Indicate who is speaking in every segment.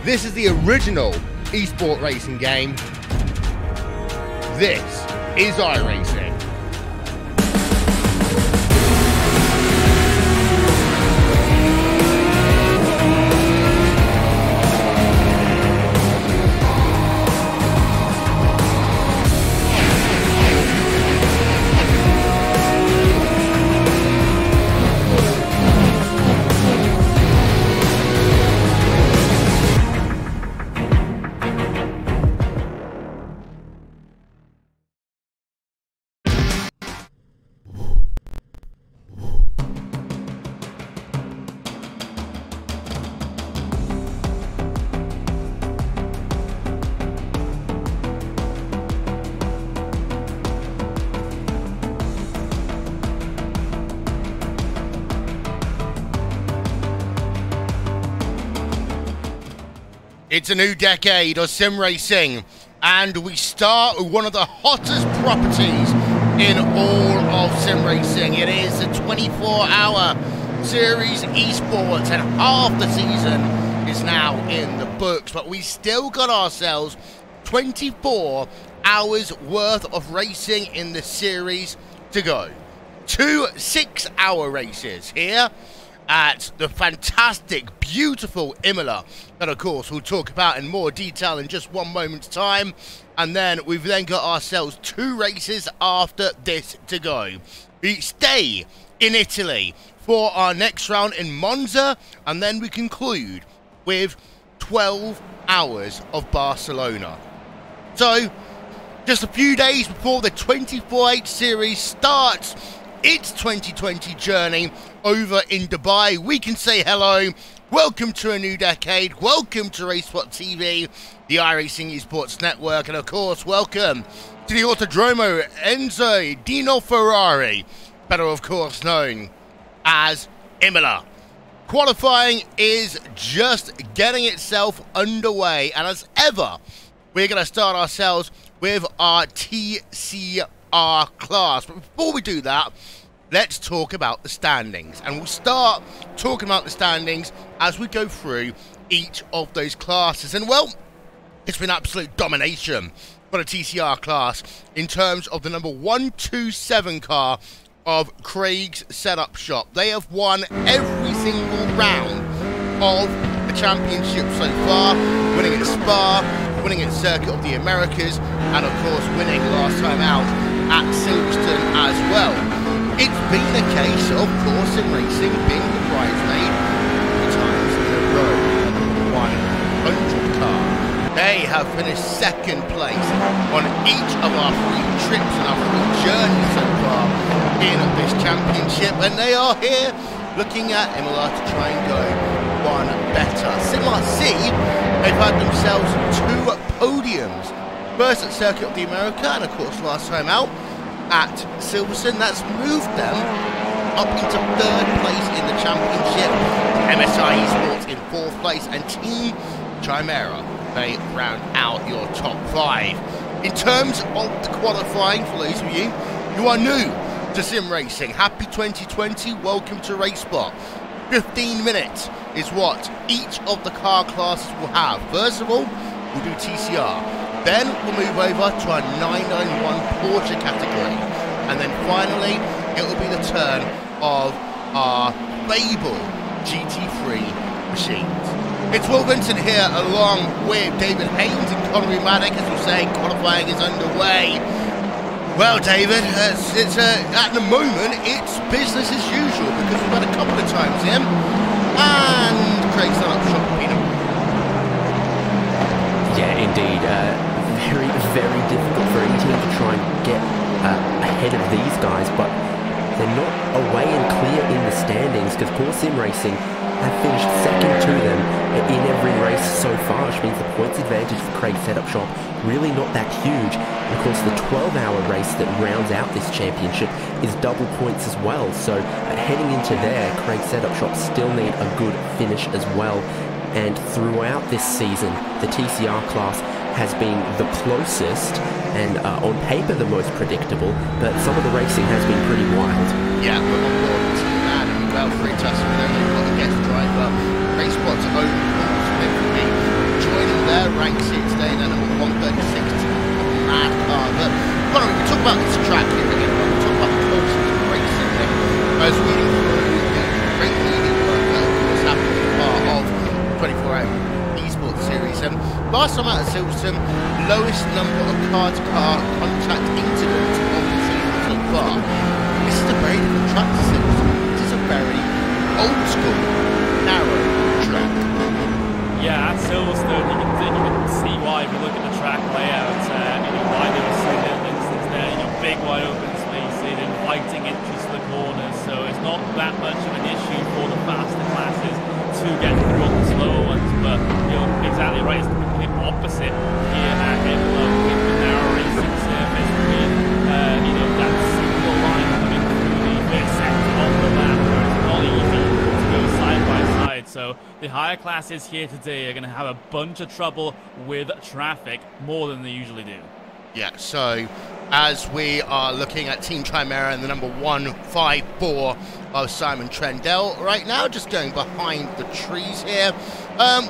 Speaker 1: This is the original Esports racing game. This is iRACING. It's a new decade of sim racing, and we start with one of the hottest properties in all of sim racing. It is the 24-hour series Esports, and half the season is now in the books, but we still got ourselves 24 hours worth of racing in the series to go. 2 6-hour races here at the fantastic, beautiful Imola, that of course we'll talk about in more detail in just one moment's time. And then we've then got ourselves 2 races after this to go. We stay in Italy for our next round in Monza, and then we conclude with 12 hours of Barcelona. So, just a few days before the 24/8 series starts its 2020 journey over in Dubai, we can say hello, welcome to a new decade, welcome to Racespot TV, the iRacing Esports Network, and of course, welcome to the Autodromo Enzo Dino Ferrari, better of course known as Imola. Qualifying is just getting itself underway, and as ever, we're going to start ourselves with our TCR class. But before we do that, let's talk about the standings, and we'll start talking about the standings as we go through each of those classes. And well, it's been absolute domination for the TCR class in terms of the number 127 car of Craig's Setup Shop. They have won every single round of the championship so far, winning at Spa, winning at Circuit of the Americas, and of course winning last time out at Silverstone as well. It's been a case, of course, in racing being the bridesmaid 3 times in a row. The 100 car. They have finished 2nd place on each of our 3 trips and our 3 journeys so far in this championship, and they are here looking at Imola to try and go one better. Similar C, they've had themselves 2 podiums. First at Circuit of the America, and of course last time out at Silverstone. That's moved them up into 3rd place in the championship. MSI Esports in 4th place, and Team Chimera, they round out your top 5. In terms of the qualifying, for those of you who are new to sim racing, happy 2020, welcome to Racespot. 15 minutes is what each of the car classes will have. First of all, we'll do TCR. Then we'll move over to our 991 Porsche category. And then finally, it will be the turn of our Fable GT3 machines. It's Will Vincent here along with David Haynes and Connery Maddock, as we say, qualifying is underway. Well, David, at the moment, it's business as usual, because we've had a couple of times in, and Craig's done up shot Peanut.
Speaker 2: Yeah, indeed. Very, very difficult for any team to try and get ahead of these guys, but they're not away and clear in the standings, because Core Sim Racing have finished 2nd to them in every race so far, which means the points advantage for Craig's Setup Shop really not that huge. And of course, the 12-hour race that rounds out this championship is double points as well, so heading into there, Craig's Setup Shop still need a good finish as well. And throughout this season, the TCR class has been the closest and on paper the most predictable, but some of the racing has been pretty wild.
Speaker 1: Yeah, we're on board to that, and well, free Tuscan, they've got the guest driver, Racespot's own course, they will be as reading through the great media work that of course happened as part of 24-hour Esports series. Last time out at Silverstone, lowest number of car-to-car contact incidents of the season so far. This is a very different track to Silverstone. This is a very old school, narrow track.
Speaker 3: Yeah, at Silverstone, you can see why if you look at the track layout, why there was so little distance there, big wide open spaces, inviting entries to the corners, so it's not that much of an issue for the faster classes to get through on the slower ones, but you're exactly right, it's the complete opposite here at Imola with the narrow racing surface, with that single line coming through the first sector of the lap, where it's not easy to go side by side. So the higher classes here today are going to have a bunch of trouble with traffic, more than they usually do.
Speaker 1: Yeah, so as we are looking at Team Chimera and the number 154 of Simon Trendell right now, just going behind the trees here,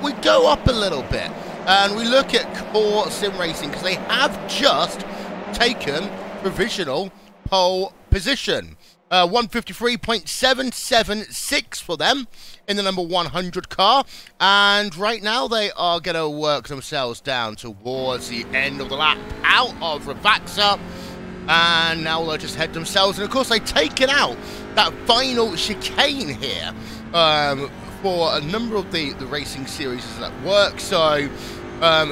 Speaker 1: we go up a little bit and we look at Core Sim Racing because they have just taken provisional pole position. 153.776 for them in the number 100 car, and right now they are going to work themselves down towards the end of the lap out of Ravaxa, and now they'll just head themselves, and of course they've taken out that final chicane here for a number of the racing series that work. So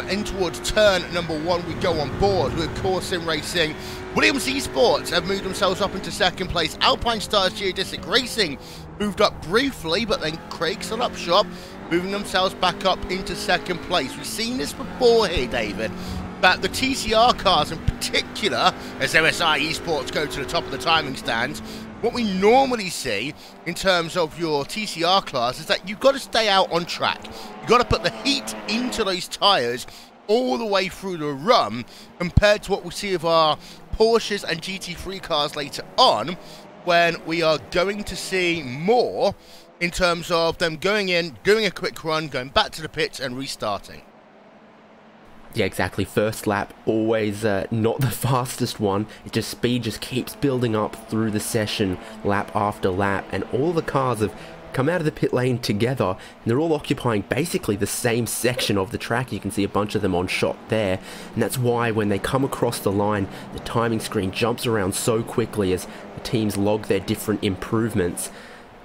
Speaker 1: in towards turn number 1 we go on board with Core Sim Racing. Williams Esports have moved themselves up into second place. Alpine Stars Geodesic Racing moved up briefly, but then Craig still up shop, moving themselves back up into second place. We've seen this before here, David, that the TCR cars in particular, as MSI Esports go to the top of the timing stands, what we normally see in terms of your TCR class is that you've got to stay out on track. You've got to put the heat into those tyres all the way through the run, compared to what we see of our Porsches and GT3 cars later on, when we are going to see more in terms of them going in, doing a quick run, going back to the pits and restarting.
Speaker 2: Yeah, exactly. First lap, always not the fastest one. Speed just keeps building up through the session, lap after lap, and all the cars have come out of the pit lane together, and they're all occupying basically the same section of the track. You can see a bunch of them on shot there, and that's why when they come across the line, the timing screen jumps around so quickly as the teams log their different improvements.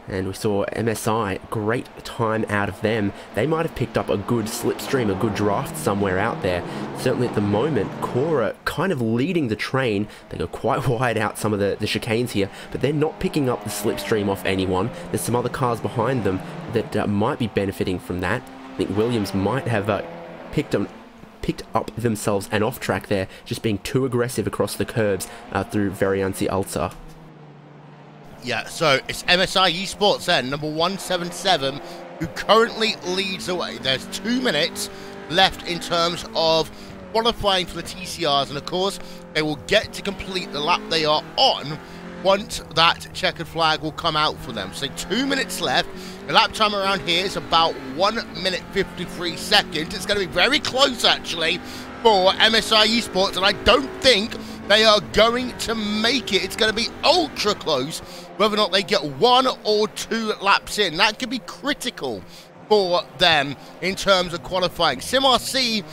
Speaker 2: And we saw MSI, great time out of them. They might have picked up a good slipstream, a good draft somewhere out there. Certainly at the moment, Cora kind of leading the train. They go quite wide out some of the chicanes here, but they're not picking up the slipstream off anyone. There's some other cars behind them that might be benefiting from that. I think Williams might have picked up themselves an off track there, just being too aggressive across the curbs through Variancy Alta.
Speaker 1: Yeah, so it's MSI Esports then, number 177, who currently leads the way. There's 2 minutes left in terms of qualifying for the TCRs, and of course, they will get to complete the lap they are on once that checkered flag will come out for them. So 2 minutes left. The lap time around here is about 1 minute 53 seconds. It's going to be very close, actually, for MSI Esports, and I don't think they are going to make it. It's going to be ultra close, whether or not they get 1 or 2 laps in. That could be critical for them in terms of qualifying. SimRC,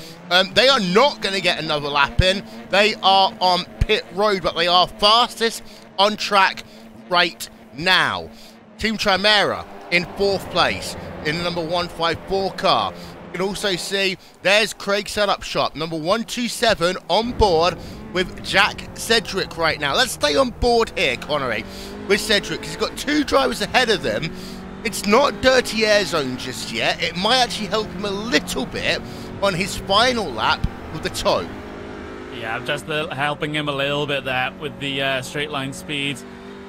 Speaker 1: they are not going to get another lap in. They are on pit road, but they are fastest on track right now. Team Chimera in 4th place in the number 154 car. You can also see there's Craig Setup Shop, number 127, on board with Jack Cedric right now. Let's stay on board here, Connery, with Cedric. He's got 2 drivers ahead of them. It's not dirty air zone just yet. It might actually help him a little bit on his final lap with the toe.
Speaker 3: Yeah, I'm just helping him a little bit there with the straight line speed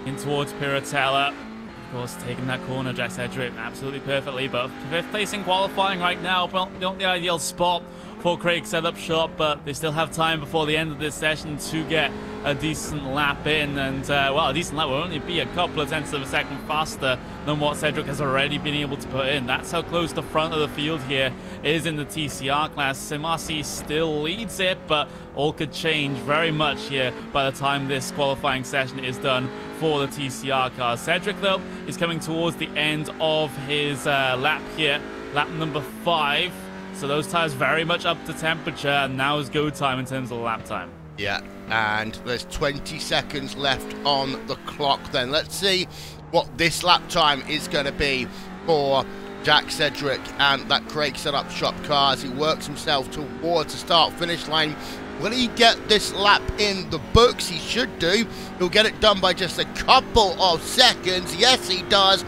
Speaker 3: in towards Piratella. Of course, taking that corner, Jack Cedric, absolutely perfectly, but 5th place in qualifying right now, not the ideal spot for Craig set up shop, but they still have time before the end of this session to get a decent lap in, and well, a decent lap will only be a couple of tenths of a second faster than what Cedric has already been able to put in. That's how close the front of the field here is in the TCR class. SimRC still leads it, but all could change very much here by the time this qualifying session is done for the TCR cars. Cedric, though, is coming towards the end of his lap here, lap number 5. So those tires very much up to temperature, and now is go time in terms of lap time.
Speaker 1: Yeah, and there's 20 seconds left on the clock then. Let's see what this lap time is going to be for Jack Cedric and that Craig set-up shop car as he works himself towards the start-finish line. Will he get this lap in the books? He should do. He'll get it done by just a couple of seconds. Yes, he does.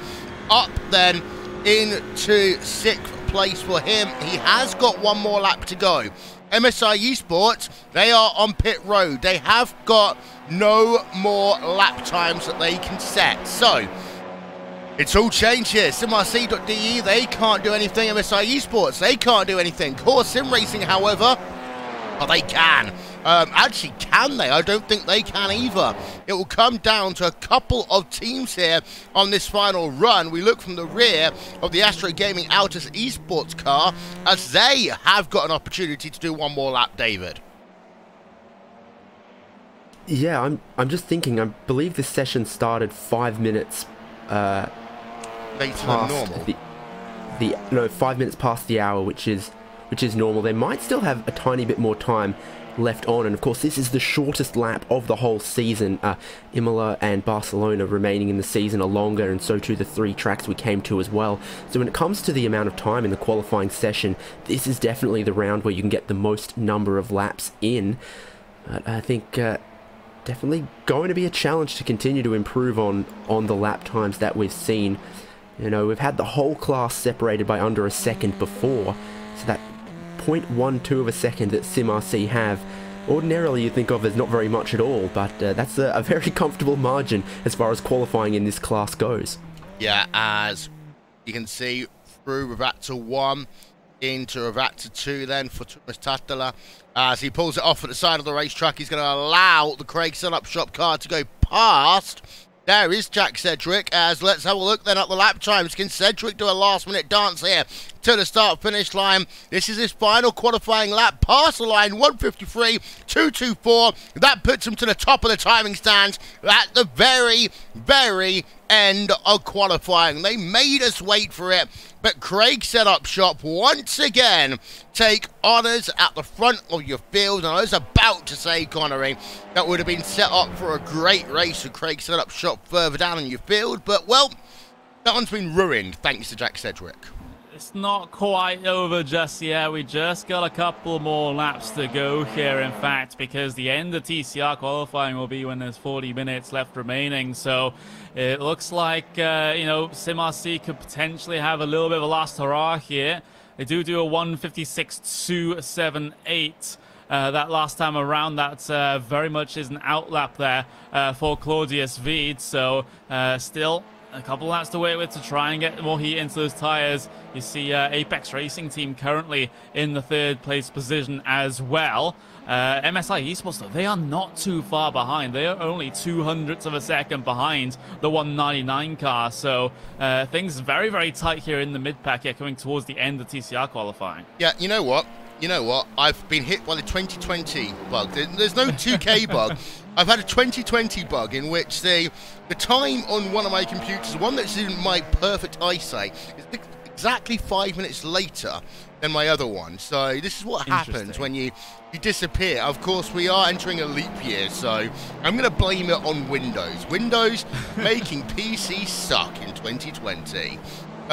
Speaker 1: Up then into 6th place for him. He has got one more lap to go. MSI Esports, they are on pit road. They have got no more lap times that they can set. So, it's all changed here. SimRC.de, they can't do anything. MSI Esports, they can't do anything. Core Sim Racing, however, oh, they can. Actually, can they? I don't think they can either. It will come down to a couple of teams here on this final run. We look from the rear of the Astro Gaming Altus Esports car as they have got an opportunity to do one more lap, David.
Speaker 2: Yeah, I'm just thinking, I believe this session started 5 minutes
Speaker 1: later than normal.
Speaker 2: No, 5 minutes past the hour, which is normal. They might still have a tiny bit more time left on, and of course this is the shortest lap of the whole season. Imola and Barcelona remaining in the season are longer, and so too the 3 tracks we came to as well. So when it comes to the amount of time in the qualifying session, this is definitely the round where you can get the most number of laps in. I think definitely going to be a challenge to continue to improve on the lap times that we've seen. You know, we've had the whole class separated by under a second before, so that 0.12 of a second that SimRC have, ordinarily you think of as not very much at all, but that's a very comfortable margin as far as qualifying in this class goes.
Speaker 1: Yeah, as you can see, through Ravata 1 into Ravata 2 then for Thomas Tatala. As he pulls it off at the side of the racetrack, he's going to allow the Craig set-up shop car to go past. There is Jack Cedric, as let's have a look then at the lap times. Can Cedric do a last-minute dance here to the start-finish line? This is his final qualifying lap, past the line, 1:53.224. That puts him to the top of the timing stands at the very, very end of qualifying. They made us wait for it, but Craig set up shop once again take honours at the front of your field. And I was about to say, Connery, that would have been set up for a great race with Craig set up shop further down in your field, but well, that one's been ruined thanks to Jack Cedric.
Speaker 3: It's not quite over just yet. We just got a couple more laps to go here, in fact, because the end of TCR qualifying will be when there's 40 minutes left remaining. So it looks like, you know, SimRC could potentially have a little bit of a last hurrah here. They do a 1:56.278. That last time around, that very much is an outlap there for Claudius Veed. So still a couple laps to wait with to try and get more heat into those tires. You see Apex Racing Team currently in the 3rd place position as well. MSI Esports, though, they are not too far behind. They are only 0.02 of a second behind the 199 car. So things very, very tight here in the mid-pack here coming towards the end of TCR qualifying.
Speaker 1: Yeah, you know what? I've been hit by the 2020 bug. There's no 2K bug. I've had a 2020 bug in which the time on one of my computers, one that's in my perfect eyesight, is exactly 5 minutes later than my other one. So this is what happens when you disappear. Of course, we are entering a leap year, so I'm going to blame it on Windows. Windows making PC suck in 2020.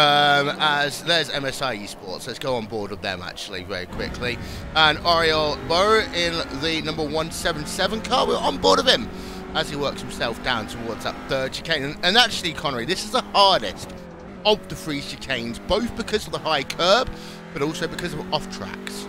Speaker 1: As there's MSI Esports. Let's go on board with them, actually, very quickly. And Ariel Burr in the number 177 car. We're on board with him as he works himself down towards that 3rd chicane. And actually, Connery, this is the hardest of the 3 chicanes, both because of the high curb, but also because of off tracks.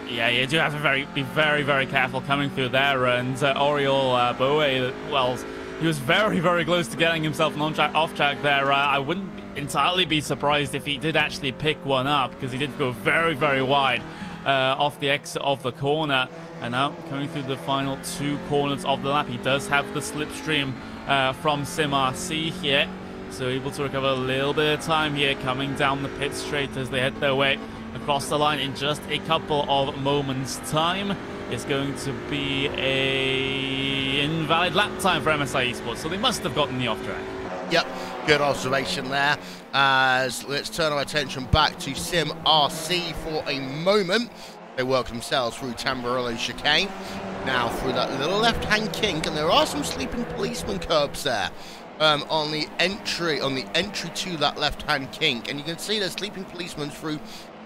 Speaker 3: Yeah, you do have to be very, very careful coming through there. And Oriol Boe, well, he was very, very close to getting himself an off track there. I wouldn't entirely be surprised if he did actually pick one up, because he did go very, very wide off the exit of the corner. And now coming through the final 2 corners of the lap, he does have the slipstream from SimRC here. So able to recover a little bit of time here coming down the pit straight as they head their way across the line in just a couple of moments' time. It's going to be a invalid lap time for MSI Esports, so they must have gotten the off track.
Speaker 1: Yep, good observation there. As let's turn our attention back to SimRC for a moment. They work themselves through Tamburello chicane, now through that little left-hand kink, and there are some sleeping policeman curbs there on the entry to that left-hand kink, and you can see there's sleeping policemen through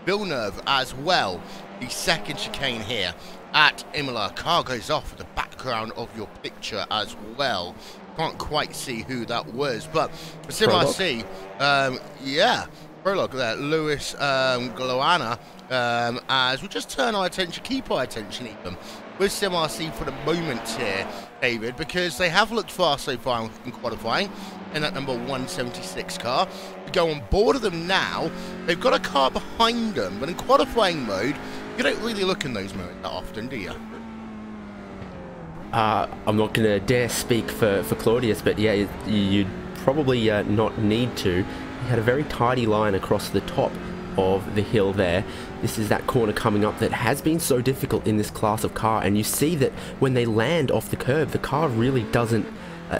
Speaker 1: Villeneuve as well. The second chicane here at Imola. Car goes off with the background of your picture as well. Can't quite see who that was, but for SimRC, yeah, prologue there, Lewis Gloana. As we just turn our attention, keep our attention even with SimRC for the moment here, David, because they have looked fast so far in qualifying in that number 176 car. We go on board of them now. They've got a car behind them, but in qualifying mode, you don't really look in those modes that often, do you?
Speaker 2: I'm not going to dare speak for Claudius, but yeah, you'd probably not need to. He had a very tidy line across the top of the hill there. This is that corner coming up that has been so difficult in this class of car, and you see that when they land off the curb, the car really doesn't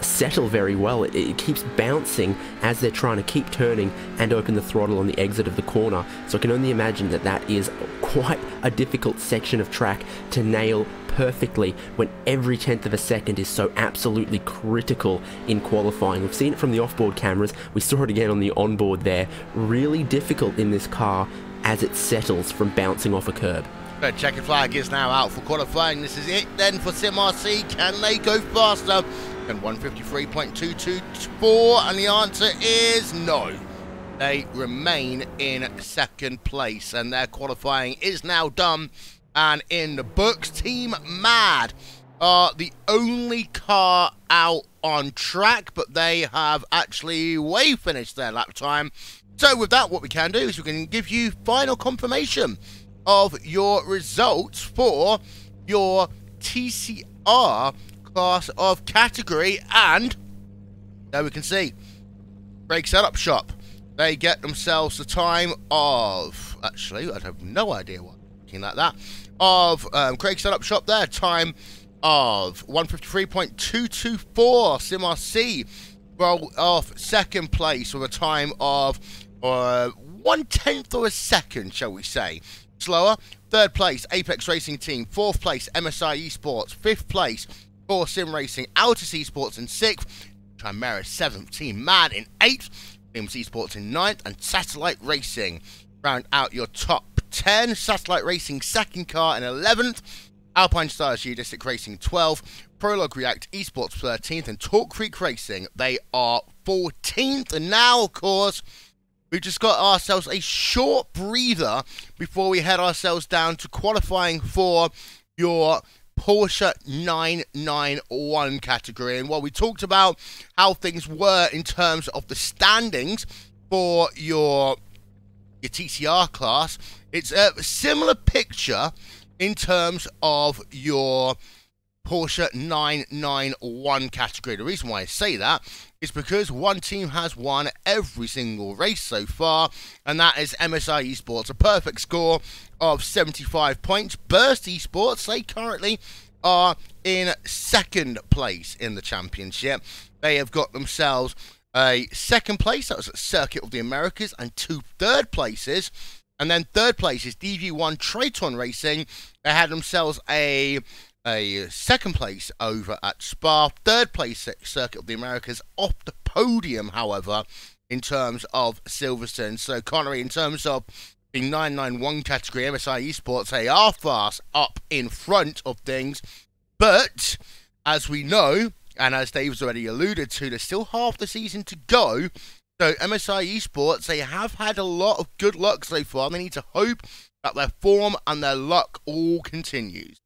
Speaker 2: settle very well. It keeps bouncing as they're trying to keep turning and open the throttle on the exit of the corner. So I can only imagine that that is quite a difficult section of track to nail perfectly when every 10th of a second is so absolutely critical in qualifying. We've seen it from the offboard cameras, we saw it again on the onboard there. Really difficult in this car as it settles from bouncing off a curb.
Speaker 1: The checkered flag is now out for qualifying. This is it then for SimRC. Can they go faster than 153.224? And the answer is no. They remain in second place, and their qualifying is now done and in the books. Team Mad are the only car out on track, but they have actually way finished their lap time. So with that, what we can do is we can give you final confirmation of your results for your TCR class of category, and there we can see Brake Setup Shop. They get themselves the time of, actually, I have no idea what I'm looking like that, of Craig Setup Shop there, time of 153.224. SimRC roll off second place with a time of 1/10 of a second, shall we say. Slower. Third place, Apex Racing Team. Fourth place, MSI Esports. Fifth place, for Sim Racing, Altus Esports in sixth. Chimera 7th, Team Mad in 8th. Williams Esports in 9th. And Satellite Racing round out your top 10. Satellite Racing second car in 11th. Alpine Stars Geodesic Racing 12th. Prologue React Esports 13th. And Talk Creek Racing, they are 14th. And now, of course, we've just got ourselves a short breather before we head ourselves down to qualifying for your Porsche 991 category. And while we talked about how things were in terms of the standings for your TCR class, it's a similar picture in terms of your Porsche 991 category. The reason why I say that is because one team has won every single race so far, and that is MSI Esports, a perfect score of 75 points. Burst Esports, they currently are in second place in the championship. They have got themselves a second place, that was at Circuit of the Americas, and 2 third places. And then third place is DV1 Triton Racing. They had themselves a second place over at Spa. Third place at Circuit of the Americas. Off the podium, however, in terms of Silverstone. So, Connery, in terms of the 991 category, MSI Esports, they are fast up in front of things. But, as we know, and as Dave's already alluded to, there's still half the season to go. So, MSI Esports, they have had a lot of good luck so far. They need to hope that their form and their luck all continues.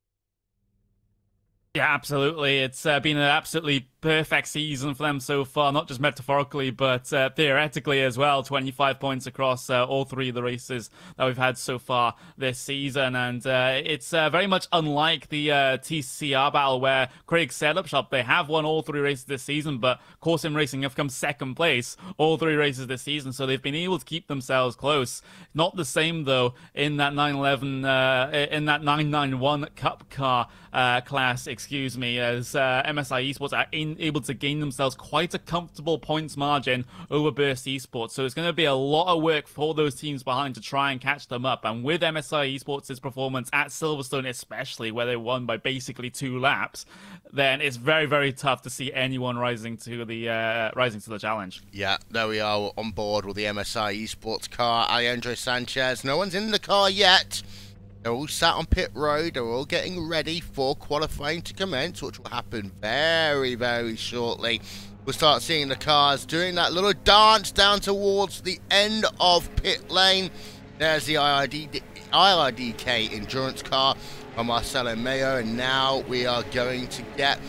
Speaker 3: Yeah, absolutely. It's been an absolutely perfect season for them so far, not just metaphorically, but theoretically as well. 25 points across all 3 of the races that we've had so far this season. And it's very much unlike the TCR battle where Craig's setup shop, they have won all 3 races this season, but Core Sim Racing have come second place all 3 races this season. So they've been able to keep themselves close. Not the same, though, in that 911, in that 991 Cup car class, excuse me, as MSI Esports are able to gain themselves quite a comfortable points margin over Burst Esports. So it's going to be a lot of work for those teams behind to try and catch them up. And with MSI Esports' performance at Silverstone especially, where they won by basically 2 laps, then it's very, very tough to see anyone rising to the challenge.
Speaker 1: Yeah, there we are on board with the MSI Esports car. Alejandro Sanchez, no one's in the car yet. They're all sat on pit road. They're all getting ready for qualifying to commence, which will happen very, very shortly. We'll start seeing the cars doing that little dance down towards the end of pit lane. There's the IRDK endurance car by Marcelo Mayo, and now we are going to get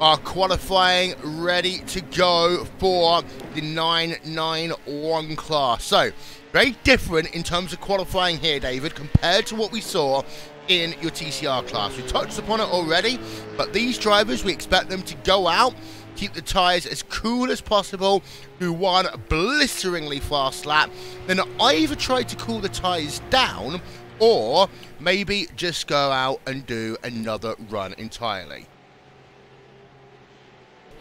Speaker 1: our qualifying ready to go for the 991 class. So, very different in terms of qualifying here, David, compared to what we saw in your TCR class. We touched upon it already, but these drivers, we expect them to go out, keep the tyres as cool as possible, do one blisteringly fast lap, then either try to cool the tyres down, or maybe just go out and do another run entirely.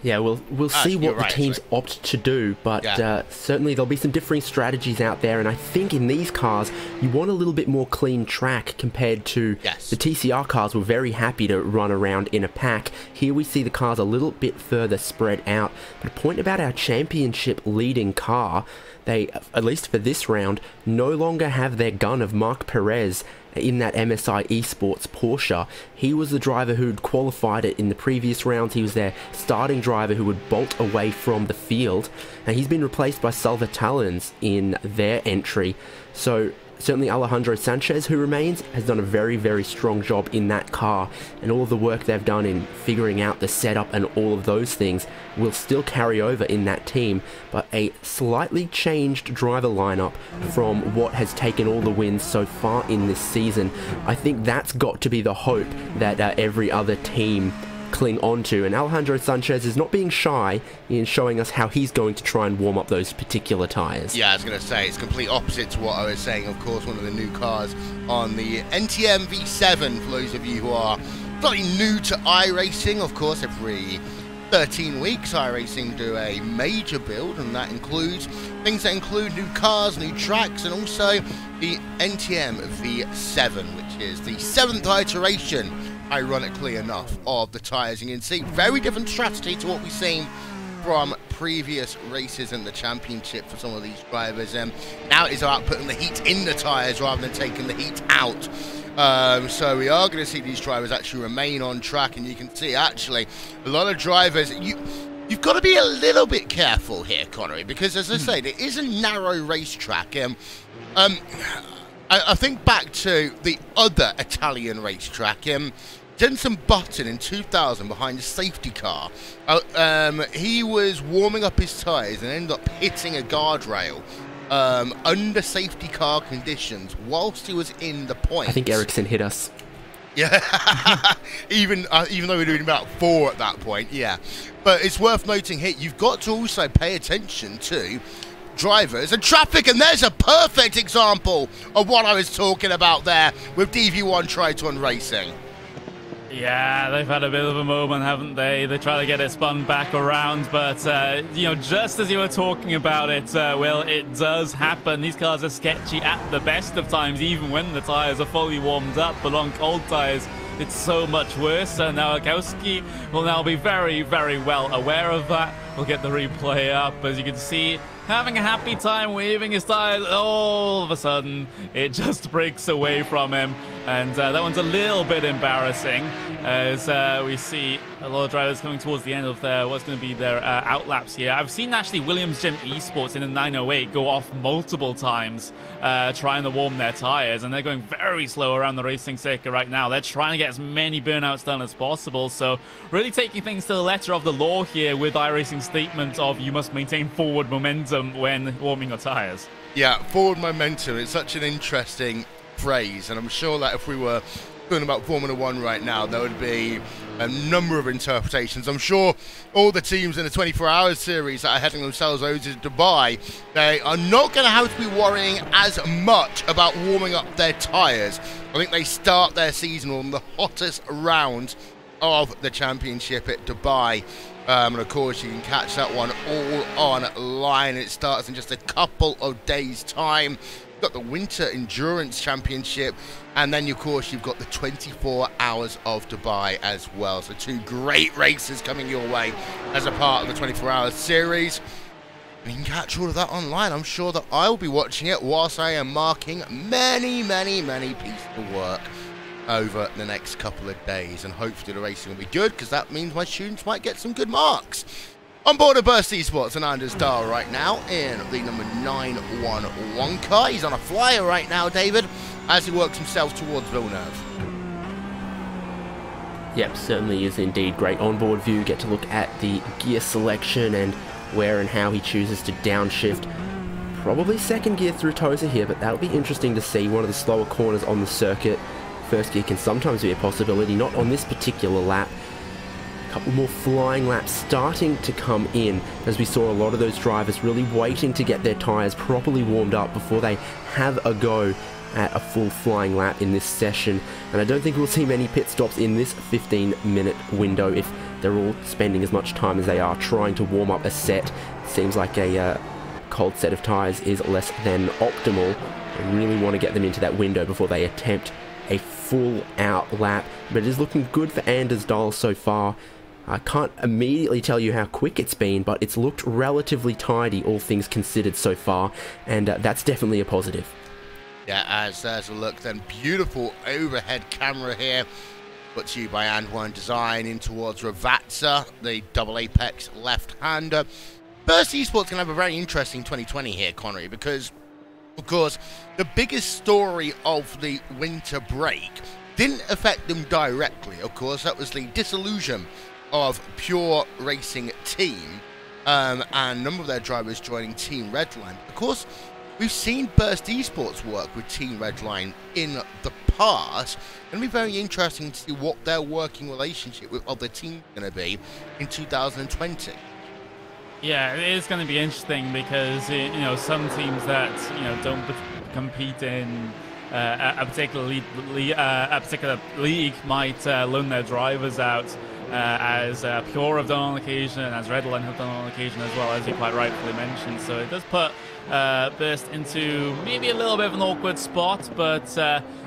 Speaker 2: Yeah, we'll see what the teams opt to do, but certainly there'll be some differing strategies out there, and I think in these cars, you want a little bit more clean track compared to the TCR cars were very happy to run around in a pack. Here we see the cars a little bit further spread out, but a point about our championship leading car, they, at least for this round, no longer have their gun of Marc Perez in that MSI Esports Porsche. He was the driver who'd qualified it in the previous rounds. He was their starting driver who would bolt away from the field, and he's been replaced by Salva Talens in their entry. So certainly Alejandro Sanchez, who remains, has done a very, very strong job in that car, and all of the work they've done in figuring out the setup and all of those things will still carry over in that team, but a slightly changed driver lineup from what has taken all the wins so far in this season. I think that's got to be the hope that every other team cling on to, and Alejandro Sanchez is not being shy in showing us how he's going to try and warm up those particular tyres.
Speaker 1: Yeah, I was going to say, it's complete opposite to what I was saying. Of course, one of the new cars on the NTM V7, for those of you who are slightly new to iRacing. Of course, every 13 weeks, iRacing do a major build, and that includes things that include new cars, new tracks, and also the NTM V7, which is the 7th iteration, ironically enough, of the tyres. And you can see very different strategy to what we've seen from previous races in the championship for some of these drivers. Now it is about putting the heat in the tyres rather than taking the heat out. So we are going to see these drivers actually remain on track, and you can see actually a lot of drivers, you've got to be a little bit careful here, Connery, because as I say, it is a narrow racetrack. I think back to the other Italian racetrack, Jenson Button in 2000 behind a safety car. He was warming up his tyres and ended up hitting a guardrail under safety car conditions whilst he was in the points.
Speaker 2: I think Ericsson hit us.
Speaker 1: Yeah, even though we were doing about 4 at that point, yeah. But it's worth noting here, you've got to also pay attention to drivers and traffic, and there's a perfect example of what I was talking about there with DV1 Triton Racing.
Speaker 3: Yeah, they've had a bit of a moment, haven't they? They try to get it spun back around, but, you know, just as you were talking about it, Will, it does happen. These cars are sketchy at the best of times, even when the tyres are fully warmed up, but on cold tyres, it's so much worse. So now Akowski will now be very, very well aware of that. We'll get the replay up, as you can see, having a happy time waving his tyres. All of a sudden, it just breaks away from him. And that one's a little bit embarrassing, as we see a lot of drivers coming towards the end of their what's going to be their outlaps here. I've seen actually Williams Gym Esports in a 908 go off multiple times trying to warm their tires, and they're going very slow around the racing circuit right now. They're trying to get as many burnouts done as possible, so really taking things to the letter of the law here with iRacing's statement of you must maintain forward momentum when warming your tires.
Speaker 1: Yeah, forward momentum. It's such an interesting phrase, and I'm sure that if we were talking about Formula One right now, there would be a number of interpretations. I'm sure all the teams in the 24-hour series that are heading themselves over to Dubai, they are not going to have to be worrying as much about warming up their tyres. I think they start their season on the hottest round of the championship at Dubai. And of course, you can catch that one all online. It starts in just a couple of days' time. You've got the Winter Endurance Championship, and then, of course, you've got the 24 Hours of Dubai as well. So 2 great races coming your way as a part of the 24 Hours series. And you can catch all of that online. I'm sure that I'll be watching it whilst I am marking many pieces of work over the next couple of days, and hopefully the racing will be good, because that means my students might get some good marks. On board of Burst Esports, Ananda's Dahl right now in the number 911 car. He's on a flyer right now, David, as he works himself towards Villeneuve.
Speaker 2: Yep, certainly is indeed great onboard view. Get to look at the gear selection and where and how he chooses to downshift. Probably second gear through Tosa here, but that'll be interesting to see. One of the slower corners on the circuit. First gear can sometimes be a possibility, not on this particular lap. A couple more flying laps starting to come in, as we saw a lot of those drivers really waiting to get their tyres properly warmed up before they have a go at a full flying lap in this session. And I don't think we'll see many pit stops in this 15-minute window if they're all spending as much time as they are trying to warm up a set. Seems like a cold set of tyres is less than optimal. They really want to get them into that window before they attempt a full out lap, but it is looking good for Anders Dahl so far. I can't immediately tell you how quick it's been, but it's looked relatively tidy, all things considered so far, and that's definitely a positive.
Speaker 1: Yeah, as there's a look then. Beautiful overhead camera here, put to you by And1 Design in towards Ravazza, the double apex left-hander. Burst Esports can have a very interesting 2020 here, Connery, because of course, the biggest story of the winter break didn't affect them directly. Of course, that was the dissolution of Pure Racing Team and a number of their drivers joining Team Redline. Of course, we've seen Burst Esports work with Team Redline in the past. It's going to be very interesting to see what their working relationship with other teams is going to be in 2020.
Speaker 3: Yeah, it is going to be interesting because some teams that don't compete in a particular league might loan their drivers out, as Pure have done on occasion, and as Redline have done on occasion as well, as you quite rightfully mentioned. So it does put Burst into maybe a little bit of an awkward spot, but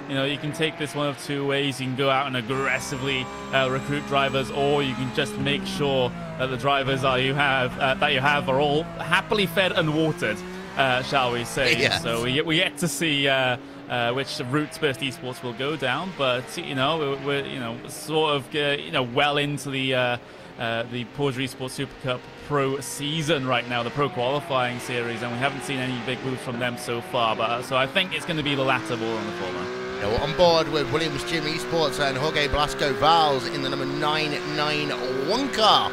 Speaker 3: you can take this one of 2 ways. You can go out and aggressively recruit drivers, or you can just make sure that the drivers that you have are all happily fed and watered, shall we say?
Speaker 1: Yes.
Speaker 3: So we get to see which routes Burst Esports will go down, but we're sort of well into the Porsche Esports Super Cup Pro season right now, the Pro qualifying series, and we haven't seen any big moves from them so far. But so I think it's going to be the latter more than the former.
Speaker 1: We're on board with Williams Gym Esports and Jorge Blasco Valls in the number 991 car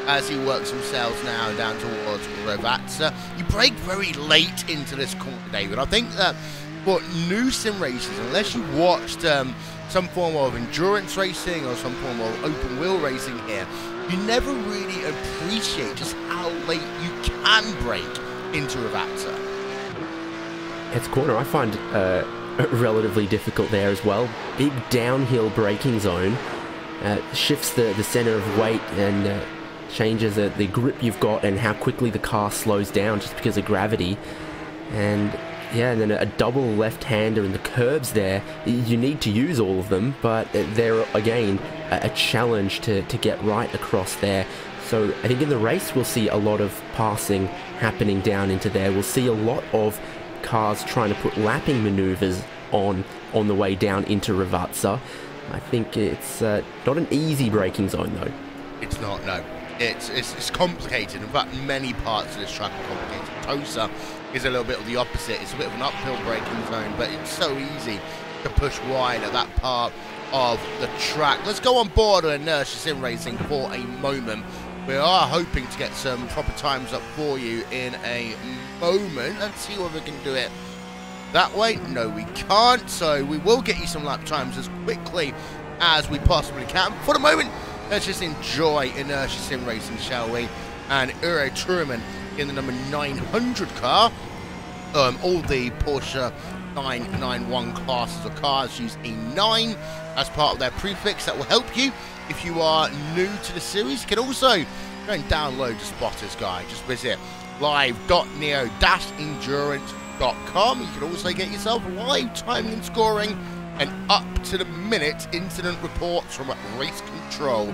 Speaker 1: as he works himself now down towards Ravazza. You brake very late into this corner, David. I think that for new sim races, unless you watched some form of endurance racing or some form of open wheel racing here, you never really appreciate just how late you can brake into Ravazza.
Speaker 2: It's corner I find relatively difficult there as well. Big downhill braking zone, shifts the center of weight and changes the grip you've got and how quickly the car slows down just because of gravity. And yeah, and then a double left-hander in the curbs there. You need to use all of them, but they're, again, a challenge to get right across there. So I think in the race we'll see a lot of passing happening down into there. We'll see a lot of cars trying to put lapping maneuvers on the way down into Ravazza. I think it's not an easy braking zone, though.
Speaker 1: It's not, no. It's complicated. In fact, many parts of this track are complicated. Tosa is a little bit of the opposite. It's a bit of an uphill braking zone, but it's so easy to push wide at that part of the track. Let's go on board on Inertia Sim Racing for a moment. We are hoping to get some proper times up for you in a moment. Let's see whether we can do it that way. No, we can't. So we will get you some lap times as quickly as we possibly can. For the moment, let's just enjoy Inertia Sim Racing, shall we? And Uro Truman in the number 900 car. All the Porsche 991 classes of cars use a 9 as part of their prefix. That will help you if you are new to the series. You can also go and download the Spotters Guide. Just visit live.neo-endurance.com. You can also get yourself live timing and scoring and up-to-the-minute incident reports from Race Control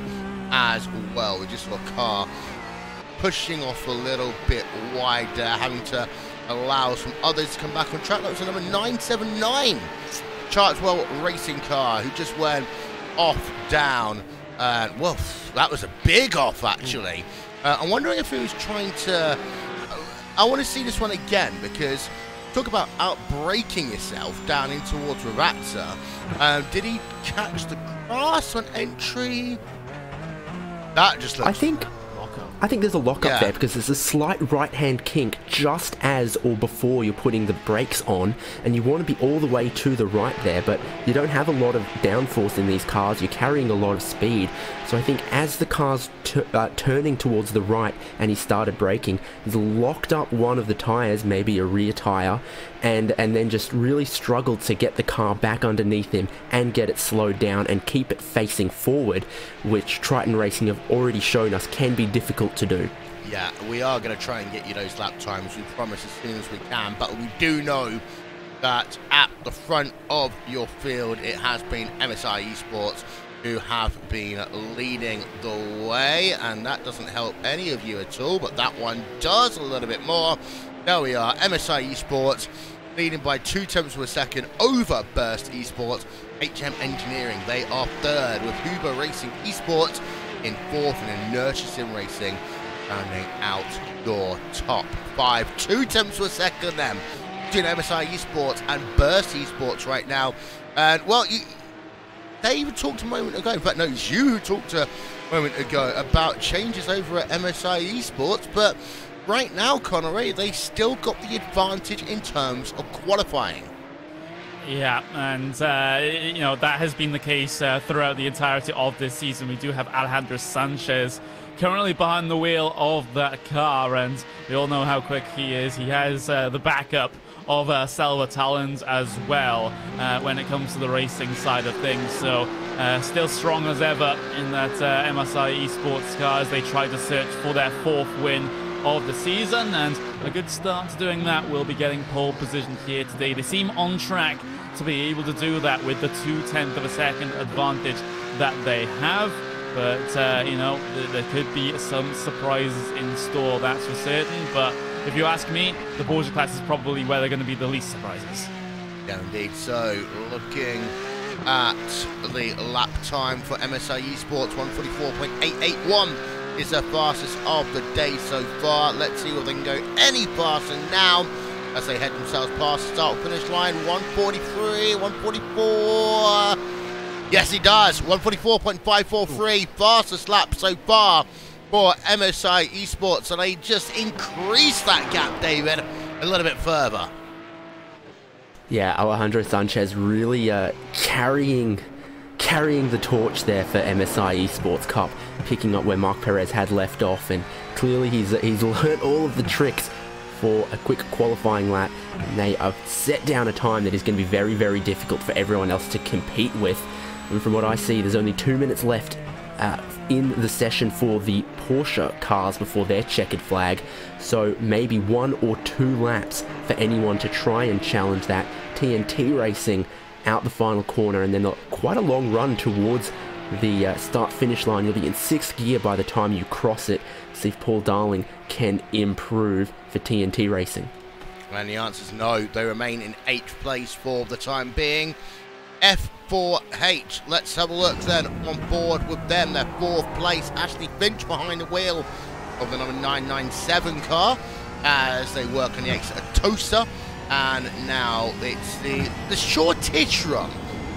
Speaker 1: as well. We just saw a car pushing off a little bit wider, having to allow some others to come back on track. That was the number 979 Chartwell racing car who just went off down. Well, that was a big off, actually. I'm wondering if he was trying to... I want to see this one again, because talk about out-braking yourself down in towards Ravazza. Did he catch the grass on entry? That just looks...
Speaker 2: I think there's a lockup there because there's a slight right-hand kink just as or before you're putting the brakes on, and you want to be all the way to the right there, but you don't have a lot of downforce in these cars. You're carrying a lot of speed. So I think as the car's turning towards the right and he started braking, he's locked up one of the tyres, maybe a rear tyre, and then just really struggled to get the car back underneath him and get it slowed down and keep it facing forward, which Triton Racing have already shown us can be difficult to do.
Speaker 1: Yeah, we are going to try and get you those lap times, we promise, as soon as we can, but we do know that at the front of your field it has been MSI Esports who have been leading the way, and that doesn't help any of you at all, but that one does a little bit more. There we are, MSI Esports leading by 2/10 of a second over Burst Esports. HM Engineering, they are third, with Huber Racing Esports in fourth, and Inertia Sim Racing rounding out your top 5. 2/10 of a second then between MSI Esports and Burst Esports right now. And well, they even talked a moment ago, in fact no, it's you who talked a moment ago about changes over at MSI Esports, but right now, Connery, they still got the advantage in terms of qualifying.
Speaker 3: Yeah, and you know, that has been the case throughout the entirety of this season. We do have Alejandro Sanchez currently behind the wheel of that car, and we all know how quick he is. He has the backup of Selva Talent as well when it comes to the racing side of things. So still strong as ever in that MSI Esports car as they try to search for their 4th win of the season, and a good start to doing that will be getting pole position here today. They seem on track to be able to do that with the 2/10 of a second advantage that they have, but you know, there could be some surprises in store, that's for certain. But if you ask me, the Porsche class is probably where they're going to be the least surprises.
Speaker 1: Yeah, indeed. So looking at the lap time for MSI Esports, 144.881 is the fastest of the day so far. Let's see if they can go any faster now as they head themselves past the start finish line. 143, 144. Yes, he does. 144.543, fastest lap so far for MSI Esports, and they just increased that gap, David, a little bit further.
Speaker 2: Yeah, Alejandro Sanchez really carrying the torch there for MSI Esports Cup, picking up where Mark Perez had left off, and clearly he's learnt all of the tricks for a quick qualifying lap, and they have set down a time that is going to be very, very difficult for everyone else to compete with. And from what I see, there's only 2 minutes left in the session for the Porsche cars before their checkered flag, so maybe 1 or 2 laps for anyone to try and challenge that. TNT Racing out the final corner, and then quite a long run towards the start-finish line. You'll be in 6th gear by the time you cross it. See if Paul Darling can improve for TNT Racing.
Speaker 1: And the answer is no. They remain in 8th place for the time being. F 4H. Let's have a look then on board with them. They're 4th place. Ashley Finch behind the wheel of the number 997 car as they work on the exit of Tosa. And now it's the shortish run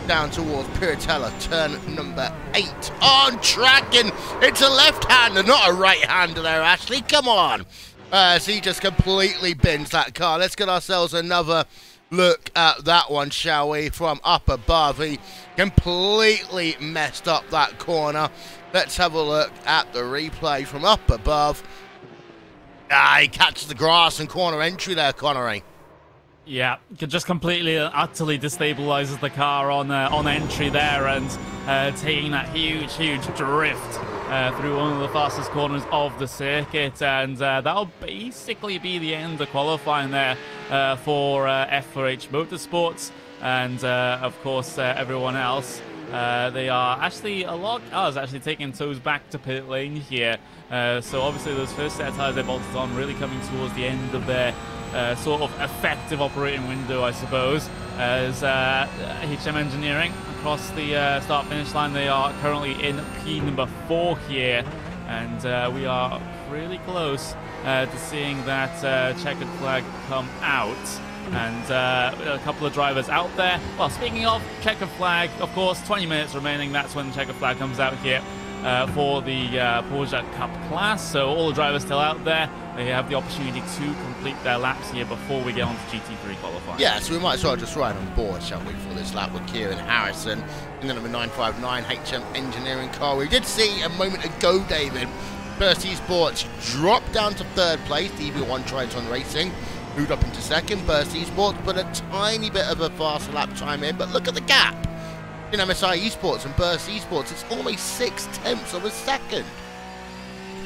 Speaker 1: down towards Piratella, turn number 8. On track, and it's a left-hander, not a right-hander there, Ashley. Come on. So he just completely bins that car. Let's get ourselves another look at that one, shall we, from up above. He completely messed up that corner. Let's have a look at the replay from up above. He catches the grass and corner entry there, Connery.
Speaker 3: Yeah, just completely, utterly destabilizes the car on entry there, and taking that huge drift through one of the fastest corners of the circuit, and that'll basically be the end of qualifying there for F4H Motorsports, and of course everyone else. They are actually, a lot of cars actually taking toes back to pit lane here, so obviously those first set of tyres they bolted on really coming towards the end of their sort of effective operating window, I suppose, as HM Engineering across the start-finish line. They are currently in P number 4 here, and we are really close to seeing that checkered flag come out. And a couple of drivers out there. Well, speaking of checkered flag, of course, 20 minutes remaining. That's when the checkered flag comes out here for the Porsche Cup class. So all the drivers still out there. They have the opportunity to complete their laps here before we get on to GT3 qualifying. Yeah,
Speaker 1: so we might as well just ride on board, shall we, for this lap with Kieran Harrison in the number 959 HM Engineering car. We did see a moment ago, David, Burst Esports dropped down to 3rd place. DB1 Triton Racing moved up into 2nd. Burst Esports put a tiny bit of a faster lap time in, but look at the gap in MSI Esports and Burst Esports. It's almost 6/10 of a second.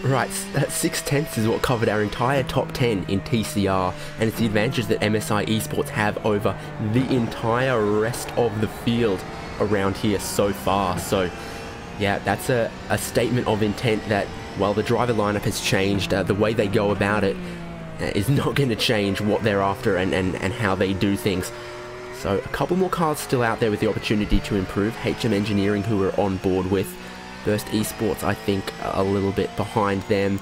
Speaker 2: Right, that 6/10 is what covered our entire top 10 in TCR, and it's the advantage that MSI Esports have over the entire rest of the field around here so far. So yeah, that's a statement of intent that, while the driver lineup has changed, the way they go about it is not going to change what they're after and how they do things. So a couple more cars still out there with the opportunity to improve. HM Engineering, who we're on board with. Burst Esports, I think, a little bit behind them.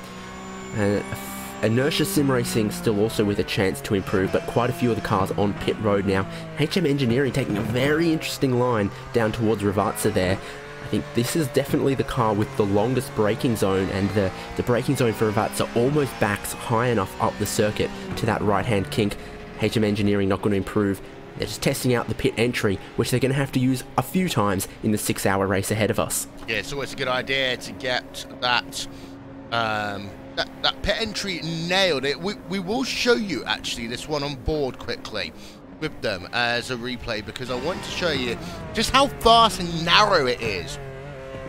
Speaker 2: Inertia Sim Racing still also with a chance to improve, but quite a few of the cars on pit road now. HM Engineering taking a very interesting line down towards Ravazza there. I think this is definitely the car with the longest braking zone, and the braking zone for Ravazza almost backs high enough up the circuit to that right-hand kink. HM Engineering not going to improve. They're just testing out the pit entry, which they're going to have to use a few times in the 6-hour race ahead of us.
Speaker 1: Yeah, it's always a good idea to get that that pit entry nailed. We will show you, actually, this one on board quickly with them as a replay, because I want to show you just how fast and narrow it is,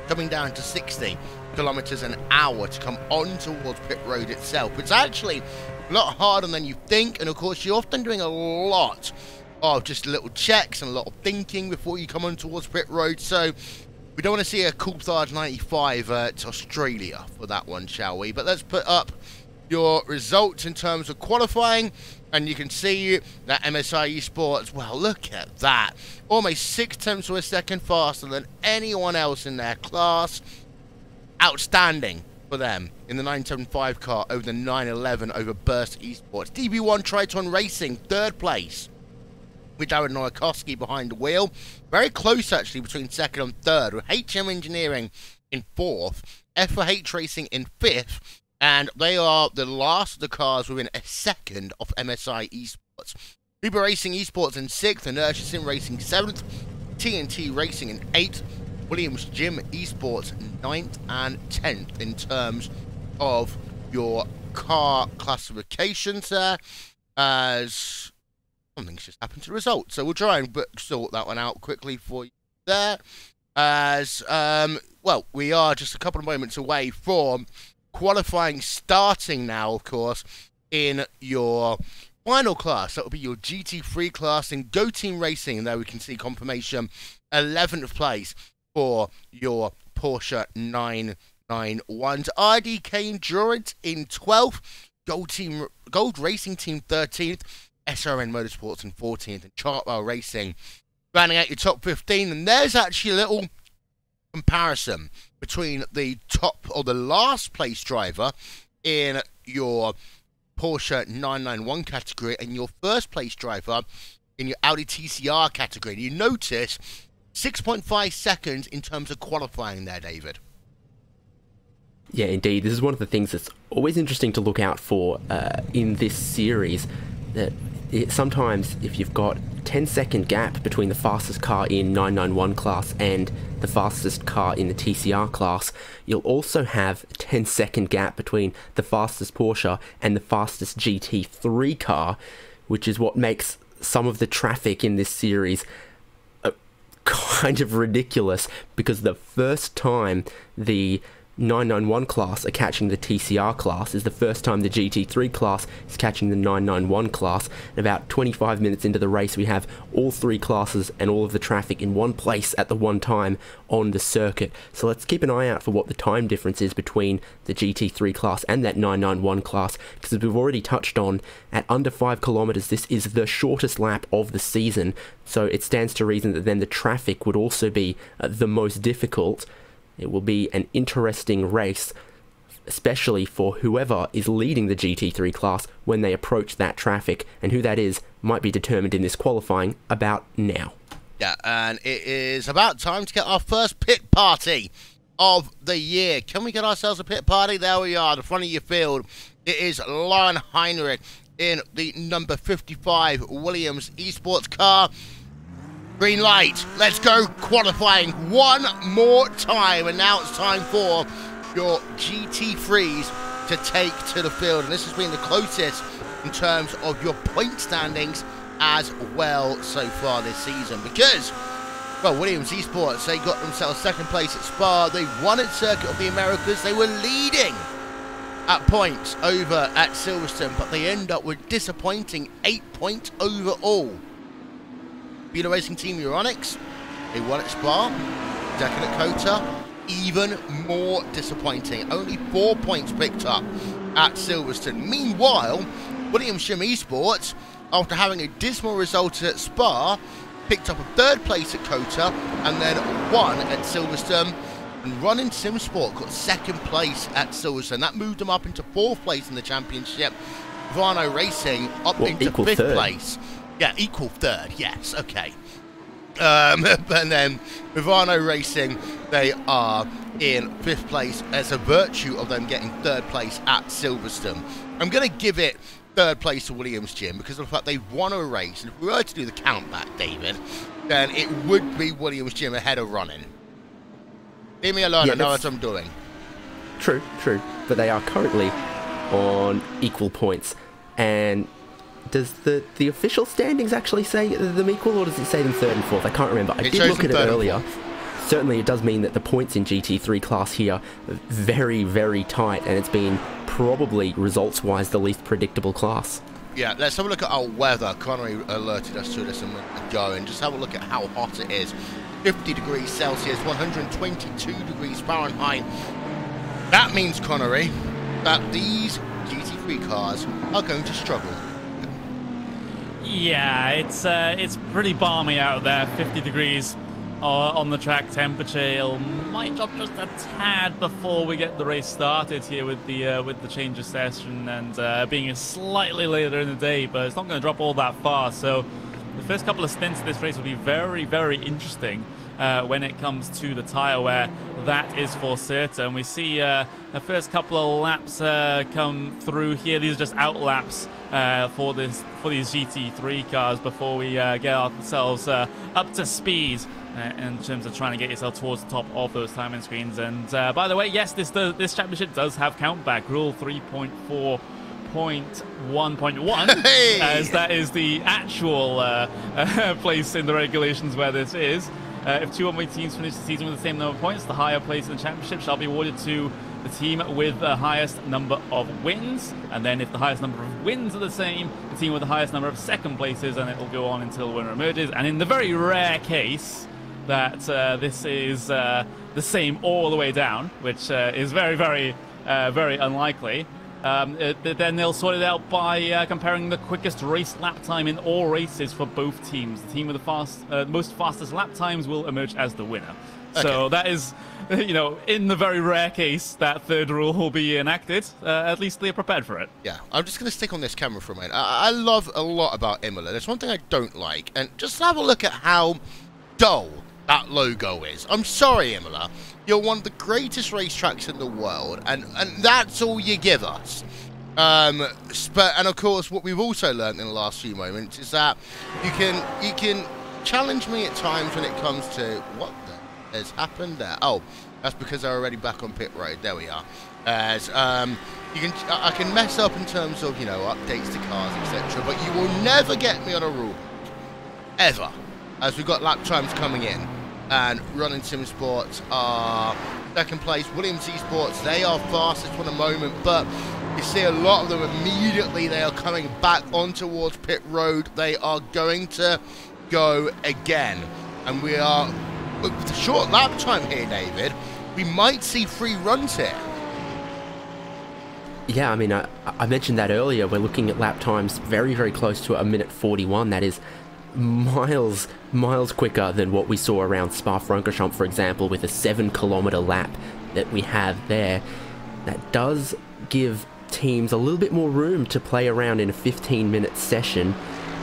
Speaker 1: coming down to 60 kilometers an hour to come on towards pit road itself. It's actually a lot harder than you think, and of course you're often doing a lot of just little checks and a lot of thinking before you come on towards pit road. So we don't want to see a Coulthard 95 to Australia for that one, shall we? But let's put up your results in terms of qualifying, and you can see that MSI Esports, well, look at that, almost 6/10 of a second faster than anyone else in their class. Outstanding for them in the 975 car over the 911 over Burst Esports. DB1 Triton Racing, 3rd place, with Darren Nowakowski behind the wheel. Very close, actually, between 2nd and 3rd, with HM Engineering in 4th, F4H Racing in 5th, and they are the last of the cars within a second of MSI Esports. Uber Racing Esports in 6th, Inertia Sim Racing 7th, TNT Racing in 8th, Williams Gym Esports 9th and 10th in terms of your car classifications there, as something's just happened to the result. So we'll try and sort that one out quickly for you there, as, well, we are just a couple of moments away from qualifying starting now, of course, in your final class. That will be your GT3 class in Go Team Racing, and there we can see confirmation 11th place for your Porsche 991s. RDK Endurance in 12th, Gold Racing Team 13th, SRN Motorsports in 14th, and Chartwell Racing rounding out your top 15. And there's actually a little comparison between the top or the last place driver in your Porsche 991 category and your first place driver in your Audi TCR category. And you notice 6.5 seconds in terms of qualifying there, David.
Speaker 2: Yeah, indeed. This is one of the things that's always interesting to look out for in this series. That sometimes if you've got 10-second gap between the fastest car in 991 class and the fastest car in the TCR class, you'll also have a 10-second gap between the fastest Porsche and the fastest GT3 car, which is what makes some of the traffic in this series kind of ridiculous, because the first time the 991 class are catching the TCR class is the first time the GT3 class is catching the 991 class. And about 25 minutes into the race, we have all three classes and all of the traffic in one place at the one time on the circuit. So let's keep an eye out for what the time difference is between the GT3 class and that 991 class, because as we've already touched on, at under 5 kilometers, this is the shortest lap of the season. So it stands to reason that then the traffic would also be the most difficult. It will be an interesting race, especially for whoever is leading the GT3 class when they approach that traffic, and who that is might be determined in this qualifying about now.
Speaker 1: Yeah, and it is about time to get our first pit party of the year. Can we get ourselves a pit party? There we are, the front of your field. It is Lauren Heinrich in the number 55 Williams Esports car. Green light. Let's go qualifying one more time. And now it's time for your GT3s to take to the field. And this has been the closest in terms of your point standings as well so far this season. Because, well, Williams Esports, they got themselves second place at Spa. They won at Circuit of the Americas. They were leading at points over at Silverstone, but they end up with disappointing 8 points overall. Imola Racing Team Euronics, they won at Spa, second at Kota, even more disappointing. Only 4 points picked up at Silverstone. Meanwhile, Williams Sim Esports, after having a dismal result at Spa, picked up a third place at Kota and then won at Silverstone. And Running Sim Sport got second place at Silverstone. That moved them up into fourth place in the championship. Vano Racing up into fifth place. Yeah, equal third, yes, okay. And then Vivano Racing, they are in fifth place as a virtue of them getting third place at Silverstone. I'm going to give it third place to Williams Jim because of the fact they won a race. And if we were to do the count back, David, then it would be Williams Jim ahead of Running. Leave me alone, yeah, I know what I'm doing.
Speaker 2: True, but they are currently on equal points. And does the official standings actually say them equal, or does it say them third and fourth? I can't remember. I did look at it earlier. Certainly it does mean that the points in GT3 class here are very, very tight, and it's been probably results-wise the least predictable class.
Speaker 1: Yeah, let's have a look at our weather. Connery alerted us to this a minute ago, and just have a look at how hot it is. 50 degrees Celsius, 122 degrees Fahrenheit. That means, Connery, that these GT3 cars are going to struggle.
Speaker 3: Yeah, it's pretty balmy out there. 50 degrees on the track temperature. It might drop just a tad before we get the race started here with the change of session and being slightly later in the day, but it's not going to drop all that far. So the first couple of stints of this race will be very, very interesting when it comes to the tyre wear. That is for certain. We see the first couple of laps come through here. These are just out laps for these GT3 cars before we get ourselves up to speed in terms of trying to get yourself towards the top of those timing screens. And by the way, yes, this championship does have countback. Rule 3.4.1.1, as that is the actual place in the regulations where this is. If two or more teams finish the season with the same number of points, the higher place in the championship shall be awarded to the team with the highest number of wins. And then if the highest number of wins are the same, the team with the highest number of second places, and it will go on until the winner emerges. And in the very rare case that this is the same all the way down, which is very, very, very unlikely, Then they'll sort it out by comparing the quickest race lap time in all races for both teams. The team with the most fastest lap times will emerge as the winner. Okay. So that is, you know, in the very rare case that third rule will be enacted, at least they're prepared for it.
Speaker 1: Yeah, I'm just going to stick on this camera for a minute. I love a lot about Imola. There's one thing I don't like, and just have a look at how dull that logo is. I'm sorry, Imola. You're one of the greatest racetracks in the world, and that's all you give us. And of course, what we've also learned in the last few moments is that you can challenge me at times when it comes to what the has happened there. Oh, that's because they're already back on pit road. There we are. As I can mess up in terms of, you know, updates to cars, etc. But you will never get me on a rule, ever. As we've got lap times coming in. And Running Sim Sports are second place. Williams Esports, they are fastest for the moment, but you see a lot of them immediately. They are coming back on towards pit road. They are going to go again. And we are, with the short lap time here, David, we might see 3 runs here.
Speaker 2: Yeah, I mean, I mentioned that earlier. We're looking at lap times very, very close to a minute 41. That is miles quicker than what we saw around Spa-Francorchamps, for example, with a 7-kilometer lap that we have there. That does give teams a little bit more room to play around in a 15-minute session.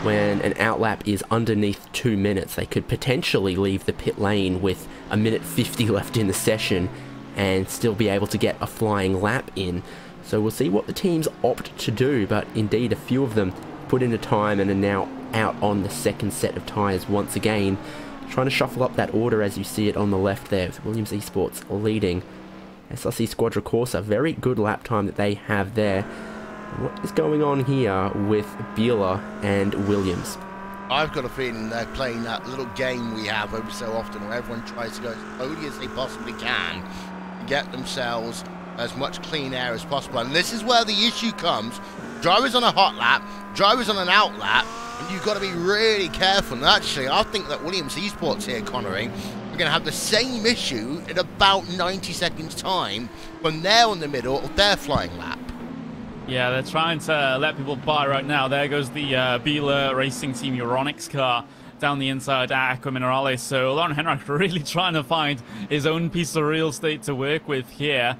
Speaker 2: When an outlap is underneath 2 minutes, they could potentially leave the pit lane with a minute 50 left in the session and still be able to get a flying lap in. So we'll see what the teams opt to do, but indeed a few of them put in a time and are now out on the second set of tyres once again, trying to shuffle up that order as you see it on the left there, with Williams Esports leading. SRC Squadra Corsa, very good lap time that they have there. What is going on here with Biela and Williams?
Speaker 1: I've got a feeling they're playing that little game we have every so often where everyone tries to go as slowly as they possibly can to get themselves as much clean air as possible. And this is where the issue comes. Drivers on a hot lap, drivers on an out lap, and you've got to be really careful. And actually, I think that Williams Esports here, Connery, are going to have the same issue in about 90 seconds time when they're in the middle of their flying lap.
Speaker 3: Yeah, they're trying to let people by right now. There goes the Biela Racing Team Euronics car down the inside at Aqua Minerales. So Lauren Henrich really trying to find his own piece of real estate to work with here.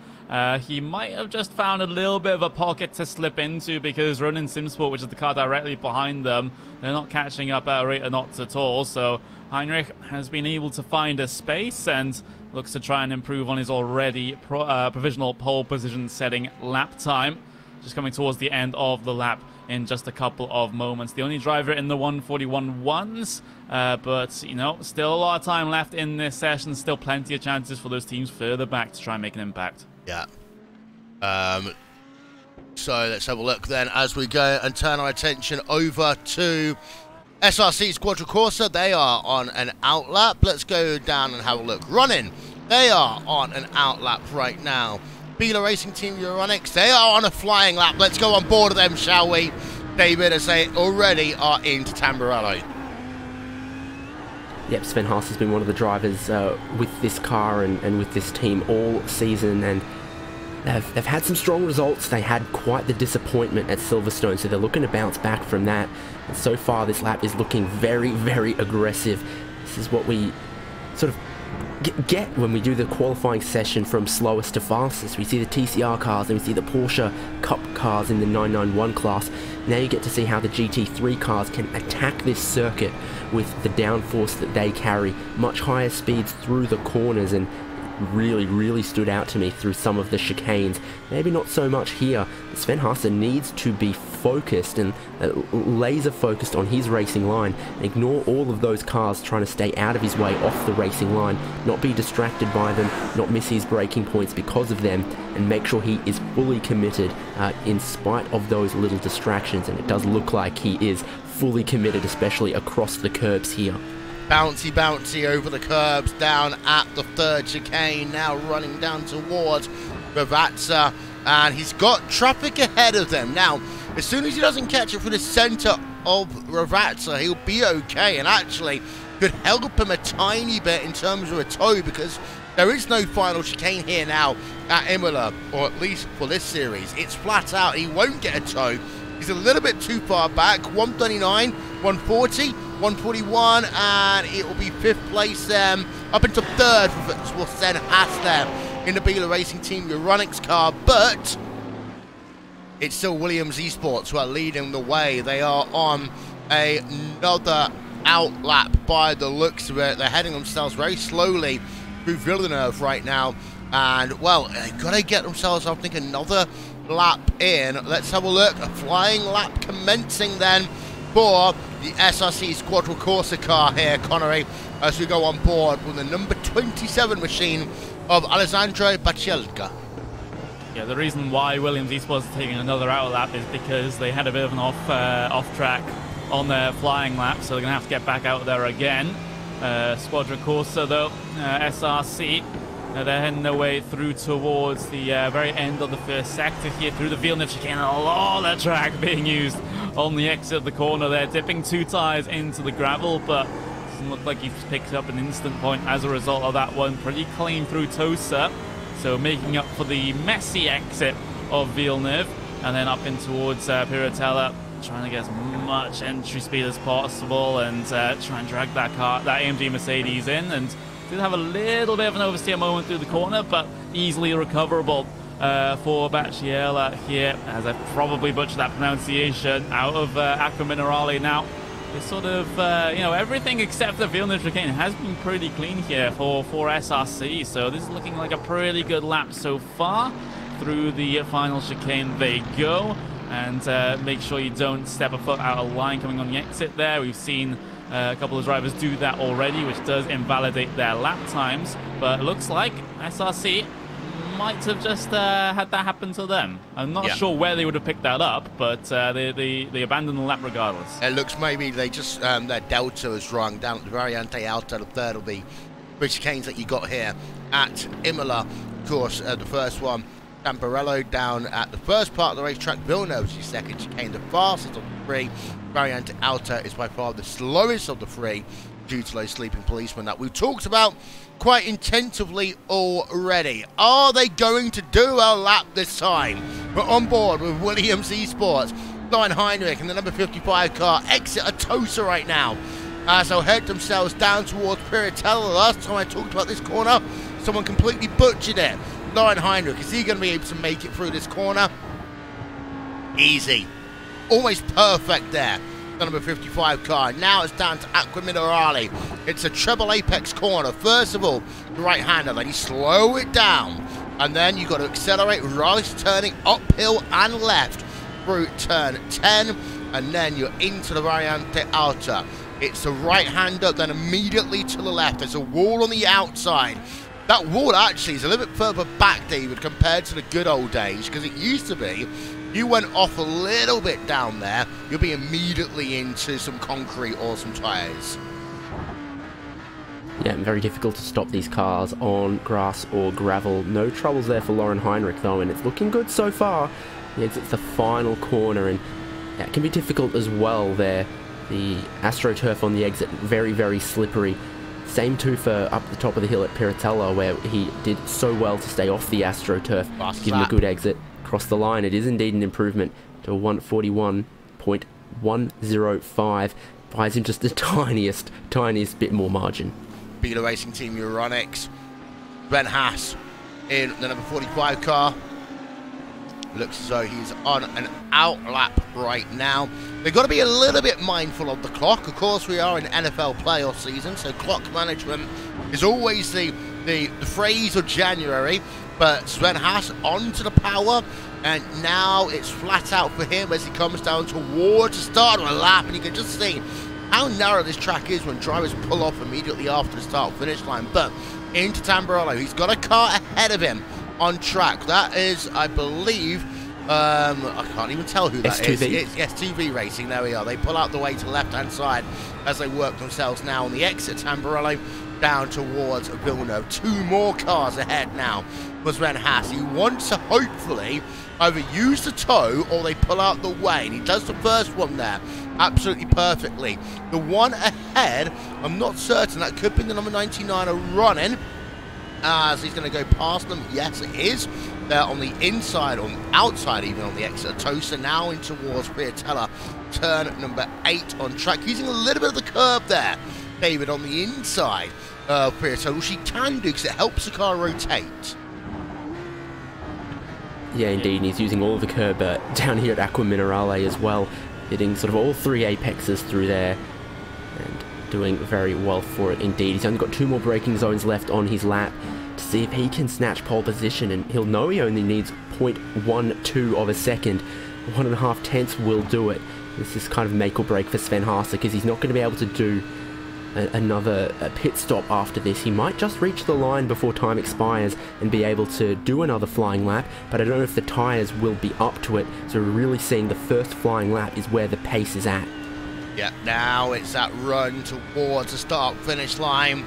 Speaker 3: He might have just found a little bit of a pocket to slip into because Ronin Simsport, which is the car directly behind them, they're not catching up at a rate of knots at all. So Heinrich has been able to find a space and looks to try and improve on his already provisional pole position setting lap time. Just coming towards the end of the lap in just a couple of moments. The only driver in the 141.1s, but, you know, still a lot of time left in this session. Still plenty of chances for those teams further back to try and make an impact.
Speaker 1: Yeah. So let's have a look then as we go and turn our attention over to SRC Squadra Corsa. They are on an outlap. Let's go down and have a look. Running. They are on an outlap right now. Biela Racing Team Euronics, they are on a flying lap. Let's go on board of them, shall we, David, as they already are into Tamburello.
Speaker 2: Yep, Sven Haas has been one of the drivers with this car and with this team all season, and they've had some strong results. They had quite the disappointment at Silverstone, so they're looking to bounce back from that. And so far, this lap is looking very, very aggressive. This is what we sort of get when we do the qualifying session from slowest to fastest. We see the TCR cars and we see the Porsche Cup cars in the 991 class. Now you get to see how the GT3 cars can attack this circuit with the downforce that they carry, much higher speeds through the corners, and really stood out to me through some of the chicanes. Maybe not so much here. Sven Haas needs to be focused and laser focused on his racing line. Ignore all of those cars trying to stay out of his way off the racing line, not be distracted by them, not miss his braking points because of them, and make sure he is fully committed in spite of those little distractions. And it does look like he is fully committed, especially across the curbs here.
Speaker 1: Bouncy over the curbs down at the third chicane, now running down towards Ravazza, and he's got traffic ahead of them. Now, as soon as he doesn't catch it from the centre of Ravazza, he'll be okay, and actually, could help him a tiny bit in terms of a toe, because there is no final chicane here now at Imola, or at least for this series. It's flat out. He won't get a toe. He's a little bit too far back. 139, 140, 141, and it will be 5th place up into 3rd for Sven Haas there in the Bela Racing Team Euronics car, but it's still Williams Esports who are leading the way. They are on another outlap by the looks of it. They're heading themselves very slowly through Villeneuve right now, and well, they've got to get themselves, I think, another lap in. Let's have a look. A flying lap commencing then for the SRC Squadra Corsa car here, Connery, as we go on board with the number 27 machine of Alessandro Bacielka.
Speaker 3: Yeah, the reason why Williams Esports is taking another outlap is because they had a bit of an off track on their flying lap, so they're going to have to get back out there again. Squadra Corsa, though, SRC, they're heading their way through towards the very end of the first sector here through the Villeneuve chicane. A lot of track being used on the exit of the corner there, dipping 2 tyres into the gravel, but doesn't look like he's picked up an instant point as a result of that one. Pretty clean through Tosa, so making up for the messy exit of Villeneuve, and then up in towards Piratella, trying to get as much entry speed as possible and try and drag that AMG Mercedes in, and did have a little bit of an oversteer moment through the corner, but easily recoverable for Baciela here, as I probably butchered that pronunciation, out of Acqua Minerale now. It's sort of, you know, everything except the Villeneuve chicane has been pretty clean here for SRC, so this is looking like a pretty good lap so far. Through the final chicane they go, and make sure you don't step a foot out of line coming on the exit there. We've seen a couple of drivers do that already, which does invalidate their lap times, but it looks like SRC might have just had that happen to them. I'm not sure where they would have picked that up, but they abandoned the lap regardless.
Speaker 1: It looks maybe they just, their delta was wrong down at the Variante Alta, the third of the bridge chicanes that you got here at Imola. Of course, the first one, Tamburello down at the first part of the racetrack. Villeneuve is your second chicane, the fastest of the 3. Variante Alta is by far the slowest of the 3 due to those sleeping policemen that we've talked about quite intensively already. Are they going to do a lap this time? We're on board with Williams Esports. Lauren Heinrich in the number 55 car exit a Tosa right now, as they'll head themselves down towards Piratella. Last time I talked about this corner, someone completely butchered it. Lauren Heinrich, is he going to be able to make it through this corner? Easy. Almost perfect there. The number 55 car. Now it's down to Acqua Minerale. It's a treble apex corner. First of all, the right-hander, then you slow it down, and then you've got to accelerate, right turning uphill and left through turn 10, and then you're into the Variante Alta. It's the right-hander, then immediately to the left. There's a wall on the outside. That wall actually is a little bit further back, David, compared to the good old days, because it used to be you went off a little bit down there, you'll be immediately into some concrete or some tyres.
Speaker 2: Yeah, very difficult to stop these cars on grass or gravel. No troubles there for Lauren Heinrich, though, and it's looking good so far. It's the final corner, and it can be difficult as well there. The AstroTurf on the exit, very, very slippery. Same too for up the top of the hill at Piratella, where he did so well to stay off the AstroTurf, give him a good exit. Across the line, it is indeed an improvement to 141.105. Buys him just the tiniest bit more margin.
Speaker 1: Bela Racing Team Euronics. Ben Haas in the number 45 car. Looks as though he's on an outlap right now. They've got to be a little bit mindful of the clock. Of course, we are in NFL playoff season, so clock management is always the phrase of January. But Sven Haas onto the power, and now it's flat out for him as he comes down towards the start of a lap, and you can just see how narrow this track is when drivers pull off immediately after the start-finish line. But into Tamburello, he's got a car ahead of him on track. That is, I believe, I can't even tell who that is. It's S2V Racing. There we are. They pull out the way to the left-hand side as they work themselves now on the exit. Tamburello down towards Villeneuve. 2 more cars ahead now for Sven Haas. He wants to hopefully either use the toe or they pull out the way, and he does the first one there. absolutely perfectly. The one ahead, I'm not certain, that could be the number 99 running, as he's going to go past them. Yes, it is. They're on the inside, or outside even, on the exit of Tosa, now in towards Piatella. Turn number 8 on track, using a little bit of the curb there, David, on the inside of Piatella, which he can do because it helps the car rotate.
Speaker 2: Yeah, indeed, and he's using all of the curb down here at Aqua Minerale as well, hitting sort of all 3 apexes through there, and doing very well for it indeed. He's only got 2 more braking zones left on his lap to see if he can snatch pole position, and he'll know he only needs 0.12 of a second. 1.5 tenths will do it. This is kind of make or break for Sven Haase, because he's not going to be able to do another pit stop after this. He might just reach the line before time expires and be able to do another flying lap, but I don't know if the tyres will be up to it, so we're really seeing the first flying lap is where the pace is at.
Speaker 1: Yeah, now it's that run towards the start-finish line.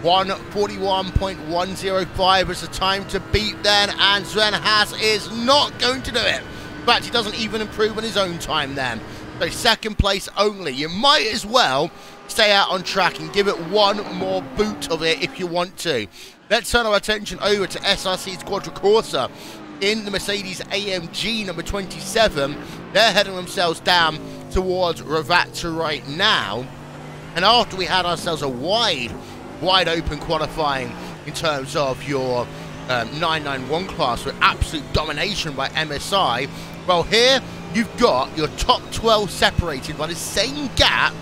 Speaker 1: 1:41.105 is the time to beat then, and Sven Haase is not going to do it. In fact, he doesn't even improve on his own time then. So second place only. You might as well stay out on track and give it one more boot of it if you want to. Let's turn our attention over to SRC's Quadricorsa in the Mercedes AMG number 27. They're heading themselves down towards Ravazza right now. And after we had ourselves a wide open qualifying in terms of your 991 class with absolute domination by MSI, well, here you've got your top 12 separated by the same gap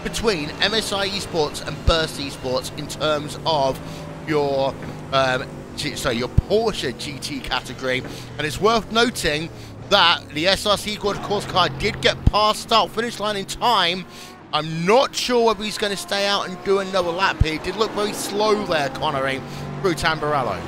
Speaker 1: between MSI Esports and Burst Esports in terms of your your Porsche GT category. And it's worth noting that the SRC Quadricorsa car did get past start-finish line in time. I'm not sure whether he's going to stay out and do another lap here. He did look very slow there, Connoring through Tamburello.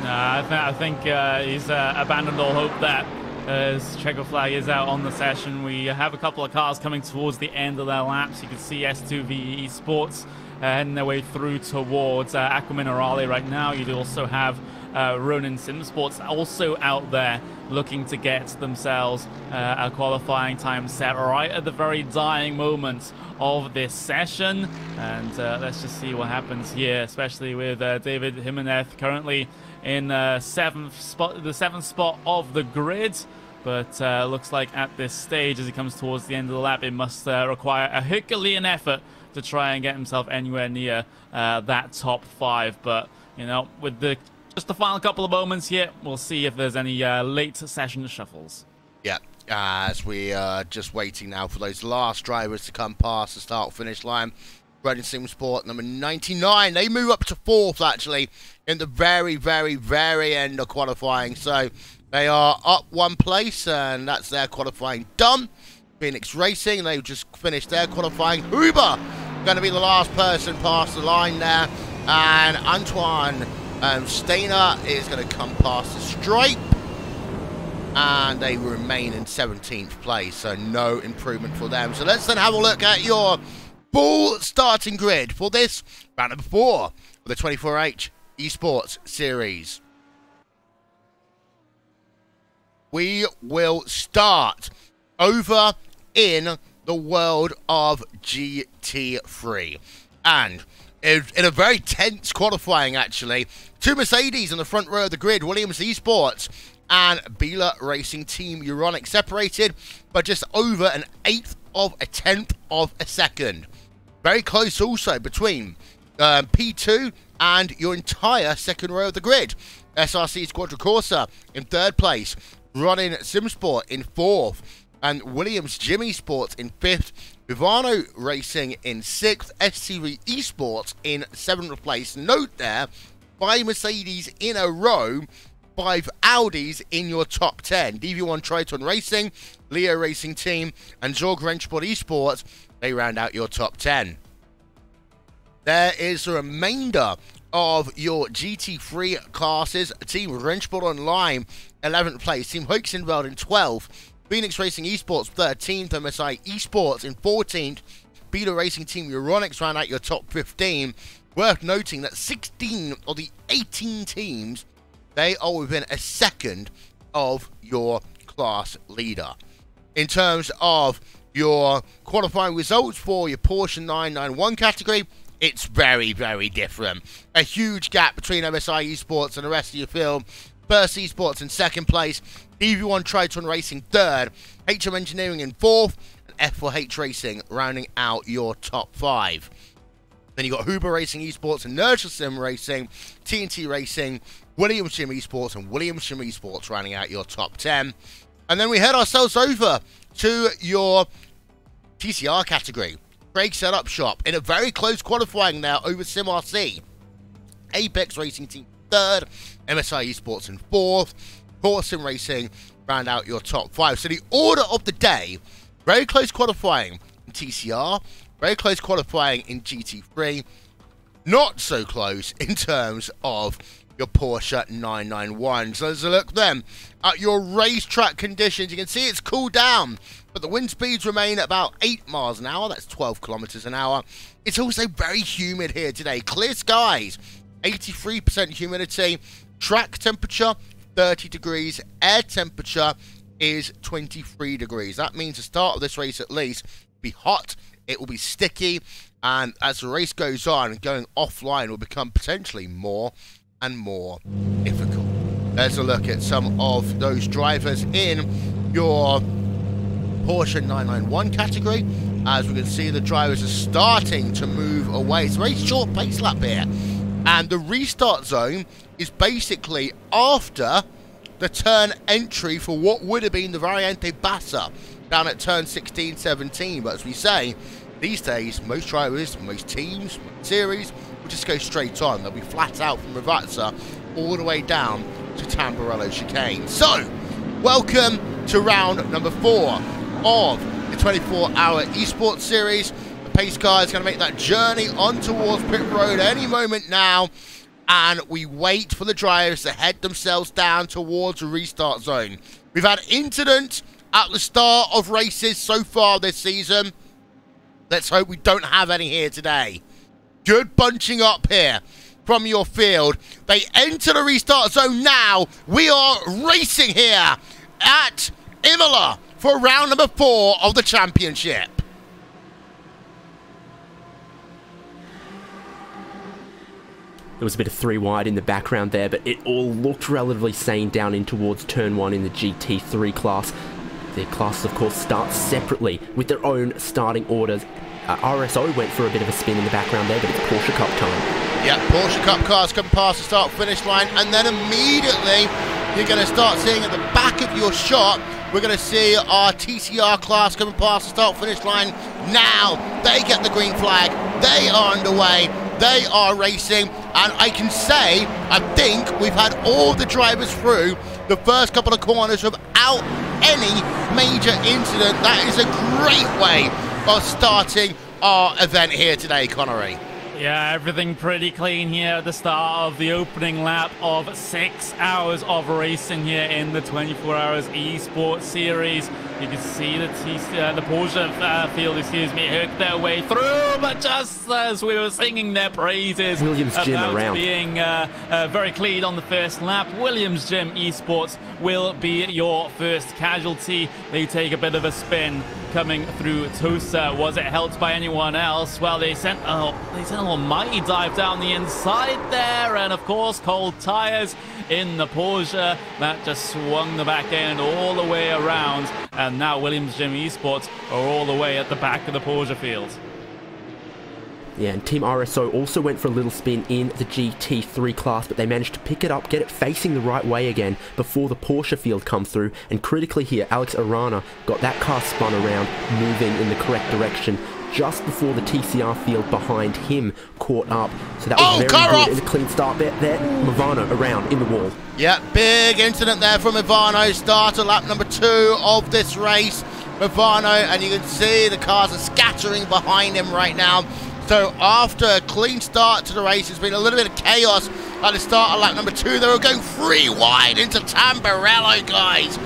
Speaker 3: I think he's abandoned all hope that as Checo flag is out on the session. We have a couple of cars coming towards the end of their laps. You can see S2V Esports heading their way through towards Aqua Minerale right now. You also have Ronin Sim Sports also out there looking to get themselves a qualifying time set right at the very dying moment of this session. And let's just see what happens here, especially with David Jimenez currently in the seventh spot of the grid. But looks like at this stage, as he comes towards the end of the lap, it must require a Herculean effort to try and get himself anywhere near that top 5. But, you know, with just the final couple of moments here, we'll see if there's any late session shuffles. Yeah,
Speaker 1: as we are just waiting now for those last drivers to come past the start-finish line. Red Sim Sport number 99. They move up to 4th, actually, in the very, very, very end of qualifying. So they are up 1 place, and that's their qualifying done. Phoenix Racing, they've just finished their qualifying. Huber going to be the last person past the line there. And Antoine Steiner is going to come past the stripe. And they remain in 17th place, so no improvement for them. So let's then have a look at your full starting grid for this round number 4 of the 24H Esports Series. We will start over in the world of GT3. And in a very tense qualifying, actually, 2 Mercedes in the front row of the grid, Williams Esports and Bila Racing Team Euronic, separated by just over an 1/8 of a 1/10 of a second. Very close also between P2 and your entire second row of the grid. SRC's Quadricorsa in 3rd place, Ronin Simsport in 4th, and Williams Jimmy Sports in 5th, Vivano Racing in 6th, SCV Esports in 7th place. Note there, 5 Mercedes in a row, 5 Audis in your top 10. DV1 Triton Racing, Leo Racing Team, and Zorg Rennsport Esports, they round out your top 10. There is the remainder of your GT3 classes. Team Rennsport Online, 11th place. Team Hoeksenveld in 12th. Phoenix Racing Esports, 13th. MSI Esports in 14th. Beta Racing Team Euronics round out your top 15. Worth noting that 16 of the 18 teams, they are within a second of your class leader. In terms of your qualifying results for your Porsche 991 category, it's very, very different. A huge gap between MSI Esports and the rest of your field. First Esports in second place, EV1 Triton Racing third, HM Engineering in fourth, and F4H Racing rounding out your top 5. Then you got Huber Racing Esports, Inertial Sim Racing, TNT Racing, Williams Gym Esports, and Williams Gym Esports rounding out your top 10. And then we head ourselves over to your TCR category. Craig Setup Shop in a very close qualifying now over SimRC. Apex Racing Team third, MSI Esports in fourth, Core Sim Racing round out your top 5. So the order of the day, very close qualifying in TCR, very close qualifying in GT3, not so close in terms of your Porsche 991. So let's look then at your racetrack conditions. You can see it's cooled down, but the wind speeds remain at about 8 miles an hour. That's 12 kilometers an hour. It's also very humid here today. Clear skies, 83% humidity, track temperature 30 degrees, air temperature is 23 degrees. That means the start of this race at least will be hot, it will be sticky, and as the race goes on, going offline will become potentially more and more difficult. Let's look at some of those drivers in your Porsche 991 category. As we can see, the drivers are starting to move away. It's a very short pace lap here, and the restart zone is basically after the turn entry for what would have been the Variante Bassa down at turn 16-17. But as we say, these days, most drivers, most teams, most series will just go straight on. They'll be flat out from Ravazza all the way down to Tamburello chicane. So, welcome to round number 4 of the 24-hour esports series. The pace car is going to make that journey on towards pit road any moment now, and we wait for the drivers to head themselves down towards the restart zone. We've had incidents at the start of races so far this season. Let's hope we don't have any here today. Good bunching up here from your field. They enter the restart zone now. We are racing here at Imola for round number 4 of the championship.
Speaker 2: There was a bit of 3 wide in the background there, but it all looked relatively sane down in towards turn 1 in the GT3 class. Their classes, of course, start separately with their own starting orders. RSO went for a bit of a spin in the background there, but it's Porsche Cup time.
Speaker 1: Yeah, Porsche Cup cars come past the start-finish line, and then immediately you're going to start seeing at the back of your shot, we're going to see our TCR class coming past the start-finish line. Now they get the green flag. They are underway. They are racing, and I can say, I think we've had all the drivers through the first couple of corners without any major incident. That is a great way of starting our event here today, Connery.
Speaker 3: Yeah, everything pretty clean here at the start of the opening lap of 6 hours of racing here in the 24 Hours Esports Series. You can see the Porsche field, hook their way through, but just as we were singing their praises
Speaker 2: Williams Gym
Speaker 3: about
Speaker 2: around.
Speaker 3: being very clean on the first lap, Williams Gym Esports will be your first casualty. They take a bit of a spin coming through Tosa. Was it helped by anyone else? Well, they sent a little mighty dive down the inside there, and of course cold tires in the Porsche that just swung the back end all the way around, and now Williams Gym Esports are all the way at the back of the Porsche field.
Speaker 2: Yeah, and Team RSO also went for a little spin in the GT3 class, but they managed to pick it up, get it facing the right way again before the Porsche field come through. And critically here, Alex Arana got that car spun around, moving in the correct direction just before the TCR field behind him caught up. So that was very good and a clean start there. Movano around in the wall.
Speaker 1: Yeah, big incident there from Ivano. Start of lap number 2 of this race. Ivano, and you can see the cars are scattering behind him right now. So after a clean start to the race, it's been a little bit of chaos at the start of lap number 2. They were going 3 wide into Tamburello, guys.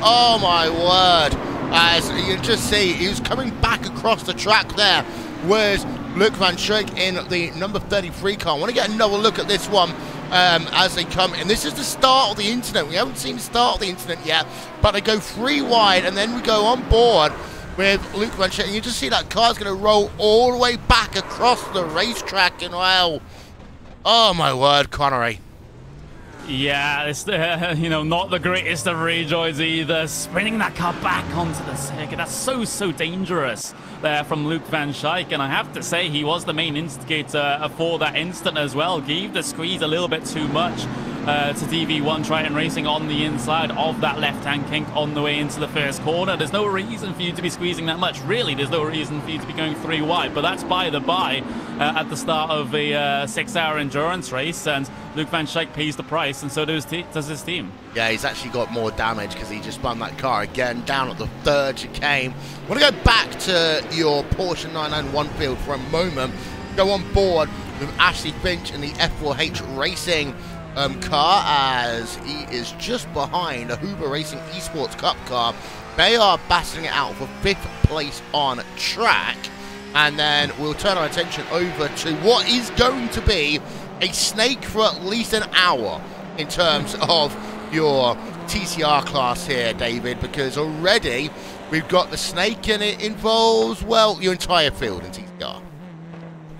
Speaker 1: Oh my word. As you can just see, he was coming back across the track there. Where's Luke Van Schrik in the number 33 car? I want to get another look at this one as they come in. This is the start of the incident. We haven't seen the start of the incident yet, but they go 3 wide, and then we go on board with Luke Van Schaick. And you just see that car's going to roll all the way back across the racetrack. And well, oh my word, Connery.
Speaker 3: Yeah, it's not the greatest of rejoys either. Spinning that car back onto the circuit. That's so dangerous there from Luke Van Schaick. And I have to say, he was the main instigator for that incident as well. Gave the squeeze a little bit too much to DV1 Triton Racing on the inside of that left-hand kink on the way into the first corner. There's no reason for you to be squeezing that much. Really, there's no reason for you to be going 3 wide. But that's by the by at the start of a 6-hour endurance race. And Luke Van Schaick pays the price, and so does his team.
Speaker 1: Yeah, he's actually got more damage because he just spun that car again down at the 3rd chicane. I want to go back to your Porsche 991 field for a moment. Go on board with Ashley Finch in the F4H Racing car, as he is just behind a Hoover Racing Esports Cup car. They are battling it out for 5th place on track. And then we'll turn our attention over to what is going to be a snake for at least an hour in terms of your TCR class here, David, because already we've got the snake and it involves, well, your entire field in TCR.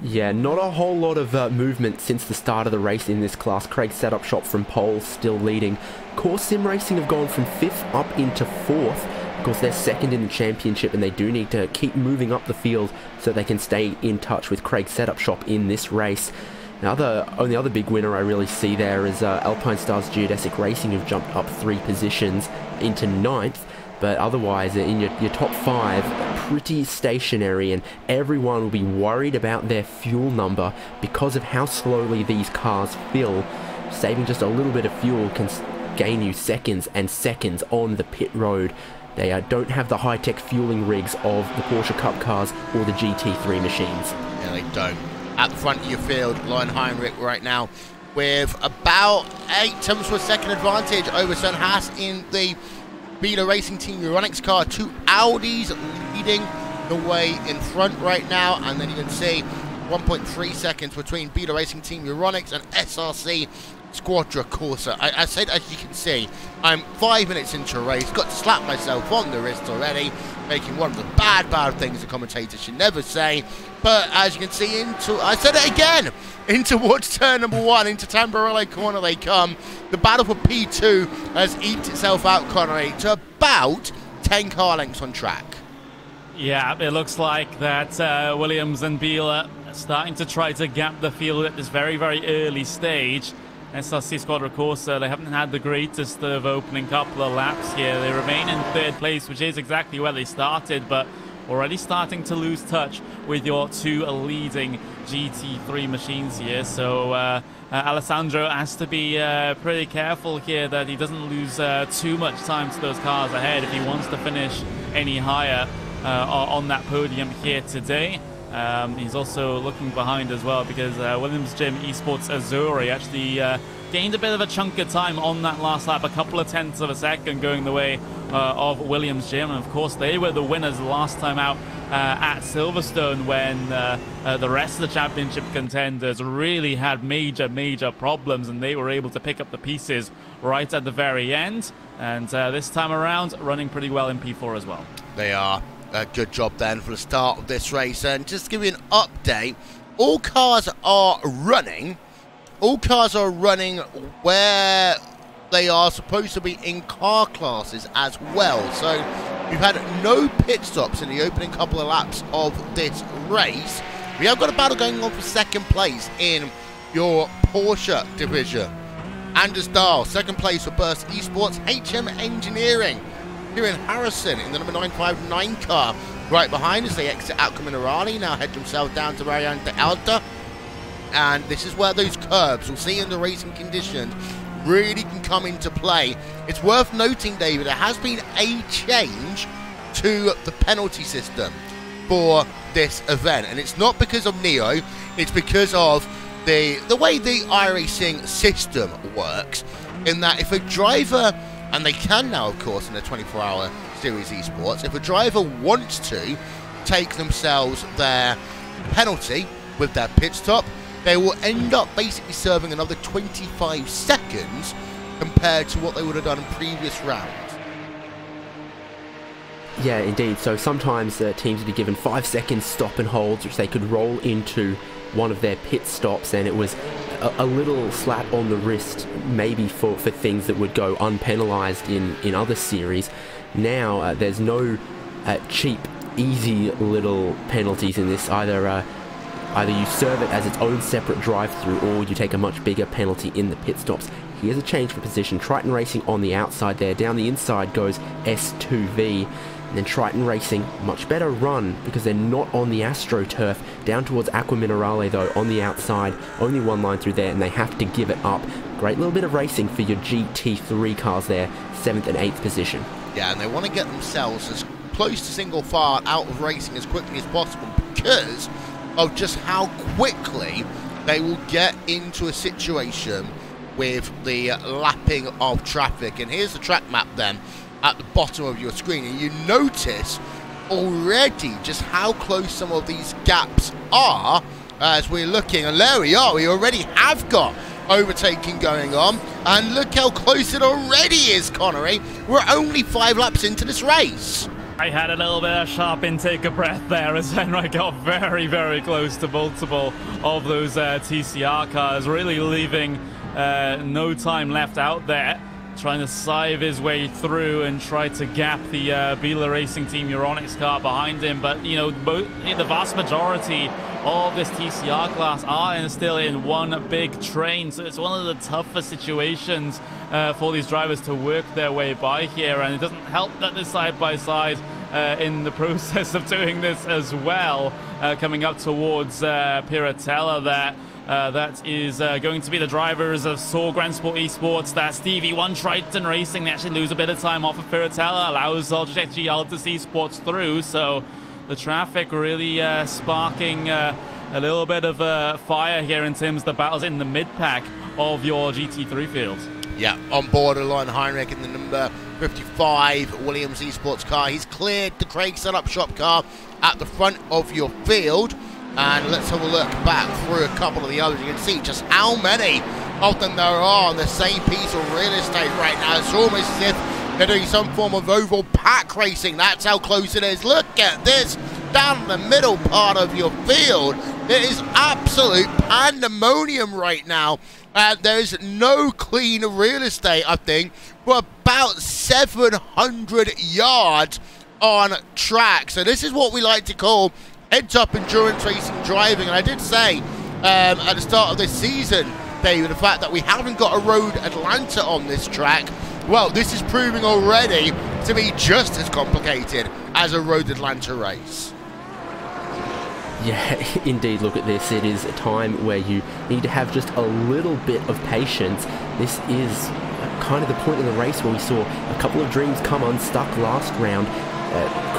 Speaker 2: Yeah, not a whole lot of movement since the start of the race in this class. Craig Setup Shop from pole still leading. Core Sim Racing have gone from 5th up into 4th. Of course, they're 2nd in the championship, and they do need to keep moving up the field so they can stay in touch with Craig Setup Shop in this race. Now, the only other big winner I really see there is Alpine Stars Geodesic Racing, who've jumped up 3 positions into 9th. But otherwise, in your top 5, pretty stationary, and everyone will be worried about their fuel number because of how slowly these cars fill. Saving just a little bit of fuel can gain you seconds and seconds on the pit road. They don't have the high-tech fueling rigs of the Porsche Cup cars or the GT3 machines.
Speaker 1: Yeah, they don't. At the front of your field, Lion Heinrich right now with about 8 tenths per second advantage over Sven Haas in the Beta Racing Team Euronics car. 2 Audis leading the way in front right now, and then you can see 1.3 seconds between Beta Racing Team Euronics and SRC Squadra Corsa. I said, as you can see, I'm 5 minutes into a race, got to slap myself on the wrist already, making one of the bad things a commentator should never say. But as you can see, I said it again, in towards turn number 1, into Tamburello corner they come. The battle for P2 has eked itself out, Connery, to about 10 car lengths on track.
Speaker 3: Yeah, it looks like that Williams and Biela are starting to try to gap the field at this very early stage. SRC Squadra Corsa, they haven't had the greatest of opening couple of laps here. They remain in 3rd place, which is exactly where they started, but already starting to lose touch with your 2 leading GT3 machines here. So Alessandro has to be pretty careful here that he doesn't lose too much time to those cars ahead if he wants to finish any higher on that podium here today. He's also looking behind as well because Williams Gym Esports Azuri actually gained a bit of a chunk of time on that last lap, a couple of tenths of a second going the way of Williams Gym. And of course, they were the winners last time out at Silverstone when the rest of the championship contenders really had major problems, and they were able to pick up the pieces right at the very end. And this time around, running pretty well in P4 as well.
Speaker 1: They are. A good job then for the start of this race. And just to give you an update, all cars are running where they are supposed to be in car classes as well. So we've had no pit stops in the opening couple of laps of this race. We have got a battle going on for 2nd place in your Porsche division. Anders Dahl, 2nd place for Burst Esports. HM Engineering, Kieran Harrison in the number 959 car right behind as they exit out Minerali, now head themselves down to Variante Alta. And this is where those curbs, we'll see in the racing conditions, really can come into play. It's worth noting, David, there has been a change to the penalty system for this event, and it's not because of Neo, it's because of the way the iRacing system works, in that if a driver, and they can now, of course, in the 24-hour Series Esports, if a driver wants to take themselves their penalty with their pit stop, they will end up basically serving another 25 seconds compared to what they would have done in previous rounds.
Speaker 2: Yeah, indeed. So sometimes teams would be given 5 seconds stop and holds, which they could roll into one of their pit stops, and it was a little slap on the wrist, maybe for things that would go unpenalized in other series. Now there's no cheap, easy little penalties in this. Either you serve it as its own separate drive-through, or you take a much bigger penalty in the pit stops. Here's a change for position. Triton Racing on the outside there. Down the inside goes S2V. And then Triton Racing, much better run because they're not on the AstroTurf. Down towards Aqua Minerale though, on the outside. Only one line through there and they have to give it up. Great little bit of racing for your GT3 cars there. 7th and 8th position.
Speaker 1: Yeah, and they want to get themselves as close to single file out of racing as quickly as possible because of just how quickly they will get into a situation with the lapping of traffic. And here's the track map then at the bottom of your screen, and you notice already just how close some of these gaps are as we're looking. And there we are, we already have got overtaking going on, and look how close it already is, Connery. We're only 5 laps into this race.
Speaker 3: I had a little bit of sharp intake of breath there as Henry got very, very close to multiple of those TCR cars, really leaving no time left out there, trying to sieve his way through and try to gap the Bela Racing Team Euronics car behind him. But, you know, the vast majority of this TCR class are still in one big train, so it's one of the tougher situations for these drivers to work their way by here, and it doesn't help that they're side-by-side in the process of doing this as well, coming up towards Piratella there. That is going to be the drivers of Saw Grand Sport Esports. That's DV1 Triton Racing. They actually lose a bit of time off of Piratella, allows Logitech Altus Esports through. So the traffic really sparking a little bit of fire here in terms of the battles in the mid-pack of your GT3 field. Yeah,
Speaker 1: on borderline Heinrich in the number 55 Williams Esports car. He's cleared the Craig setup shop car at the front of your field. And let's have a look back through a couple of the others. You can see just how many of them there are on the same piece of real estate right now. It's almost as if they're doing some form of oval pack racing. That's how close it is. Look at this down the middle part of your field. It is absolute pandemonium right now. There's no clean real estate, I think, for about 700 yards on track. So this is what we like to call heads-up endurance racing driving. And I did say at the start of this season, David, the fact that we haven't got a Road Atlanta on this track, well, this is proving already to be just as complicated as a Road Atlanta race.
Speaker 2: Yeah, indeed, look at this. It is a time where you need to have just a little bit of patience. This is kind of the point in the race where we saw a couple of dreams come unstuck last round.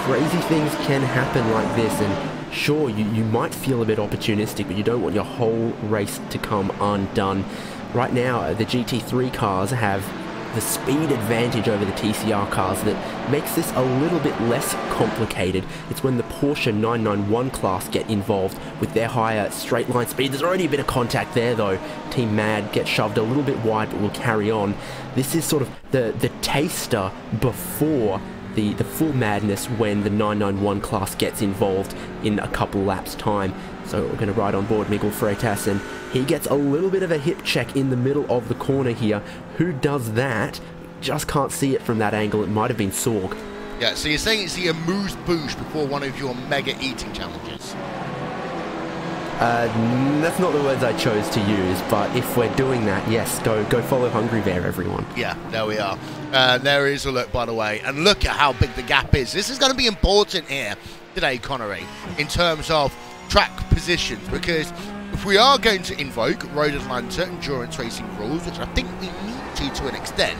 Speaker 2: Crazy things can happen like this, and sure, you might feel a bit opportunistic, but you don't want your whole race to come undone. Right now, the GT3 cars have the speed advantage over the TCR cars that makes this a little bit less complicated. It's when the Porsche 991 class get involved with their higher straight line speed. There's already a bit of contact there though. Team Mad gets shoved a little bit wide, but will carry on. This is sort of the taster before the full madness when the 991 class gets involved in a couple laps time. So we're going to ride on board Miguel Freitas, and he gets a little bit of a hip check in the middle of the corner here. Who does that? Just can't see it from that angle. It might have been Sorg.
Speaker 1: Yeah, so you're saying it's the amuse-bouche before one of your mega eating challenges?
Speaker 2: That's not the words I chose to use, but if we're doing that, yes, go follow Hungry Bear, everyone.
Speaker 1: Yeah, there we are. There is a look, by the way, and look at how big the gap is. This is going to be important here today, Connery, in terms of track positions, because if we are going to invoke Road Atlanta endurance racing rules, which I think we need to an extent,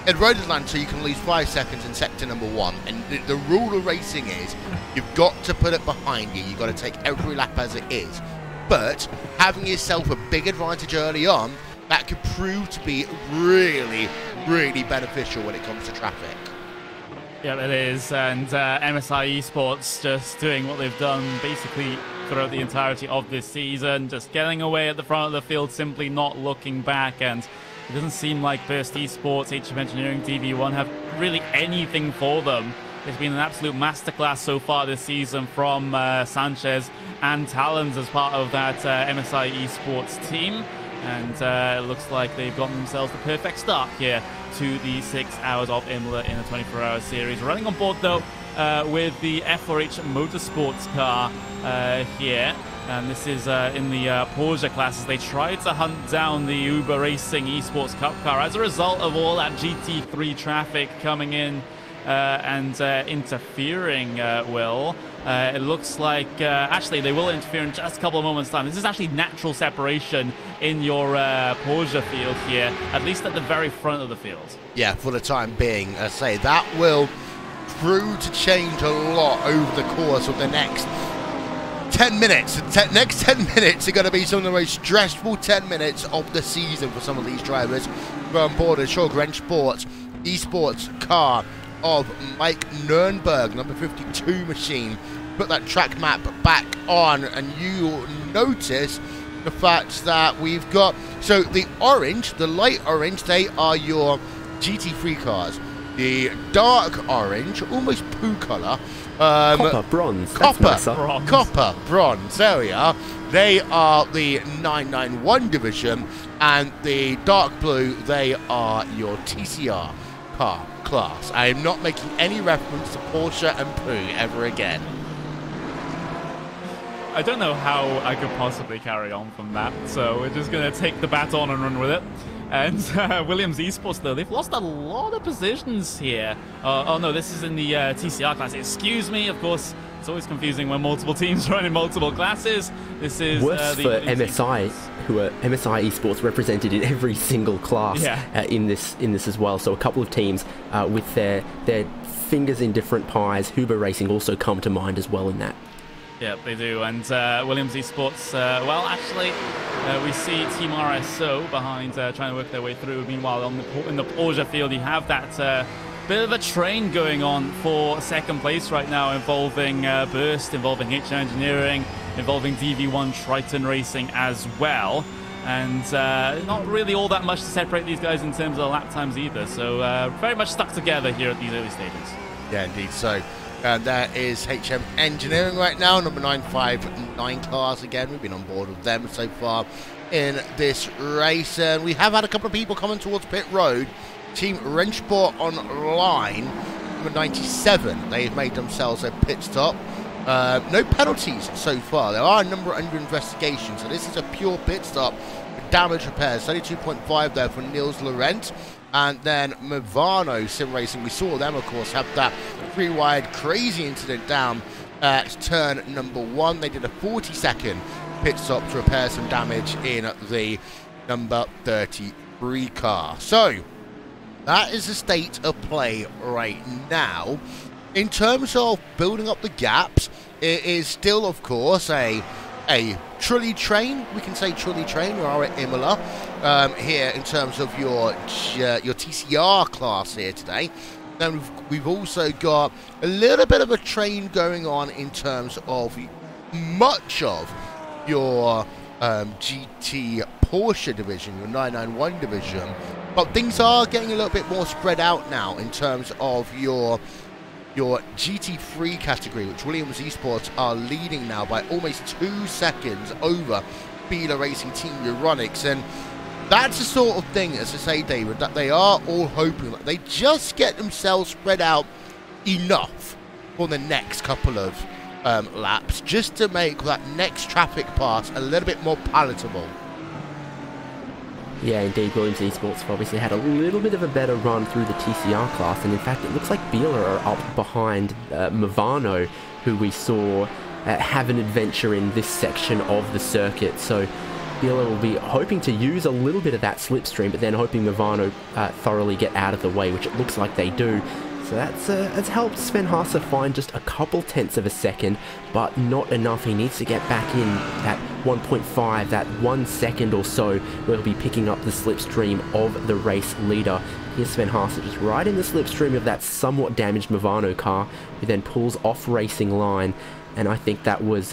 Speaker 1: at Road Atlanta you can lose 5 seconds in sector number 1, and the rule of racing is you've got to put it behind you. You've got to take every lap as it is, but having yourself a big advantage early on, that could prove to be really, really beneficial when it comes to traffic.
Speaker 3: Yeah, it is, and MSI Esports just doing what they've done basically throughout the entirety of this season, just getting away at the front of the field, simply not looking back, and it doesn't seem like Burst Esports, HM Engineering, DV1 have really anything for them It's been an absolute masterclass so far this season from Sanchez and Talons as part of that MSI Esports team. And it looks like they've gotten themselves the perfect start here to the 6 hours of Imola in the 24-hour series. Running on board, though, with the F4H Motorsports car here. And this is in the Porsche classes. They tried to hunt down the iRACING Esports Cup car. As a result of all that GT3 traffic coming in and interfering, it looks like actually they will interfere in just a couple of moments' time. This is actually natural separation in your Porsche field here, at least at the very front of the field.
Speaker 1: Yeah, for the time being, I say that will prove to change a lot over the course of the next 10 minutes. The next 10 minutes are going to be some of the most stressful 10 minutes of the season for some of these drivers who are on board a Shogun Sports Esports car of Mike Nürnberg, number 52 machine. Put that track map back on and you'll notice the fact that we've got, so the orange, the light orange, they are your GT3 cars. The dark orange, almost poo colour,
Speaker 2: copper, bronze.
Speaker 1: Copper, bronze, there we are. They are the 991 division, and the dark blue, they are your TCR car class. I am not making any reference to Porsche and poo ever again.
Speaker 3: I don't know how I could possibly carry on from that, so we're just going to take the baton and run with it. And Williams Esports, though, they've lost a lot of positions here. Oh, no, this is in the TCR class. Excuse me, of course. It's always confusing when multiple teams run in multiple classes. This is
Speaker 2: worse
Speaker 3: the
Speaker 2: for MSI, who are MSI Esports represented in every single class in this as well. So a couple of teams with their fingers in different pies. iRACING also come to mind as well in that.
Speaker 3: Yeah, they do. And Williams Esports, well, actually, we see Team RSO behind trying to work their way through. Meanwhile, in the Porsche field, you have that bit of a train going on for second place right now, involving Burst, involving H Engineering, involving DV1 Triton Racing as well. And not really all that much to separate these guys in terms of lap times either. So very much stuck together here at these early stages.
Speaker 1: Yeah, indeed. So there is HM Engineering right now, number 959 class again. We've been on board with them so far in this race. And we have had a couple of people coming towards pit road. Team Wrenchport Online, number 97. They've made themselves a pit stop. No penalties so far. There are a number under investigation, so this is a pure pit stop with damage repairs. 32.5 there for Niels Laurent. And then Movano Sim Racing, we saw them, of course, have that three-wide crazy incident down at turn number 1. They did a 40-second pit stop to repair some damage in the number 33 car. So that is the state of play right now. In terms of building up the gaps, it is still, of course, a trolley train. We can say trolley train. We are at Imola here in terms of your TCR class here today. Then we've also got a little bit of a train going on in terms of much of your GT Porsche division, your 991 division. But things are getting a little bit more spread out now in terms of your GT3 category, which Williams Esports are leading now by almost 2 seconds over Beeler Racing Team Euronics. And that's the sort of thing, as I say, David, that they are all hoping that they just get themselves spread out enough for the next couple of laps, just to make that next traffic pass a little bit more palatable.
Speaker 2: Yeah, indeed, Williams Esports have obviously had a little bit of a better run through the TCR class, and in fact it looks like Beeler are up behind Movano, who we saw have an adventure in this section of the circuit. So Beeler will be hoping to use a little bit of that slipstream, but then hoping Movano thoroughly get out of the way, which it looks like they do. So that's helped Sven Haase find just a couple tenths of a second, but not enough. He needs to get back in that 1.5, that 1 second or so, where he'll be picking up the slipstream of the race leader. Here's Sven Haase just right in the slipstream of that somewhat damaged Movano car, who then pulls off racing line, and I think that was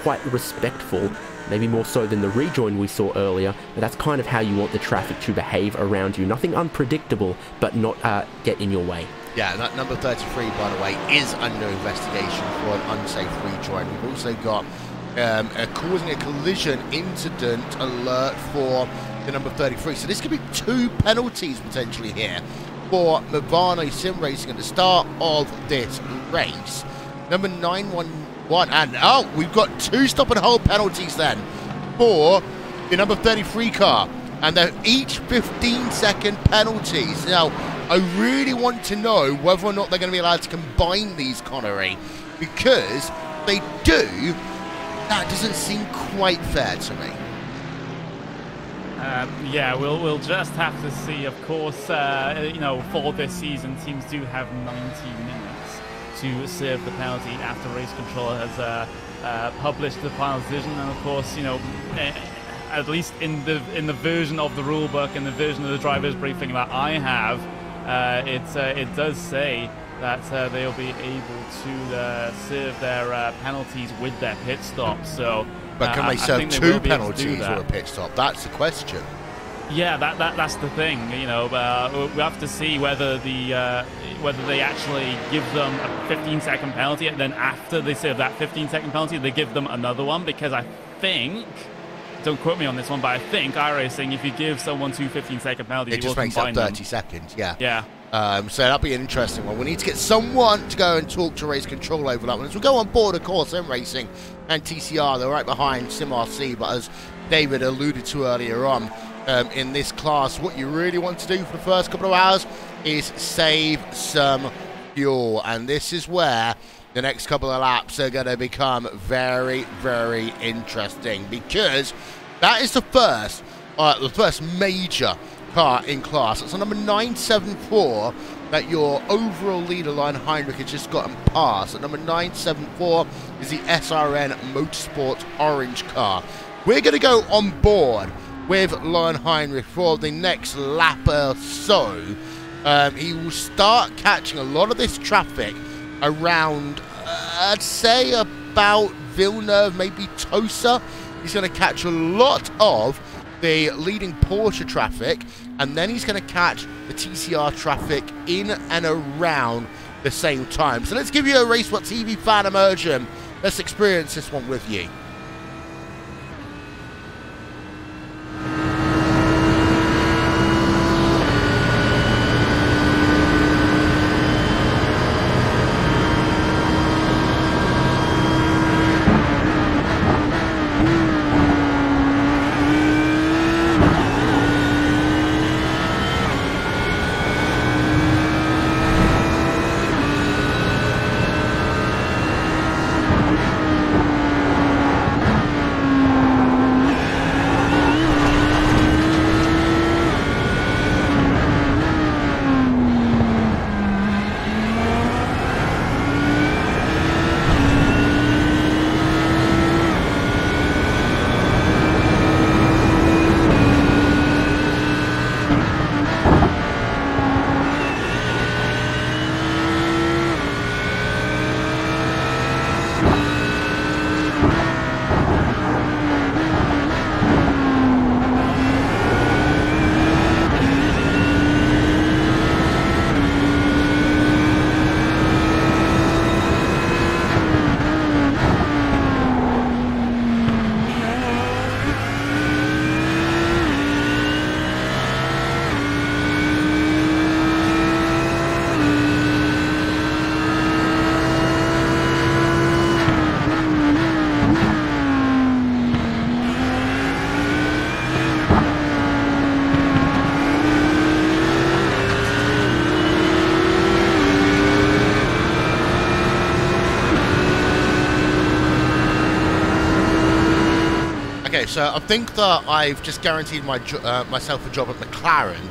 Speaker 2: quite respectful. Maybe more so than the rejoin we saw earlier, but that's kind of how you want the traffic to behave around you. Nothing unpredictable, but not get in your way.
Speaker 1: Yeah, that number 33, by the way, is under investigation for an unsafe rejoin. We've also got causing a collision incident alert for the number 33. So this could be 2 penalties potentially here for Movano Sim Racing at the start of this race. Number 911, and oh, we've got 2 stop and hold penalties then for the number 33 car, and they're each 15-second penalties. Now, I really want to know whether or not they're going to be allowed to combine these, Connery, because they do. That doesn't seem quite fair to me.
Speaker 3: Yeah, we'll just have to see. Of course, you know, for this season, teams do have 90 minutes to serve the penalty after race control has published the final decision. And of course, you know, at least in the version of the rule book and the version of the driver's briefing that I have, it does say that they'll be able to serve their penalties with their pit stop. So,
Speaker 1: but can they serve 2 penalties or a pit stop? That's the question.
Speaker 3: Yeah, that's the thing. You know, we have to see whether they actually give them a 15-second penalty, and then after they serve that 15-second penalty, they give them another one. Because I think, don't quote me on this one, but I think iRacing, if you give someone 2 15-second penalties,
Speaker 1: it just makes up 30 seconds. Yeah.
Speaker 3: Yeah.
Speaker 1: So that'll be an interesting one. We need to get someone to go and talk to race control over that one. As we go on board, of course, iRACING and TCR, they're right behind SimRC, but as David alluded to earlier on, in this class, what you really want to do for the first couple of hours is save some fuel. And this is where the next couple of laps are going to become very, very interesting, because that is the first major car in class. It's on number 974 that your overall leader, Lion Heinrich, has just gotten past. At number 974 is the SRN Motorsports orange car. We're going to go on board with Lion Heinrich for the next lap or so. He will start catching a lot of this traffic around, I'd say about Villeneuve, maybe Tosa. He's going to catch a lot of the leading Porsche traffic, and then he's going to catch the TCR traffic in and around the same time. So let's give you a RaceWhat TV fan immersion. Let's experience this one with you. So I think that I've just guaranteed myself a job at McLaren,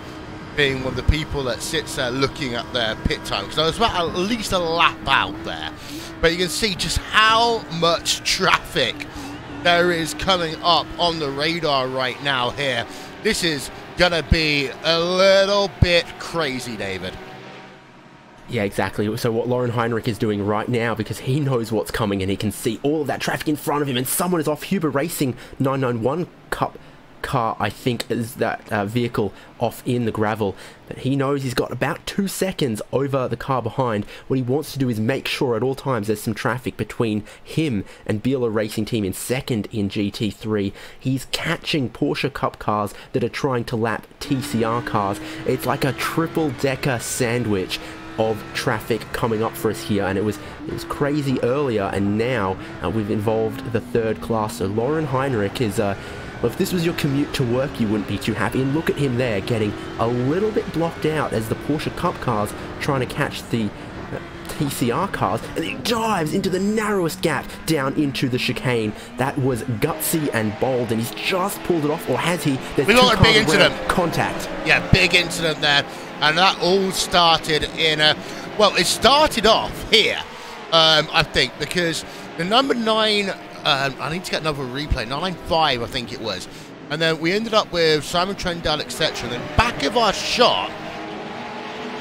Speaker 1: being one of the people that sits there looking at their pit time. because I was about at least a lap out there. But you can see just how much traffic there is coming up on the radar right now here. This is going to be a little bit crazy, David.
Speaker 2: Yeah, exactly. So what Lion Heinrich is doing right now, because he knows what's coming and he can see all of that traffic in front of him, and someone is off. Huber Racing 991 Cup car, I think, is that vehicle off in the gravel. But he knows he's got about 2 seconds over the car behind. What he wants to do is make sure at all times there's some traffic between him and Imola Racing Team in second in GT3. He's catching Porsche Cup cars that are trying to lap TCR cars. It's like a triple-decker sandwich of traffic coming up for us here, and it was crazy earlier, and now we've involved the third class. So Lauren Heinrich is well, if this was your commute to work, you wouldn't be too happy. And look at him there, getting a little bit blocked out as the Porsche Cup cars trying to catch the TCR cars, and he dives into the narrowest gap down into the chicane. That was gutsy and bold, and he's just pulled it off, or has he?
Speaker 1: We got a big incident.
Speaker 2: Contact.
Speaker 1: Yeah, big incident there. And that all started in a... Well, it started off here, I think, because the number 9... I need to get another replay. 9-5, I think it was. And then we ended up with Simon Trendell, etc. And then back of our shot,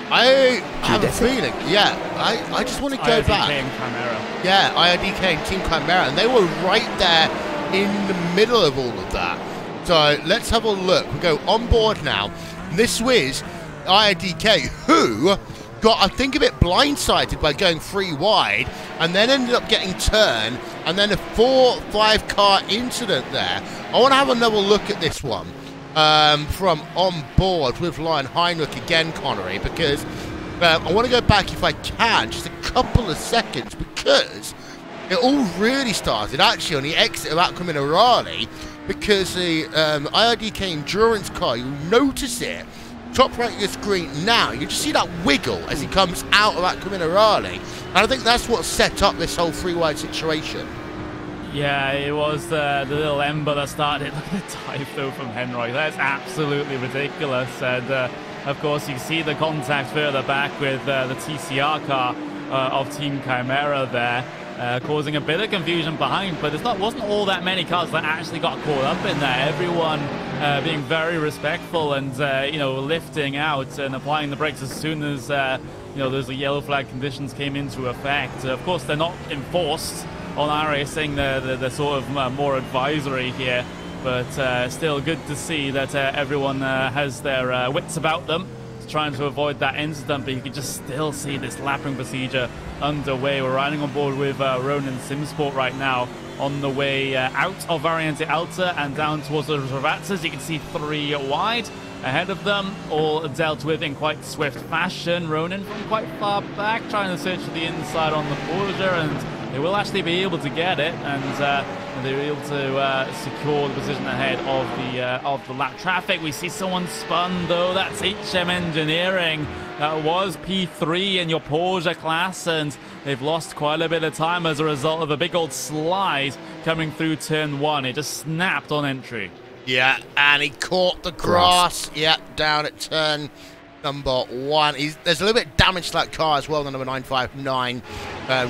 Speaker 1: I have a feeling... Yeah, I just want to go back.
Speaker 3: And Chimera.
Speaker 1: Yeah, IRDK and Team Chimera. And they were right there in the middle of all of that. So let's have a look. We go on board now. This was IRDK, who got, I think, a bit blindsided by going 3 wide and then ended up getting turned, and then a 4-5 car incident there. I want to have another look at this one from on board with Lauren Heinrich again, Connery, because I want to go back, if I can, just a couple of seconds, because it all really started actually on the exit of Aquamin Raleigh, because the IRDK endurance car, you'll notice it top right of your screen now, you just see that wiggle as he comes out of Aquamin Raleigh, and I think that's what set up this whole 3-wide situation.
Speaker 3: Yeah, it was the little ember that started. Look at the dive though from Henry. That's absolutely ridiculous. And of course, you see the contact further back with the TCR car of Team Chimera there, causing a bit of confusion behind. But wasn't all that many cars that actually got caught up in there. Everyone being very respectful and you know, lifting out and applying the brakes as soon as you know, those yellow flag conditions came into effect. Of course, they're not enforced on iRacing, they're sort of more advisory here, but still good to see that everyone has their wits about them, trying to avoid that incident. But you can just still see this lapping procedure underway. We're riding on board with Ronan Simsport right now on the way out of Variante Alta and down towards the Ravazzas. You can see 3 wide ahead of them, all dealt with in quite swift fashion. Ronan from quite far back, trying to search for the inside on the Porsche, and they will actually be able to get it, and they're able to secure the position ahead of the lap traffic. We see someone spun though. That's HM Engineering. That was P3 in your Porsche class, and they've lost quite a bit of time as a result of a big old slide coming through turn 1. It just snapped on entry. Yeah, and he caught the grass. Yeah, down at turn number 1. There's a little bit of damage to that car as well, the number 959,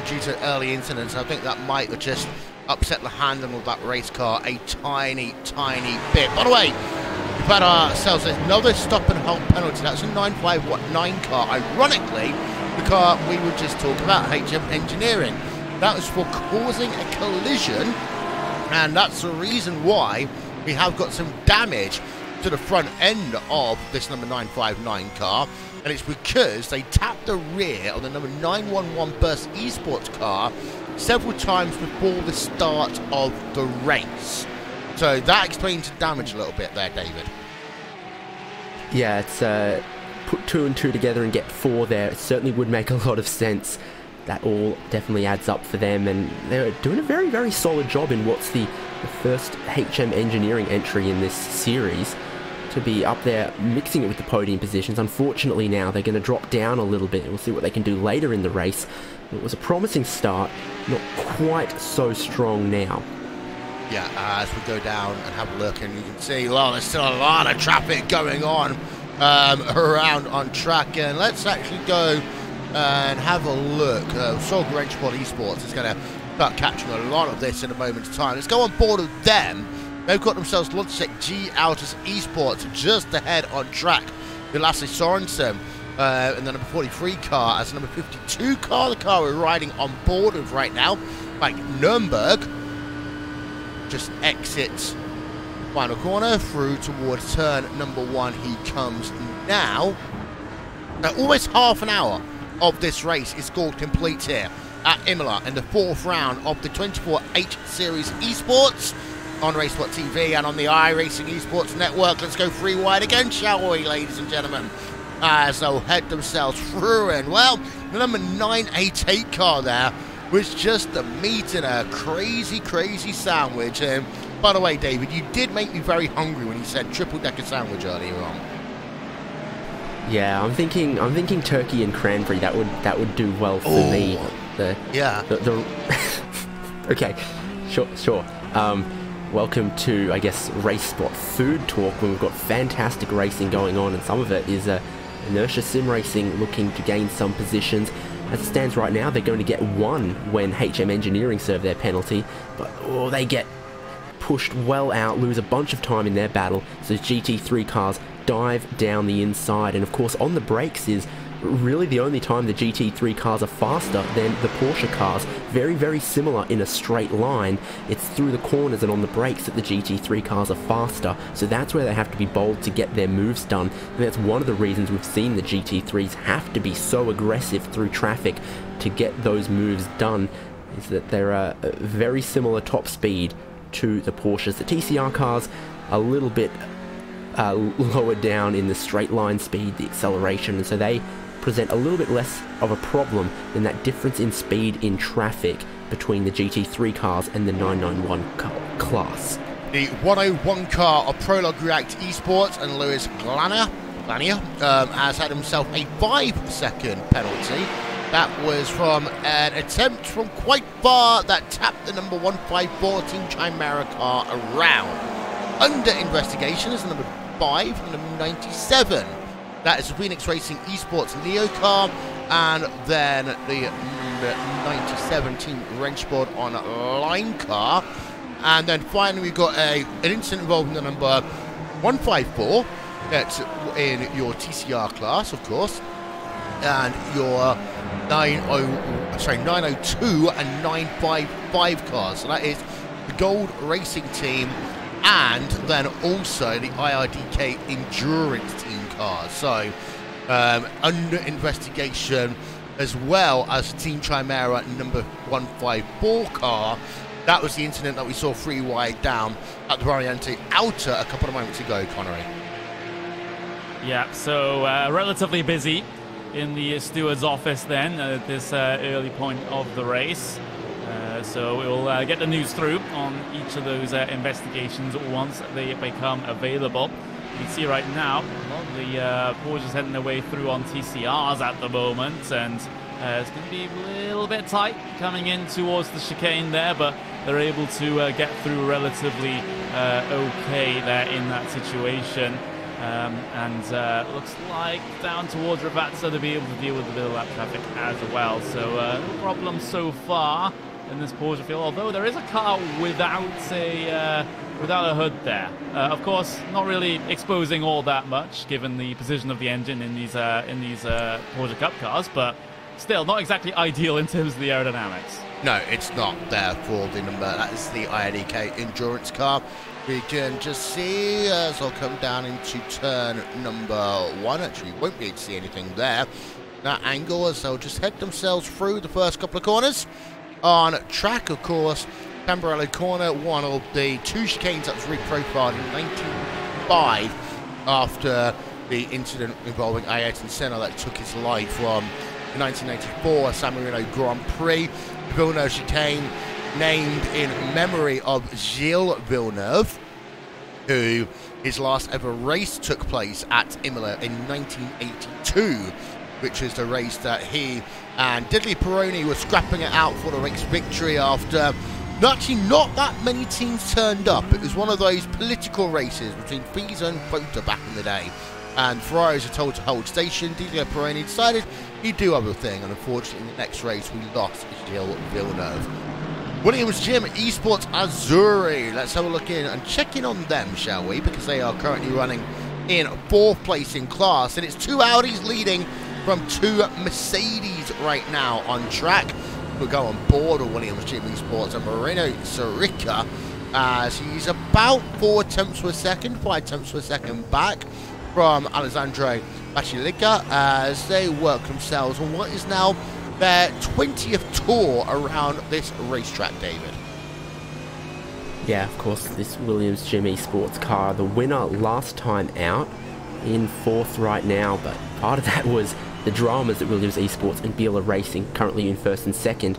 Speaker 3: due to early incidents. I think that might have just upset the handle of that race car a tiny, tiny bit. By the way, we've had ourselves another stop and hold penalty. That's a 959 car. Ironically, the car we were just talking about, HM Engineering. That was for causing a collision, and that's the reason why we have got some damage to the front end of this number 959 car, and it's because they tapped the rear of the number 911 Burst Esports car several times before the start of the race. So that explains the damage a little bit there, David.
Speaker 2: Yeah, it's put 2 and 2 together and get 4 there. It certainly would make a lot of sense. That all definitely adds up for them, and they're doing a very, very solid job in what's the first HM Engineering entry in this series to be up there mixing it with the podium positions. Unfortunately now they're going to drop down a little bit. We'll see what they can do later in the race. It was a promising start, not quite so strong now.
Speaker 1: Yeah, as we go down and have a look, and you can see, well, there's still a lot of traffic going on around on track. And let's actually go and have a look. Solga Sport Esports is going to start capturing a lot of this in a moment's time. Let's go on board with them. They've got themselves Logitech G Autos Esports just ahead on track with Lasse Sorensen and the number 43 car as the number 52 car, the car we're riding on board with right now. Like Nürnberg just exits Final corner through towards turn number 1 he comes now. Almost half an hour of this race is scored complete here at Imola in the 4th round of the 24H Series Esports on Racesport TV and on the iRacing Esports Network. Let's go 3 wide again, shall we, ladies and gentlemen? As they'll head themselves through, and well, the number 988 car there was just the meat in a crazy, crazy sandwich. And by the way, David, you did make me very hungry when you said triple-decker sandwich earlier on.
Speaker 2: Yeah, I'm thinking turkey and cranberry. That would do well for me. Okay, sure. Welcome to, I guess, Racesport Food Talk, when we've got fantastic racing going on, and some of it is Inertia Sim Racing looking to gain some positions. As it stands right now, they're going to get 1 when HM Engineering serve their penalty, but they get pushed well out, lose a bunch of time in their battle, so GT3 cars dive down the inside, and of course on the brakes is really the only time the GT3 cars are faster than the Porsche cars. Very, very similar in a straight line. It's through the corners and on the brakes that the GT3 cars are faster, so that's where they have to be bold to get their moves done, and that's one of the reasons we've seen the GT3s have to be so aggressive through traffic to get those moves done, is that they're a very similar top speed to the Porsches. The TCR cars a little bit lower down in the straight line speed, the acceleration, and so they present a little bit less of a problem than that difference in speed in traffic between the GT3 cars and the 991 class.
Speaker 1: The 101 car of Prologue React Esports, and Lewis Glania has had himself a 5-second penalty. That was from an attempt from quite far that tapped the number 1514 Chimera car around. Under investigation is the number 5 and number 97. That is Phoenix Racing Esports Neo car, and then the 97 Team Wrenchboard online car. And then finally we've got an incident involving the number 154. That's in your TCR class, of course, and your 902 and 955 cars. So that is the Gold Racing Team, and then also the IRDK Endurance Team cars. So under investigation, as well as Team Chimera number 154 car. That was the incident that we saw 3 wide down at the Variante Outer a couple of moments ago, Connery.
Speaker 3: Yeah, so relatively busy in the steward's office then at this early point of the race. So we'll get the news through on each of those investigations once they become available. You can see right now, the Porsche's heading their way through on TCRs at the moment, and it's going to be a little bit tight coming in towards the chicane there, but they're able to get through relatively okay there in that situation. And looks like down towards Ravazza they'll be able to deal with a bit of that traffic as well. So no problem so far in this Porsche field, although there is a car without a hood there. Of course, not really exposing all that much given the position of the engine in these Porsche Cup cars, but still not exactly ideal in terms of the aerodynamics. No, it's not there for the number. That is the IRDK Endurance car. We can just see as I'll come down into turn number 1. Actually, won't be able to see anything there. That angle, as they'll just head themselves through the first couple of corners. On track, of course, Cambarello corner, one of the 2 chicanes that was reprofiled in 1995 after the incident involving Ayrton Senna that took his life from the 1984 San Marino Grand Prix. The Villeneuve chicane named in memory of Gilles Villeneuve, who his last ever race took place at Imola in 1982, which is the race that he and Diddley Peroni were scrapping it out for the race victory after actually not that many teams turned up. It was one of those political races between FISA and FOTA back in the day, and Ferraris were told to hold station. Diddley Peroni decided he'd do other thing, and unfortunately in the next race we lost Gilles Villeneuve. Williams Gym Esports Azzurri. Let's have a look in and check in on them, shall we? Because they are currently running in 4th place in class, and it's 2 Audis leading from 2 Mercedes right now on track. We'll go on board of Williams Gym Esports, and Moreno Sirica
Speaker 1: as he's about 4 tenths per second, 5 tenths per second back from Alessandro Bacilica as they work themselves on what is now their 20th tour around this racetrack, David.
Speaker 2: Yeah, of course, this Williams Gym Esports car, the winner last time out, in 4th right now, but part of that was the dramas that Williams Esports and iRACING, currently in 1st and 2nd,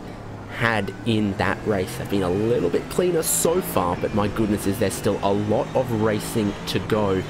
Speaker 2: had in that race. They've been a little bit cleaner so far, but my goodness, is there still a lot of racing to go.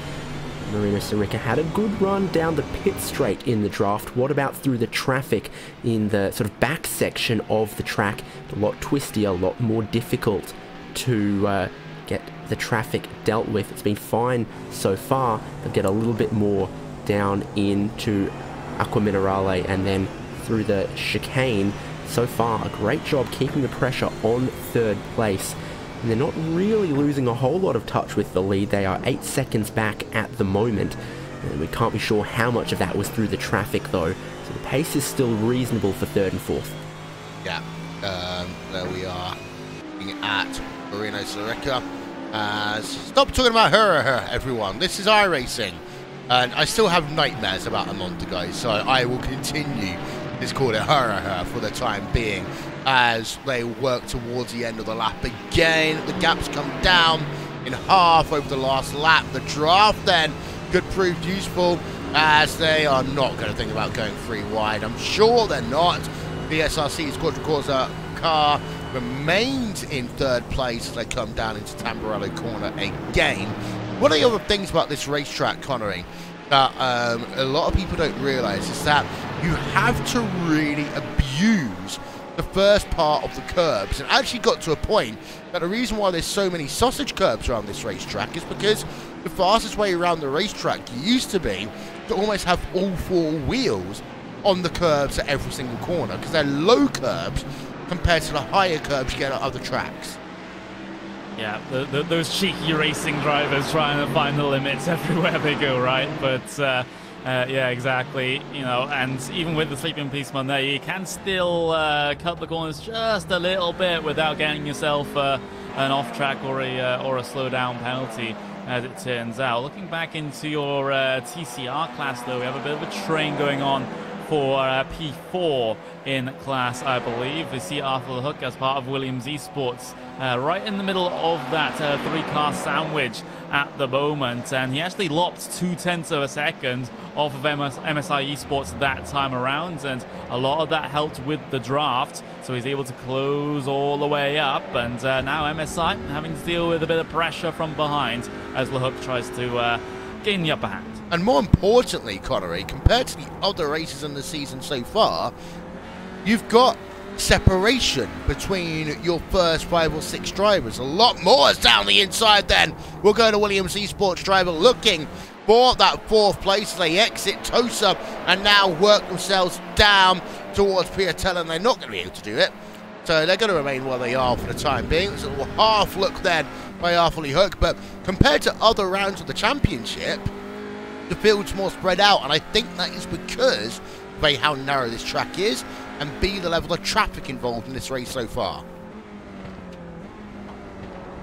Speaker 2: Marino Sirica had a good run down the pit straight in the draft. What about through the traffic in the sort of back section of the track? A lot twisty, a lot more difficult to get the traffic dealt with. It's been fine so far. They'll get a little bit more down into Acqua Minerale and then through the chicane. So far, a great job keeping the pressure on 3rd place. And they're not really losing a whole lot of touch with the lead. They are 8 seconds back at the moment. And we can't be sure how much of that was through the traffic though. So the pace is still reasonable for 3rd and 4th.
Speaker 1: Yeah, there we are looking at Marino Sirica. Stop talking about her, everyone. This is iRacing. And I still have nightmares about Amonte, guys. So I will continue. Let's call it her for the time being as they work towards the end of the lap again. The gaps come down in half over the last lap. The draft then could prove useful as they are not going to think about going 3 wide. I'm sure they're not. The SRC's Quadricorsa car remains in 3rd place as they come down into Tamburello corner again. One of the other things about this racetrack, Connery, that a lot of people don't realise is that you have to really abuse the first part of the curbs. And actually got to a point that the reason why there's so many sausage curbs around this racetrack is because the fastest way around the racetrack used to be to almost have all 4 wheels on the curbs at every single corner, because they're low curbs compared to the higher curbs you get at other tracks.
Speaker 3: Yeah, those cheeky racing drivers trying to find the limits everywhere they go, right? But yeah, exactly. You know, and even with the sleeping policeman there, you can still cut the corners just a little bit without getting yourself an off-track or a slow-down penalty, as it turns out. Looking back into your TCR class, though, we have a bit of a train going on for P4 in class, I believe. We see Arthur the Hook as part of Williams Esports right in the middle of that 3-car sandwich at the moment, and he actually lopped 0.2 of a second off of MSI Esports that time around, and a lot of that helped with the draft, so he's able to close all the way up, and now MSI having to deal with a bit of pressure from behind as LeHook tries to gain the upper hand.
Speaker 1: And more importantly, Connery, compared to the other races in the season so far, you've got separation between your first 5 or 6 drivers. A lot more is down the inside then. We'll go to Williams Esports driver looking for that 4th place. They exit Tosa and now work themselves down towards Piatella, and they're not going to be able to do it. So they're going to remain where they are for the time being. It's a little half look then by Arthur Lee Hook, but compared to other rounds of the championship, the field's more spread out, and I think that is because of A, how narrow this track is, and B, the level of traffic involved in this race so far.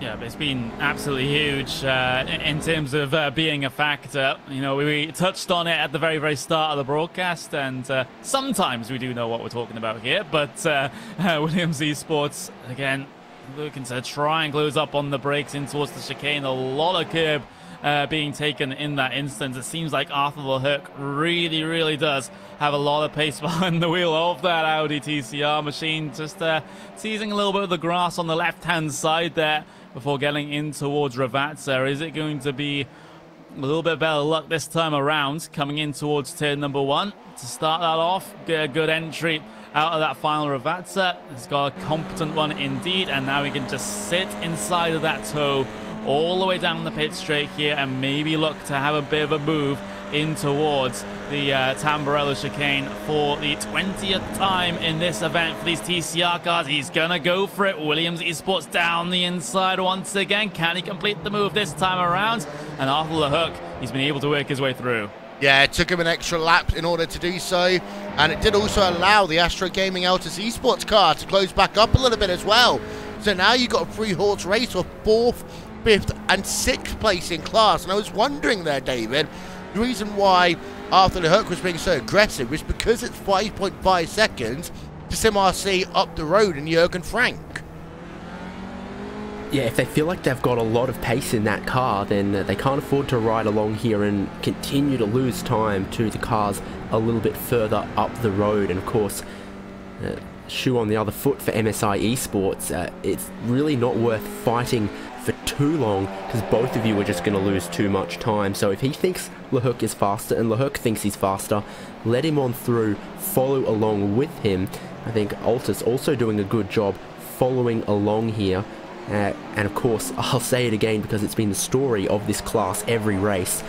Speaker 3: Yeah, but it's been absolutely huge in terms of being a factor. You know, we touched on it at the very, very start of the broadcast, and sometimes we do know what we're talking about here, but Williams Esports, again, looking to try and close up on the brakes in towards the chicane. A lot of curb being taken in that instance. It seems like Arthur the Hook really, really does have a lot of pace behind the wheel of that Audi TCR machine. Just teasing a little bit of the grass on the left-hand side there before getting in towards Ravazza. Is it going to be a little bit better luck this time around, coming in towards turn number 1 to start that off? Get a good entry out of that final Ravazza. He's got a competent one indeed, and now he can just sit inside of that toe all the way down the pit straight here and maybe look to have a bit of a move in towards the Tamburello chicane for the 20th time in this event for these TCR cars. He's gonna go for it. Williams Esports down the inside once again. Can he complete the move this time around? And Arthur the Hook, he's been able to work his way through.
Speaker 1: Yeah, it took him an extra lap in order to do so, and it did also allow the Astro Gaming Altus Esports car to close back up a little bit as well. So now you've got a 3-horse race for 4th, 5th, and 6th place in class. And I was wondering there, David, the reason why Arthur LeHook was being so aggressive was because it's 5.5 seconds to SimRC up the road and Jürgen Frank.
Speaker 2: Yeah, if they feel like they've got a lot of pace in that car, then they can't afford to ride along here and continue to lose time to the cars a little bit further up the road. And of course, shoe on the other foot for MSI Esports. It's really not worth fighting for too long because both of you are just going to lose too much time. So if he thinks LeHook is faster and LeHook thinks he's faster, let him on through, follow along with him. I think Altus also doing a good job following along here. And of course, I'll say it again because it's been the story of this class every race.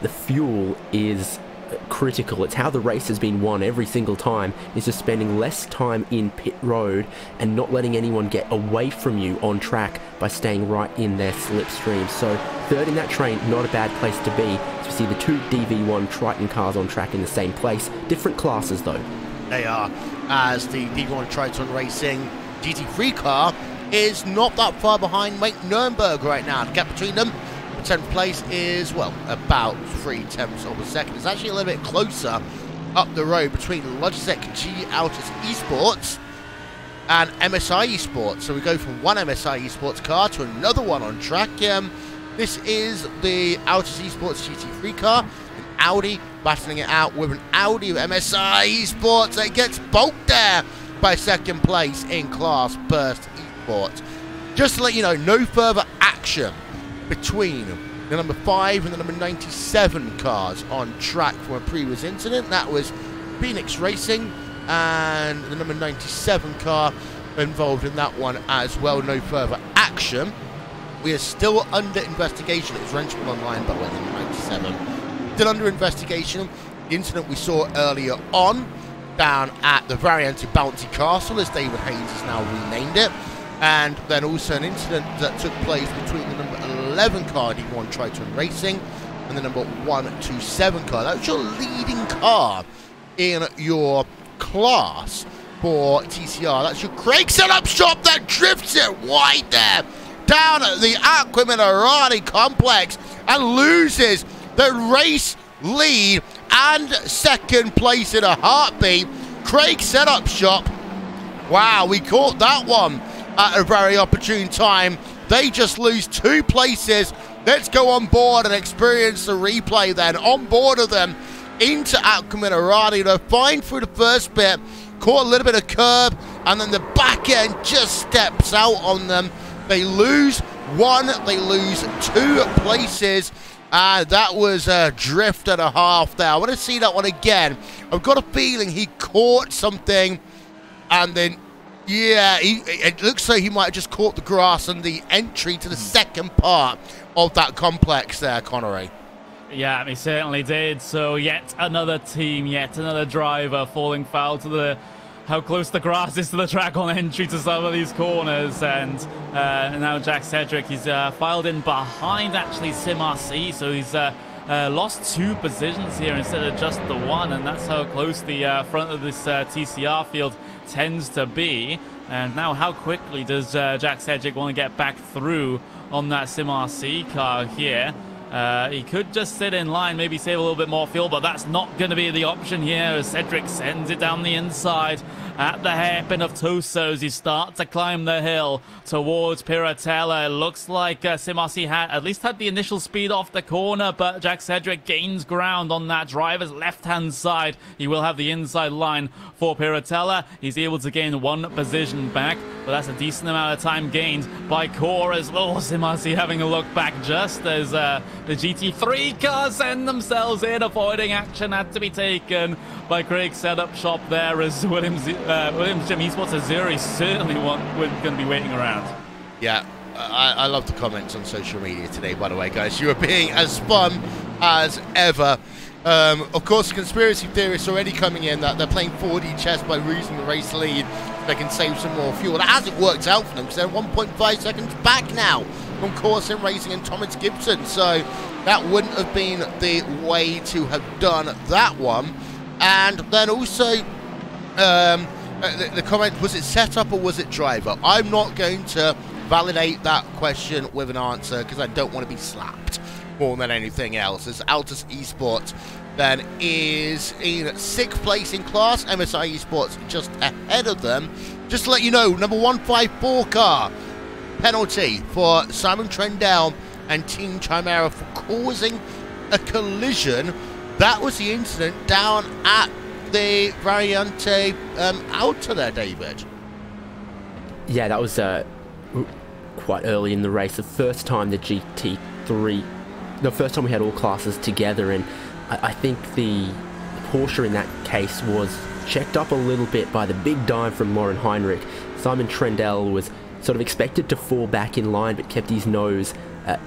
Speaker 2: The fuel is critical. It's how the race has been won every single time, is just spending less time in pit road and not letting anyone get away from you on track by staying right in their slipstream. So third in that train, not a bad place to be. So we see the 2 DV1 Triton cars on track in the same place. Different classes though.
Speaker 1: They are, as the DV1 Triton Racing GT3 car is not that far behind Mike Nürnberg right now. The gap between them, the 10th place is, well, about 0.3 of a second. It's actually a little bit closer up the road between Logitech G Altus Esports and MSI Esports. So we go from one MSI Esports car to another one on track. This is the Altus Esports GT3 car, an Audi battling it out with an Audi of MSI Esports. It gets bulked there by 2nd place in class Burst Esports. Just to let you know, no further action between the number 5 and the number 97 cars on track from a previous incident. That was Phoenix Racing and the number 97 car involved in that one as well. No further action. We are still under investigation. It was Wrenchable Online, by the way, number 97. Still under investigation. The incident we saw earlier on down at the Variante Bouncy Castle, as David Haynes has now renamed it. And then also an incident that took place between the number 11 car, D1 Triton Racing, and the number 127 car. That was your leading car in your class for TCR. That's your Craig setup shop that drifts it wide there down at the Aqua Minerale complex and loses the race lead and 2nd place in a heartbeat. Craig setup shop. Wow, we caught that one at a very opportune time. They just lose 2 places. Let's go on board and experience the replay then. On board of them into Aqua Minerale. They're fine through the first bit. Caught a little bit of curb, and then the back end just steps out on them. They lose 1, they lose 2 places. That was a drift and a half there. I want to see that one again. I've got a feeling he caught something, and then yeah, it looks like he might have just caught the grass and the entry to the 2nd part of that complex there, Connery.
Speaker 3: Yeah, he certainly did. So yet another team, yet another driver falling foul to how close the grass is to the track on entry to some of these corners. And now Jack Cedric, he's filed in behind actually SimRC, so he's lost 2 positions here instead of just the 1, and that's how close the front of this TCR field tends to be. And now how quickly does Jack Cedric want to get back through on that SimRC car here? He could just sit in line, maybe save a little bit more fuel, but that's not going to be the option here as Cedric sends it down the inside at the hairpin of Tosos. He starts to climb the hill towards Piratella. It looks like SimRC at least had the initial speed off the corner, but Jack Cedric gains ground on that driver's left-hand side. He will have the inside line for Piratella. He's able to gain 1 position back, but that's a decent amount of time gained by Core as well. SimRC having a look back just as the GT3 cars send themselves in. Avoiding action had to be taken by Craig's setup shop there as Williams Gym Esports Azuri certainly going to be waiting around.
Speaker 1: Yeah, I love the comments on social media today, by the way, guys. You are being as fun as ever. Of course, conspiracy theorists already coming in that they're playing 4D chess by losing the race lead. They can save some more fuel. That hasn't worked out for them because they're 1.5 seconds back now from Core Sim Racing and Thomas Gibson. So that wouldn't have been the way to have done that one. And then also, the comment, was it setup or was it driver? I'm not going to validate that question with an answer because I don't want to be slapped more than anything else. As Altus Esports then is in 6th place in class, MSI Esports just ahead of them. Just to let you know, number 154 car, penalty for Simon Trendell and Team Chimera for causing a collision. That was the incident down at the Variante Alta there, David.
Speaker 2: Yeah, that was quite early in the race. The first time the GT3, the first time we had all classes together, and I think the Porsche in that case was checked up a little bit by the big dive from Lauren Heinrich. Simon Trendell was sort of expected to fall back in line, but kept his nose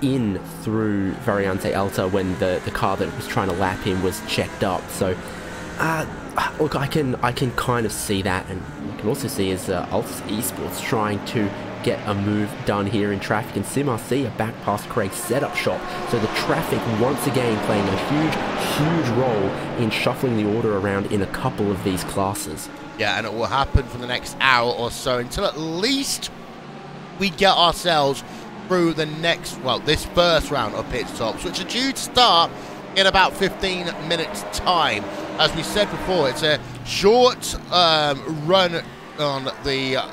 Speaker 2: in through Variante Alta when the car that was trying to lap him was checked up. So, look, I can kind of see that, and you can also see as Altus Esports trying to get a move done here in traffic, and SimRC are back past Craig's setup shop. So the traffic once again playing a huge role in shuffling the order around in a couple of these classes.
Speaker 1: Yeah, and it will happen for the next hour or so until at least we get ourselves through the next, well, this first round of pit stops, which are due to start in about 15 minutes time. As we said before, it's a short run on the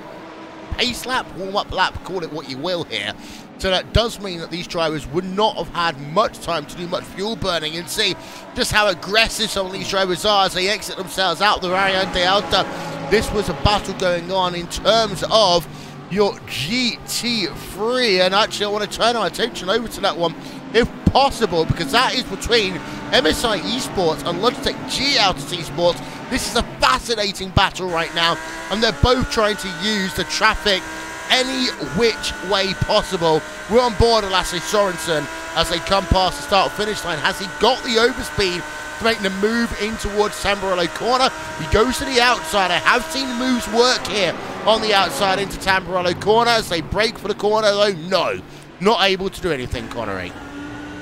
Speaker 1: pace lap, warm-up lap, call it what you will here. So that does mean that these drivers would not have had much time to do much fuel burning, and see just how aggressive some of these drivers are as they exit themselves out the Variante Alta. This was a battle going on in terms of your GT3, and actually I want to turn our attention over to that one if possible, because that is between MSI Esports and Logitech G Altus Esports. This is a fascinating battle right now, and they're both trying to use the traffic any which way possible. We're on board of Lasse Sorensen as they come past the start-finish line. Has he got the overspeed to make the move in towards Tamburello corner? He goes to the outside. I have seen moves work here on the outside into Tamburello corner as they break for the corner, though no, not able to do anything, Connery.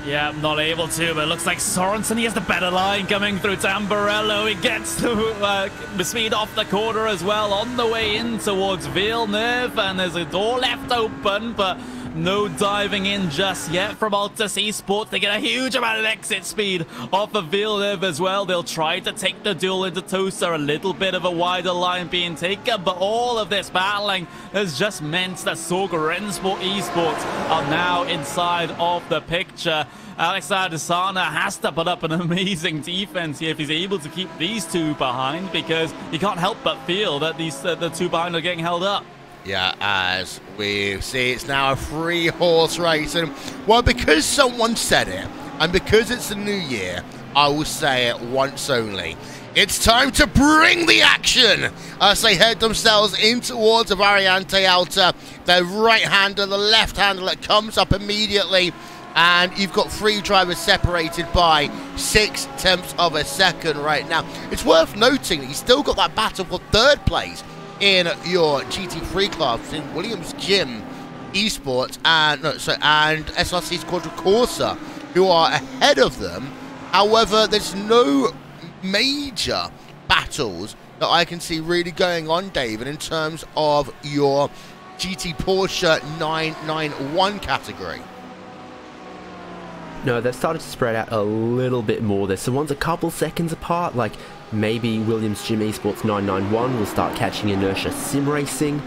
Speaker 3: Yeah, not able to, but it looks like Sorensen, he has the better line coming through Tamburello. He gets to speed off the corner as well on the way in towards Villeneuve, and there's a door left open, but no diving in just yet from Altus Esports. They get a huge amount of exit speed off of Villeneuve as well. They'll try to take the duel into Tosa, a little bit of a wider line being taken, but all of this battling has just meant that Sorg Rensport Esports are now inside of the picture. Alexander Desana has to put up an amazing defense here if he's able to keep these two behind, because you can't help but feel that these the two behind are getting held up.
Speaker 1: Yeah, as we see, it's now a 3-horse race, and well, because someone said it, and because it's the new year, I will say it once only. It's time to bring the action as they head themselves in towards the Variante Alta. The right-hander, the left-hander that comes up immediately, and you've got 3 drivers separated by 0.6 of a second right now. It's worth noting that you've still got that battle for 3rd place in your GT3 class between Williams Gym Esports and SRC's Quadra Corsa, who are ahead of them. However, there's no major battles that I can see really going on, David, in terms of your GT Porsche 991 category.
Speaker 2: No, they've started to spread out a little bit more. There's some ones a couple seconds apart, like maybe Williams Gym Esports 991 will start catching inertia sim racing.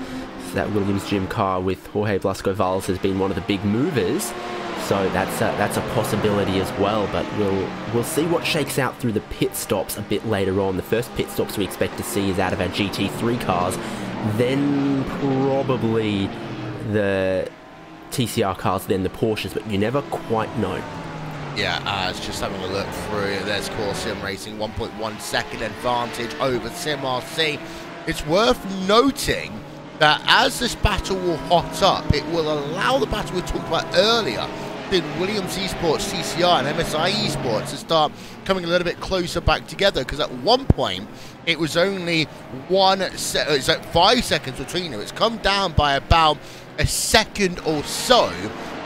Speaker 2: So that Williams Gym car with Jorge Blasco-Valls has been one of the big movers. So that's a possibility as well, but we'll see what shakes out through the pit stops a bit later on. The first pit stops we expect to see is out of our GT3 cars, then probably the TCR cars, then the Porsches, but you never quite know.
Speaker 1: Yeah, it's just having a look through. There's Core Sim Racing, 1.1 second advantage over SimRC. It's worth noting that as this battle will hot up, it will allow the battle we talked about earlier in Williams Esports, TCR, and MSI Esports to start coming a little bit closer back together, because at one point it was only 5 seconds between them. It's come down by about a second or so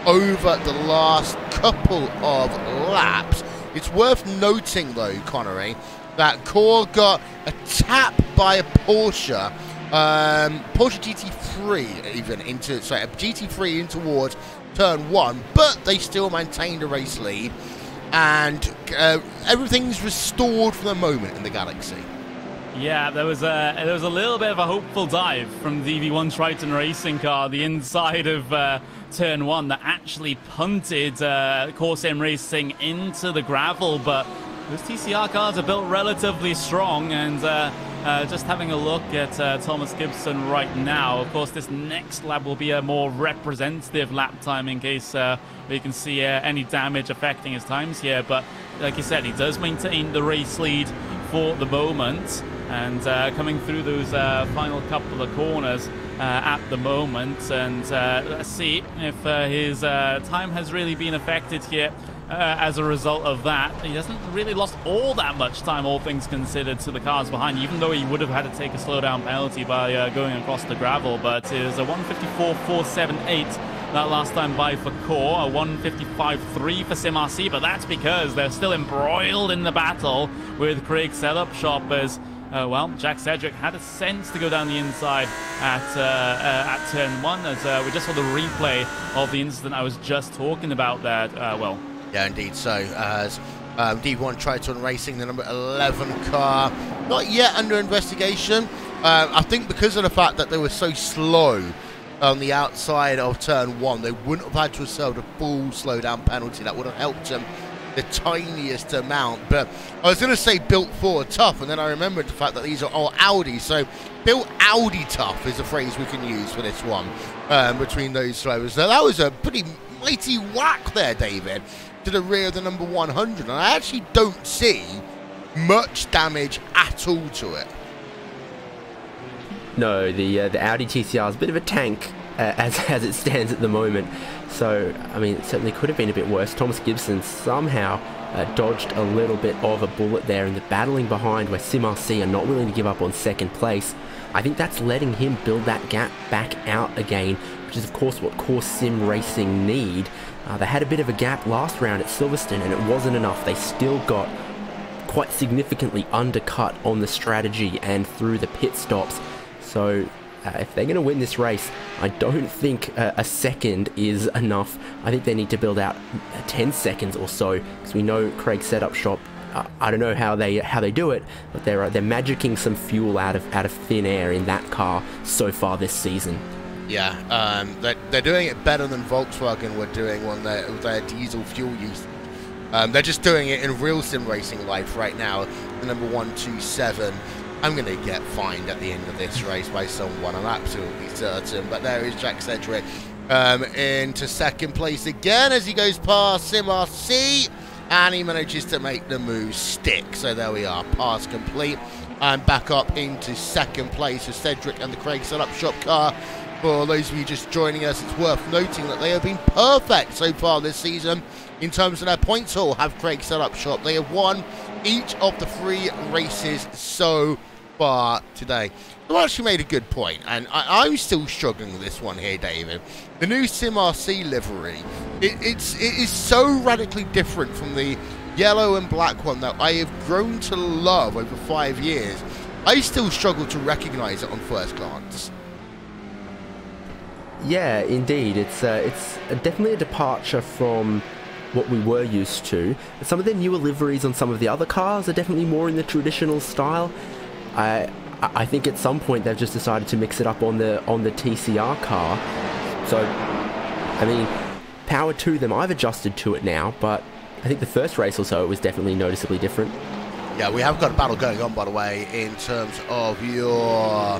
Speaker 1: over the last couple of laps. It's worth noting though, Connery, that Core got a tap by a Porsche Porsche GT3 even into, sorry, GT3 in towards turn 1, but they still maintained a race lead, and everything's restored for the moment in the Galaxy.
Speaker 3: Yeah, there was a little bit of a hopeful dive from the V1 Triton racing car, the inside of turn 1, that actually punted Sim Racing into the gravel, but those TCR cars are built relatively strong, and just having a look at Thomas Gibson right now, of course this next lap will be a more representative lap time in case we can see any damage affecting his times here, but like you said, he does maintain the race lead for the moment, and coming through those final couple of corners at the moment, and let's see if his time has really been affected here as a result of that. He hasn't really lost all that much time, all things considered, to the cars behind, even though he would have had to take a slowdown penalty by going across the gravel, but it is a 1:54.478 that last time by for Core, a 1:55.3 for SimRC, but that's because they're still embroiled in the battle with Craig's setup shop, as well, Jack Cedric had a sense to go down the inside at turn 1, as we just saw the replay of the incident I was just talking about there. Well,
Speaker 1: yeah, indeed. So, as D1 Triton Racing, the number 11 car, not yet under investigation. I think because of the fact that they were so slow on the outside of turn 1, they wouldn't have had to have served a full slowdown penalty. That would have helped them the tiniest amount. But I was going to say built Ford tough, and then I remembered the fact that these are all Audi. So built Audi tough is a phrase we can use for this one, between those drivers. So that was a pretty mighty whack there, David, to the rear of the number 100, and I actually don't see much damage at all to it.
Speaker 2: No, the Audi TCR is a bit of a tank as it stands at the moment. So, I mean, it certainly could have been a bit worse. Thomas Gibson somehow dodged a little bit of a bullet there in the battling behind, where SimRC are not willing to give up on second place. I think that's letting him build that gap back out again, which is of course what Core Sim Racing need. They had a bit of a gap last round at Silverstone, and it wasn't enough. They still got quite significantly undercut on the strategy and through the pit stops. So if they're going to win this race, I don't think a second is enough. I think they need to build out 10 seconds or so, because we know Craig's setup shop, I don't know how they do it, but they're magicking some fuel out of thin air in that car so far this season.
Speaker 1: Yeah, they're doing it better than Volkswagen were doing on their diesel fuel use. They're just doing it in real sim racing life right now. The number 127. I'm going to get fined at the end of this race by someone, I'm absolutely certain. But there is Jack Cedric into second place again as he goes past SimRC, and he manages to make the move stick. So there we are, pass complete. And back up into second place with Cedric and the Craig Setup Shop car. For those of you just joining us, it's worth noting that they have been perfect so far this season in terms of their points haul, have Craig Setup Shop. They have won each of the 3 races so far today. You actually made a good point, and I'm still struggling with this one here, David. The new SimRC livery, it is so radically different from the yellow and black one that I have grown to love over 5 years. I still struggle to recognize it on first glance.
Speaker 2: Yeah, indeed. It's definitely a departure from what we were used to. Some of the newer liveries on some of the other cars are definitely more in the traditional style. I think at some point they've just decided to mix it up on the TCR car. So, I mean, power to them. I've adjusted to it now, but I think the first race or so it was definitely noticeably different.
Speaker 1: Yeah, we have got a battle going on, by the way, in terms of your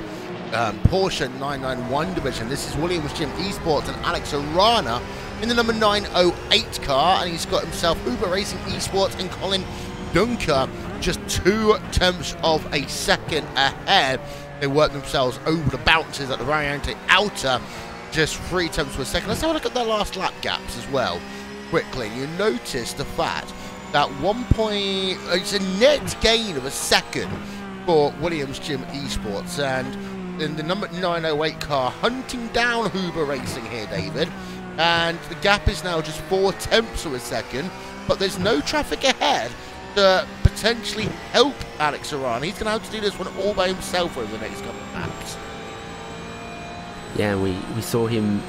Speaker 1: Porsche 991 division. This is Williams Jim Esports and Alex Arana in the number 908 car, and he's got himself Uber Racing Esports and Colin Dunker just 2/10 of a second ahead. They work themselves over the bounces at the Variante Outer, just 3/10 of a second. Let's have a look at their last lap gaps as well, quickly. You notice the fact that it's a net gain of a second for Williams Jim Esports, and in the number 908 car hunting down Uber Racing here, David, and the gap is now just 4/10 of a second, but there's no traffic ahead to potentially help Alex Arana. He's going to have to do this one all by himself over the next couple of laps.
Speaker 2: Yeah, we saw him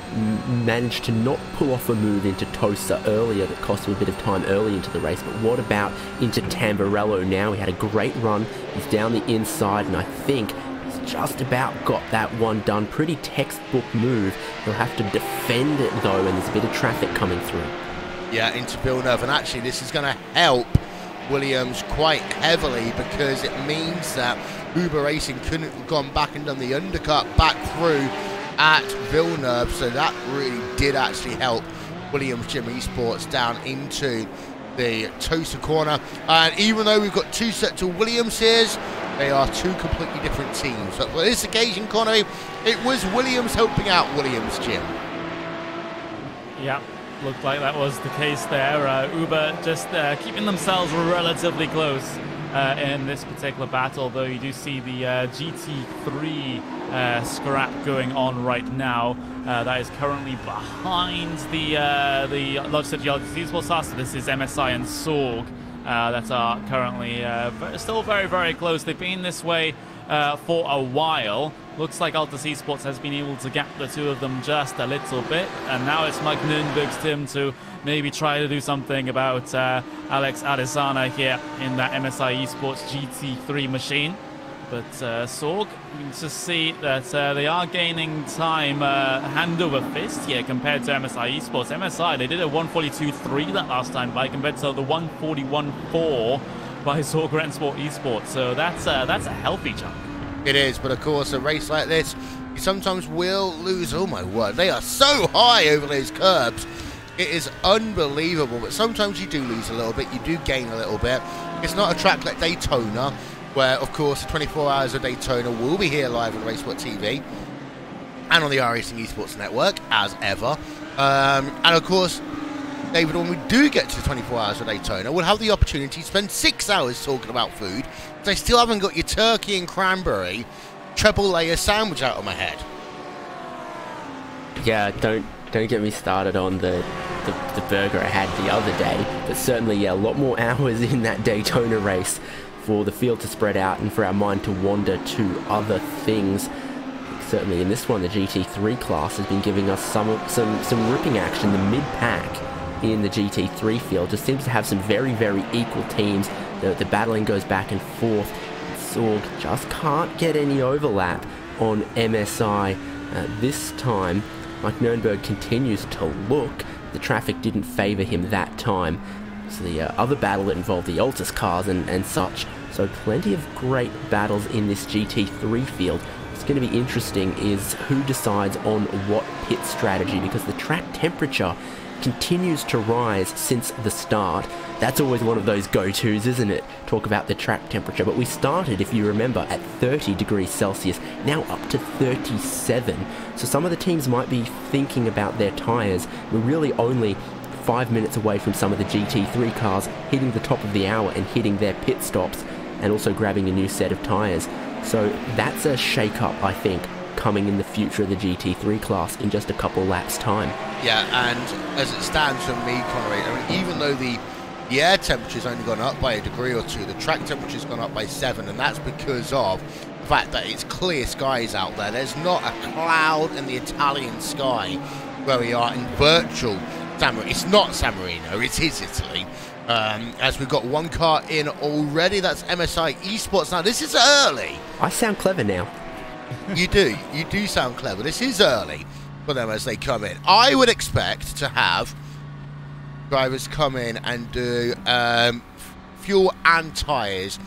Speaker 2: manage to not pull off a move into Tosa earlier that cost him a bit of time early into the race, but what about into Tamburello now? He had a great run, he's down the inside, and I think he's just about got that one done. Pretty textbook move. He'll have to defend it though, and there's a bit of traffic coming through.
Speaker 1: Yeah, into Villeneuve, and actually this is going to help Williams quite heavily because it means that Uber Racing couldn't have gone back and done the undercut back through at Villeneuve, so that really did actually help Williams Gym Esports down into the Tosa corner. And even though we've got two sets of Williams here, they are two completely different teams. But for this occasion, Connery, it was Williams helping out Williams Gym.
Speaker 3: Yeah, looked like that was the case there. Uber just keeping themselves relatively close in this particular battle, though you do see the GT3 scrap going on right now. That is currently behind the Logitech Esports House. So this is MSI and Sorg that are currently still very, very close. They've been this way for a while. Looks like Altus Esports has been able to gap the two of them just a little bit, and now it's Mike Nürnberg's turn to maybe try to do something about Alex Adesanya here in that MSI Esports GT3 machine. But Sorg, you can just see that they are gaining time hand over fist here compared to MSI Esports. MSI, they did a 142.3 that last time by compared to the 141.4 by Sorg Rennsport Esports. So that's a healthy chunk.
Speaker 1: It is, but of course, a race like this, you sometimes will lose. Oh my word, they are so high over those curbs. It is unbelievable, but sometimes you do lose a little bit, you do gain a little bit. It's not a track like Daytona, where, of course, the 24 Hours of Daytona will be here live on Racesport TV and on the iRACING Esports Network, as ever. And, of course, David, when we do get to the 24 Hours of Daytona, we'll have the opportunity to spend 6 hours talking about food. They still haven't got your turkey and cranberry treble layer sandwich out of my head.
Speaker 2: Yeah, don't get me started on the burger I had the other day, but certainly, yeah, a lot more hours in that Daytona race for the field to spread out and for our mind to wander to other things. Certainly in this one, the GT3 class has been giving us some ripping action. The mid-pack in the GT3 field just seems to have some very, very equal teams. The battling goes back and forth. Sorg just can't get any overlap on MSI. This time, Mike Nürnberg continues to look. The traffic didn't favour him that time. So the other battle that involved the Altus cars and such. So plenty of great battles in this GT3 field. What's going to be interesting is who decides on what pit strategy, because the track temperature continues to rise since the start. That's always one of those go-tos, isn't it? Talk about the track temperature. But we started, if you remember, at 30 degrees Celsius, now up to 37. So some of the teams might be thinking about their tyres. We're really only 5 minutes away from some of the GT3 cars hitting the top of the hour and hitting their pit stops and also grabbing a new set of tyres. So that's a shake-up, I think, coming in the future of the GT3 class in just a couple laps' time.
Speaker 1: Yeah, and as it stands for me, Connery, I mean, even though the air temperature's only gone up by a degree or two, the track temperature's gone up by 7, and that's because of the fact that it's clear skies out there. There's not a cloud in the Italian sky where we are in virtual San Marino. It's not San Marino, it is Italy. As we've got one car in already, that's MSI Esports. Now, this is early.
Speaker 2: I sound clever now.
Speaker 1: You do sound clever. This is early for them as they come in. I would expect to have drivers come in and do fuel and tyres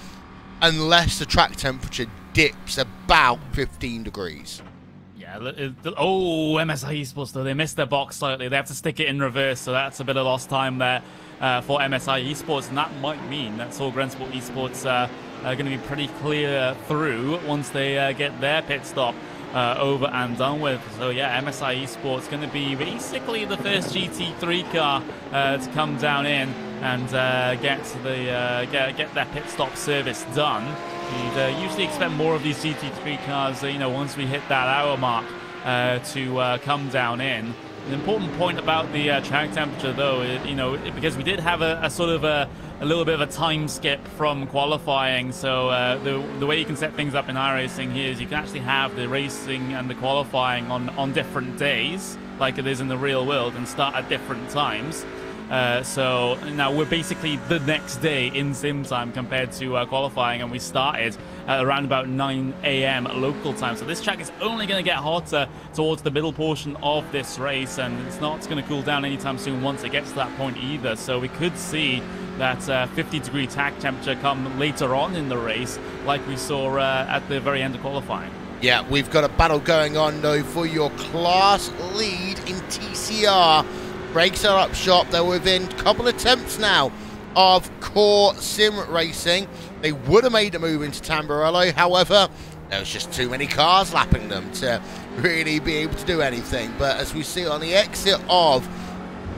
Speaker 1: unless the track temperature dips about 15 degrees.
Speaker 3: Yeah, MSI Esports, though, they missed their box slightly. They have to stick it in reverse, so that's a bit of lost time there for MSI Esports, and that might mean that Sorg Rennsport Esports are going to be pretty clear through once they get their pit stop over and done with. So yeah, MSI Esports going to be basically the first GT3 car to come down in and get their pit stop service done. You'd usually expect more of these GT3 cars, once we hit that hour mark, to come down in. An important point about the track temperature, though, because we did have a sort of a a little bit of a time skip from qualifying. So the way you can set things up in iRacing here is you can actually have the racing and the qualifying on different days, like it is in the real world, and start at different times. So now we're basically the next day in sim time compared to qualifying, and we started at around about 9 a.m. local time. So this track is only going to get hotter towards the middle portion of this race, and it's not going to cool down anytime soon once it gets to that point either. So we could see that 50-degree track temperature come later on in the race, like we saw at the very end of qualifying.
Speaker 1: Yeah, we've got a battle going on though for your class lead in TCR. Breaks are up shop. They're within a couple attempts now of core sim racing. They would have made a move into Tamburello. However, there was just too many cars lapping them to really be able to do anything. But as we see on the exit of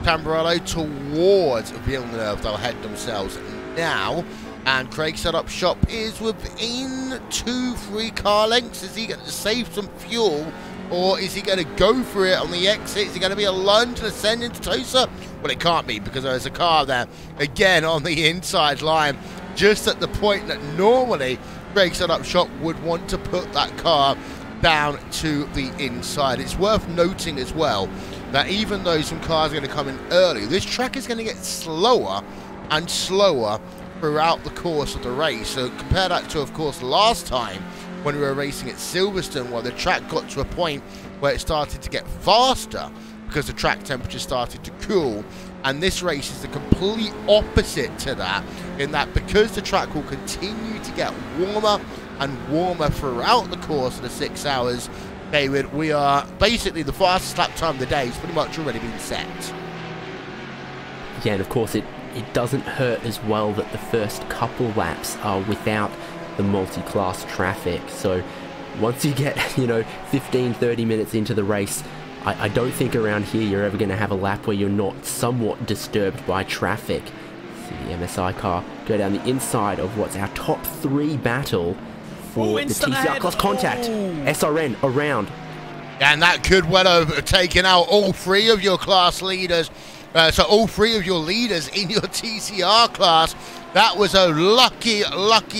Speaker 1: Tamburello towards Villeneuve, they'll head themselves now. And Craig set up shop is within 2-3 car lengths. Is he going to save some fuel, or is he going to go for it on the exit? Is he going to be a lunge and ascend into Tosa? Well, it can't be, because there's a car there again on the inside line, just at the point that normally Craig set up shop would want to put that car down to the inside. It's worth noting as well that even though some cars are going to come in early, this track is going to get slower and slower throughout the course of the race. So compare that to, of course, last time when we were racing at Silverstone, where the track got to a point where it started to get faster because the track temperature started to cool. And this race is the complete opposite to that, in that because the track will continue to get warmer and warmer throughout the course of the 6 hours, David, we are basically the fastest lap time of the day has pretty much already been set.
Speaker 2: Yeah, and of course it doesn't hurt as well that the first couple laps are without the multi-class traffic. So once you get, 15-30 minutes into the race, I don't think around here you're ever going to have a lap where you're not somewhat disturbed by traffic. See the MSI car go down the inside of what's our top 3 battle for the TCR class contact. SRN around.
Speaker 1: And that could well have taken out all 3 of your class leaders. So all 3 of your leaders in your TCR class. That was a lucky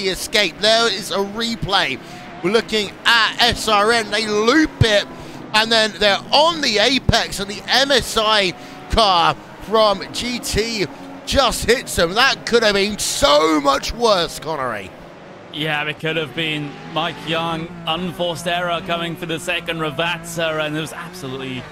Speaker 1: escape. There is a replay. We're looking at SRN. They loop it, and then they're on the apex, and the MSI car from GT just hits them. That could have been so much worse, Connery.
Speaker 3: Yeah, it could have been Mike Young. Unforced error coming for the second Ravazza, and there was absolutely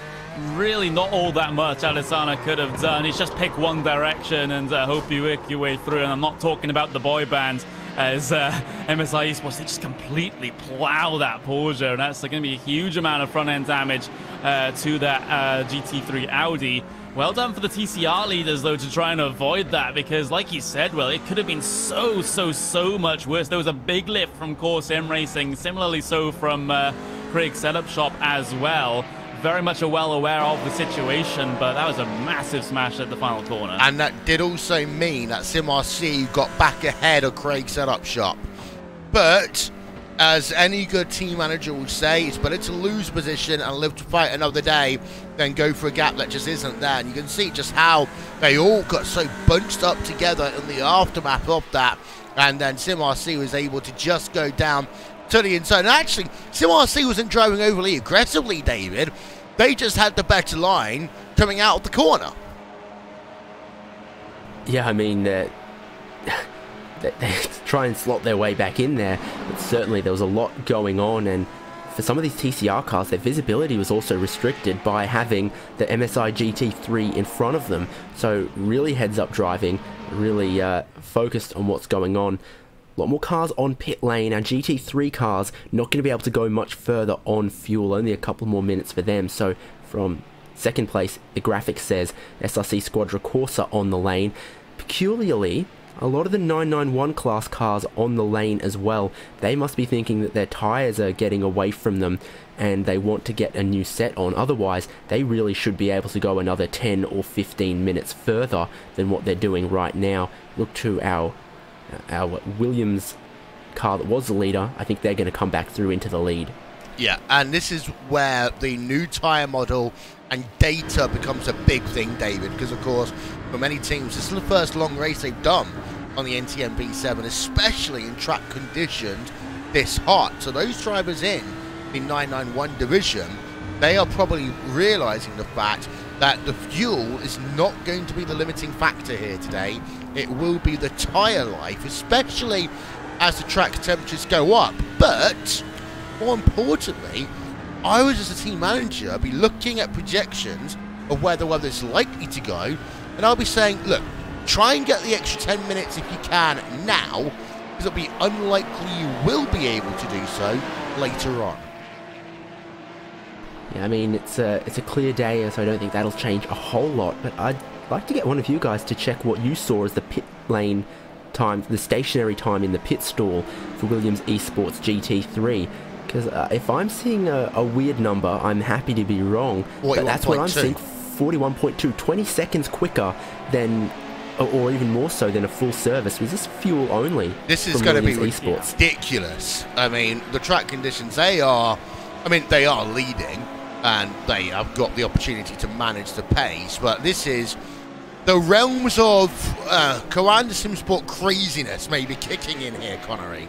Speaker 3: really not all that much Alessandro could have done. He's just pick one direction and hope you work your way through. And I'm not talking about the boy band as MSI Esports. They just completely plow that Porsche, and that's going to be a huge amount of front-end damage to that GT3 Audi. Well done for the TCR leaders, though, to try and avoid that, because like you said, well, it could have been so much worse. There was a big lift from Core Sim Racing, similarly so from Craig's setup shop as well. Very much well aware of the situation, but that was a massive smash at the final corner. And
Speaker 1: that did also mean that SimRC got back ahead of Craig's setup shop. But as any good team manager would say, it's better to lose position and live to fight another day than go for a gap that just isn't there. And you can see just how they all got so bunched up together in the aftermath of that. And then SimRC was able to just go down to the inside. And actually, SimRC wasn't driving overly aggressively, David. They just had the better line coming out of the corner.
Speaker 2: Yeah, I mean, they try and slot their way back in there, but certainly there was a lot going on, and for some of these TCR cars, their visibility was also restricted by having the MSI GT3 in front of them. So really heads-up driving, really focused on what's going on. A lot more cars on pit lane. Our GT3 cars not going to be able to go much further on fuel, only a couple more minutes for them. So from second place, the graphic says SRC Squadra Corsa on the lane. Peculiarly, a lot of the 991 class cars on the lane as well. They must be thinking that their tyres are getting away from them and they want to get a new set on. Otherwise, they really should be able to go another 10 or 15 minutes further than what they're doing right now. Look to our Williams car that was the leader. I think they're going to come back through into the lead.
Speaker 1: Yeah, and this is where the new tyre model and data becomes a big thing, David, because of course for many teams this is the first long race they've done on the NTMB7, especially in track conditions this hot. So those drivers in the 991 division, they are probably realizing the fact that the fuel is not going to be the limiting factor here today. It will be the tyre life, especially as the track temperatures go up. But more importantly, I was, as a team manager, be looking at projections of where the weather's likely to go, and I'll be saying, look, try and get the extra 10 minutes if you can now, because it'll be unlikely you will be able to do so later on.
Speaker 2: Yeah, I mean, it's a clear day, so I don't think that'll change a whole lot, but I'd like to get one of you guys to check what you saw as the pit lane time, the stationary time in the pit stall for Williams Esports GT3. Because if I'm seeing a weird number, I'm happy to be wrong, but that's what I'm seeing, 41.2, 20 seconds quicker than, or even more so than a full service. Was this fuel only?
Speaker 1: This is going to be ridiculous. I mean, the track conditions, they are leading, and they have got the opportunity to manage the pace, but this is the realms of Coanda SimSport craziness maybe kicking in here, Connery.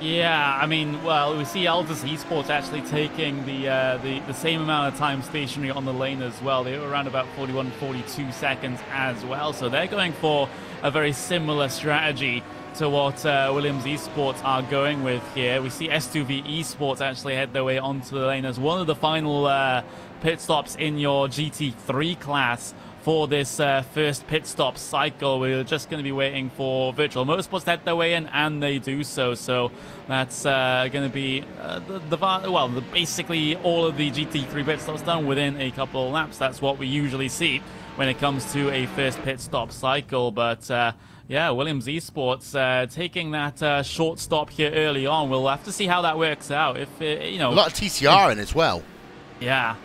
Speaker 3: Yeah, I mean, well, we see Aldous Esports actually taking the same amount of time stationary on the lane as well. They were around about 41, 42 seconds as well, so they're going for a very similar strategy to what Williams Esports are going with here. We see S2V Esports actually head their way onto the lane as one of the final pit stops in your GT3 class for this first pit stop cycle. We're just going to be waiting for Virtual Motorsports to head their way in, and they do so. So that's going to be basically all of the GT3 pit stops done within a couple of laps. That's what we usually see when it comes to a first pit stop cycle. But yeah, Williams Esports taking that short stop here early on. We'll have to see how that works out. If you know,
Speaker 1: a lot of TCR in as well.
Speaker 3: Yeah,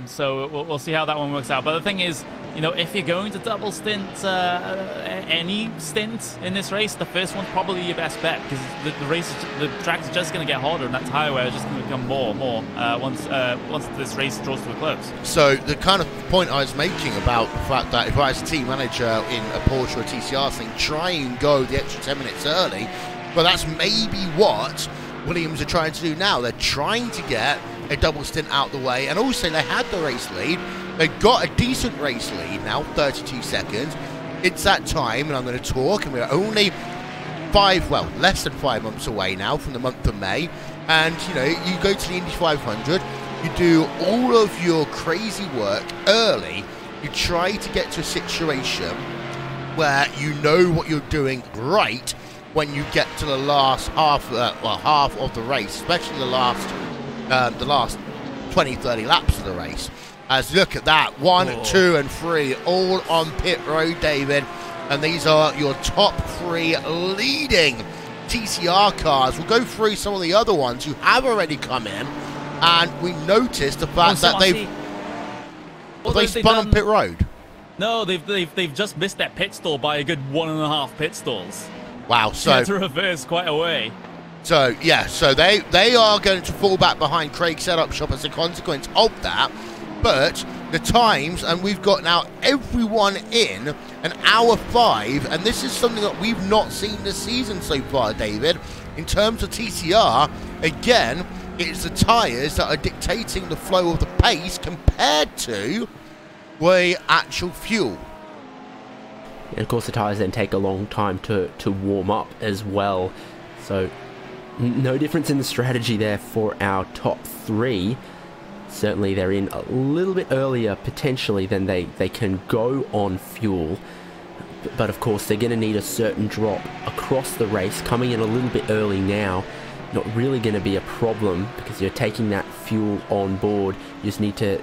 Speaker 3: so we'll see how that one works out. But the thing is, you know, if you're going to double stint any stint in this race, the first one's probably your best bet, because the track's just going to get harder, and that tyre wear is just going to become more once this race draws to a close. So
Speaker 1: the kind of point I was making about the fact that if I was a team manager in a Porsche or a TCR thing, try and go the extra 10 minutes early, but that's maybe what Williams are trying to do now. They're trying to get a double stint out the way, and also they had the race lead. They've got a decent race lead now, 32 seconds. It's that time, and I'm going to talk, and we're only less than 5 months away now from the month of May. And, you know, you go to the Indy 500, you do all of your crazy work early, you try to get to a situation where you know what you're doing right when you get to the last half of the race, especially the last 20-30 laps of the race. As look at that, 1, 2, and 3 all on pit road, David, and these are your top 3 leading TCR cars. We'll go through some of the other ones who have already come in, and we noticed the fact that they've spun on pit road.
Speaker 3: No, they've just missed that pit stall by a good 1.5 pit stalls.
Speaker 1: Wow, so
Speaker 3: had to reverse quite a way.
Speaker 1: So yeah, so they are going to fall back behind Craig's setup shop as a consequence of that. But the times, and we've got now everyone in an hour 5, and this is something that we've not seen this season so far, David. In terms of TCR, again, it's the tyres that are dictating the flow of the pace compared to the actual fuel.
Speaker 2: And of course the tyres then take a long time to warm up as well. So no difference in the strategy there for our top 3. Certainly they're in a little bit earlier potentially than they can go on fuel. But of course they're going to need a certain drop across the race. Coming in a little bit early now, not really going to be a problem because you're taking that fuel on board. You just need to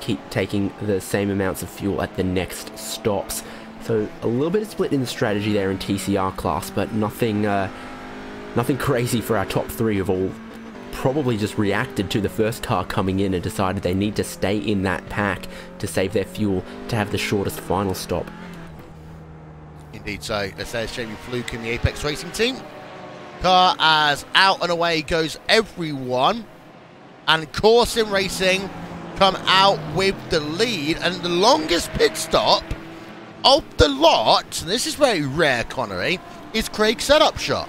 Speaker 2: keep taking the same amounts of fuel at the next stops. So a little bit of split in the strategy there in TCR class, but nothing crazy for our top 3 of all. Probably just reacted to the first car coming in and decided they need to stay in that pack to save their fuel to have the shortest final stop.
Speaker 1: Indeed so. There's Jamie Fluke in the Apex Racing team. Car as out and away goes everyone. And Core Sim Racing come out with the lead. And the longest pit stop of the lot, this is very rare, Connery, is Craig's setup shop.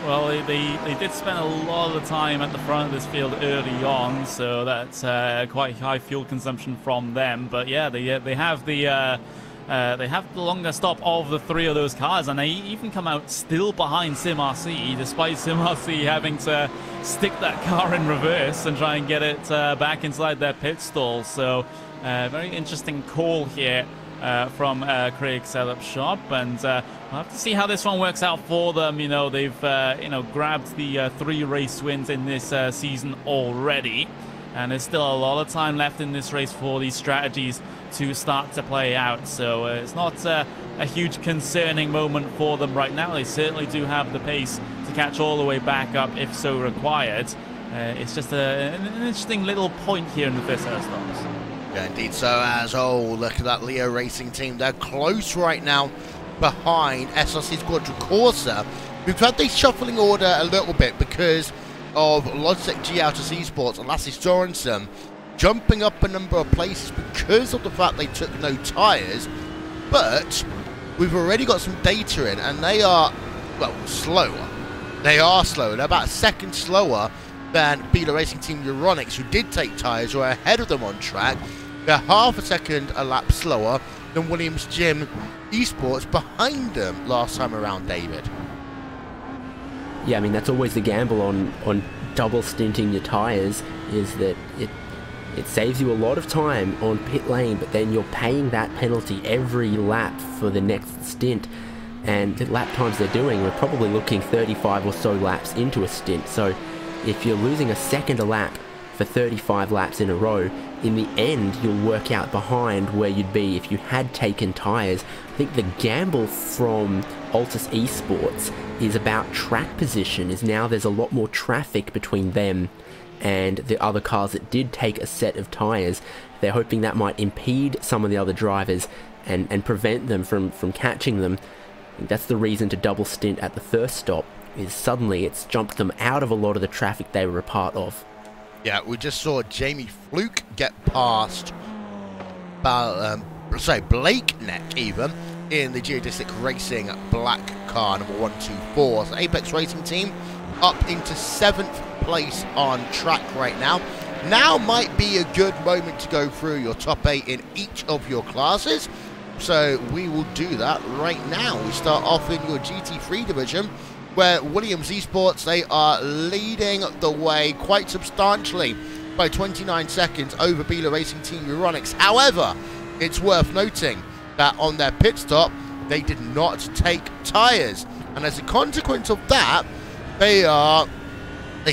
Speaker 3: Well, they did spend a lot of the time at the front of this field early on, so that's quite high fuel consumption from them. But yeah, they have the longer stop of the 3 of those cars, and they even come out still behind SimRC, despite SimRC having to stick that car in reverse and try and get it back inside their pit stall. So very interesting call here from Craig's setup shop, and we'll have to see how this one works out for them. You know, they've grabbed the 3 race wins in this season already, and there's still a lot of time left in this race for these strategies to start to play out. So it's not a huge concerning moment for them right now. They certainly do have the pace to catch all the way back up if so required. It's just an interesting little point here in the first set of stops.
Speaker 1: Yeah, indeed. So as look at that Leo Racing team. They're close right now behind SRC Squadron Corsa. We've had this shuffling order a little bit because of Logitech G Autos Esports and Lasse Sorensen jumping up a number of places because of the fact they took no tyres. But we've already got some data in, and they are, well, slower. They are slower. They're about a second slower than Bila Racing Team Euronics, who did take tyres, or ahead of them on track. They're half a second a lap slower than Williams Gym Esports behind them last time around, David.
Speaker 2: Yeah, I mean, that's always the gamble on double stinting your tyres, is that it saves you a lot of time on pit lane, but then you're paying that penalty every lap for the next stint. And the lap times they're doing, we're probably looking 35 or so laps into a stint. So if you're losing a second a lap for 35 laps in a row, in the end you'll work out behind where you'd be if you had taken tyres. I think the gamble from Altus Esports is about track position, is now there's a lot more traffic between them and the other cars that did take a set of tyres. They're hoping that might impede some of the other drivers and prevent them from catching them. I think that's the reason to double stint at the first stop, is suddenly it's jumped them out of a lot of the traffic they were a part of.
Speaker 1: Yeah, we just saw Jamie Fluke get past Blake Neck even in the Geodesic Racing black car number 124. So Apex Racing Team up into 7th place on track right now. Now might be a good moment to go through your top 8 in each of your classes. So we will do that right now. We start off in your GT3 division, where Williams Esports, they are leading the way quite substantially by 29 seconds over Bila Racing Team Euronics. However, it's worth noting that on their pit stop, they did not take tyres. And as a consequence of that, they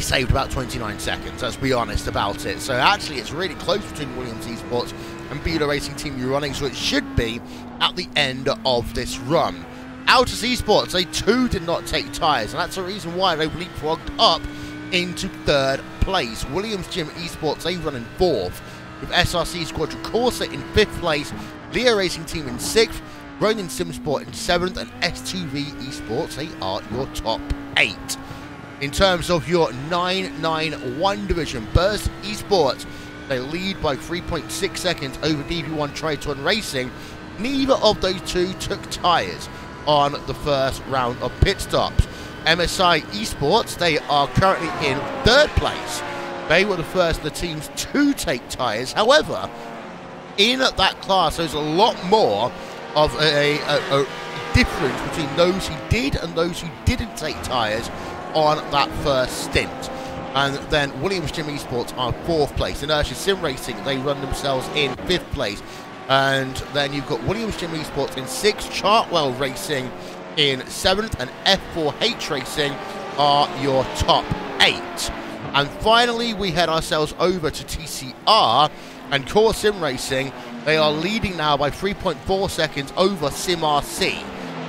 Speaker 1: saved about 29 seconds, let's be honest about it. So actually it's really close between Williams Esports and Bila Racing Team Euronics, so it should be at the end of this run. Altus Esports, they too did not take tyres, and that's the reason why they've leapfrogged up into 3rd place. Williams Gym Esports, they run in 4th, with SRC Squadron Corsa in 5th place, Leo Racing Team in 6th, Ronin Simsport in 7th, and S2V Esports, they are your top 8. In terms of your 991 division, Burst Esports, they lead by 3.6 seconds over DV1 Triton Racing. Neither of those two took tyres on the first round of pit stops. MSI Esports, they are currently in 3rd place. They were the first of the teams to take tyres. However, in that class, there's a lot more of a difference between those who did and those who didn't take tyres on that first stint. And then Williams Gym Esports are 4th place. Inertia Sim Racing, they run themselves in 5th place. And then you've got Williams Gym Esports in 6th, Chartwell Racing in 7th, and F4H Racing are your top 8. And finally, we head ourselves over to TCR and Core Sim Racing. They are leading now by 3.4 seconds over SimRC,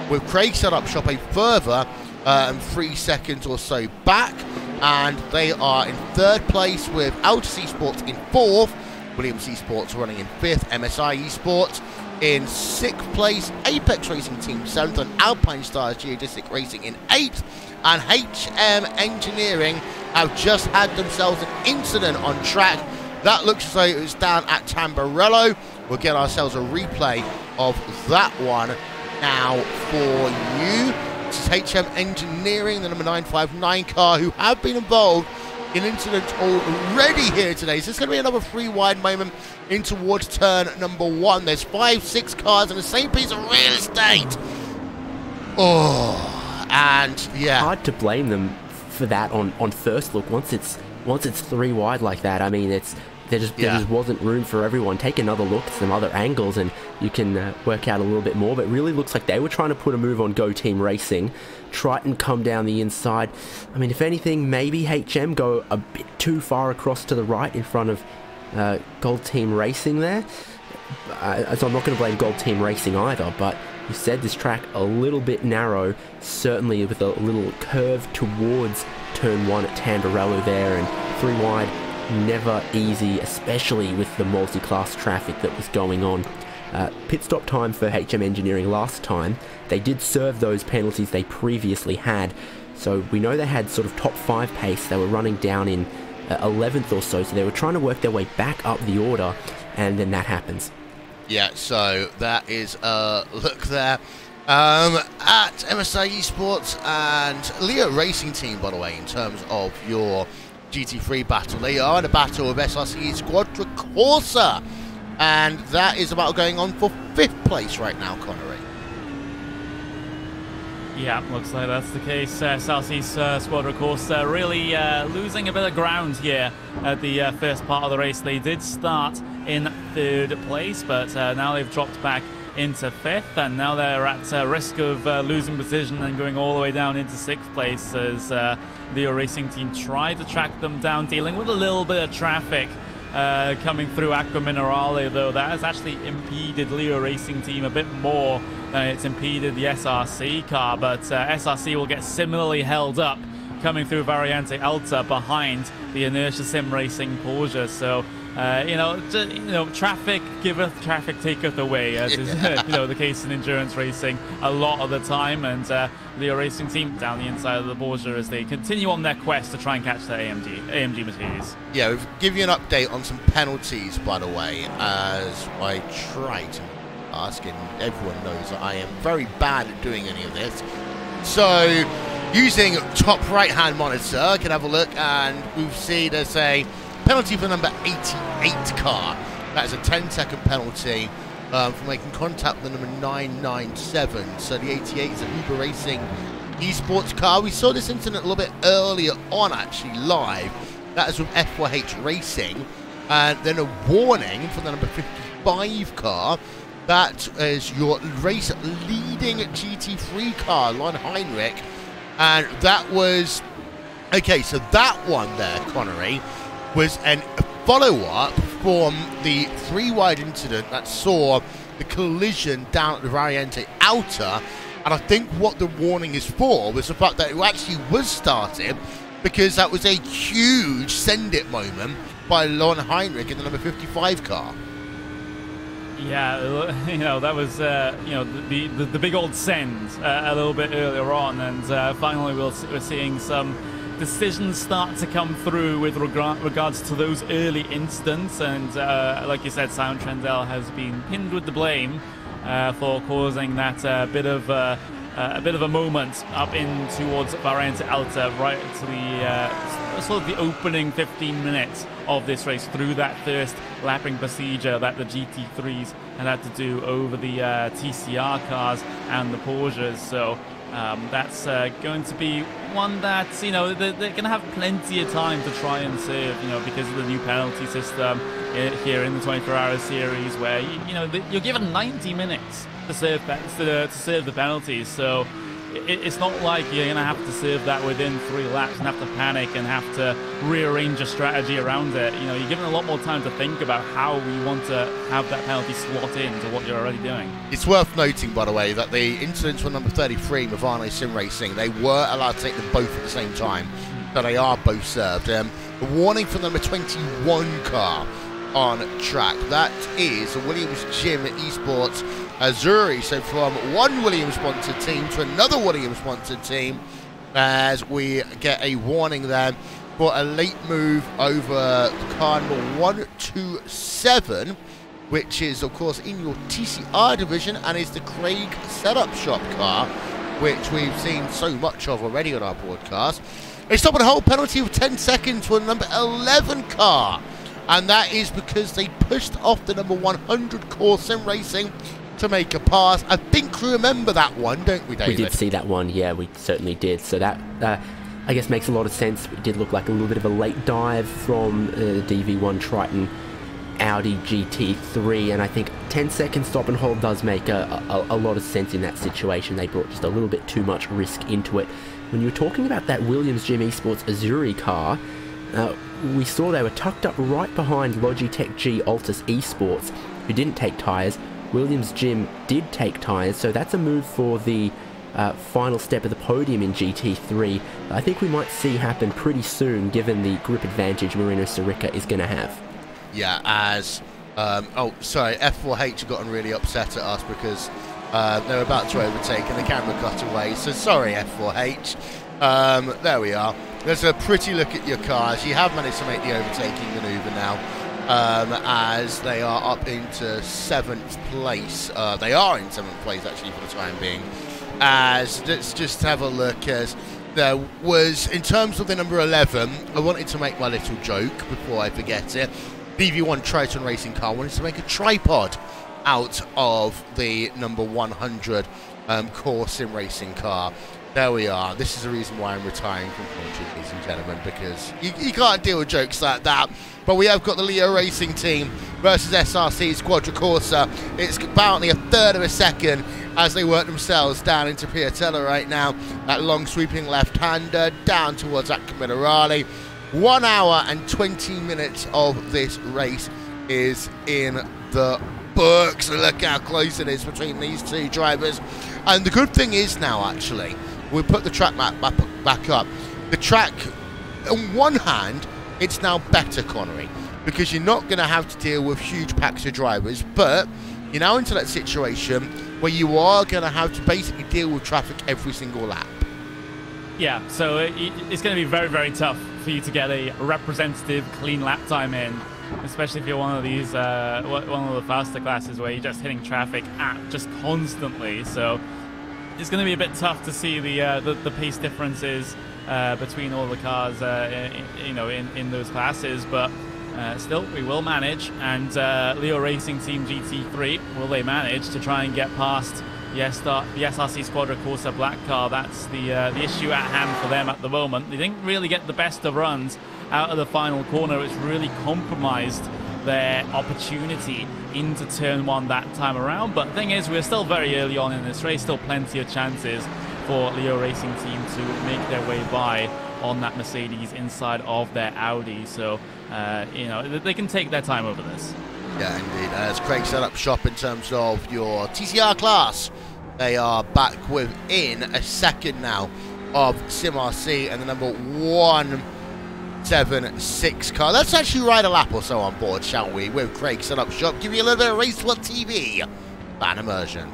Speaker 1: with Craig Setup Shop a further 3 seconds or so back, and they are in 3rd place with Altus Esports in 4th, Williams Esports running in 5th, MSI Esports in 6th place, Apex Racing Team 7th, and Alpine Stars Geodesic Racing in 8th, and HM Engineering have just had themselves an incident on track. That looks as though it was down at Tamburello, We'll get ourselves a replay of that one now for you. This is HM Engineering, the number 959 car, who have been involved in incidents already here today. So it's going to be another 3-wide moment in towards turn number 1. There's 5-6 cars in the same piece of real estate. Oh, and yeah.
Speaker 2: Hard to blame them for that on first look. Once it's 3 wide like that, I mean, there just wasn't room for everyone. Take another look at some other angles and you can work out a little bit more. But it really looks like they were trying to put a move on Go Team Racing. Triton come down the inside. I mean, if anything, maybe HM go a bit too far across to the right in front of Gold Team Racing there. So I'm not going to blame Gold Team Racing either, but you said this track a little bit narrow, certainly with a little curve towards turn 1 at Tamburello there, and 3 wide, never easy, especially with the multi-class traffic that was going on. Pit stop time for HM Engineering last time, they did serve those penalties they previously had, so we know they had sort of top 5 pace. They were running down in 11th or so they were trying to work their way back up the order, and then that happens.
Speaker 1: Yeah, so that is a look there at MSI Esports and Leo Racing Team, by the way, in terms of your GT3 battle. They are in a battle with SRC Squadra Corsa, and that is about going on for 5th place right now, Connery.
Speaker 3: Yeah, looks like that's the case. Southeast Squadra Corsa really losing a bit of ground here at the first part of the race. They did start in 3rd place, but now they've dropped back into 5th, and now they're at risk of losing position and going all the way down into 6th place as Leo Racing Team tried to track them down, dealing with a little bit of traffic coming through Aqua Minerale, though that has actually impeded Leo Racing Team a bit more than it's impeded the SRC car, but SRC will get similarly held up coming through Variante Alta behind the Inertia Sim Racing Porsche. So traffic giveth, traffic taketh away, as is the case in endurance racing a lot of the time. And Leo Racing Team down the inside of the Porsche as they continue on their quest to try and catch their AMG Mercedes.
Speaker 1: Yeah, we'll give you an update on some penalties, by the way, as I try to ask, and everyone knows that I am very bad at doing any of this. So, using top right-hand monitor, I can have a look, and we've seen there's a penalty for number 88 car. That is a 10-second penalty for making contact with the number 997. So the 88 is a Uber Racing Esports car. We saw this incident a little bit earlier on, actually, live. That is with F4H Racing. And then a warning for the number 55 car. That is your race leading GT3 car, Lon Heinrich. And that was... Okay, so that one there, Connery, was a follow-up from the 3-wide incident that saw the collision down at the Variante Alta. And I think what the warning is for was the fact that it actually was started because that was a huge send-it moment by Lon Heinrich in the number 55 car.
Speaker 3: Yeah, that was, the big old send a little bit earlier on, and finally we're seeing some decisions start to come through with regards to those early incidents, and like you said, Simon Trendell has been pinned with the blame for causing that bit of a moment up in towards Variante Alta, right to the sort of the opening 15 minutes of this race through that first lapping procedure that the GT3s had to do over the TCR cars and the Porsches. So that's going to be one that, they're going to have plenty of time to try and serve, because of the new penalty system here in the 24-hour series, where, you're given 90 minutes to serve the penalties. So it's not like you're going to have to serve that within 3 laps and have to panic and have to rearrange a strategy around it. You're given a lot more time to think about how you want to have that penalty slot into what you're already doing.
Speaker 1: It's worth noting, by the way, that the incidents for number 33, Mavano Sim Racing, they were allowed to take them both at the same time, so they are both served. The warning for number 21 car on track, that is a Williams Gym Esports Azuri. So from one Williams-sponsored team to another Williams-sponsored team, as we get a warning there for a late move over car number 127 which is, of course, in your TCR division and is the Craig Setup Shop car, which we've seen so much of already on our broadcast. A stop and hold penalty of 10 seconds for the number 11 car. And that is because they pushed off the number 100 Core Sim Racing to make a pass. I think we remember that one, don't we, David?
Speaker 2: We did see that one, yeah, we certainly did. So that, I guess, makes a lot of sense. It did look like a little bit of a late dive from DV1 Triton Audi GT3, and I think 10 second stop and hold does make a lot of sense in that situation. They brought just a little bit too much risk into it. When you were talking about that Williams Gym Esports Azuri car, we saw they were tucked up right behind Logitech G Altus Esports, who didn't take tyres. Williams Gym did take tyres, so that's a move for the final step of the podium in GT3. I think we might see happen pretty soon, given the grip advantage Marino Sirica is going to have.
Speaker 1: Yeah, as... oh, sorry, F4H have gotten really upset at us because they were about to overtake and the camera cut away. So sorry, F4H. There we are. There's a pretty look at your cars. You have managed to make the overtaking manoeuvre now, as they are up into 7th place. They are in 7th place, actually, for the time being. As, let's just have a look, as there was, in terms of the number 11, I wanted to make my little joke before I forget it. DV1 Triton Racing car wanted to make a tripod out of the number 100 Core Sim Racing car. There we are. This is the reason why I'm retiring from commentary, ladies and gentlemen, because you can't deal with jokes like that. But we have got the Leo Racing team versus SRC's Quadricorsa. It's apparently a third of a second as they work themselves down into Piatella right now. That long sweeping left-hander down towards Acca Minerale. 1 hour and 20 minutes of this race is in the books. Look how close it is between these two drivers. And the good thing is now, actually, we put the track map back up. The track, on one hand, it's now better, Connery, because you're not going to have to deal with huge packs of drivers, but you're now into that situation where you are going to have to basically deal with traffic every single lap.
Speaker 3: Yeah, so it's going to be very, very tough for you to get a representative clean lap time in, especially if you're one of these, one of the faster classes where you're just hitting traffic just constantly. So it's going to be a bit tough to see the pace differences between all the cars, in those classes. But still, we will manage. And Leo Racing Team GT3, will they manage to try and get past the SRC Quadricorsa Black car? That's the issue at hand for them at the moment. They didn't really get the best of runs out of the final corner. It's really compromised their opportunity into turn 1 that time around. But the thing is, we're still very early on in this race, still plenty of chances for Leo Racing Team to make their way by on that Mercedes inside of their Audi. So, they can take their time over this.
Speaker 1: Yeah, indeed. As Craig set up shop in terms of your TCR class, they are back within a second now of SimRC and the number 176 car. Let's actually ride a lap or so on board, shall we, with Craig set up shop. Give you a little bit of Race One TV fan immersion.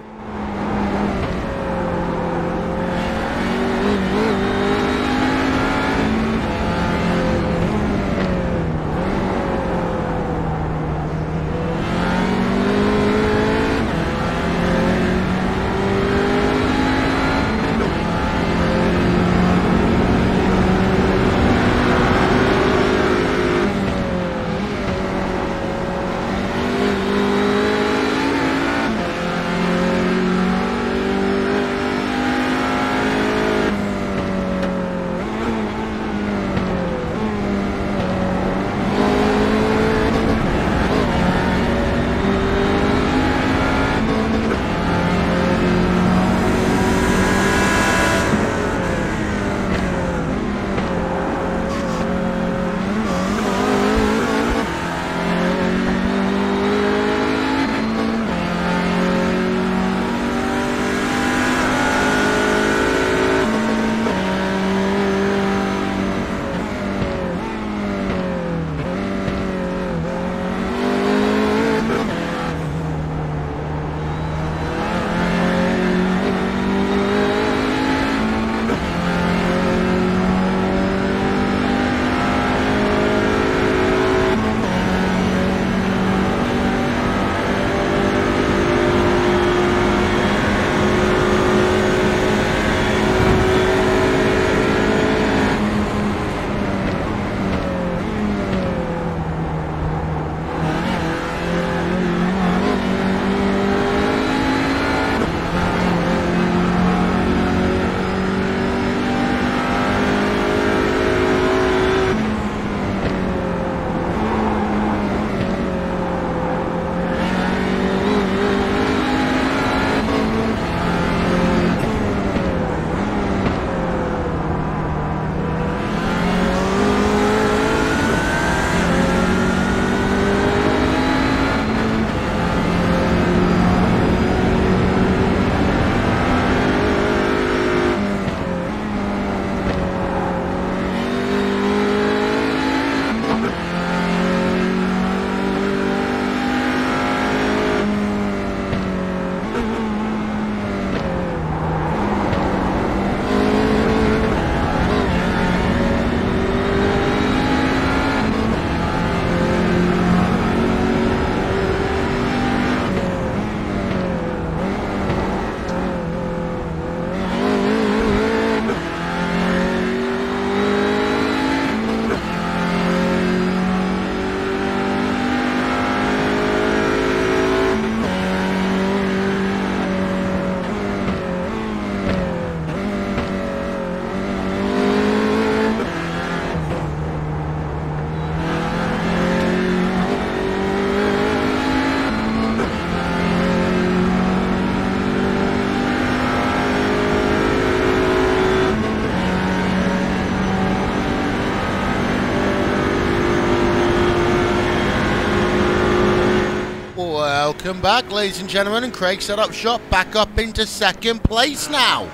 Speaker 1: Welcome back, ladies and gentlemen, and Craig set up shop back up into second place now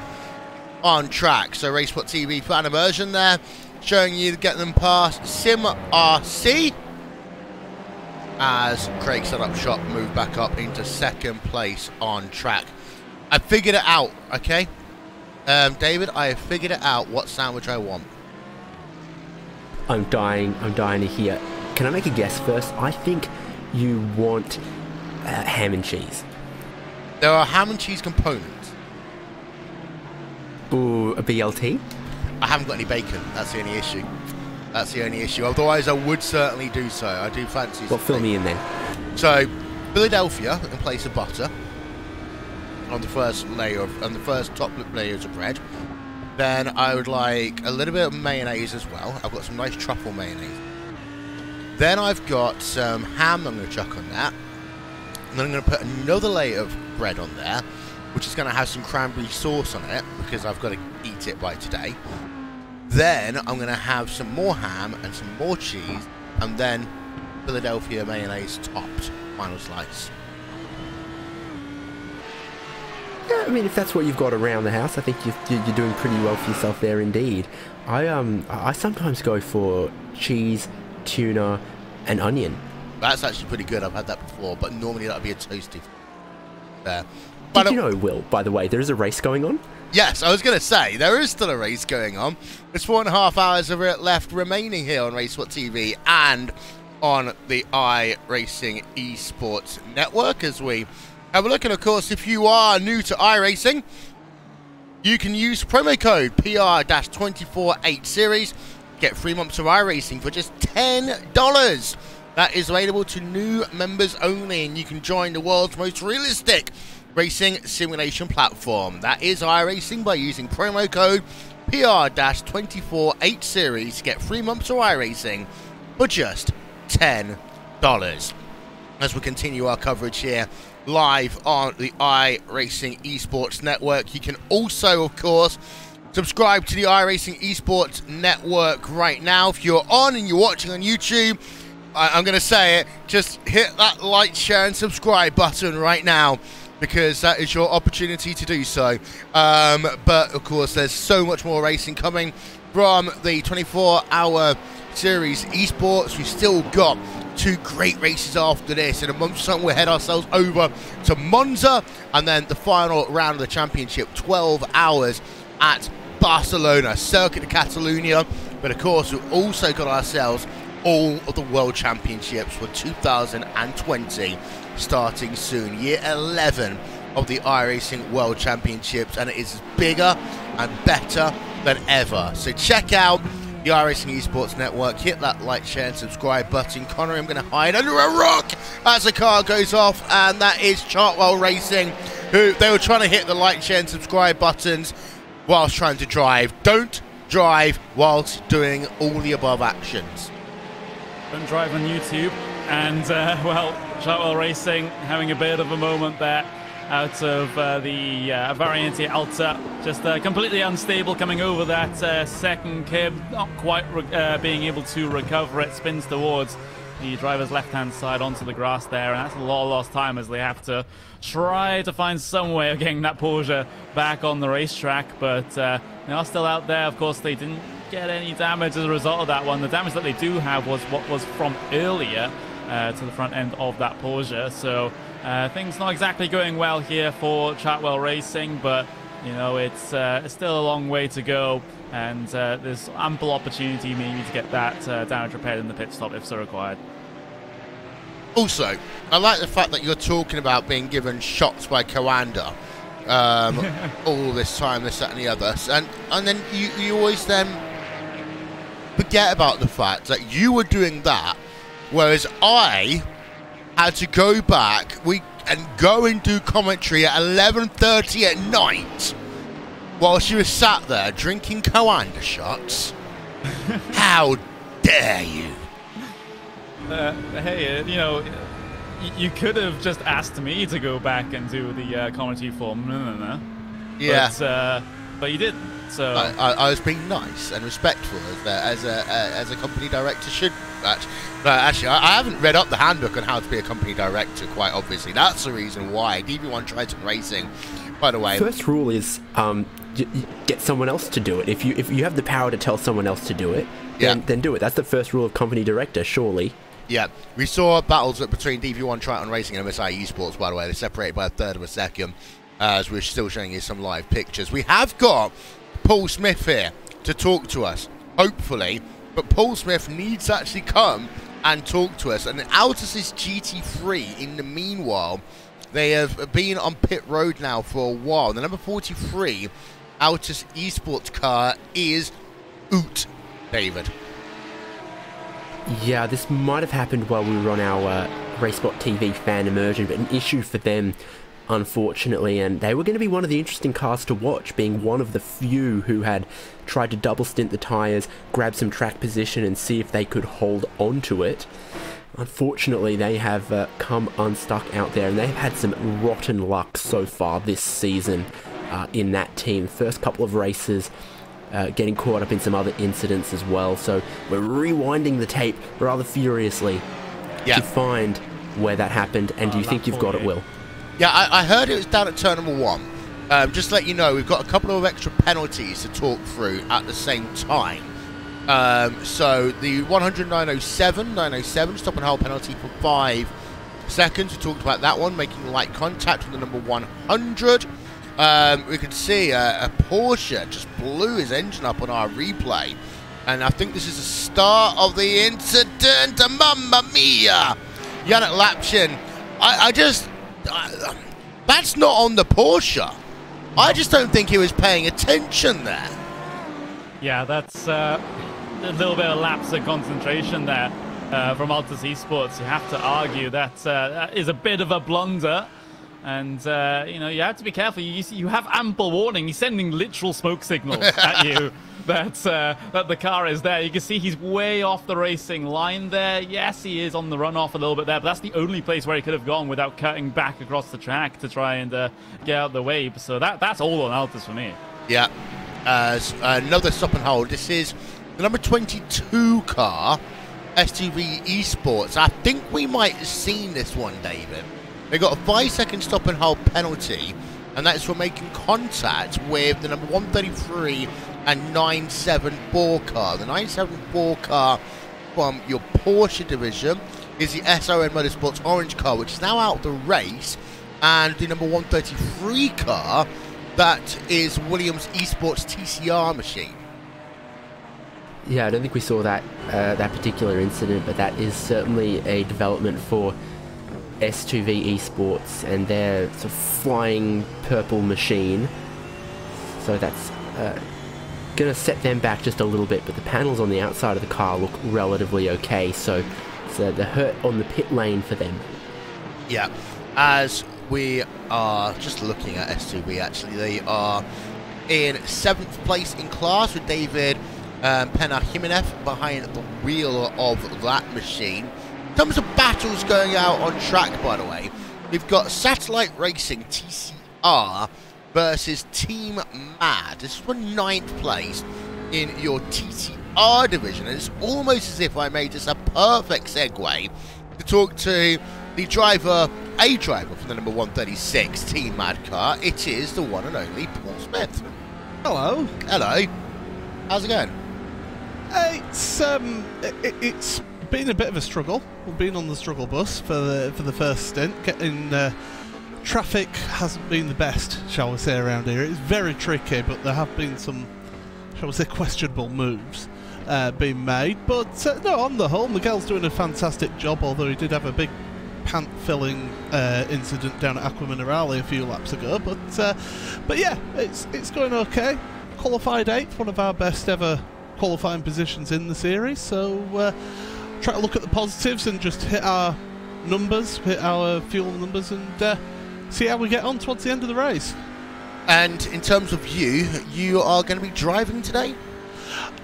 Speaker 1: on track. So Racesport TV fan immersion there, showing you getting them past Sim RC as Craig set up shop moved back up into second place on track. I figured it out, okay? David, I have figured it out what sandwich I want.
Speaker 2: I'm dying to hear. Can I make a guess first? I think you want ham and cheese.
Speaker 1: There are ham and cheese components.
Speaker 2: Ooh, a BLT?
Speaker 1: I haven't got any bacon. That's the only issue. That's the only issue. Otherwise, I would certainly do so. I do fancy.
Speaker 2: Well, fill me in then.
Speaker 1: So, Philadelphia in place of butter on the first layer of, on the first top layers of bread. Then I would like a little bit of mayonnaise as well. I've got some nice truffle mayonnaise. Then I've got some ham I'm going to chuck on that. And then I'm going to put another layer of bread on there, which is going to have some cranberry sauce on it, because I've got to eat it by today. Then I'm going to have some more ham and some more cheese, and then Philadelphia mayonnaise topped. Final slice.
Speaker 2: Yeah, I mean, if that's what you've got around the house, I think you're doing pretty well for yourself there indeed. I sometimes go for cheese, tuna, and onion.
Speaker 1: That's actually pretty good. I've had that before, but normally that would be a toasty there.
Speaker 2: Did you know, Will, by the way, there is a race going on?
Speaker 1: Yes, I was going to say, there is still a race going on. There's 4.5 hours of it left remaining here on Racesport TV and on the iRACING Esports network as we have a look. And of course, if you are new to iRacing, you can use promo code PR-248 series. Get 3 months of iRacing for just $10. That is available to new members only, and you can join the world's most realistic racing simulation platform. That is iRacing by using promo code PR-248 series. Get 3 months of iRacing for just $10. As we continue our coverage here live on the iRacing Esports network, you can also, of course, subscribe to the iRacing Esports network right now. If you're on and you're watching on YouTube, I'm going to say it, just hit that like, share and subscribe button right now, because that is your opportunity to do so. But of course, there's so much more racing coming from the 24-hour series Esports. We've still got 2 great races after this. In a month's time, we'll head ourselves over to Monza, and then the final round of the championship, 12 hours at Barcelona, Circuit de Catalunya. But of course, we've also got ourselves all of the World Championships for 2020 starting soon. Year 11 of the iRacing World Championships, and it is bigger and better than ever. So check out the iRacing Esports network. Hit that like, share and subscribe button. Connor, I'm going to hide under a rock as the car goes off, and that is Chartwell Racing, who they were trying to hit the like, share and subscribe buttons whilst trying to drive. Don't drive whilst doing all the above actions.
Speaker 3: Don't drive on YouTube. And, well, Chartwell Racing having a bit of a moment there out of the Variante Alta. Just completely unstable coming over that second kib. Not quite being able to recover it. Spins towards the driver's left-hand side onto the grass there. And that's a lot of lost time as they have to try to find some way of getting that Porsche back on the racetrack. But they are still out there. Of course, they didn't get any damage as a result of that one. The damage that they do have was what was from earlier to the front end of that Porsche. So things not exactly going well here for Chartwell Racing, but you know, it's still a long way to go, and there's ample opportunity maybe to get that damage repaired in the pit stop if so required.
Speaker 1: Also, I like the fact that you're talking about being given shots by Coanda all this time, this, that and the other, and then you always then forget about the fact that you were doing that, whereas I had to go back and go and do commentary at 11:30 at night while she was sat there drinking Coanda shots. How dare you?
Speaker 3: Hey, you know, you could have just asked me to go back and do the commentary for
Speaker 1: yeah,
Speaker 3: but you didn't. So
Speaker 1: I was being nice and respectful as a company director should Actually, I haven't read up the handbook on how to be a company director, quite obviously. That's the reason why. DV1 Triton Racing, by the way.
Speaker 2: First rule is get someone else to do it. If you have the power to tell someone else to do it, then do it. That's the first rule of company director, surely.
Speaker 1: Yeah, we saw battles between DV1 Triton Racing and MSI Esports, by the way. They're separated by a third of a second, as we're still showing you some live pictures. We have got Paul Smith here to talk to us, hopefully. But Paul Smith needs to actually come and talk to us. And Altus's GT3, in the meanwhile, they have been on pit road now for a while. The number 43 Altus Esports car is Oot, David.
Speaker 2: Yeah, this might have happened while we were on our RaceBot TV fan immersion, but an issue for them, unfortunately, and they were going to be one of the interesting cars to watch, being one of the few who had tried to double stint the tyres, grab some track position and see if they could hold on to it. Unfortunately, they have come unstuck out there, and they've had some rotten luck so far this season in that team. First couple of races getting caught up in some other incidents as well, so we're rewinding the tape rather furiously to find where that happened. And do you think you've got it, Will?
Speaker 1: Yeah, I heard it was down at turn number 1. Just to let you know, we've got a couple of extra penalties to talk through at the same time. So the 907 stop and hold penalty for 5 seconds. We talked about that one, making light contact with the number 100. We can see a Porsche just blew his engine up on our replay. And I think this is the start of the incident. Mamma mia! Yannick Lapchin. That's not on the Porsche. I just don't think he was paying attention there.
Speaker 3: Yeah, that's a little bit of lapse of concentration there from Altus Esports. You have to argue that is a bit of a blunder. And, you know, you have to be careful. You have ample warning. He's sending literal smoke signals at you that the car is there. You can see he's way off the racing line there. Yes, he is on the runoff a little bit there, but that's the only place where he could have gone without cutting back across the track to try and get out of the way. So that's all on Altus for me.
Speaker 1: Yeah. Another stop and hold. This is the number 22 car, STV Esports. I think we might have seen this one, David. They got a 5-second stop and hold penalty, and that's for making contact with the number 133 and 974 car. The 974 car from your Porsche division is the SRN Motorsports orange car, which is now out of the race, and the number 133 car, that is Williams Esports TCR machine.
Speaker 2: Yeah, I don't think we saw that that particular incident, but that is certainly a development for S2V Esports and their sort of flying purple machine. So that's going to set them back just a little bit, but the panels on the outside of the car look relatively okay, so the hurt on the pit lane for them.
Speaker 1: Yeah, as we are just looking at S2V, actually, they are in 7th place in class with David Pena Jimenez behind the wheel of that machine. In terms of battles going out on track, by the way, we've got Satellite Racing TCR versus Team Mad. This is for 9th place in your TCR division, and it's almost as if I made this a perfect segue to talk to the driver, a driver from the number 136 Team Mad car. It is the one and only Paul Smith.
Speaker 4: Hello.
Speaker 1: Hello. How's it going?
Speaker 4: It's been a bit of a struggle. We've been on the struggle bus for the first stint. Getting traffic hasn't been the best, shall we say, around here. It's very tricky, but there have been some, shall we say, questionable moves being made. But no, on the whole, Miguel's doing a fantastic job, although he did have a big pant-filling incident down at Aqua Minerale a few laps ago. But yeah, it's going okay. Qualified 8th, one of our best ever qualifying positions in the series. So try to look at the positives and just hit our numbers, hit our fuel numbers, and see how we get on towards the end of the race.
Speaker 1: And in terms of you are going to be driving today?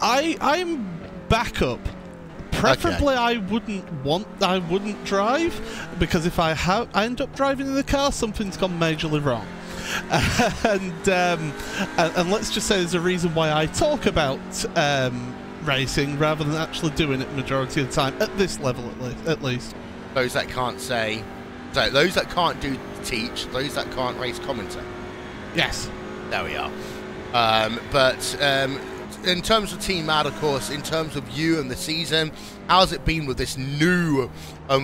Speaker 4: I'm backup. Preferably, okay. I wouldn't drive, because if I end up driving in the car, something's gone majorly wrong. And let's just say there's a reason why I talk about racing rather than actually doing it majority of the time, at this level at least.
Speaker 1: Those that can't say, so those that can't do teach, those that can't race commentate.
Speaker 4: Yes.
Speaker 1: There we are. In terms of Team Mad, of course, in terms of you and the season, how's it been with this new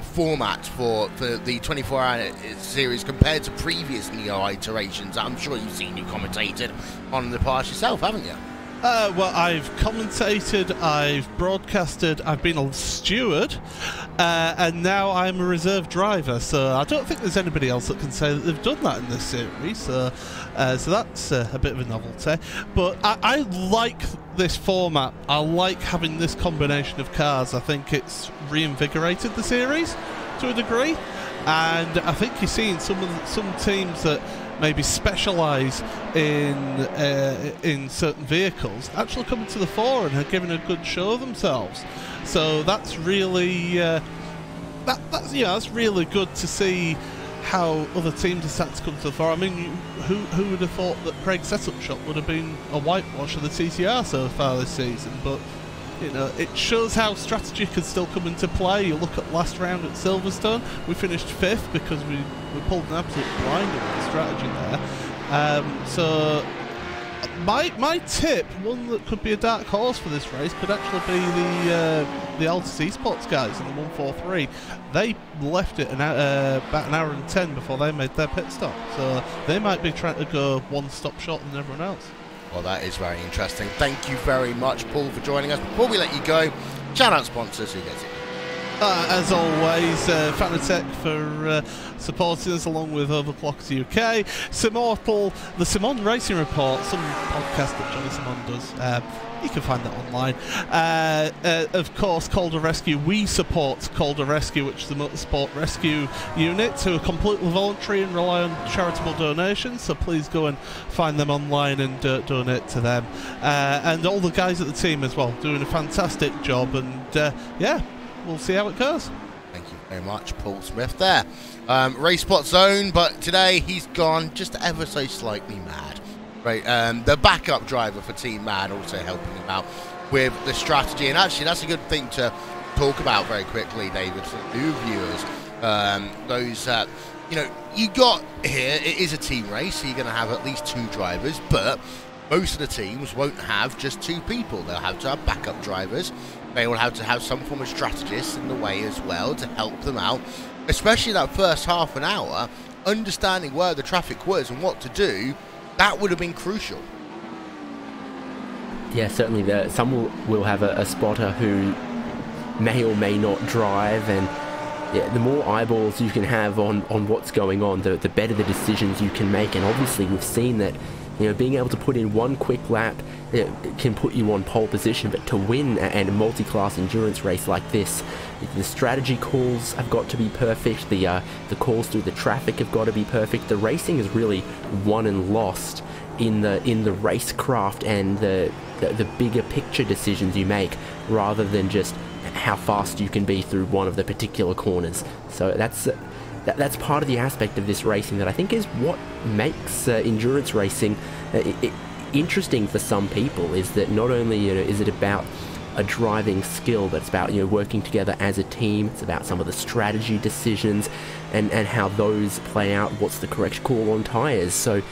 Speaker 1: format for the 24-hour series compared to previous Neo iterations? I'm sure you've seen you commentated on the past yourself, haven't you?
Speaker 4: Well, I've commentated, I've broadcasted, I've been a steward, and now I'm a reserve driver, so I don't think there's anybody else that can say that they've done that in this series, so that's a bit of a novelty. But I like this format. I like having this combination of cars. I think it's reinvigorated the series to a degree, and I think you're seeing some teams that maybe specialise in certain vehicles actually coming to the fore and are giving a good show of themselves. So that's really that's really good to see how other teams are starting to come to the fore. I mean, who would have thought that Craig's setup shop would have been a whitewash of the TCR so far this season? But you know, it shows how strategy can still come into play. You look at last round at Silverstone, we finished 5th because we pulled an absolute blinder with the strategy there. So my tip, one that could be a dark horse for this race, could actually be the Altus Esports guys in the 143. They left it about an hour and 10 before they made their pit stop, so they might be trying to go one stop shorter than everyone else.
Speaker 1: Well, that is very interesting. Thank you very much, Paul, for joining us. Before we let you go, shout out sponsors. Who gets it?
Speaker 4: As always, Fanatec for supporting us, along with Overclockers UK, Simortal, the Simon Racing Report, some podcast that Johnny Simon does. You can find that online. Of course, Calder Rescue. We support Calder Rescue, which is the motorsport rescue unit, who are completely voluntary and rely on charitable donations. So please go and find them online and donate to them. And all the guys at the team as well, doing a fantastic job. And yeah, we'll see how it goes.
Speaker 1: Thank you very much, Paul Smith there. Race Spot Zone, but today he's gone just ever so slightly mad. Right, the backup driver for Team Mad also helping him out with the strategy. And actually, that's a good thing to talk about very quickly, David, for new viewers. Those, you know, you got here, it is a team race, so you're going to have at least 2 drivers, but most of the teams won't have just 2 people. They'll have to have backup drivers. They will have to have some form of strategist in the way as well to help them out, especially that first half an hour, understanding where the traffic was and what to do. That would have been crucial.
Speaker 2: Yeah, certainly. Some will have a spotter who may or may not drive, and yeah, the more eyeballs you can have on what's going on, the better the decisions you can make. And obviously, we've seen that, you know, being able to put in one quick lap, it can put you on pole position. But to win a multi-class endurance race like this, the strategy calls have got to be perfect. The calls through the traffic have got to be perfect. The racing is really won and lost in the racecraft and the bigger picture decisions you make, rather than just how fast you can be through one of the particular corners. So that's part of the aspect of this racing that I think is what makes endurance racing interesting for some people. Is that not only, you know, is it about a driving skill, but it's about, you know, working together as a team. It's about some of the strategy decisions and how those play out, what's the correct call on tyres. So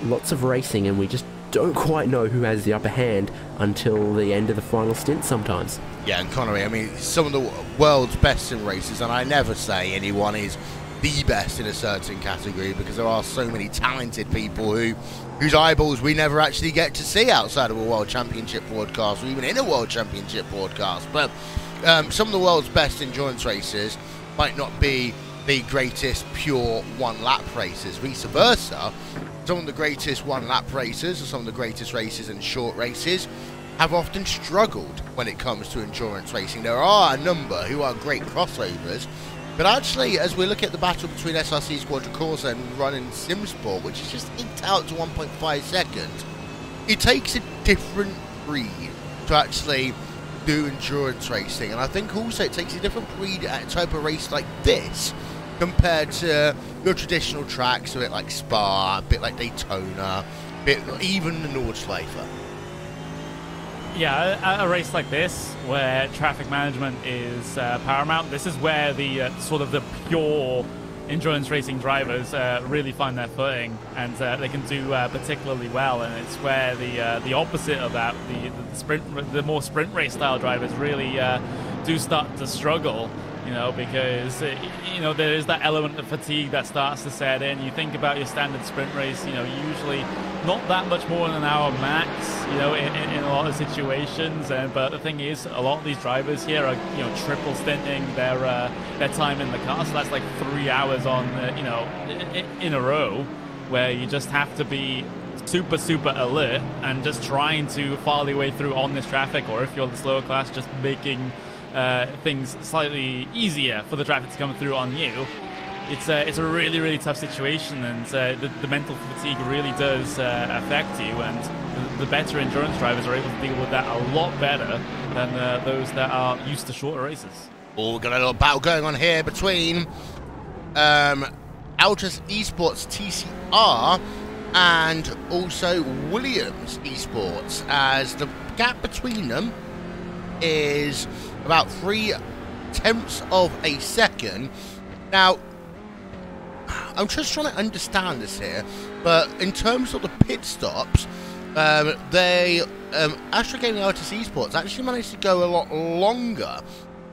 Speaker 2: lots of racing, and we just don't quite know who has the upper hand until the end of the final stint sometimes.
Speaker 1: Yeah, and Connery, I mean, some of the world's best in races, and I never say anyone is the best in a certain category, because there are so many talented people whose eyeballs we never actually get to see outside of a World Championship broadcast, or even in a World Championship broadcast. But some of the world's best endurance races might not be the greatest pure one-lap races. Vice versa, some of the greatest one-lap races, or some of the greatest races in short races, have often struggled when it comes to endurance racing. There are a number who are great crossovers, but actually, as we look at the battle between SRC Quadricorsa and running SimSport, which is just inked out to 1.5 seconds, it takes a different breed to actually do endurance racing. And I think also it takes a different breed at a type of race like this compared to your traditional tracks, a bit like Spa, a bit like Daytona, a bit even the Nordschleife.
Speaker 3: Yeah, a race like this, where traffic management is paramount, this is where the sort of the pure endurance racing drivers really find their footing, and they can do particularly well. And it's where the opposite of that, the more sprint race style drivers really do start to struggle. You know, because there is that element of fatigue that starts to set in. You think about your standard sprint race, usually not that much more than an hour max, in a lot of situations. But the thing is, a lot of these drivers here are, triple stinting their time in the car. So that's like 3 hours on, in a row, where you just have to be super, super alert and just trying to follow your way through on this traffic, or if you're the slower class, just making things slightly easier for the traffic to come through on you. It's a really, really tough situation, and the mental fatigue really does affect you, and the better endurance drivers are able to deal with that a lot better than those that are used to shorter races.
Speaker 1: Oh, we've got a little battle going on here between Altus Esports TCR and also Williams Esports, as the gap between them is about 0.3 of a second. Now, I'm just trying to understand this here, but in terms of the pit stops, Astra Gaming Altus Esports actually managed to go a lot longer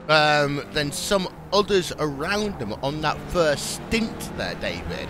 Speaker 1: than some others around them on that first stint there, David.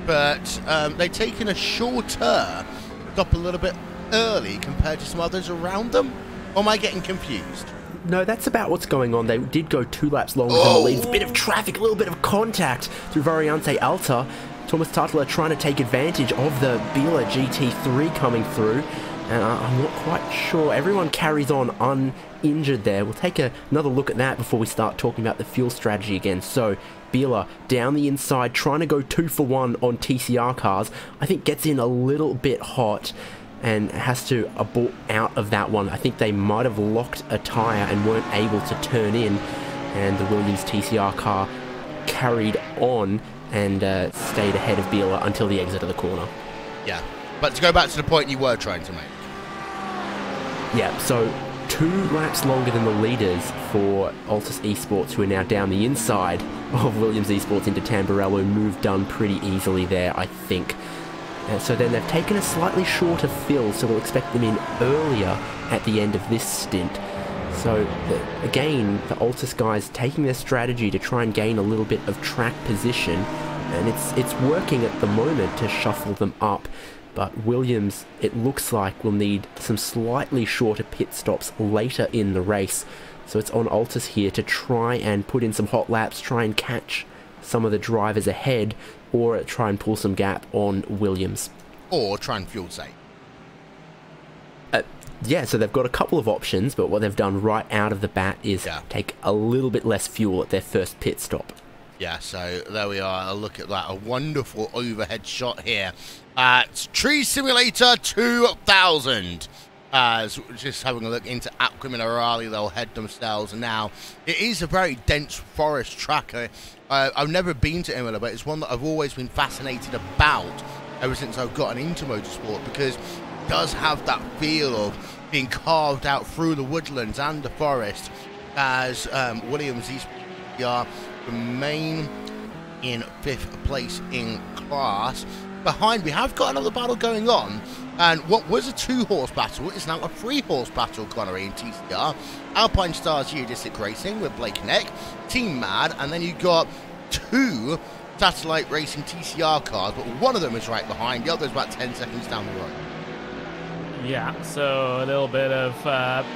Speaker 1: But they've taken a shorter stop a little bit early compared to some others around them. Or am I getting confused?
Speaker 2: No, that's about what's going on. They did go 2 laps longer than the lead. A bit of traffic, a little bit of contact through Variante Alta. Thomas Tartler trying to take advantage of the Biela GT3 coming through. And I'm not quite sure. Everyone carries on uninjured there. We'll take another look at that before we start talking about the fuel strategy again. So, Biela down the inside, trying to go 2 for 1 on TCR cars. I think gets in a little bit hot and has to abort out of that one. I think they might have locked a tyre and weren't able to turn in, and the Williams TCR car carried on and stayed ahead of Biela until the exit of the corner.
Speaker 1: Yeah, but to go back to the point you were trying to make.
Speaker 2: Yeah, so 2 laps longer than the leaders for Altus Esports, who are now down the inside of Williams Esports into Tamburello. Move done pretty easily there, I think. So then they've taken a slightly shorter fill, so we'll expect them in earlier at the end of this stint. So again, the Altus guys taking their strategy to try and gain a little bit of track position, and it's working at the moment to shuffle them up. But Williams, it looks like, will need some slightly shorter pit stops later in the race. So it's on Altus here to try and put in some hot laps, try and catch some of the drivers ahead, or try and pull some gap on Williams.
Speaker 1: Or try and fuel save.
Speaker 2: Yeah, so they've got a couple of options, but what they've done right out of the bat is take a little bit less fuel at their first pit stop.
Speaker 1: Yeah, so there we are. A look at that. A wonderful overhead shot here at Tree Simulator 2000. Just having a look into Aqua Minerale, they'll head themselves now. It is a very dense forest track. I've never been to Imola, but it's one that I've always been fascinated about ever since I've gotten into motorsport, because it does have that feel of being carved out through the woodlands and the forest, as Williams Esports remain in 5th place in class. Behind, we have got another battle going on, and what was a 2-horse battle is now a 3-horse battle, Connery and TCR. Alpine Stars Geodesic Racing with Blake Neck, Team Mad, and then you've got 2 Satellite Racing TCR cars, but one of them is right behind, the other is about 10 seconds down the road.
Speaker 3: Yeah, so a little bit of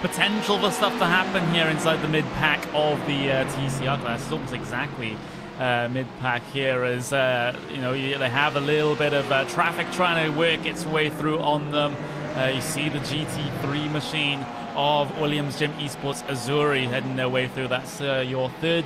Speaker 3: potential for stuff to happen here inside the mid-pack of the TCR class. It's almost exactly mid-pack here, as they have a little bit of traffic trying to work its way through on them. You see the GT3 machine of Williams Gym Esports Azuri heading their way through. That's your third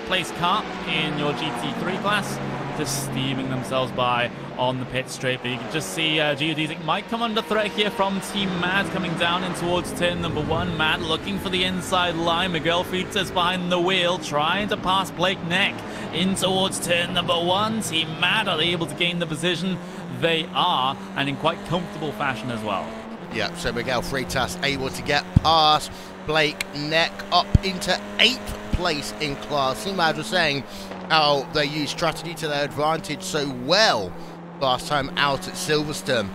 Speaker 3: place car in your GT3 class, just steaming themselves by on the pit straight. But you can just see Geodesic might come under threat here from Team Mad coming down in towards turn number 1. Mad looking for the inside line. Miguel Fritas behind the wheel, trying to pass Blake Neck in towards turn number 1. Team Mad are they able to gain the position? They are, and in quite comfortable fashion as well.
Speaker 1: Yeah, so Miguel Freitas able to get past Blake Neck up into 8th place in class. Imad was saying how they used strategy to their advantage so well last time out at Silverstone.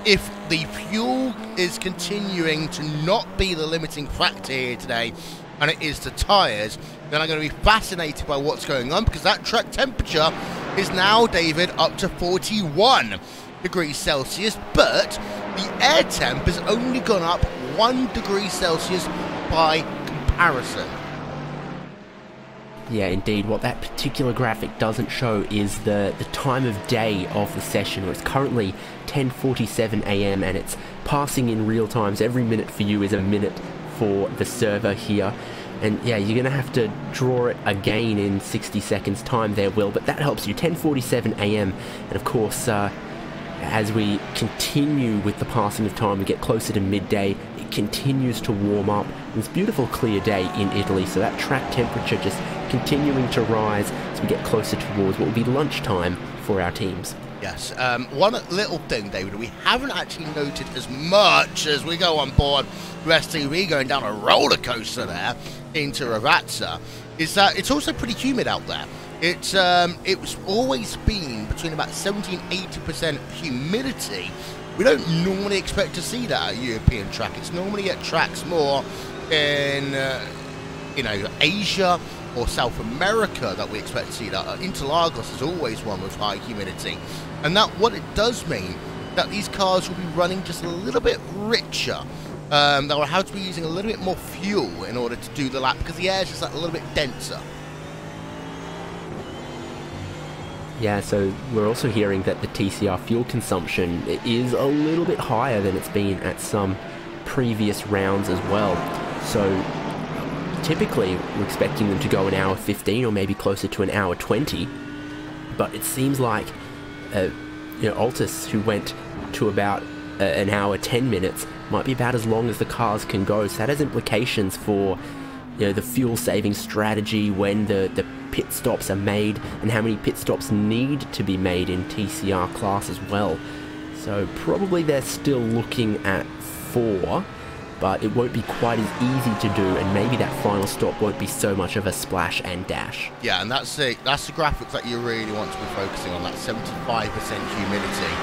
Speaker 1: If the fuel is continuing to not be the limiting factor here today, and it is the tyres, then I'm going to be fascinated by what's going on, because that track temperature is now, David, up to 41 degrees Celsius, but the air temp has only gone up 1 degree Celsius by comparison.
Speaker 2: Yeah, indeed. What that particular graphic doesn't show is the time of day of the session, where it's currently 10:47 a.m. and it's passing in real time. So every minute for you is a minute for the server here. And yeah, you're going to have to draw it again in 60 seconds time there, Will, but that helps you. 10:47 a.m. And of course, as we continue with the passing of time, we get closer to midday, it continues to warm up. It's a beautiful clear day in Italy, so that track temperature just continuing to rise as we get closer towards what will be lunchtime for our teams.
Speaker 1: Yes, one little thing, David, we haven't actually noted as much as we go on board with STV going down a roller coaster there into Ravazza, is that it's also pretty humid out there. It's always been between about 70 and 80% humidity. We don't normally expect to see that at a European track. It's normally at tracks more in Asia or South America that we expect to see that. Interlagos is always one with high humidity, and that what it does mean that these cars will be running just a little bit richer. They will have to be using a little bit more fuel in order to do the lap, because the air is just like a little bit denser.
Speaker 2: Yeah, so we're also hearing that the TCR fuel consumption is a little bit higher than it's been at some previous rounds as well. So typically we're expecting them to go an hour 15 or maybe closer to an hour 20, but it seems like Altus, who went to about an hour 10 minutes, might be about as long as the cars can go. So that has implications for the fuel saving strategy when the pit stops are made, and how many pit stops need to be made in TCR class as well. So probably they're still looking at 4, but it won't be quite as easy to do, and maybe that final stop won't be so much of a splash and dash.
Speaker 1: Yeah, and that's the graphic that you really want to be focusing on, that 75% humidity.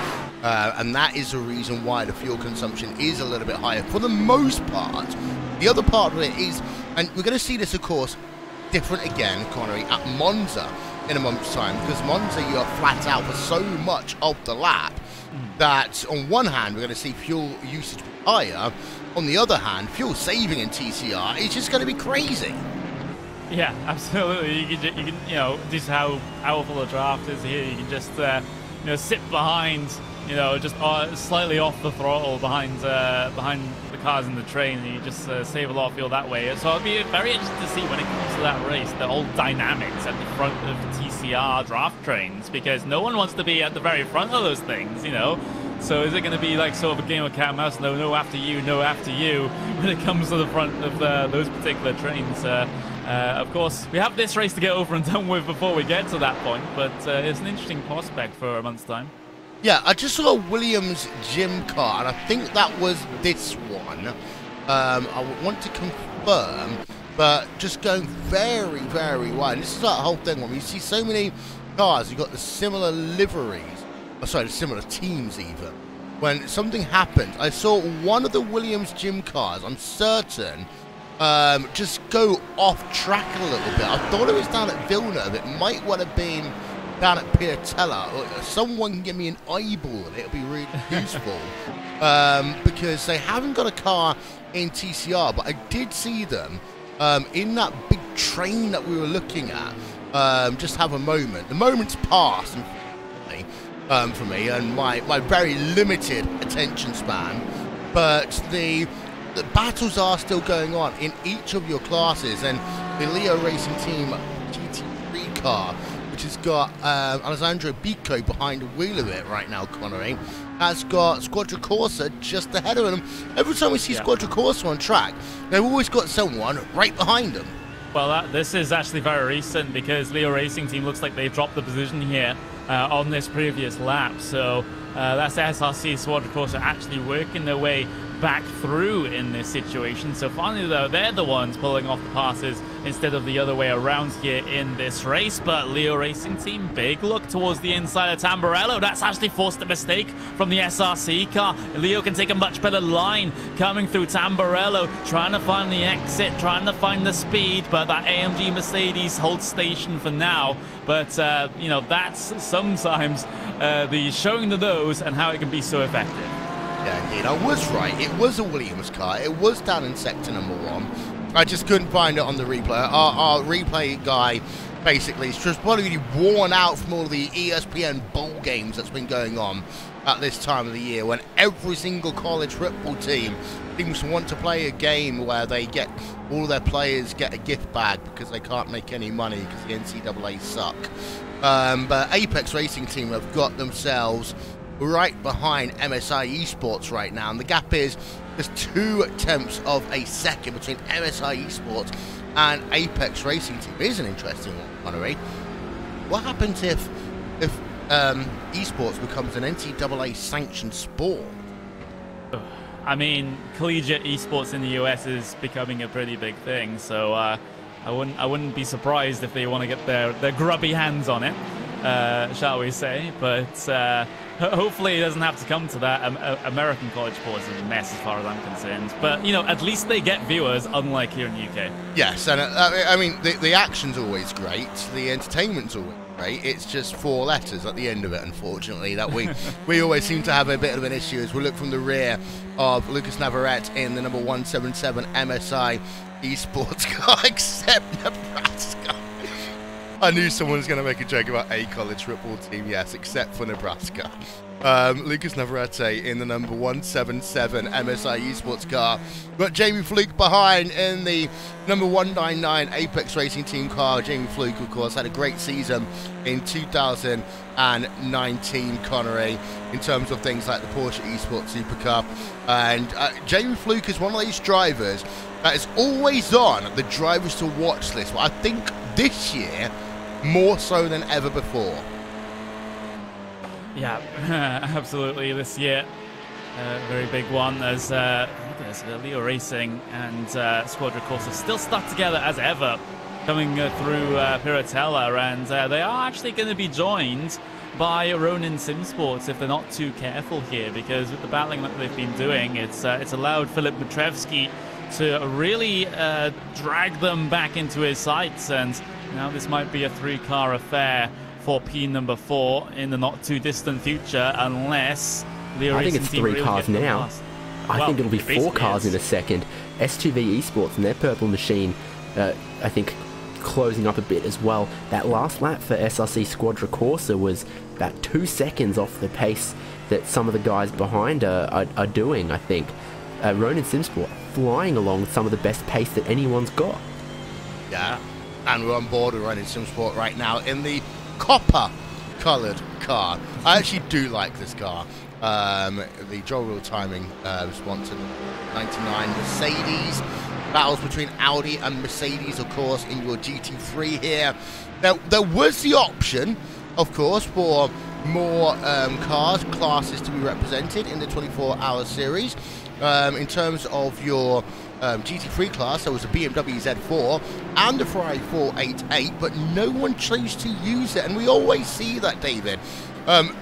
Speaker 1: And that is the reason why the fuel consumption is a little bit higher for the most part. The other part of it is, and we're going to see this, of course, different again, Connery, at Monza in a month's time, because Monza, you are flat out for so much of the lap that on one hand we're going to see fuel usage higher, on the other hand fuel saving in TCR is just going to be crazy.
Speaker 3: Yeah, absolutely. You can just how powerful the draft is here. You can just sit behind, just slightly off the throttle behind the cars in the train, and you just save a lot of fuel that way. So I'll be very interested to see when it comes to that race, the whole dynamics at the front of the TCR draft trains, because no one wants to be at the very front of those things, So is it going to be like sort of a game of cat and mouse? No after you, no after you, when it comes to the front of those particular trains? Of course, we have this race to get over and done with before we get to that point, but it's an interesting prospect for a month's time.
Speaker 1: Yeah, I just saw a Williams gym car, and I think that was this one. I want to confirm, but just going very, very wide. This is that whole thing when you see so many cars, you've got the similar liveries, the similar teams even. When something happened, I saw one of the Williams gym cars, I'm certain, just go off track a little bit. I thought it was down at Villeneuve. It might well have been down at Piatella. Someone can give me an eyeball and it'll be really useful, because they haven't got a car in TCR, but I did see them in that big train that we were looking at. Just have a moment. The moment's passed for me and my very limited attention span, but the battles are still going on in each of your classes, and the Leo Racing Team GT3 car, which has got Alessandro Bico behind the wheel of it right now, Connery, has got Squadra Corsa just ahead of them. Every time we see Squadra Corsa on track, they've always got someone right behind them.
Speaker 3: Well, this is actually very recent, because Leo Racing Team looks like they've dropped the position here on this previous lap. So That's the SRC squad, of course, are actually working their way back through in this situation. So finally, though, they're the ones pulling off the passes instead of the other way around here in this race. But Leo Racing Team, big look towards the inside of Tamburello. That's actually forced a mistake from the SRC car. Leo can take a much better line coming through Tamburello, trying to find the exit, trying to find the speed, but that AMG Mercedes holds station for now. But, you know, that's sometimes the showing the nose and how it can be so effective.
Speaker 1: Yeah, indeed. I was right. It was a Williams car. It was down in sector number 1. I just couldn't find it on the replay. Our replay guy basically is just probably worn out from all of the ESPN bowl games that's been going on at this time of the year, when every single college football team seems to want to play a game where they get all their players get a gift bag because they can't make any money because the NCAA suck. But Apex Racing Team have got themselves right behind MSI Esports right now, and the gap is there's 2/10 of a second between MSI Esports and Apex Racing Team. It is an interesting one, Connery. What happens if esports becomes an NCAA sanctioned sport?
Speaker 3: I mean, collegiate esports in the US is becoming a pretty big thing, so I wouldn't be surprised if they want to get their grubby hands on it, shall we say. But hopefully it doesn't have to come to that. American college sports is a mess as far as I'm concerned. But, you know, at least they get viewers, unlike here in the UK.
Speaker 1: Yes, and I mean, the action's always great. The entertainment's always great. It's just 4 letters at the end of it, unfortunately, that we always seem to have a bit of an issue as we look from the rear of Lucas Navarrete in the number 177 MSI Esports car, except Nebraska. I knew someone was going to make a joke about a college football team, yes, except for Nebraska. Lucas Navarrete in the number 177 MSI Esports car. Got Jamie Fluke behind in the number 199 Apex Racing Team car. Jamie Fluke, of course, had a great season in 2019, Connery, in terms of things like the Porsche Esports Super Cup. And Jamie Fluke is one of those drivers that is always on the drivers to watch list. But I think this year, more so than ever before.
Speaker 3: Yeah, absolutely. This year, very big one. As Leo Racing and Squadra Corsa still stuck together as ever, coming through Piratella, and they are actually going to be joined by Ronin Sim Sports if they're not too careful here, because with the battling that they've been doing, it's allowed Filip Matrevsky to really drag them back into his sights, and now this might be a 3-car affair for P number 4 in the not too distant future, unless Leo
Speaker 2: I think
Speaker 3: Racing
Speaker 2: it's
Speaker 3: Team
Speaker 2: 3
Speaker 3: really
Speaker 2: cars
Speaker 3: get
Speaker 2: now.
Speaker 3: past.
Speaker 2: I think it'll be 4 cars
Speaker 3: is.
Speaker 2: in a second. S2V Esports and their purple machine, I think, closing up a bit as well. That last lap for SRC Squadra Corsa was about 2 seconds off the pace that some of the guys behind are doing, I think. Ronin Simsport flying along with some of the best pace that anyone's got.
Speaker 1: Yeah, and we're on board with Ronin Simsport right now in the copper-coloured car. I actually do like this car. The dual wheel timing response to 99 Mercedes. Battles between Audi and Mercedes, of course, in your GT3 here. There was the option, of course, for more classes to be represented in the 24-hour series. In terms of your GT3 class, there was a BMW Z4 and a Ferrari 488, but no one chose to use it, and we always see that, David.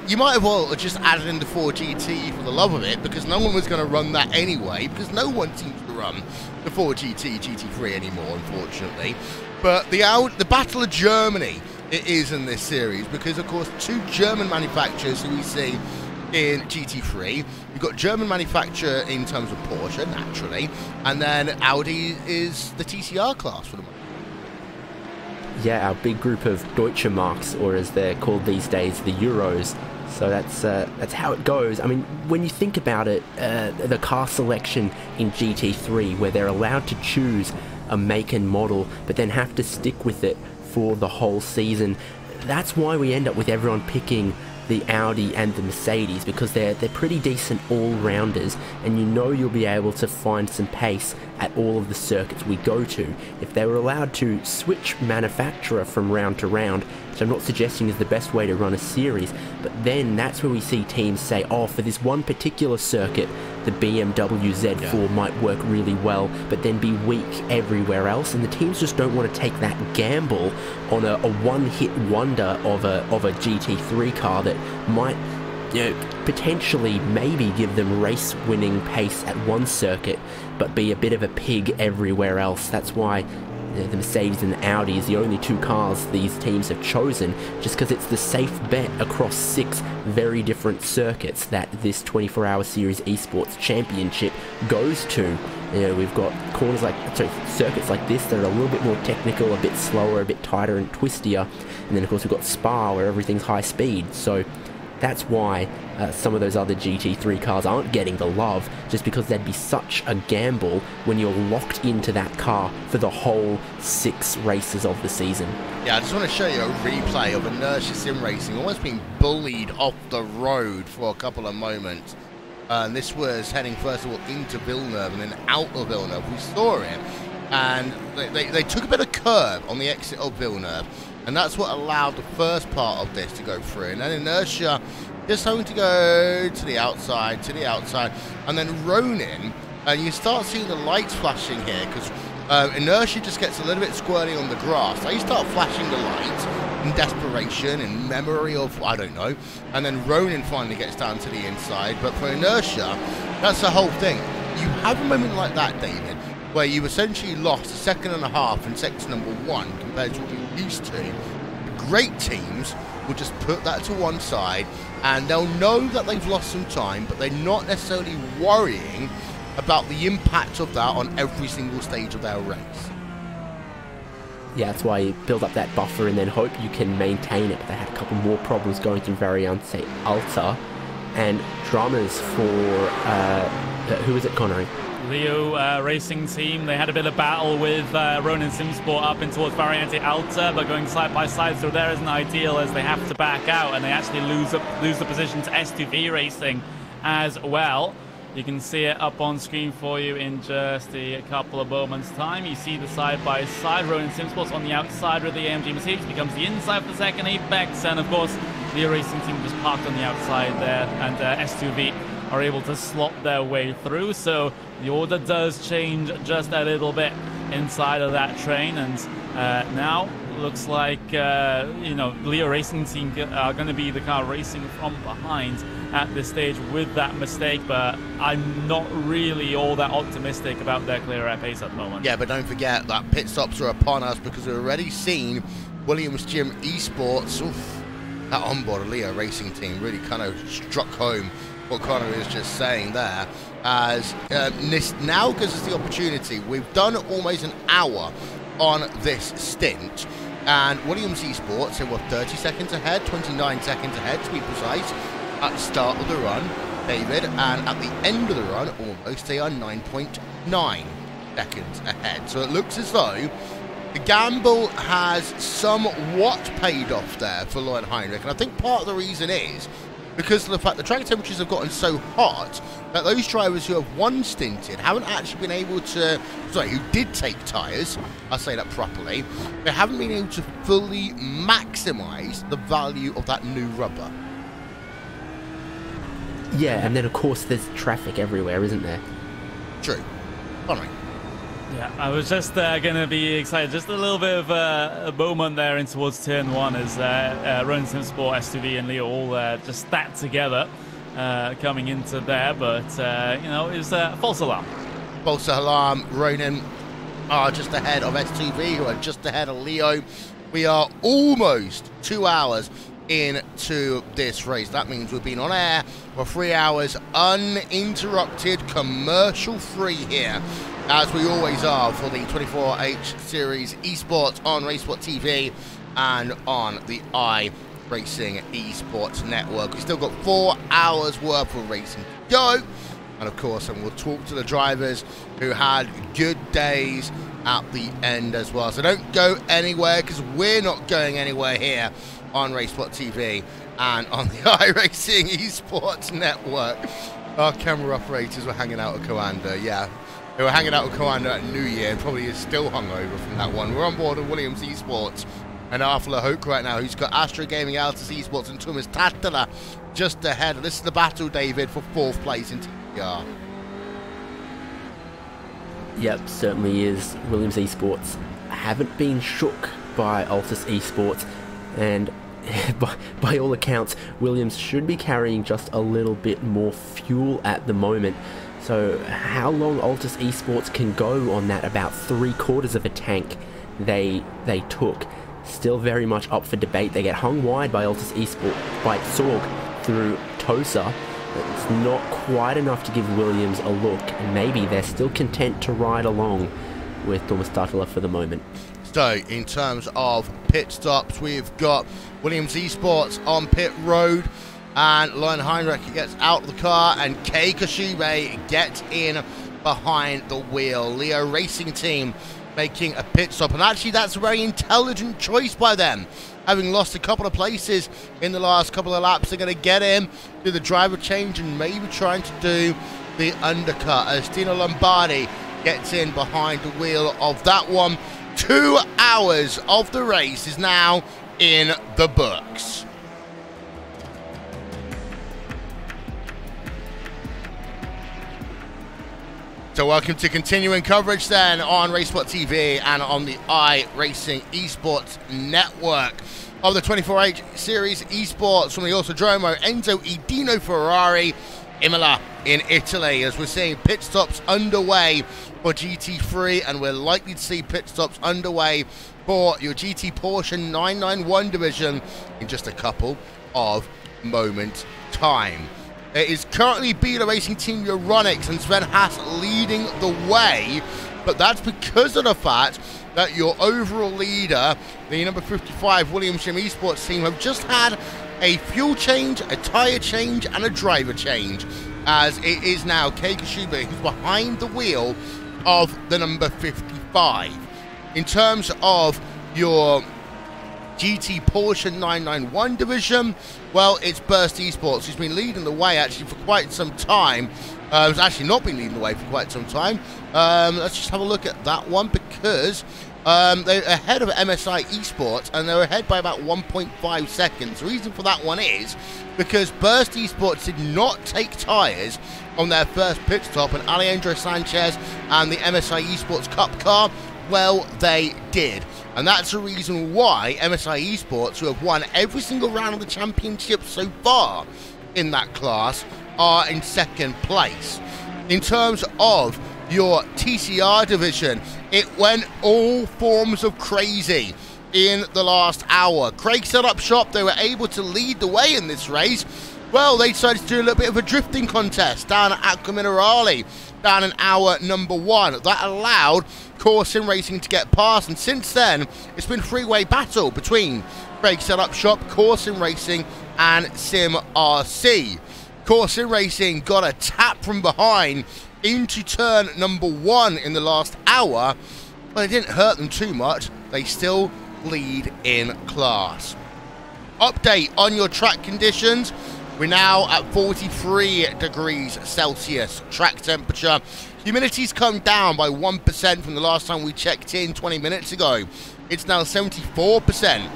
Speaker 1: You might have well just added in the 4GT for the love of it, because no one was going to run that anyway, because no one seems to run the 4GT GT3 anymore, unfortunately. But the Battle of Germany, it is in this series, because, of course, 2 German manufacturers who we see in GT3. You've got German manufacturer in terms of Porsche, naturally, and then Audi is the TCR class for the moment.
Speaker 2: Yeah, our big group of Deutsche Marks, or as they're called these days, the Euros. So that's how it goes. I mean, when you think about it, the car selection in GT3, where they're allowed to choose a make and model, but then have to stick with it for the whole season, that's why we end up with everyone picking the Audi and the Mercedes, because they're pretty decent all-rounders, and you know you'll be able to find some pace at all of the circuits we go to. If they were allowed to switch manufacturer from round to round, which I'm not suggesting is the best way to run a series, but then that's where we see teams say, oh, for this one particular circuit, the BMW Z4 might work really well, but then be weak everywhere else, and the teams just don't want to take that gamble on a one-hit wonder of a GT3 car that might, you know, potentially maybe give them race-winning pace at one circuit, but be a bit of a pig everywhere else. That's why the Mercedes and the Audi is the only two cars these teams have chosen, just because it's the safe bet across 6 very different circuits that this 24-hour series esports championship goes to. You know, we've got circuits like this that are a little bit more technical, a bit slower, a bit tighter and twistier, and then of course we've got Spa where everything's high speed. So that's why some of those other GT3 cars aren't getting the love, just because they'd be such a gamble when you're locked into that car for the whole 6 races of the season.
Speaker 1: Yeah, I just want to show you a replay of Inertia Sim Racing almost being bullied off the road for a couple of moments. And this was heading first of all into Villeneuve and then out of Villeneuve. We saw it, and they took a bit of curb on the exit of Villeneuve, and that's what allowed the first part of this to go through. And then Inertia just having to go to the outside, and then Ronin, and you start seeing the lights flashing here, because Inertia just gets a little bit squirty on the grass. They start flashing the lights in desperation, in memory of, I don't know, and then Ronin finally gets down to the inside. But for Inertia, that's the whole thing. You have a moment like that, David, where you essentially lost a second and a half in sector number 1 compared to what you're used to. The great teams will just put that to one side, and they'll know that they've lost some time, but they're not necessarily worrying about the impact of that on every single stage of their race.
Speaker 2: Yeah, that's why you build up that buffer and then hope you can maintain it. But they had a couple more problems going through Variante Alta, and dramas for who is it, Connery?
Speaker 3: Leo Racing Team. They had a bit of battle with Ronin Simsport up in towards Variante Alta, but going side by side through there isn't ideal, as they have to back out and they actually lose the position to S2V Racing as well. You can see it up on screen for you in just a couple of moments' time. You see the side-by-side. Ronin Simsports on the outside with the AMG Mercedes becomes the inside for the second apex, and of course the Racing Team just parked on the outside there, and S2V are able to slot their way through. So the order does change just a little bit inside of that train, and now looks like Leo Racing Team are going to be the car racing from behind at this stage with that mistake, but I'm not really all that optimistic about their clear air pace at the moment.
Speaker 1: Yeah, but don't forget that pit stops are upon us, because we've already seen Williams Gym Esports, that onboard Leo Racing Team really kind of struck home what Connor is just saying there, as this now gives us the opportunity. We've done almost an hour on this stint, and Williams Esports, so we're 30 seconds ahead, 29 seconds ahead to be precise, at the start of the run, David, and at the end of the run, almost, they are 9.9 seconds ahead. So it looks as though the gamble has somewhat paid off there for Lloyd Heinrich, and I think part of the reason is because of the fact the track temperatures have gotten so hot that those drivers who have one stinted haven't actually been able to, who did take tyres, I'll say that properly, they haven't been able to fully maximise the value of that new rubber.
Speaker 2: Yeah, and then of course there's traffic everywhere, isn't there?
Speaker 1: True. All right.
Speaker 3: Yeah, I was just going to be excited. Just a little bit of a moment there in towards turn 1 as Ronin Simsport, S2V and Leo all just stacked together coming into there. But, it was a false alarm.
Speaker 1: False alarm. Ronin are just ahead of S2V, who are just ahead of Leo. We are almost 2 hours into this race. That means we've been on air for 3 hours uninterrupted, commercial free here, as we always are, for the 24H Series Esports on Racesport TV and on the iRACING Esports Network. We've still got 4 hours worth of racing to go, and of course, and we'll talk to the drivers who had good days at the end as well. So don't go anywhere, because we're not going anywhere here on Racesport TV and on the iRACING Esports Network. Our camera operators were hanging out at Coanda, yeah. They were hanging out with Coanda at New Year and probably is still hungover from that one. We're on board of Williams Esports and Arthur Hoke right now, who's got Astro Gaming, Altus Esports, and Thomas Tattala just ahead. This is the battle, David, for 4th place in TPR.
Speaker 2: Yep, certainly is. Williams Esports haven't been shook by Altus Esports, and by all accounts, Williams should be carrying just a little bit more fuel at the moment. So how long Altus Esports can go on that about 3/4 of a tank they took, still very much up for debate. They get hung wide by Altus Esports, by Sorg through Tosa. It's not quite enough to give Williams a look, and maybe they're still content to ride along with Thomas Tattala for the moment.
Speaker 1: So, in terms of pit stops, we've got Williams Esports on pit road, and Lon Heinrich gets out of the car, and Kei Koshube gets in behind the wheel. Leo Racing Team making a pit stop, and actually that's a very intelligent choice by them. Having lost a couple of places in the last couple of laps, they're going to get in, do the driver change, and maybe trying to do the undercut as Dino Lombardi gets in behind the wheel of that one. 2 hours of the race is now in the books. So welcome to continuing coverage then on Racesport TV and on the iRacing Esports network of the 24H Series Esports from the Autodromo Enzo Edino Ferrari, Imola in Italy, as we're seeing pit stops underway for GT3, and we're likely to see pit stops underway for your GT Porsche 991 division in just a couple of moments' time. It is currently Beta Racing Team Euronics and Sven Haas leading the way, but that's because of the fact that your overall leader, the number 55 Williams Jim Esports team, have just had a fuel change, a tyre change, and a driver change, as it is now Kei Koshube who's behind the wheel of the number 55. In terms of your GT Porsche 991 division, well, it's Burst Esports who's been leading the way actually for quite some time. It's actually not been leading the way for quite some time. Let's just have a look at that one, because they're ahead of MSI Esports, and they're ahead by about 1.5 seconds. The reason for that one is because Burst Esports did not take tyres on their first pit stop, and Alejandro Sanchez and the MSI Esports Cup car, well, they did. And that's the reason why MSI Esports, who have won every single round of the championship so far in that class, are in 2nd place. In terms of your TCR division, it went all forms of crazy in the last hour. Craig set up shop. They were able to lead the way in this race. Well, they decided to do a little bit of a drifting contest down at Aqua Minerale, down in hour number 1. That allowed Core Sim Racing to get past, and since then, it's been a three-way battle between Craig Setup Shop, Core Sim Racing, and Sim RC. Core Sim Racing got a tap from behind into turn number 1 in the last hour, but it didn't hurt them too much. They still lead in class. Update on your track conditions. We're now at 43 degrees Celsius track temperature. Humidity's come down by 1% from the last time we checked in 20 minutes ago. It's now 74%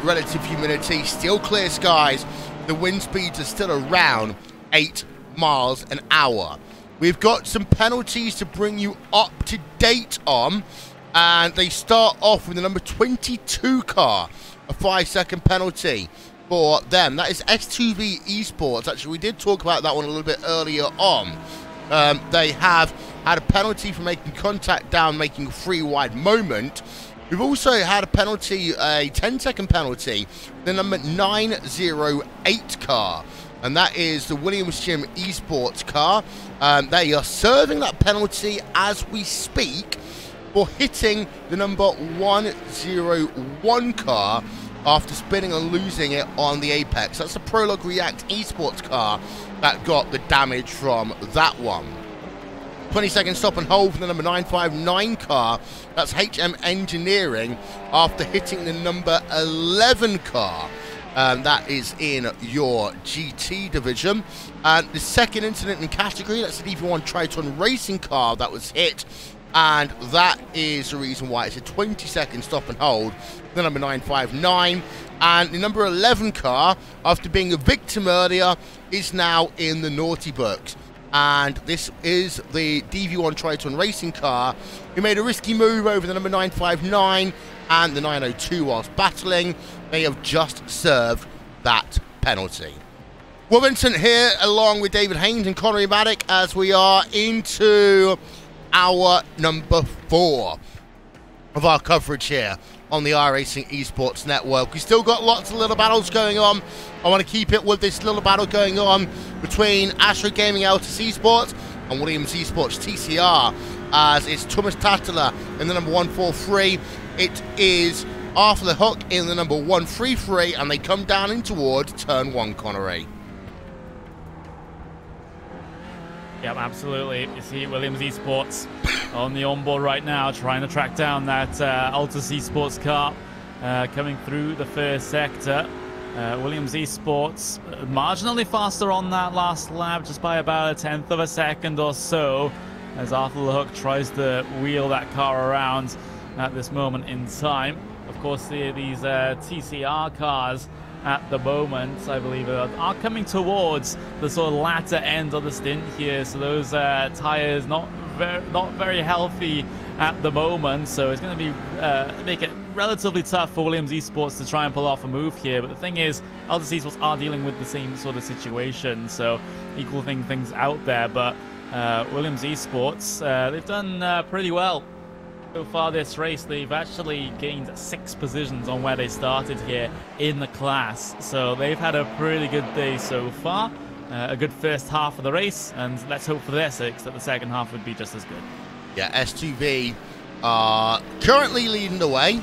Speaker 1: relative humidity. Still clear skies. The wind speeds are still around 8 miles an hour. We've got some penalties to bring you up to date on, and they start off with the number 22 car, a 5-second penalty for them. That is S2V Esports. Actually, we did talk about that one a little bit earlier on. They have had a penalty for making contact down, making a free wide moment. We've also had a penalty, a 10-second penalty, the number 908 car, and that is the Williams Jim Esports car. They are serving that penalty as we speak for hitting the number 101 car after spinning and losing it on the apex. That's the Prologue React Esports car that got the damage from that one. 20-second stop and hold for the number 959 car. That's HM Engineering after hitting the number 11 car. That is in your GT division. And the second incident in category, that's the DV1 Triton Racing car that was hit and that is the reason why it's a 20-second stop and hold. The number 959, and the number 11 car, after being a victim earlier, is now in the naughty books. And this is the DV1 Triton racing car, who made a risky move over the number 959 and the 902 whilst battling. They have just served that penalty. Will Vincent here, along with David Haynes and Connery Maddock, as we are into our number 4 of our coverage here on the iRacing Esports Network. We've still got lots of little battles going on. I want to keep it with this little battle going on between Astro Gaming Altus Esports and Williams Esports TCR, as it's Thomas Tattler in the number 143. It is Arthur the Hook in the number 133, and they come down in towards turn 1, Connery.
Speaker 3: Yep, absolutely. You see Williams Esports on the onboard right now, trying to track down that Altus Esports car coming through the first sector. Williams Esports marginally faster on that last lap, just by about 1/10 of a second or so, as Arthur the Hook tries to wheel that car around at this moment in time. Of course, these TCR cars at the moment, I believe, are coming towards the sort of latter end of the stint here. So those tires not very healthy at the moment. So it's going to be make it relatively tough for Williams Esports to try and pull off a move here. But the thing is, Altus Esports are dealing with the same sort of situation, so equaling things out there. But Williams Esports, they've done pretty well so far this race. They've actually gained 6 positions on where they started here in the class, so they've had a pretty good day so far. A good first half of the race, and let's hope for their sakes that the second half would be just as good.
Speaker 1: Yeah, S2V are currently leading the way,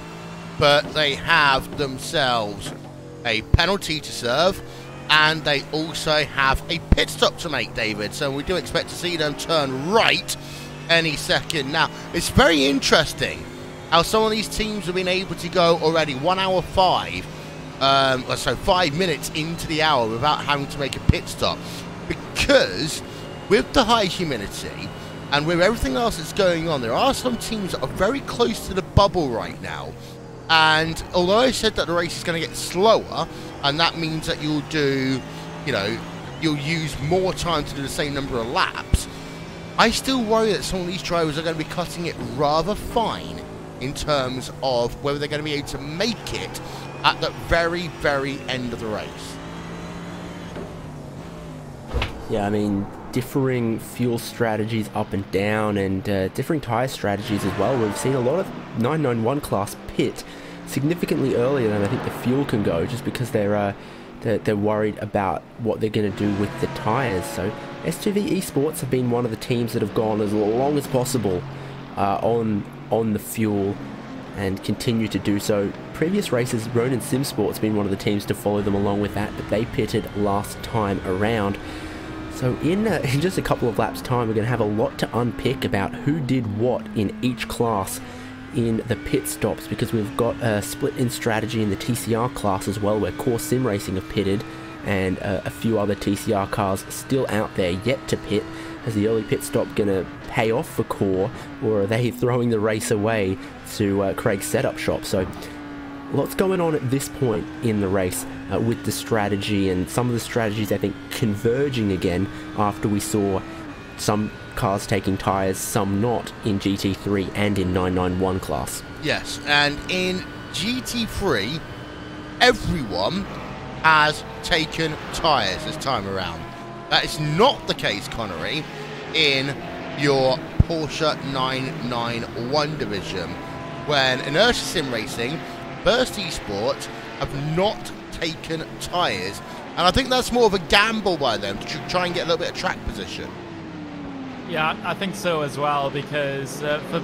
Speaker 1: but they have themselves a penalty to serve, and they also have a pit stop to make, David, so we do expect to see them turn right any second. Now, it's very interesting how some of these teams have been able to go already 1 hour 5, so 5 minutes into the hour without having to make a pit stop, because with the high humidity and with everything else that's going on, there are some teams that are very close to the bubble right now. And although I said that the race is going to get slower, and that means that you'll do, you'll use more time to do the same number of laps, I still worry that some of these drivers are going to be cutting it rather fine in terms of whether they're going to be able to make it at the very, very end of the race.
Speaker 2: Yeah, I mean, differing fuel strategies up and down, and differing tyre strategies as well. We've seen a lot of 991 class pit significantly earlier than I think the fuel can go, just because they're worried about what they're going to do with the tyres. So S2V Esports have been one of the teams that have gone as long as possible on the fuel, and continue to do so. Previous races, Ronin Sim Sports been one of the teams to follow them along with that, but they pitted last time around. So in just a couple of laps time, we're going to have a lot to unpick about who did what in each class in the pit stops, because we've got a split in strategy in the TCR class as well, where Core Sim Racing have pitted, and a few other TCR cars still out there yet to pit. Is the early pit stop going to pay off for Core, or are they throwing the race away to Craig's setup shop? So lots going on at this point in the race with the strategy, and some of the strategies I think converging again after we saw some cars taking tyres, some not, in GT3 and in 991 class.
Speaker 1: Yes, and in GT3, everyone has taken tyres this time around. That is not the case, Connery, in your Porsche 991 division, when Inertia Sim Racing, Burst Esports have not taken tyres, and I think that's more of a gamble by them to try and get a little bit of track position.
Speaker 3: Yeah, I think so as well, because for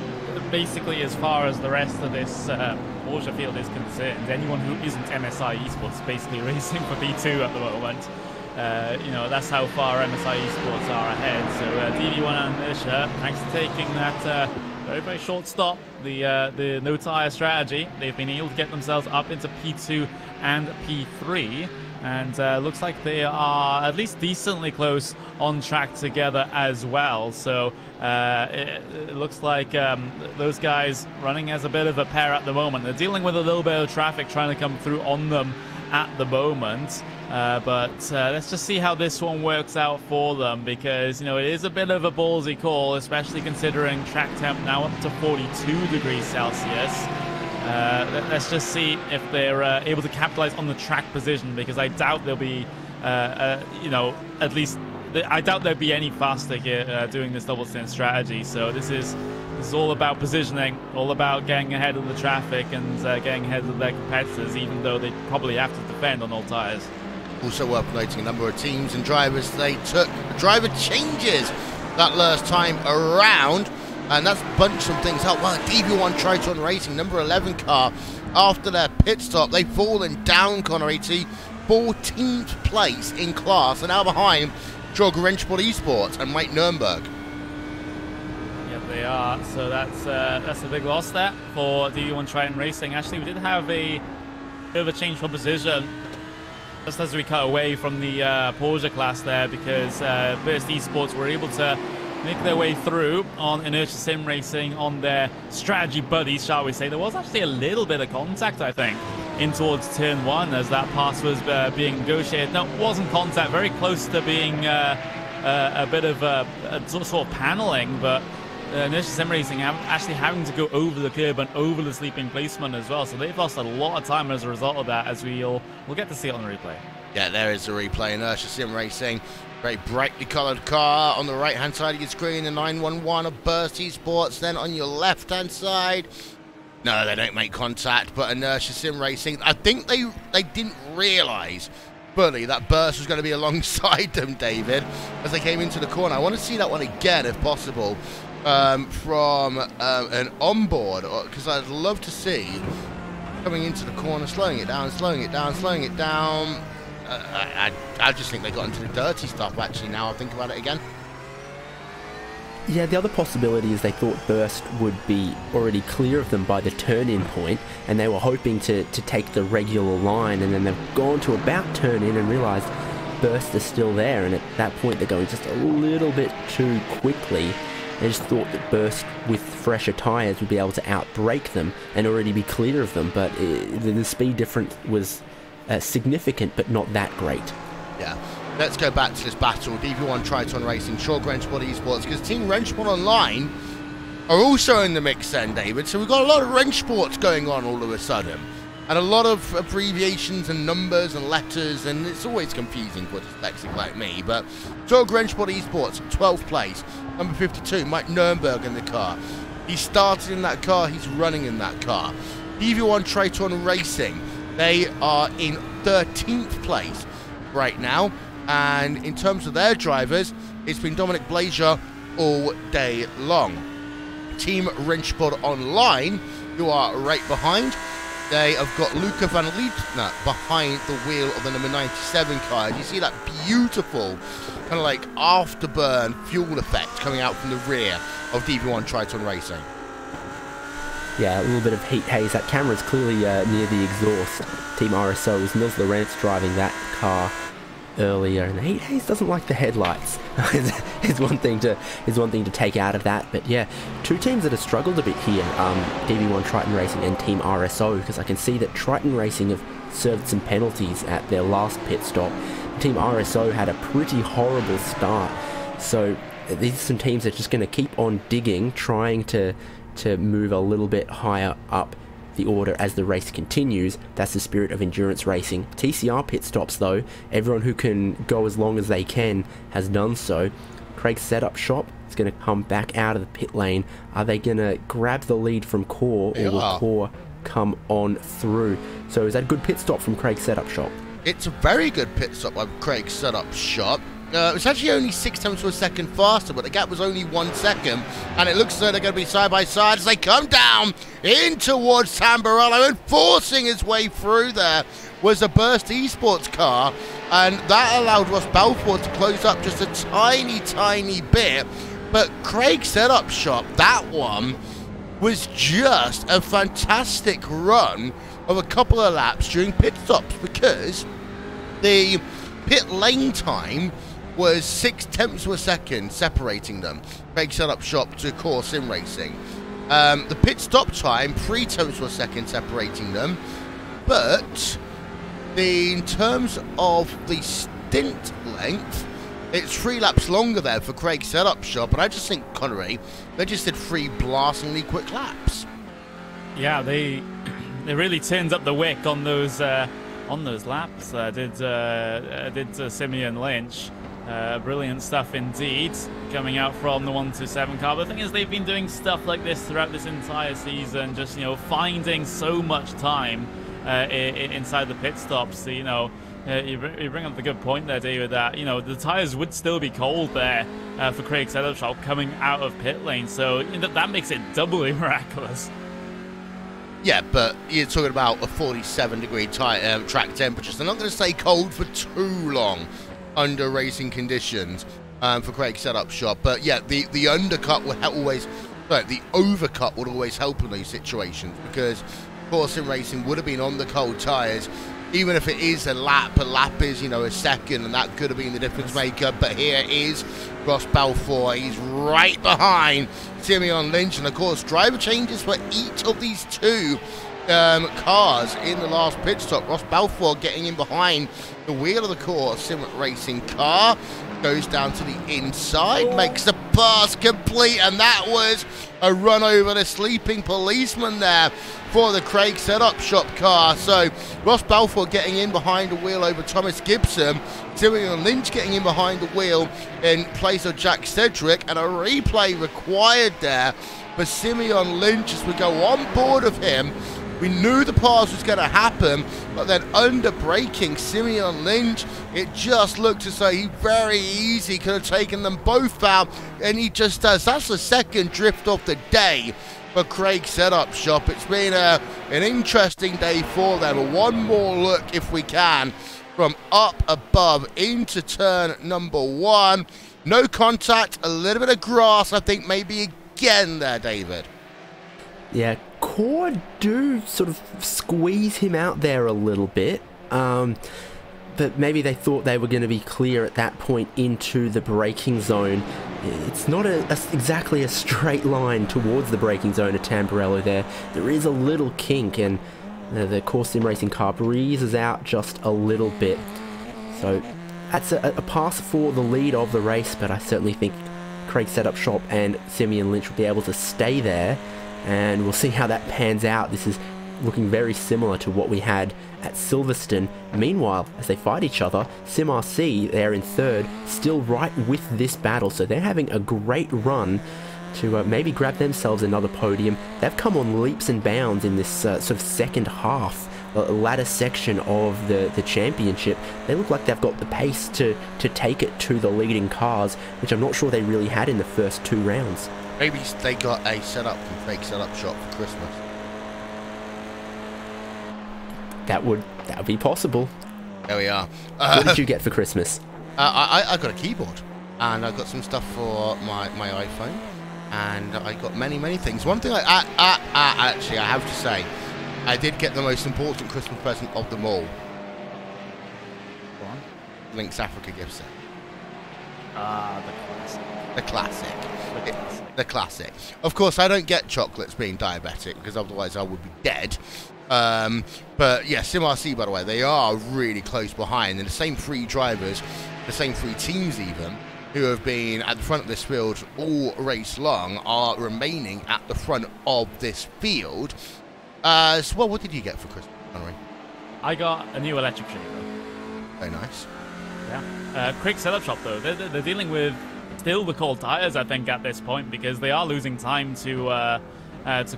Speaker 3: basically as far as the rest of this Porsche field is concerned, anyone who isn't MSI Esports basically racing for B2 at the moment. That's how far MSI Esports are ahead. So DV1 and Inertia, thanks to taking that very, very short stop, the no tyre strategy, they've been able to get themselves up into P2 and P3. And looks like they are at least decently close on track together as well. So it looks like those guys running as a bit of a pair at the moment. They're dealing with a little bit of traffic trying to come through on them at the moment. But let's just see how this one works out for them, because, you know, it is a bit of a ballsy call, especially considering track temp now up to 42 degrees Celsius. Let's just see if they're able to capitalize on the track position, because I doubt they'll be, you know, at least I doubt they'll be any faster here doing this double stint strategy. So this is all about positioning, all about getting ahead of the traffic and getting ahead of their competitors, even though they probably have to defend on all tires. Also
Speaker 1: worth noting, a number of teams and drivers, they took driver changes that last time around. And that's bunched some things up. Well, DB1 Triton Racing, number 11 car, after their pit stop, they've fallen down, Connor 80, 14th place in class, and now behind Jorg Wrenchport Esports and Mike Nürnberg.
Speaker 3: Yeah, they are. So that's a big loss there for DB1 Triton Racing. Actually, we did have a bit of a change for position just as we cut away from the Porsche class there, because Burst Esports were able to make their way through on Inertia Sim Racing on their strategy buddies, shall we say. There was actually a little bit of contact, I think, in towards turn 1 as that pass was being negotiated. No, it wasn't contact, very close to being a bit of a sort of paneling, but Inertia Sim Racing actually having to go over the curb and over the sleeping policeman as well. So they've lost a lot of time as a result of that, as we'll get to see it on the replay.
Speaker 1: Yeah, there is the replay. Inertia Sim Racing, very brightly coloured car on the right-hand side of your screen. The 911 of Burst Esports. Then on your left-hand side, no, they don't make contact. But Inertia Sim Racing, I think they didn't realise fully that Burst was going to be alongside them, David, as they came into the corner. I want to see that one again, if possible, from an onboard, because I'd love to see coming into the corner, slowing it down, slowing it down, slowing it down. I just think they got into the dirty stuff, actually, now I think about it again.
Speaker 2: Yeah, the other possibility is they thought Burst would be already clear of them by the turn-in point, and they were hoping to take the regular line, and then they've gone to about turn-in and realised Burst is still there, and at that point they're going just a little bit too quickly. They just thought that Burst with fresher tyres would be able to outbrake them and already be clear of them, but the speed difference was significant, but not that great.
Speaker 1: Yeah, let's go back to this battle. DB1 Triton Racing, Jorg Wrenchport Esports, because Team Wrenchport Online are also in the mix then, David. So we've got a lot of Wrenchports going on all of a sudden, and a lot of abbreviations and numbers and letters, and it's always confusing for dyslexic like me. But Jorg Wrenchport Esports, 12th place, number 52, Mike Nürnberg in the car. He started in that car, he's running in that car. DB1 Triton Racing, they are in 13th place right now, and in terms of their drivers, it's been Dominic Blazier all day long. Team Wrenchport Online, who are right behind, they have got Luca van Lietner behind the wheel of the number 97 car. You see that beautiful kind of like afterburn fuel effect coming out from the rear of DB1 Triton Racing.
Speaker 2: Yeah, a little bit of heat haze. That camera's clearly near the exhaust. Team RSO was Nils Lorentz driving that car earlier, and the heat haze doesn't like the headlights. is one thing to take out of that. But yeah, two teams that have struggled a bit here, DB1 Triton Racing and Team RSO, because I can see that Triton Racing have served some penalties at their last pit stop. Team RSO had a pretty horrible start, so these are some teams that are just going to keep on digging, trying to move a little bit higher up the order as the race continues. That's the spirit of endurance racing. TCR pit stops though, everyone who can go as long as they can has done so. Craig's setup shop is going to come back out of the pit lane. Are they going to grab the lead from Core, or will Core come on through? So is that a good pit stop from Craig's setup shop?
Speaker 1: It's a very good pit stop by Craig's setup shop. It's actually only 6 tenths of a second faster, but the gap was only 1 second, and it looks as though they're going to be side by side as they come down in towards Tamburello, and forcing his way through there was a Burst Esports car, and that allowed Ross Balfour to close up just a tiny bit. But Craig's setup shop, that one was just a fantastic run of a couple of laps during pit stops, because The pit lane time was 0.6 of a second separating them. Craig set up shop to Core Sim Racing. The pit stop time, 0.3 of a second separating them. But in terms of the stint length, it's 3 laps longer there for Craig setup shop. And I just think, Connery, they just did 3 blastingly quick laps.
Speaker 3: Yeah, they really turned up the wick on those laps. Did Simeon Lynch. Brilliant stuff indeed, coming out from the 127 car. But the thing is, they've been doing stuff like this throughout this entire season, just, finding so much time inside the pit stops. So, you bring up the good point there, David, that, the tyres would still be cold there for Craig setup shop coming out of pit lane. So that makes it doubly miraculous.
Speaker 1: Yeah, but you're talking about a 47-degree track temperature. So they're not going to stay cold for too long under racing conditions for Craig setup shop. But yeah, the undercut will always, the overcut would always help in those situations, because of course in racing would have been on the cold tyres. Even if it is a lap is, a second, and that could have been the difference maker. But here is Ross Balfour. He's right behind Simeon Lynch. And, of course, driver changes for each of these 2 cars in the last pit stop. Ross Balfour getting in behind the wheel of the Core Sim Racing car. Goes down to the inside, makes the pass complete, and that was a run over the sleeping policeman there for the Craig setup shop car. So Ross Balfour getting in behind the wheel over Thomas Gibson, Simeon Lynch getting in behind the wheel in place of Jack Cedric, and a replay required there for Simeon Lynch as we go on board of him. We knew the pass was going to happen, but then under braking Simeon Lynch, it just looked as though he very easy could have taken them both out, and he just does. That's the second drift of the day for Craig setup shop. It's been an interesting day for them. One more look, if we can, from up above into turn number 1. No contact, a little bit of grass, I think maybe again there, David.
Speaker 2: Yeah, Core do sort of squeeze him out there a little bit, but maybe they thought they were going to be clear at that point into the braking zone. It's not exactly a straight line towards the braking zone of Tamburello there. There is a little kink, and the Core Sim Racing car breezes out just a little bit. So that's a pass for the lead of the race, but I certainly think Craig setup shop and Simeon Lynch will be able to stay there. And we'll see how that pans out. This is looking very similar to what we had at Silverstone. Meanwhile, as they fight each other, Sim RC, they're in 3rd, still right with this battle. So they're having a great run to maybe grab themselves another podium. They've come on leaps and bounds in this sort of second half, latter section of the championship. They look like they've got the pace to take it to the leading cars, which I'm not sure they really had in the first 2 rounds.
Speaker 1: Maybe they got a setup from Craig setup shop for Christmas. That
Speaker 2: would be possible.
Speaker 1: There we are.
Speaker 2: What did you get for Christmas?
Speaker 1: I got a keyboard, and I got some stuff for my iPhone, and I got many things. One thing actually I have to say, I did get the most important Christmas present of them all.
Speaker 3: Go on.
Speaker 1: Link's Africa gift set.
Speaker 3: The classic.
Speaker 1: The classic. Of course, I don't get chocolates being diabetic, because otherwise I would be dead. But yeah, Sim RC, by the way, they are really close behind. And the same 3 drivers, the same 3 teams even, who have been at the front of this field all race long, are remaining at the front of this field. So, well, what did you get for Christmas, Henry?
Speaker 3: I got a new electric shaver.
Speaker 1: Very nice.
Speaker 3: Yeah. Quick setup shop, though. They're dealing with still the cold tires, I think, at this point, because they are losing time to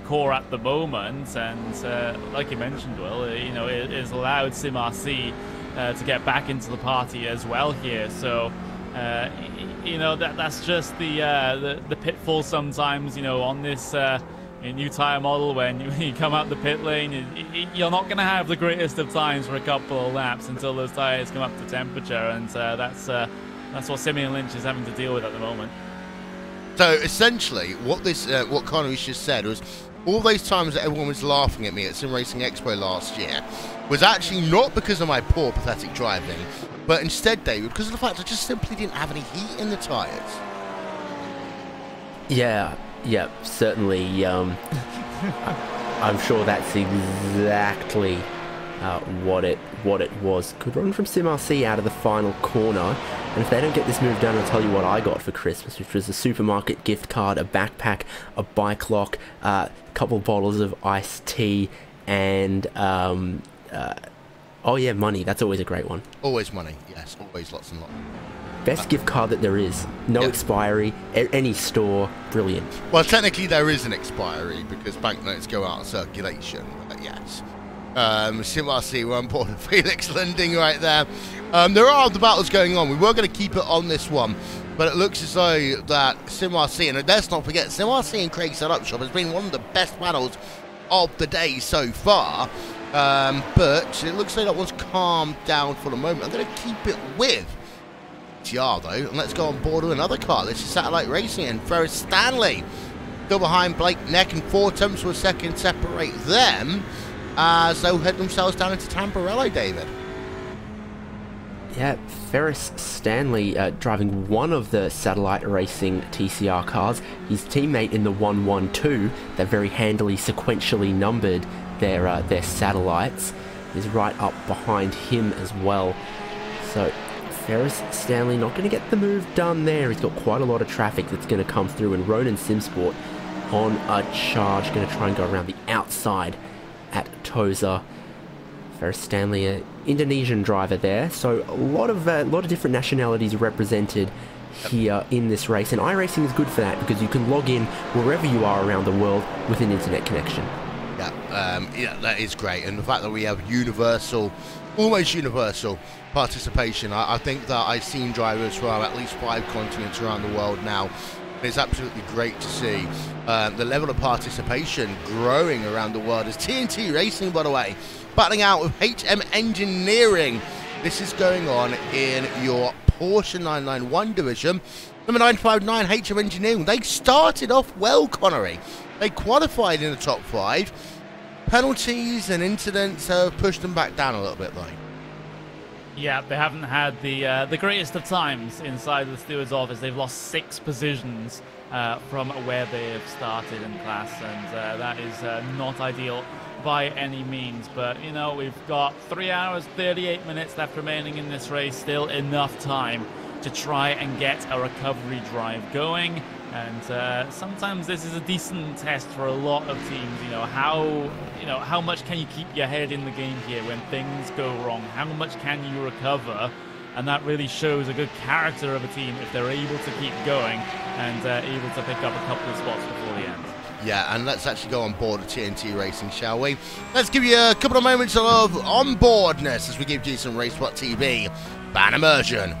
Speaker 3: Core at the moment, and like you mentioned, Will, it has allowed Sim RC to get back into the party as well here. So that's just the pitfall sometimes, on this new tire model. When you come out the pit lane, you're not going to have the greatest of times for a couple of laps until those tires come up to temperature, and that's what Simeon Lynch is having to deal with at the moment.
Speaker 1: So essentially, what Connor's just said was, all those times that everyone was laughing at me at Sim Racing Expo last year was actually not because of my poor, pathetic driving, but instead, David, because of the fact I just simply didn't have any heat in the tyres.
Speaker 2: Yeah, certainly. I'm sure that's exactly what it was. Good run from SimRC out of the final corner. And if they don't get this move done, I'll tell you what I got for Christmas, which was a supermarket gift card, a backpack, a bike lock, a couple bottles of iced tea, and oh yeah, money. That's always a great one.
Speaker 1: Always money, yes, always lots and lots.
Speaker 2: Best gift card that there is. No expiry, any store, brilliant.
Speaker 1: Well, technically there is an expiry because banknotes go out of circulation, but yes. SimRC, we're on board with Felix Lunding right there. There are other battles going on. We were going to keep it on this one, but it looks as though that SimRC, and let's not forget, SimRC and Craig's Setup Shop has been one of the best battles of the day so far. But it looks like that one's calmed down for the moment. I'm going to keep it with TR though, and let's go on board with another car. This is Satellite Racing and Ferris Stanley still behind Blake Neck, and 4 tenths for a second separate them as they'll head themselves down into Tamburello, David.
Speaker 2: Yeah, Ferris Stanley driving one of the Satellite Racing TCR cars. His teammate in the 112, that very handily sequentially numbered their satellites, is right up behind him as well. So Ferris Stanley not going to get the move done there. He's got quite a lot of traffic that's going to come through, and Ronan Simsport on a charge, going to try and go around the outside at Toza. Ferris Stanley, an Indonesian driver there, so a lot of different nationalities represented here in this race, and iRacing is good for that because you can log in wherever you are around the world with an internet connection.
Speaker 1: Yeah, that is great, and the fact that we have almost universal participation. I think that I've seen drivers from at least 5 continents around the world now. It's absolutely great to see the level of participation growing around the world. As TNT Racing, by the way, battling out with HM Engineering. This is going on in your Porsche 991 division. Number 959, HM Engineering. They started off well, Connery. They qualified in the top 5. Penalties and incidents have pushed them back down a little bit, though.
Speaker 3: Yeah, they haven't had the greatest of times inside the steward's office. They've lost 6 positions from where they have started in class, and that is not ideal by any means. But, you know, we've got 3 hours, 38 minutes left remaining in this race. Still enough time to try and get a recovery drive going. And sometimes this is a decent test for a lot of teams. How much can you keep your head in the game here when things go wrong? How much can you recover? And that really shows a good character of a team if they're able to keep going and able to pick up a couple of spots before the end.
Speaker 1: Yeah, and let's actually go on board with TNT Racing, shall we? Let's give you a couple of moments of onboardness as we give you some RaceSpot TV ban immersion.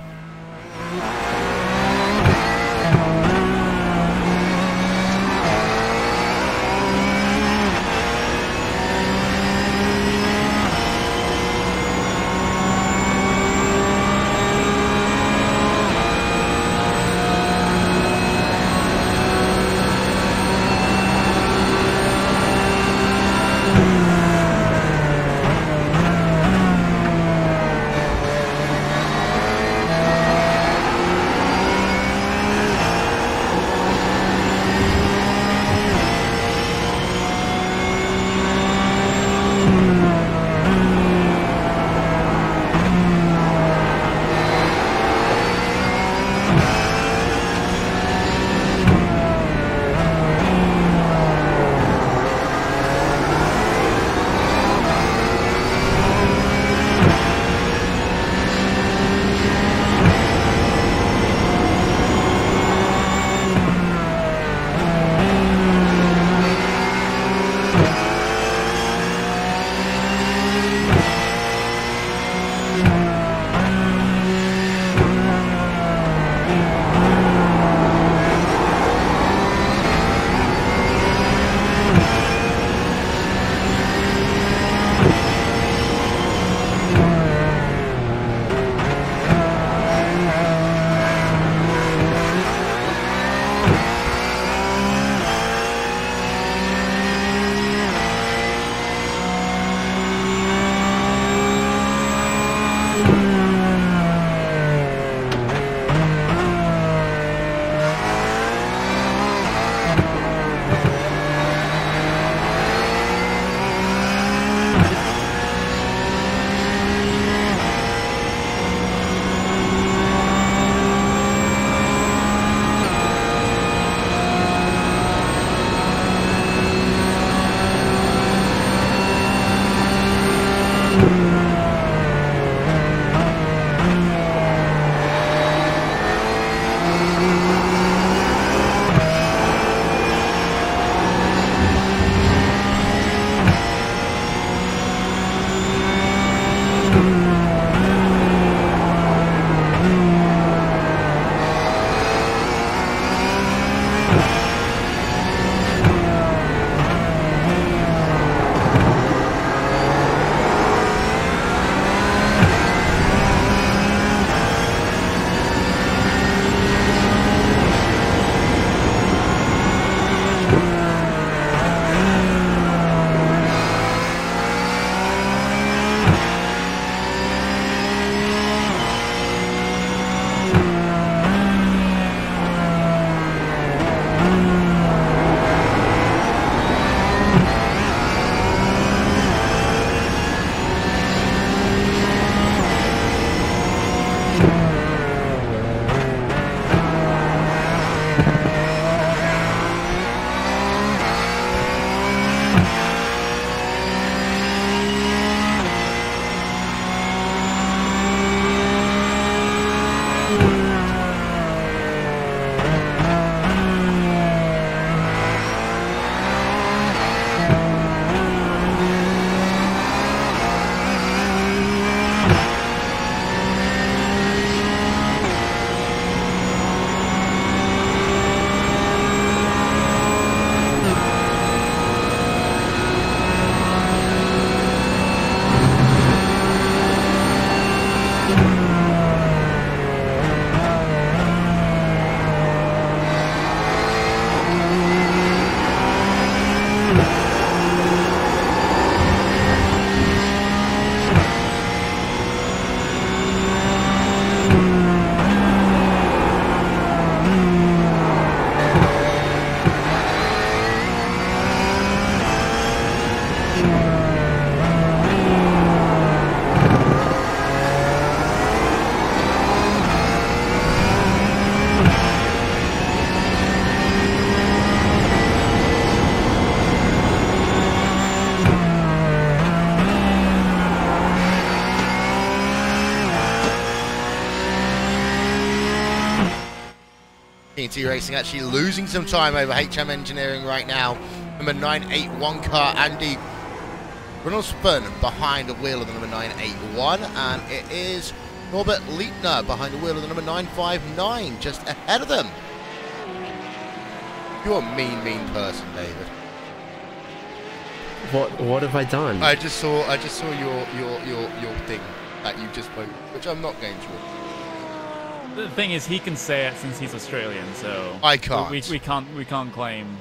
Speaker 1: TNT Racing actually losing some time over HM Engineering right now. Number 981 car, Andy Runnelspan behind the wheel of the number 981, and it is Norbert Leitner behind the wheel of the number 959, just ahead of them. You're a mean person, David.
Speaker 2: What have I done?
Speaker 1: I just saw your thing that you just posted, which I'm not going to.
Speaker 3: The thing is, he can say it since he's Australian, so
Speaker 1: I can't.
Speaker 3: We can't claim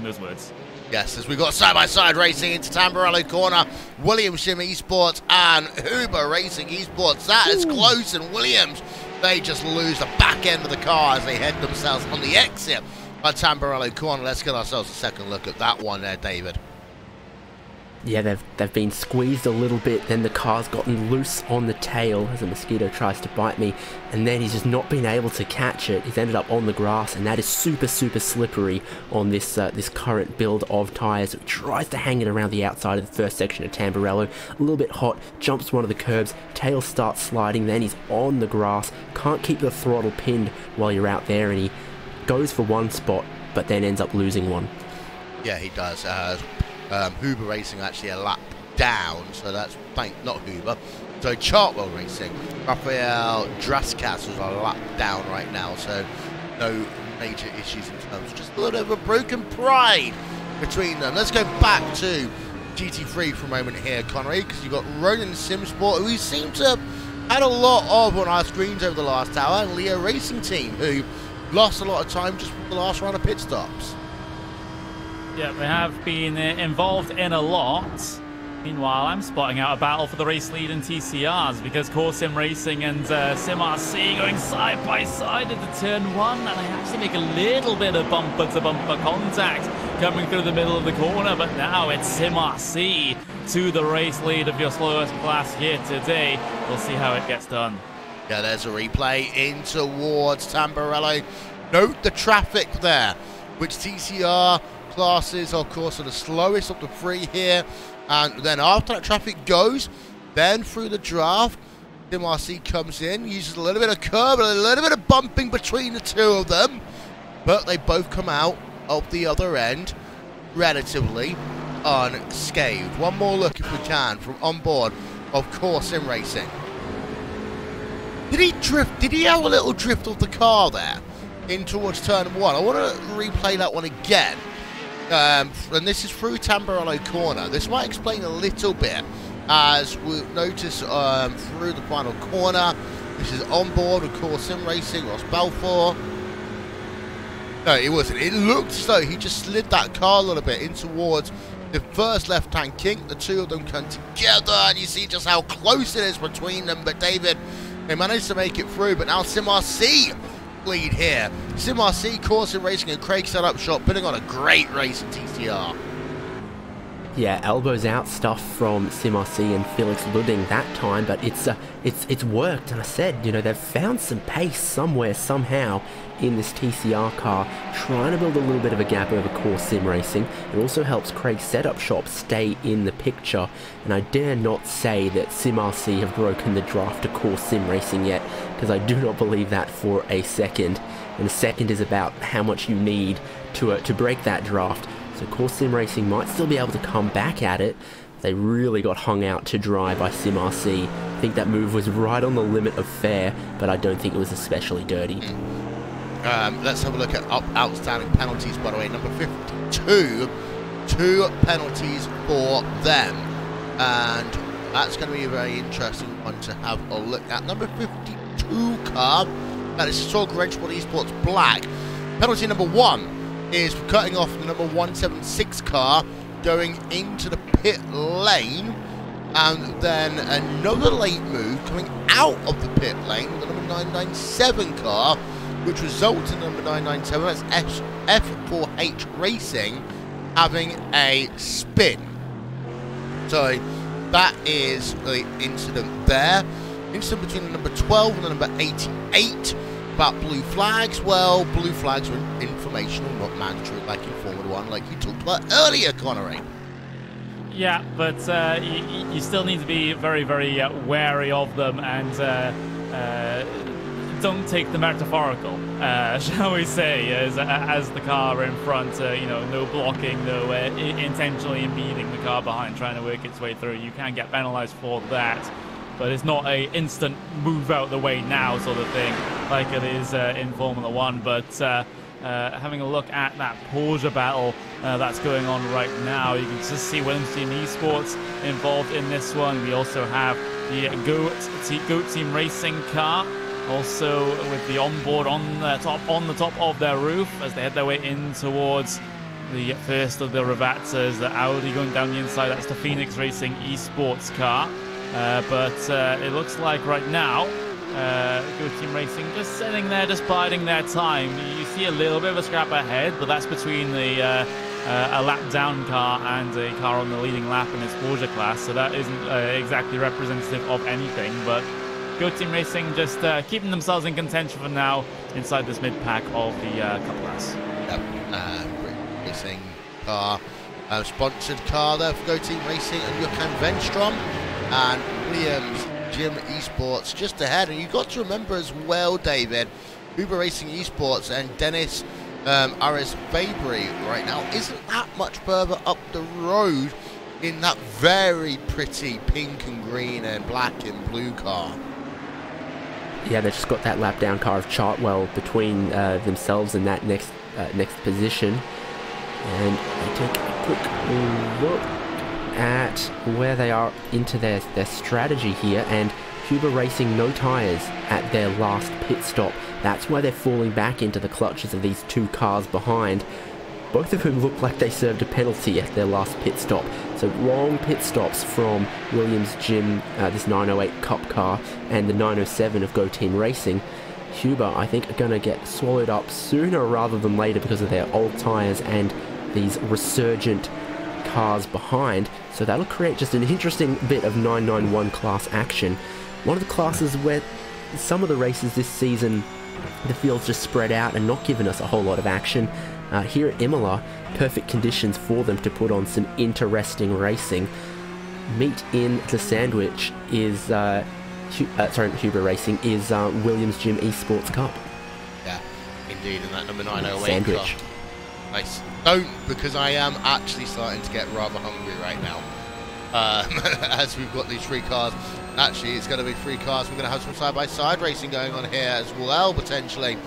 Speaker 3: those words.
Speaker 1: Yes, as we got side-by-side racing into Tamburello Corner, Williams Sim Esports and Uber Racing Esports. That is close, and Williams, they just lose the back end of the car as they head themselves on the exit at Tamburello Corner. Let's get ourselves a second look at that one there, David.
Speaker 2: Yeah, they've been squeezed a little bit, then the car's gotten loose on the tail as a mosquito tries to bite me, and then he's just not been able to catch it. He's ended up on the grass, and that is super slippery on this this current build of tyres. He tries to hang it around the outside of the first section of Tamburello, a little bit hot, jumps one of the curbs, tail starts sliding, then he's on the grass, can't keep the throttle pinned while you're out there, and he goes for one spot, but then ends up losing one.
Speaker 1: Yeah, he does. Huber Racing actually a lap down, so that's not Huber. So Chartwell Racing, Raphael Draskas was a lap down right now, so no major issues in terms of just a little bit of a broken pride between them. Let's go back to GT3 for a moment here, Connery, because you've got Ronan Simsport, who we seem to have had a lot of on our screens over the last hour, and Leo Racing Team, who lost a lot of time just from the last round of pit stops.
Speaker 3: Yeah, they have been involved in a lot. Meanwhile, I'm spotting out a battle for the race lead in TCRs because Core Sim Racing and Sim RC going side by side into turn 1, and I actually make a little bit of bumper-to-bumper contact coming through the middle of the corner, but now it's Sim RC to the race lead of your slowest class here today. We'll see how it gets done.
Speaker 1: Yeah, there's a replay in towards Tamburello. Note the traffic there, which TCR classes, of course, are the slowest of the three here. And then after that traffic goes, then through the draft, Sim RC comes in, uses a little bit of curb, a little bit of bumping between the two of them. But they both come out of the other end relatively unscathed. One more look if we can from on board of Core Sim Racing. Did he drift? Did he have a little drift of the car there in towards turn 1? I want to replay that one again. And this is through Tamburello Corner. This might explain a little bit, as we'll notice through the final corner. This is on board with Core Sim Racing, Ross Balfour. No, it wasn't. It looked as though he just slid that car a little bit in towards the first left-hand kink. The two of them come together, and you see just how close it is between them. But David, they managed to make it through, but now Sim RC lead here. Sim RC, Core Sim Racing, and Craig set up shop, putting on a great race in TCR.
Speaker 2: Yeah, elbows out stuff from Sim RC and Felix Ludding that time, but it's worked. And I said, you know, they've found some pace somewhere, somehow, in this TCR car, trying to build a little bit of a gap over Core Sim Racing. It also helps Craig's setup shop stay in the picture, and I dare not say that Sim RC have broken the draft to Core Sim Racing yet, because I do not believe that for a second. And a second is about how much you need to break that draft. So Core Sim Racing might still be able to come back at it. They really got hung out to dry by Sim RC. I think that move was right on the limit of fair, but I don't think it was especially dirty.
Speaker 1: Let's have a look at outstanding penalties, by the way. Number 52, 2 penalties for them. And that's going to be a very interesting one to have a look at. Number 52 car, that is Sorg Wrenchwood Esports Black. Penalty number 1 is for cutting off the number 176 car going into the pit lane, and then another late move coming out of the pit lane with the number 997 car, which results in number 997, that's F4H Racing, having a spin. So that is the incident there. Incident between the number 12 and the number 88. About blue flags, well, blue flags are informational, not mandatory like in Formula 1, like you talked about earlier, Connery.
Speaker 3: Yeah, but you still need to be very, very wary of them and don't take the metaphorical, shall we say, as the car in front, you know, no blocking, no intentionally impeding the car behind, trying to work its way through. You can get penalized for that, but it's not a instant move out the way now sort of thing like it is in Formula 1. But having a look at that Porsche battle that's going on right now, you can just see Williams Team Esports involved in this one. We also have the Goat Team Racing car, also with the onboard on the top of their roof as they head their way in towards the first of the Ravazzas. The Audi going down the inside, that's the Phoenix Racing Esports car. But it looks like right now, Goat Team Racing just sitting there, just biding their time. You see a little bit of a scrap ahead, but that's between the a lap down car and a car on the leading lap in its Porsche class, so that isn't exactly representative of anything. But Goat Team Racing just keeping themselves in contention for now inside this mid-pack of the Cup class.
Speaker 1: Yep, racing car, sponsored car there for Goat Team Racing and Johan Venstrom and Williams Gym Esports just ahead. And you've got to remember as well, David, Uber Racing Esports and Dennis Aris Fabry right now isn't that much further up the road in that very pretty pink and green and black and blue car.
Speaker 2: Yeah, they've just got that lap down car of Chartwell between themselves and that next position. And they take a quick look at where they are into their strategy here, and Uber Racing no tyres at their last pit stop. That's why they're falling back into the clutches of these two cars behind, both of whom look like they served a penalty at their last pit stop. So long pit stops from Williams Gym, this 908 Cup car, and the 907 of Go Team Racing. Huber, I think, are going to get swallowed up sooner rather than later because of their old tyres and these resurgent cars behind. So that'll create just an interesting bit of 991 class action. One of the classes where some of the races this season, the field's just spread out and not given us a whole lot of action. Here at Imola, perfect conditions for them to put on some interesting racing. Meet in the sandwich is, Huber Racing is Williams Gym Esports Cup.
Speaker 1: Yeah, indeed, and that number 908
Speaker 2: sandwich.
Speaker 1: Car. Nice. Don't, because I am actually starting to get rather hungry right now. As we've got these three cars. Actually, it's going to be three cars. We're going to have some side-by-side racing going on here as well, potentially,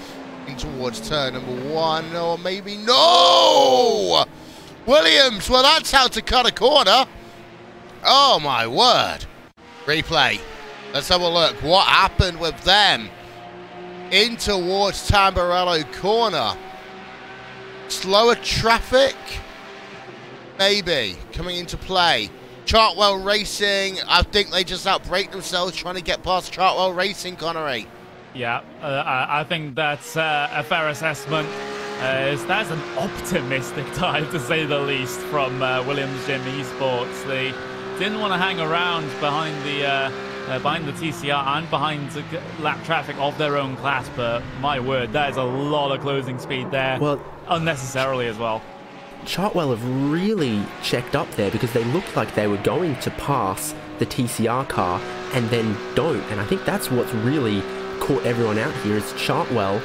Speaker 1: in towards turn number one, or maybe no! Williams, well, that's how to cut a corner. Oh, my word. Replay. Let's have a look. What happened with them? In towards Tamburello corner. Slower traffic? Maybe. Coming into play. Chartwell Racing, I think they just outbrake themselves trying to get past Chartwell Racing, Connery.
Speaker 3: Yeah, I think that's a fair assessment. That's an optimistic time, to say the least, from Williams Gym Esports. They didn't want to hang around behind the TCR and behind the lap traffic of their own class, but my word, that is a lot of closing speed there, well, unnecessarily as well.
Speaker 2: Chartwell have really checked up there because they looked like they were going to pass the TCR car and then don't. And I think that's what's really caught everyone out here is Chartwell,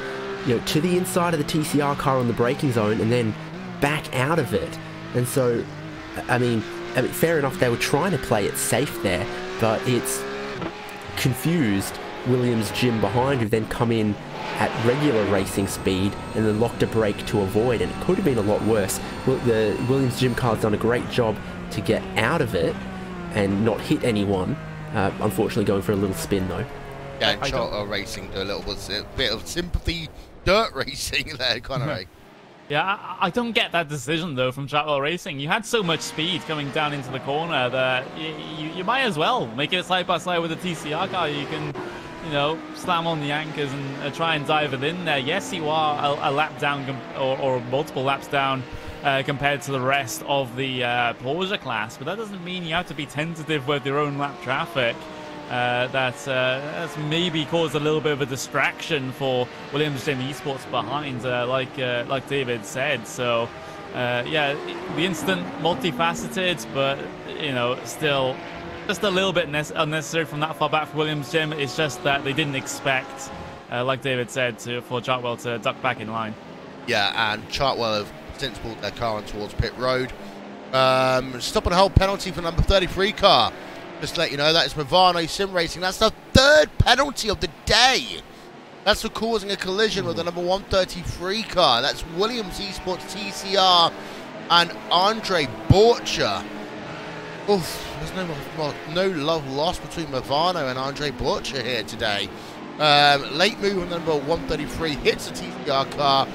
Speaker 2: you know, to the inside of the TCR car on the braking zone and then back out of it. And so, I mean, fair enough, they were trying to play it safe there, but it's confused Williams Gym behind, who then come in at regular racing speed and then locked a brake to avoid, and it could have been a lot worse. The Williams Gym car's done a great job to get out of it and not hit anyone, unfortunately going for a little spin though.
Speaker 1: Yeah, and Chartwell Racing do a little bit of sympathy dirt racing there, Connery.
Speaker 3: Yeah, I don't get that decision though from Chartwell Racing. You had so much speed coming down into the corner that you might as well make it side by side with a TCR car. You can, you know, slam on the anchors and try and dive it in there. Yes, you are a lap down or multiple laps down compared to the rest of the Porsche class, but that doesn't mean you have to be tentative with your own lap traffic. That's maybe caused a little bit of a distraction for Williams Gym Esports behind, like David said. So, yeah, the incident multifaceted, but you know, still just a little bit unnecessary from that far back for Williams Gym. It's just that they didn't expect like David said, for Chartwell to duck back in line.
Speaker 1: Yeah, and Chartwell have since brought their car on towards pit road. Stop and hold penalty for number 33 car. Just to let you know, that is Movano Sim Racing. That's the third penalty of the day. That's for causing a collision with the number 133 car. That's Williams Esports TCR and Andre Borcher. Oof, there's no love lost between Movano and Andre Borcher here today. Late move on number 133 hits the TCR car.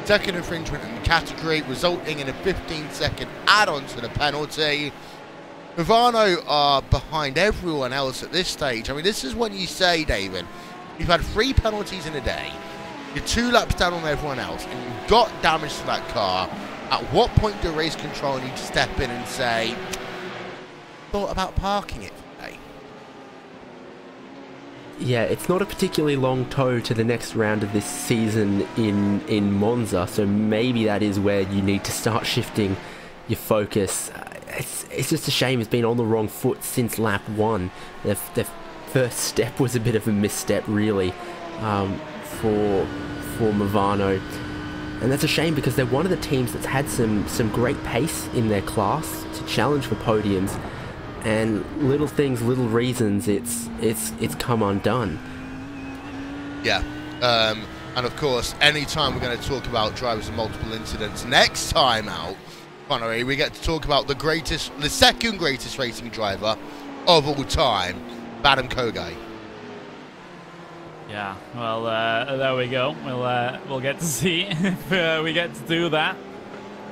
Speaker 1: Second infringement in the category, resulting in a 15-second add-on to the penalty. Movano are behind everyone else at this stage. I mean, this is when you say, David, you've had 3 penalties in a day, you're 2 laps down on everyone else, and you've got damage to that car. At what point do race control need to step in and say, thought about parking it today?
Speaker 2: Yeah, it's not a particularly long tow to the next round of this season in Monza, so maybe that is where you need to start shifting your focus. It's just a shame it's been on the wrong foot since lap 1. Their first step was a bit of a misstep, really, for Movano. And that's a shame because they're one of the teams that's had some great pace in their class to challenge for podiums. And little things, little reasons, it's come undone.
Speaker 1: Yeah, and of course, anytime we're going to talk about drivers and multiple incidents, next time out, Connery, we get to talk about the second greatest racing driver of all time, Adam Kogai.
Speaker 3: Yeah, well, there we go. We'll get to see if we get to do that.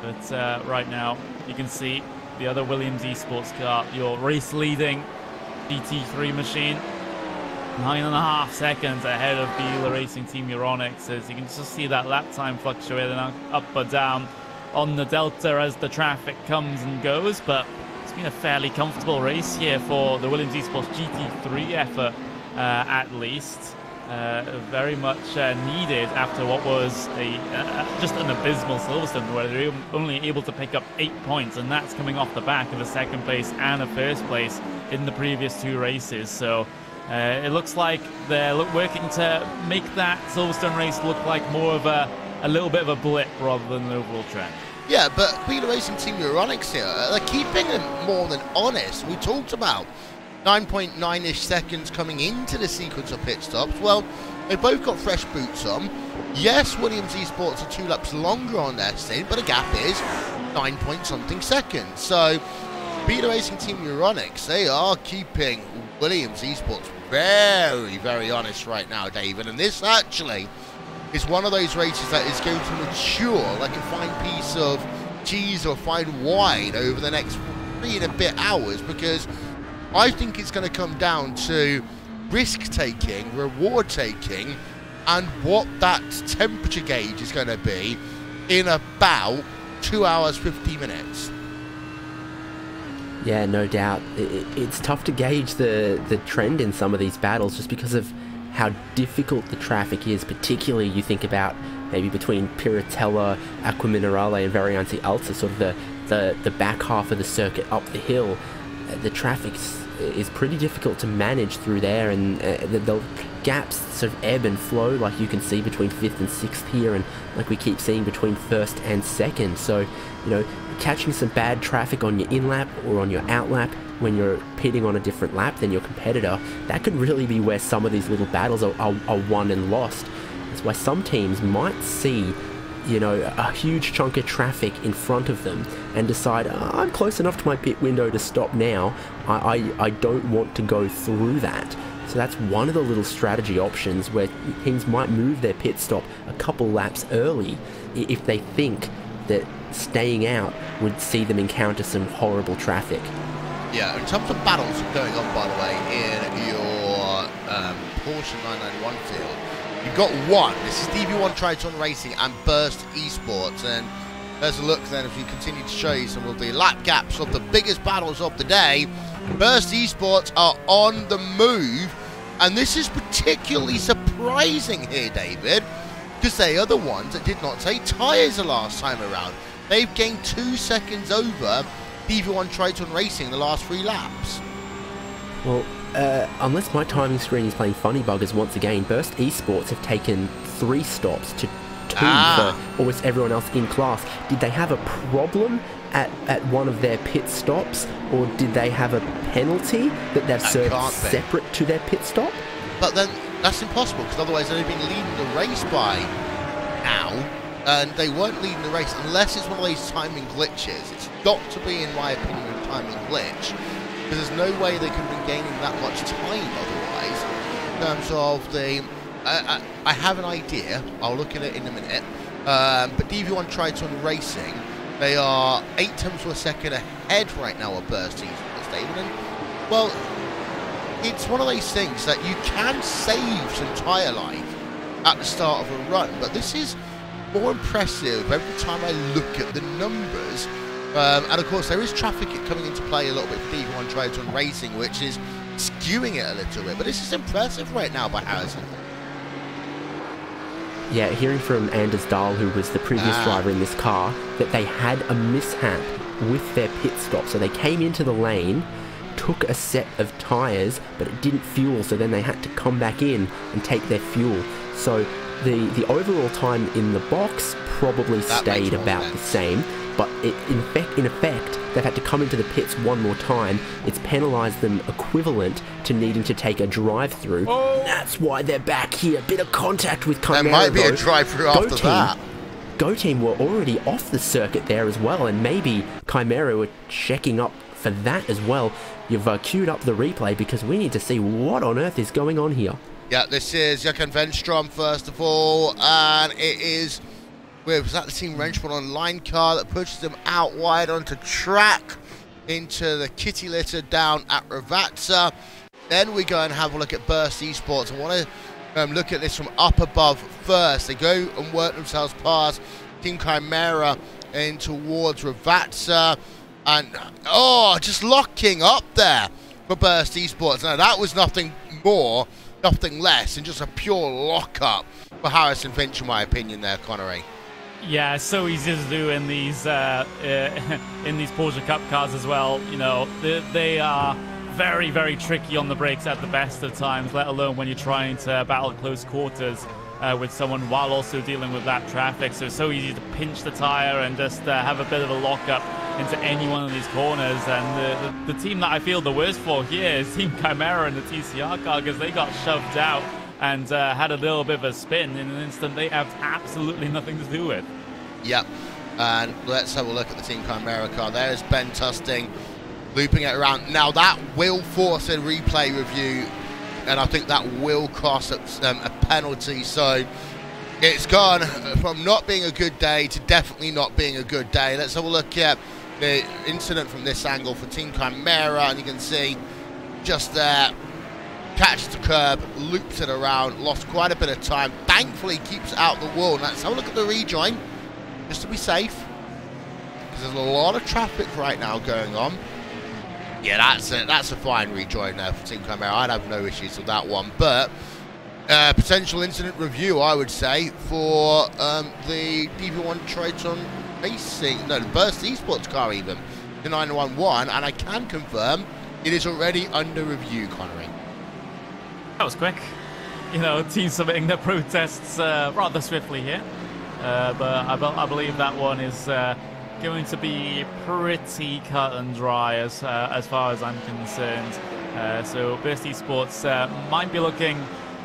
Speaker 3: But right now, you can see the other Williams Esports car, your race-leading GT3 machine, 9.5 seconds ahead of the iRACING Team Euronics. As you can just see that lap time fluctuating up or down on the Delta as the traffic comes and goes. But it's been a fairly comfortable race here for the Williams Esports GT3 effort, at least. Very much needed after what was just an abysmal Silverstone, where they were only able to pick up 8 points, and that's coming off the back of a second place and a first place in the previous 2 races. So it looks like they're working to make that Silverstone race look like more of a little bit of a blip rather than an overall trend. Yeah, but iRACING Team Euronics here, they're keeping them more than honest. We talked about 9.9-ish seconds coming into the sequence of pit stops. Well, they both got fresh boots on. Yes, Williams Esports are 2 laps longer on their stint, but the gap is 9-point-something seconds. So, iRACING Team Euronics, they are keeping Williams Esports very, very honest right now, David. And this actually is one of those races that is going to mature like a fine piece of cheese or fine wine over the next 3 and a bit hours, because I think it's going to come down to risk-taking, reward-taking, and what that temperature gauge is going to be in about 2 hours, 50 minutes.
Speaker 2: Yeah, no doubt. It's tough to gauge the trend in some of these battles just because of how difficult the traffic is, particularly you think about maybe between Piratella, Acquaminerale and Variante Alta, sort of the back half of the circuit up the hill. The traffic is pretty difficult to manage through there, and the gaps sort of ebb and flow, like you can see between 5th and 6th here, and like we keep seeing between 1st and 2nd. So, you know, catching some bad traffic on your in-lap or on your out-lap when you're pitting on a different lap than your competitor, that could really be where some of these little battles are won and lost. That's why some teams might see, you know, a huge chunk of traffic in front of them and decide, I'm close enough to my pit window to stop now. I don't want to go through that. So that's one of the little strategy options where teams might move their pit stop a couple laps early if they think that staying out would see them encounter some horrible traffic.
Speaker 1: Yeah, in terms of battles going on, by the way, in your Porsche 991 field, you've got one. This is DB1 Triton Racing and Burst Esports. And there's a look then as we continue to show you some of the lap gaps of the biggest battles of the day. Burst Esports are on the move. And this is particularly surprising here, David, because they are the ones that did not take tyres the last time around. They've gained 2 seconds over DB1 Triton Racing the last 3 laps.
Speaker 2: Well, unless my timing screen is playing funny buggers once again, Burst Esports have taken 3 stops to 2 for almost everyone else in class. Did they have a problem at one of their pit stops, or did they have a penalty that they've served separate to their pit stop?
Speaker 1: But then that's impossible, because otherwise they'd have been leading the race by now, and they weren't leading the race unless it's one of those timing glitches. It's got to be, in my opinion, a timing glitch, because there's no way they could have been gaining that much time otherwise. In terms of the... I have an idea. I'll look at it in a minute. But DV1 Triton Racing, they are 8 tenths of a second ahead right now of Burst Esports, David. And, well, it's one of those things that you can save some tyre life at the start of a run, but this is more impressive every time I look at the numbers. And of course, there is traffic coming into play a little bit for DV1 Triton Racing, which is skewing it a little bit. But this is impressive right now by Harrison.
Speaker 2: Yeah, hearing from Anders Dahl, who was the previous driver in this car, that they had a mishap with their pit stop. So they came into the lane, took a set of tyres, but it didn't fuel, so then they had to come back in and take their fuel. So the overall time in the box probably stayed about the same, but in effect, they've had to come into the pits one more time. It's penalised them equivalent to needing to take a drive-through. Oh. That's why they're back here. Bit of contact with Chimera.
Speaker 1: There might be a drive-through after that.
Speaker 2: Go Team were already off the circuit there as well, and maybe Chimera were checking up for that as well. You've queued up the replay because we need to see what on earth is going on here.
Speaker 1: Yeah, this is Jochen Venstrom first of all, and it is... was that the Team Wrenchman online car that pushes them out wide onto track into the kitty litter down at Ravazza. Then we go and have a look at Burst Esports. I want to look at this from up above first. They go and work themselves past Team Chimera in towards Ravazza, and just locking up there for Burst Esports. Now that was nothing more, nothing less than just a pure lock-up for Harrison Finch, in my opinion there, Connery.
Speaker 3: Yeah, so easy to do in these Porsche Cup cars as well. You know, they are very, very tricky on the brakes at the best of times, let alone when you're trying to battle close quarters with someone while also dealing with that traffic. So it's so easy to pinch the tire and just have a bit of a lock-up into any one of these corners. And the team that I feel the worst for here is Team Chimera and the TCR car, because they got shoved out and had a little bit of a spin in an instant they have absolutely nothing to do with.
Speaker 1: Yep, and let's have a look at the Team Chimera car. There's Ben Tusting looping it around. Now that will force a replay review, and I think that will cost a penalty. So it's gone from not being a good day to definitely not being a good day. Let's have a look at the incident from this angle for Team Chimera, and you can see just there, catches the curb, loops it around, lost quite a bit of time, thankfully keeps it out the wall. Now let's have a look at the rejoin, just to be safe, because there's a lot of traffic right now going on. Yeah, that's a fine rejoin there for Team Chimera. I'd have no issues with that one, but potential incident review, I would say, for the DV1 Triton Racing, no, the Burst Esports car even, the 911, and I can confirm it is already under review, Connery.
Speaker 3: That was quick. You know, team submitting their protests rather swiftly here. But I believe that one is going to be pretty cut and dry as far as I'm concerned. So Burst Esports might be looking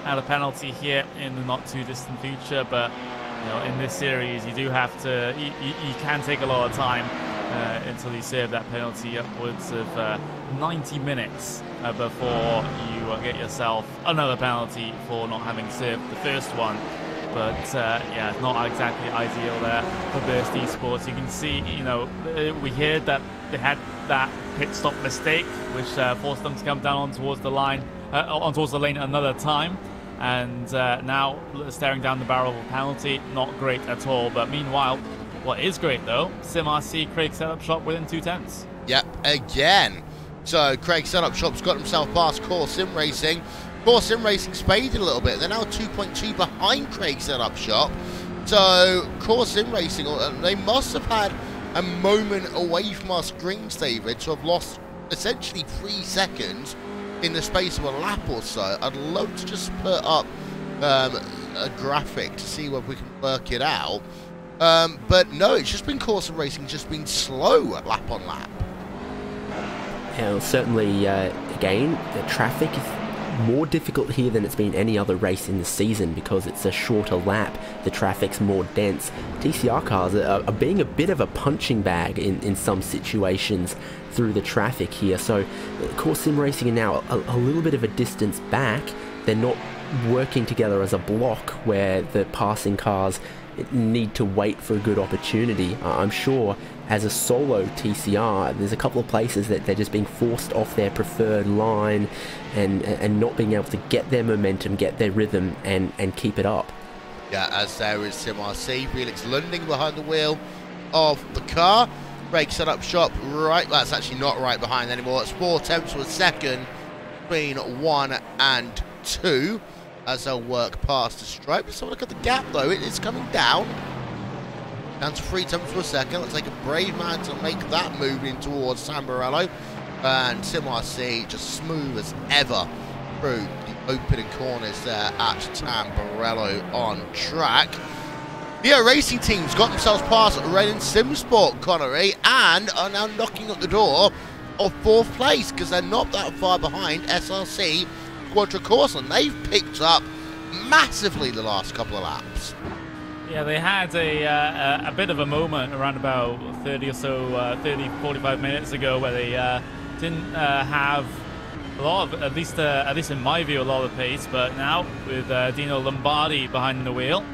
Speaker 3: at a penalty here in the not too distant future, but you know, in this series you do have to, you can take a lot of time until you serve that penalty, upwards of 90 minutes before you get yourself another penalty for not having served the first one. But yeah, not exactly ideal there for Burst Esports. You can see, you know, we heard that they had that pit stop mistake, which forced them to come down towards the line, towards the lane another time. And now staring down the barrel of a penalty, not great at all. But meanwhile, what is great though, SimRC Craig Setup Shop within 2 tenths.
Speaker 1: Yep, again. So Craig Setup Shop's got himself past Core Sim Racing. Core Sim Racing spaded a little bit. They're now 2.2 behind Craig Setup Shop. So Core Sim Racing, they must have had a moment away from our screens, David, to have lost essentially 3 seconds in the space of a lap or so. I'd love to just put up a graphic to see whether we can work it out. But no, it's just been Corsa racing, just been slow lap on lap.
Speaker 2: Yeah, well, certainly, again, the traffic is more difficult here than it's been any other race in the season because it's a shorter lap, the traffic's more dense. TCR cars are being a bit of a punching bag in some situations through the traffic here, so Core Sim Racing are now a little bit of a distance back. They're not working together as a block where the passing cars need to wait for a good opportunity. I'm sure as a solo TCR, there's a couple of places that they're just being forced off their preferred line and not being able to get their momentum, get their rhythm, and keep it up.
Speaker 1: Yeah, as there is SimRC, Felix Lunding behind the wheel of the car. Brake set up shop right, well, that's actually not right behind anymore. It's 4 tenths to a second between 1 and 2 as they'll work past the stripe. Let's have a look at the gap though, it's coming down to 3 tenths to a second. Let's take a brave man to make that move in towards Tamburello, and SimRC just smooth as ever through the opening corners there at Tamburello on track. The iRACING team's got themselves past Red and SimSport, Connery, and are now knocking at the door of 4th place because they're not that far behind SRC Quadricorsa, and they've picked up massively the last couple of laps.
Speaker 3: Yeah, they had a bit of a moment around about 30 or so, 45 minutes ago where they didn't have a lot of, at least in my view, a lot of pace, but now with Dino Lombardi behind the wheel,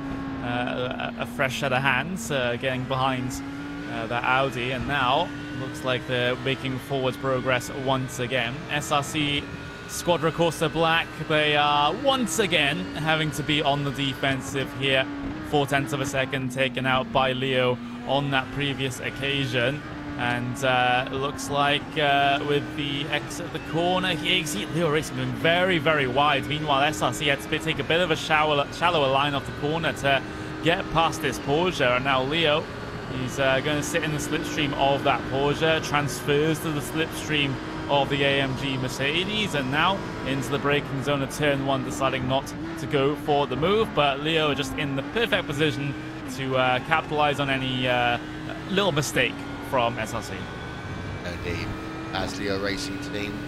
Speaker 3: a fresh set of hands getting behind that Audi, and now looks like they're making forward progress once again. SRC Quadricorsa Black, they are once again having to be on the defensive here. 4 tenths of a second taken out by Leo on that previous occasion, and it looks like with the exit of the corner here, you see Leo Racing going very, very wide. Meanwhile, SRC had to take a bit of a shallower line off the corner to get past this Porsche, and now Leo, he's going to sit in the slipstream of that Porsche, transfers to the slipstream of the AMG Mercedes, and now into the braking zone of turn 1, deciding not to go for the move, but Leo just in the perfect position to capitalize on any little mistake from SRC.
Speaker 1: Indeed, as Leo Racing team,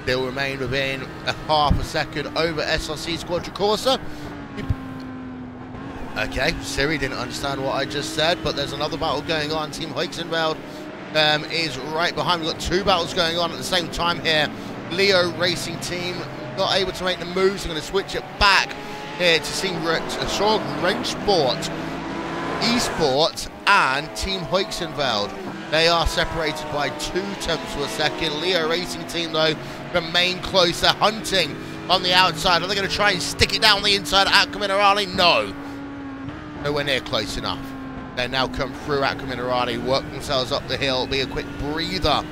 Speaker 1: they'll remain within a half a second over SRC's Quadricorsa. Okay, Siri didn't understand what I just said, but there's another battle going on. Team Hoixenveld is right behind. We've got 2 battles going on at the same time here. Leo Racing team not able to make the moves. I'm going to switch it back here to see Rennsport, Esports, and Team Hoixenveld. They are separated by 2 tenths to a second. Leo Racing team, though, remain close. They're hunting on the outside. Are they going to try and stick it down the inside at Minerali? No. Nowhere near close enough. They now come through Aqua Minerali, work themselves up the hill. It'll be a quick breather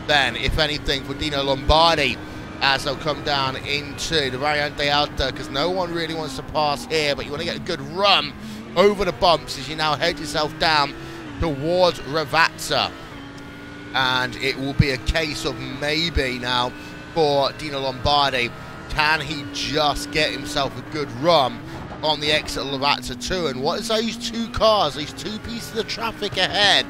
Speaker 1: then, if anything, for Dino Lombardi as they'll come down into the Variante Alta, because no one really wants to pass here, but you want to get a good run over the bumps as you now head yourself down towards Ravazza. And it will be a case of maybe now for Dino Lombardi, can he just get himself a good run on the exit of Lavazza 2, and what is those 2 cars, these 2 pieces of traffic ahead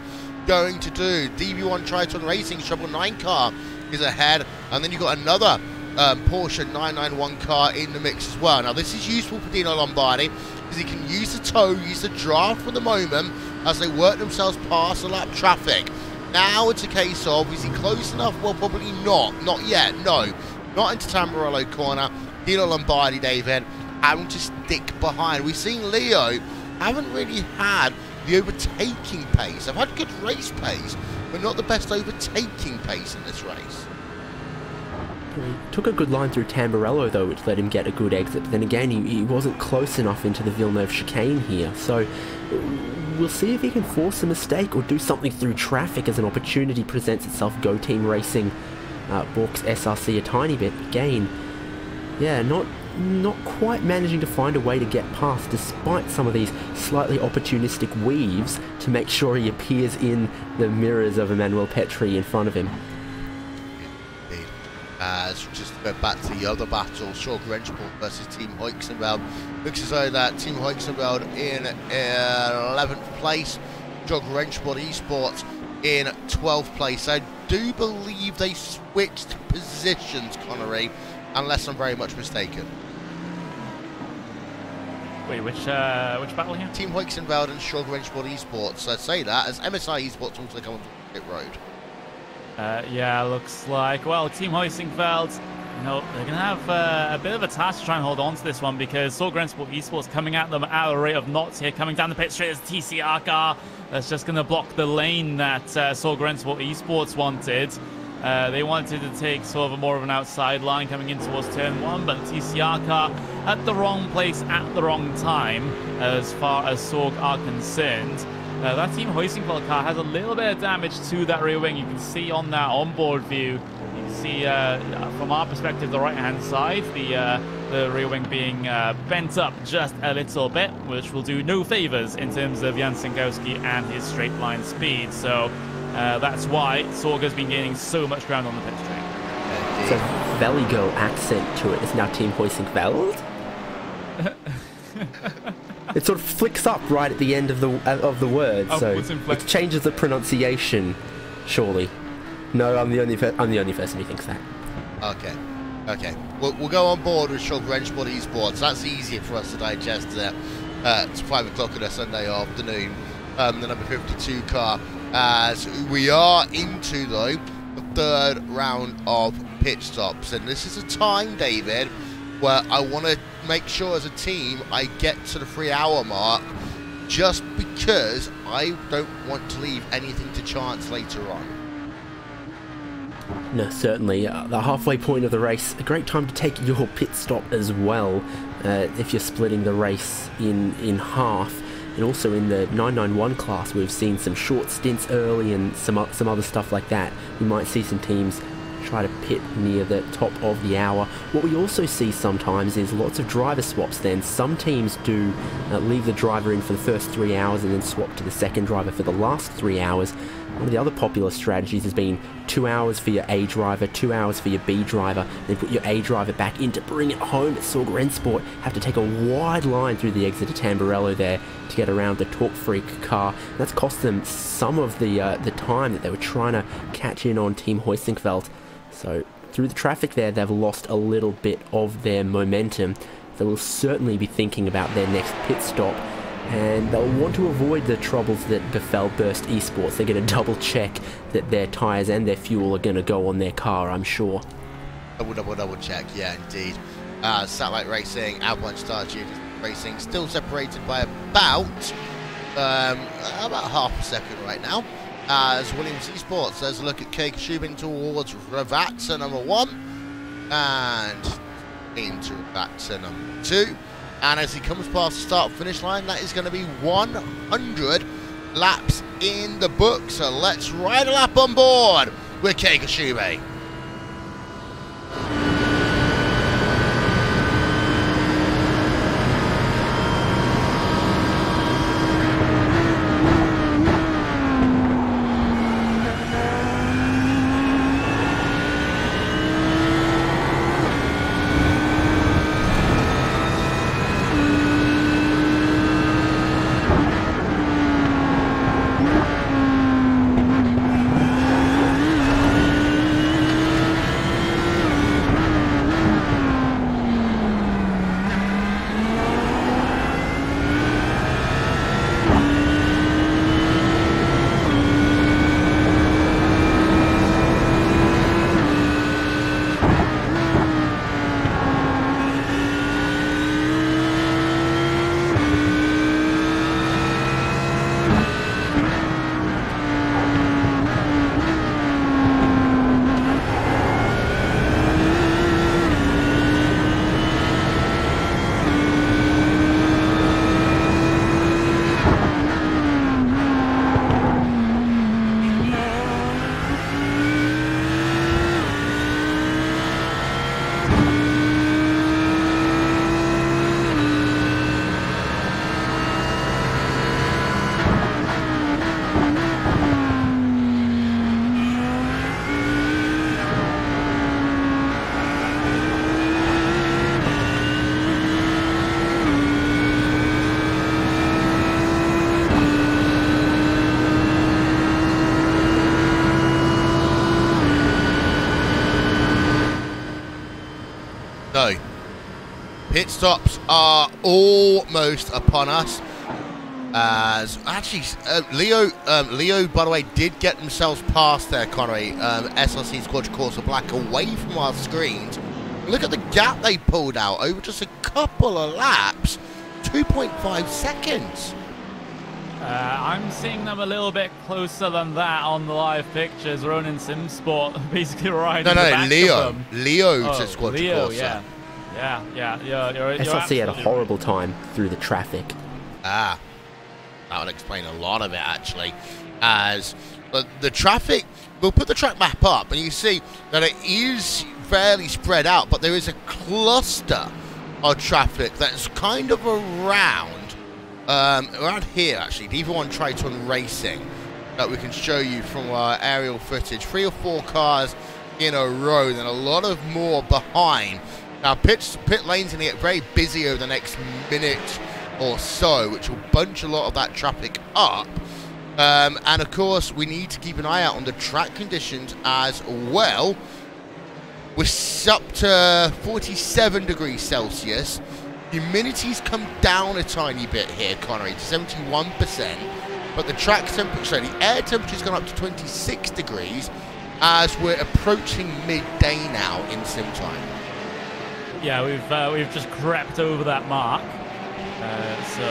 Speaker 1: going to do? DB1 Triton Racing Trouble 9 car is ahead, and then you've got another Porsche 991 car in the mix as well. Now this is useful for Dino Lombardi because he can use the tow, use the draft for the moment as they work themselves past the lap traffic. Now it's a case of, is he close enough? Well, probably not yet, no, not into Tamburello corner. Dino Lombardi, David, having to stick behind. We've seen Leo haven't really had the overtaking pace. They've had good race pace, but not the best overtaking pace in this race.
Speaker 2: He took a good line through Tamburello though, which let him get a good exit, but then again he wasn't close enough into the Villeneuve chicane here, so we'll see if he can force a mistake or do something through traffic as an opportunity presents itself. Go Team Racing balks SRC a tiny bit. Again, yeah, not quite managing to find a way to get past despite some of these slightly opportunistic weaves to make sure he appears in the mirrors of Emmanuel Petri in front of him.
Speaker 1: As just to go back to the other battle, Shore Grensport versus Team Hoixenveld. Looks as though that Team Hoixenveld in 11th place, Shore Grensport Esports in 12th place. I do believe they switched positions, Connery, unless I'm very much mistaken.
Speaker 3: Wait, which battle here?
Speaker 1: Team Hoixenveld and Shore Grensport Esports. I say that as MSI Esports also come onto the pit road.
Speaker 3: Yeah, looks like, well, Team Hoixenveld, you know, they're going to have a bit of a task to try and hold on to this one, because Shore Grensport Esports coming at them at a rate of knots here, coming down the pit straight as TCR car that's just going to block the lane that Shore Grensport Esports wanted. They wanted to take sort of a more of an outside line coming in towards turn 1, but the TCR car at the wrong place at the wrong time as far as Sorg are concerned. That Team Hoixenveld car has a little bit of damage to that rear wing. You can see on that onboard view, you can see from our perspective, the right-hand side, the rear wing being bent up just a little bit, which will do no favors in terms of Jan Sinkowski and his straight line speed. So that's why Sorg has been gaining so much ground on the pit straight.
Speaker 2: It's a Valley Girl accent to it. It's now Team Hoixenveld. It sort of flicks up right at the end of the word, so it changes the pronunciation. Surely, no, I'm the only person who thinks that.
Speaker 1: Okay. We'll go on board with Shore Grensport Esports. That's easier for us to digest at 5 o'clock on a Sunday afternoon. The number 52 car, as we are into though the third round of pit stops, and this is a time, David, where I want to make sure as a team I get to the 3-hour mark, just because I don't want to leave anything to chance later on.
Speaker 2: No, certainly. The halfway point of the race, a great time to take your pit stop as well, if you're splitting the race in half. And also in the 991 class, we've seen some short stints early and some other stuff like that. We might see some teams try to pit near the top of the hour. What we also see sometimes is lots of driver swaps then. Some teams do leave the driver in for the first 3 hours and then swap to the second driver for the last 3 hours. One of the other popular strategies has been 2 hours for your A driver, 2 hours for your B driver, then put your A driver back in to bring it home at Shore Grensport. Have to take a wide line through the exit of Tamburello there to get around the Torque Freak car. That's cost them some of the time that they were trying to catch in on Team Hoixenveld. So through the traffic there, they've lost a little bit of their momentum. They will certainly be thinking about their next pit stop, and they'll want to avoid the troubles that befell Burst Esports. They're going to double check that their tyres and their fuel are going to go on their car, I'm sure.
Speaker 1: Double check, yeah, indeed. Satellite Racing, Avalanche Star Juniors Racing, still separated by about half a second right now. As Williams Esports says a look at Kei Kashubin towards Ravatsa number 1 and into Ravatsa number 2, and as he comes past the start finish line, that is going to be 100 laps in the book. So let's ride a lap on board with Kei Kashubin. Pit stops are almost upon us. As actually, Leo, by the way, did get themselves past there, Connery. SRC's quadricorsa black away from our screens. Look at the gap they pulled out over just a couple of laps. 2.5 seconds.
Speaker 3: I'm seeing them a little bit closer than that on the live pictures. Ronin Simsport basically right in the back
Speaker 1: Leo.
Speaker 3: of them.
Speaker 1: Leo's a quadricorsa.
Speaker 3: Leo, yeah. You're
Speaker 2: SRC had a horrible
Speaker 3: right.
Speaker 2: time through the traffic.
Speaker 1: That would explain a lot of it, actually. As the traffic, we'll put the track map up, and you see that it is fairly spread out, but there is a cluster of traffic that's kind of around here, actually. DV1 Triton Racing, that we can show you from our aerial footage. 3 or 4 cars in a row, and a lot of more behind. Now, pit lane's going to get very busy over the next minute or so, which will bunch a lot of that traffic up. And of course, we need to keep an eye out on the track conditions as well. We're up to 47 degrees Celsius. Humidity's come down a tiny bit here, Connery, to 71%. But the track temperature, sorry, the air temperature's gone up to 26 degrees as we're approaching midday now in sim time.
Speaker 3: Yeah, we've just crept over that mark. So,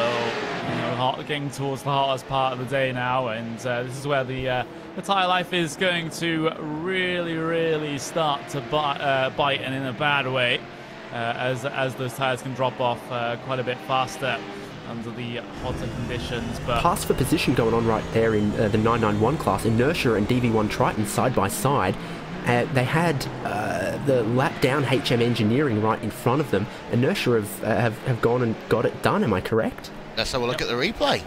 Speaker 3: you know, getting towards the hottest part of the day now, and this is where the tyre life is going to really start to bite, and in a bad way, as those tyres can drop off quite a bit faster under the hotter conditions. But
Speaker 2: Pass for position going on right there in the 991 class. Inertia and DV1 Triton side by side. They had the lap down HM Engineering right in front of them. Inertia have gone and got it done, am I correct?
Speaker 1: Let's have a look at the replay.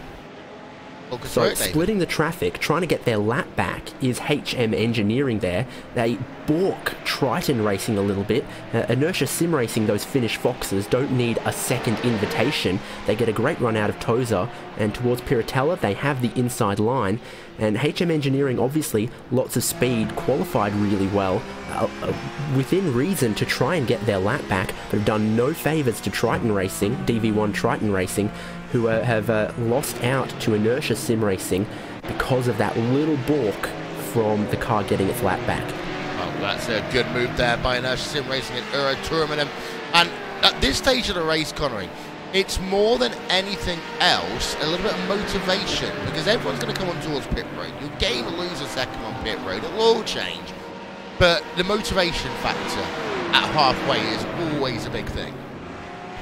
Speaker 2: So splitting the traffic, trying to get their lap back is HM Engineering there. They balk Triton Racing a little bit. Inertia Sim Racing, those Finnish foxes, don't need a second invitation. They get a great run out of Toza, and towards Piratella they have the inside line. And HM Engineering, obviously, lots of speed, qualified really well, within reason to try and get their lap back, but have done no favours to Triton Racing, DV1 Triton Racing, who have lost out to Inertia Sim Racing because of that little balk from the car getting its lap back.
Speaker 1: Well, that's a good move there by Inertia Sim Racing at Euro Tournament. And at this stage of the race, Connery, it's more than anything else a little bit of motivation, because everyone's going to come on towards pit road. You'll gain or lose a second on pit road. It'll all change. But the motivation factor at halfway is always a big thing.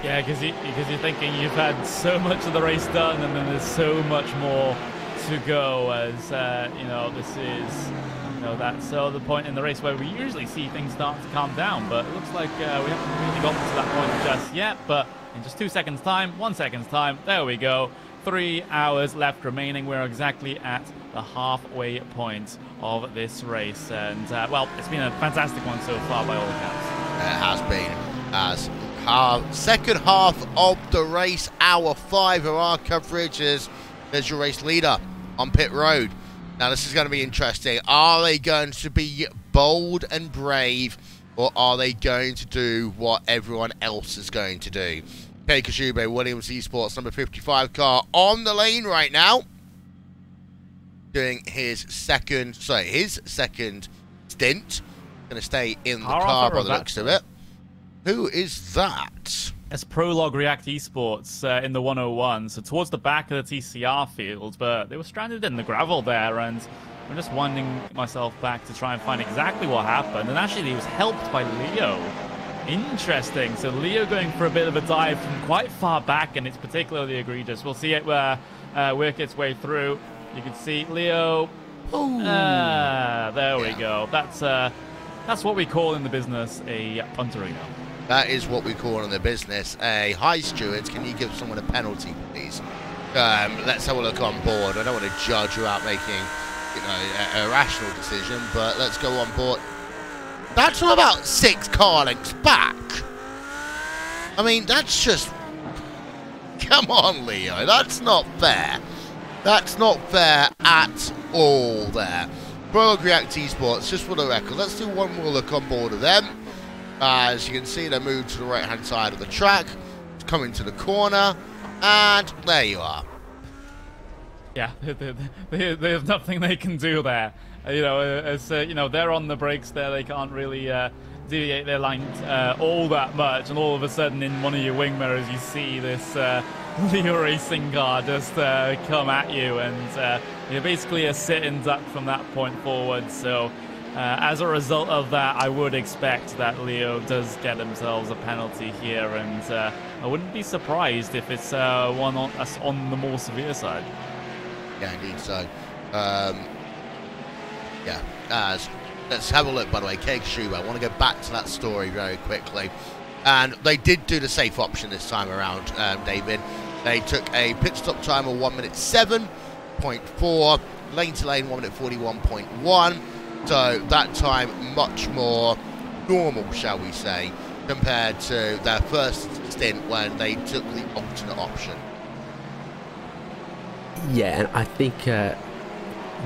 Speaker 3: yeah, because you're thinking you've had so much of the race done, and then there's so much more to go. As you know, this is, you know, that's the point in the race where we usually see things start to calm down, but it looks like we haven't really gotten to that point just yet. But in just 2 seconds time, 1 second's time, there we go. 3 hours left remaining. We're exactly at the halfway point of this race, and well, it's been a fantastic one so far by all accounts.
Speaker 1: It has been. As second half of the race, hour 5 of our coverage is there's your race leader on pit road. Now this is going to be interesting. Are they going to be bold and brave, or are they going to do what everyone else is going to do? Kei Kashube, Williams Esports number 55 car on the lane right now, doing his second stint. Going to stay in the car by the looks of it. Who is that?
Speaker 3: It's Prologue React Esports in the 101, so towards the back of the TCR field, but they were stranded in the gravel there, and I'm just winding myself back to try and find exactly what happened. And actually, he was helped by Leo. Interesting. So Leo going for a bit of a dive from quite far back, and it's particularly egregious. We'll see it work its way through. You can see Leo. There we go. That's what we call in the business a punterino.
Speaker 1: That is what we call in the business a hi, Stuart. Can you give someone a penalty, please? Let's have a look on board. I don't want to judge you out making, you know, a rational decision, but let's go on board. That's from about 6 car lengths back. I mean, that's just... Come on, Leo. That's not fair. That's not fair at all there. Prologue React Esports, just for the record, let's do one more look on board of them. As you can see, they move to the right-hand side of the track. come into the corner, and there you are.
Speaker 3: Yeah, they have nothing they can do there. You know, as you know, they're on the brakes there. They can't really deviate their lines all that much. And all of a sudden, in one of your wing mirrors, you see this iRACING car just come at you, and you're basically a sit-and duck from that point forward. So, as a result of that, I would expect that Leo does get themselves a penalty here, and I wouldn't be surprised if it's one on the more severe side.
Speaker 1: Yeah, indeed. So, yeah, let's have a look, by the way. Keg Schuber, I want to go back to that story very quickly. And they did do the safe option this time around, David. They took a pit stop time of 1 minute 7.4, lane to lane 1 minute 41.1. So that time much more normal, shall we say, compared to their first stint when they took the alternate option.
Speaker 2: Yeah, and I think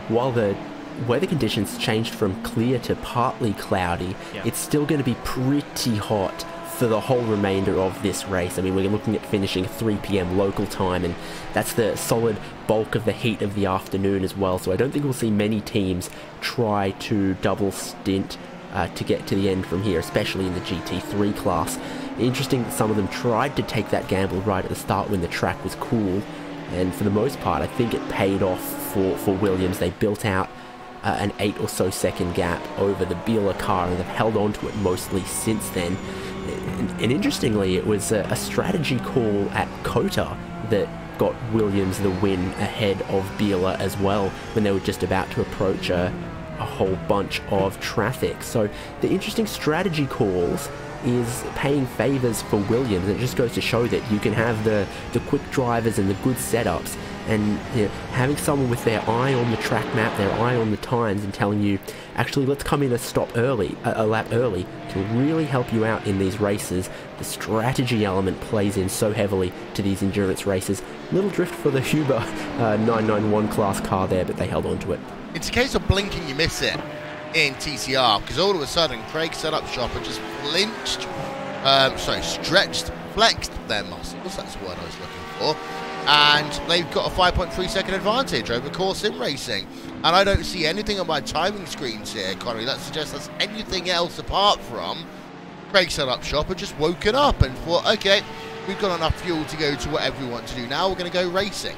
Speaker 2: while the weather conditions changed from clear to partly cloudy, it's still going to be pretty hot for the whole remainder of this race. I mean, we're looking at finishing 3 p.m. local time, and that's the solid bulk of the heat of the afternoon as well. So I don't think we'll see many teams try to double stint to get to the end from here, especially in the GT3 class. Interesting that some of them tried to take that gamble right at the start when the track was cool, and for the most part, I think it paid off for Williams. They built out an 8 or so second gap over the Biela car, and they've held on to it mostly since then. And interestingly, it was a strategy call at Kota that got Williams the win ahead of Biela as well, when they were just about to approach a whole bunch of traffic. So the interesting strategy calls is paying favours for Williams. It just goes to show that you can have the quick drivers and the good setups, and you know, having someone with their eye on the track map, their eye on the times, and telling you, actually, let's come in a lap early, can really help you out in these races. The strategy element plays in so heavily to these endurance races. Little drift for the Huber 991 class car there, but they held on to it.
Speaker 1: It's a case of blinking, you miss it in TCR, because all of a sudden Craig Setup Shop had just stretched, flexed their muscles, that's the word I was looking for, and they've got a 5.3 second advantage over Core Sim Racing. And I don't see anything on my timing screens here, Connery, that suggests that's anything else apart from Craig Setup Shop had just woken up and thought, okay, we've got enough fuel to go to whatever we want to do now, we're going to go racing.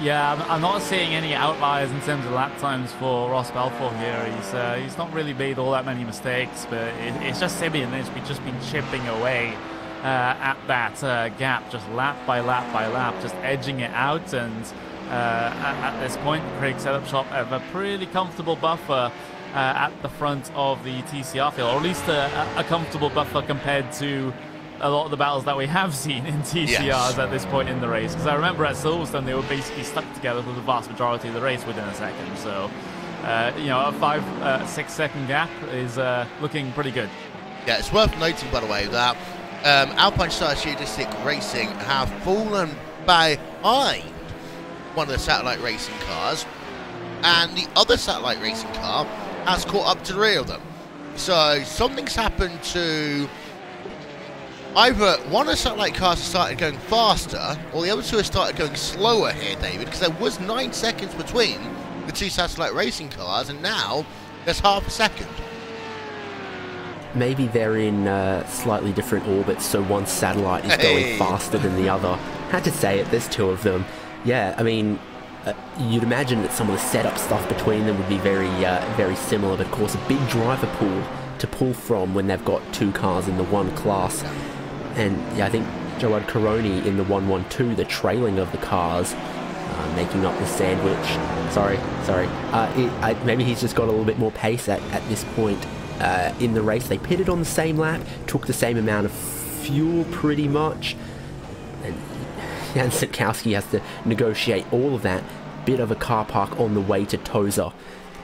Speaker 3: Yeah, I'm not seeing any outliers in terms of lap times for Ross Balfour here. He's not really made all that many mistakes, but it's just Simeon that's just been chipping away at that gap, just lap by lap by lap, just edging it out. And at this point, Craig Setup Shop have a pretty comfortable buffer at the front of the TCR field, or at least a comfortable buffer compared to a lot of the battles that we have seen in TCRs at this point in the race. Because I remember at Silverstone, they were basically stuck together for the vast majority of the race within a second. So, you know, a 5-6 second gap is looking pretty good.
Speaker 1: Yeah, it's worth noting, by the way, that Alpine Star Geodesic Racing have fallen behind one of the satellite racing cars, and the other satellite racing car has caught up to the rear of them. So something's happened to either one of the satellite cars has started going faster, or the other two have started going slower here, David, because there was 9 seconds between the two satellite racing cars, and now there's half a second.
Speaker 2: Maybe they're in slightly different orbits, so one satellite is going faster than the other. Had to say it, there's 2 of them. Yeah, I mean, you'd imagine that some of the setup stuff between them would be very similar, but of course a big driver pool to pull from when they've got 2 cars in the one class. And yeah, I think Joad Caroni in the 112, the trailing of the cars, making up the sandwich. Sorry. Maybe he's just got a little bit more pace at this point in the race. They pitted on the same lap, took the same amount of fuel pretty much, and Jan Sitkowski has to negotiate all of that. Bit of a car park on the way to Toza.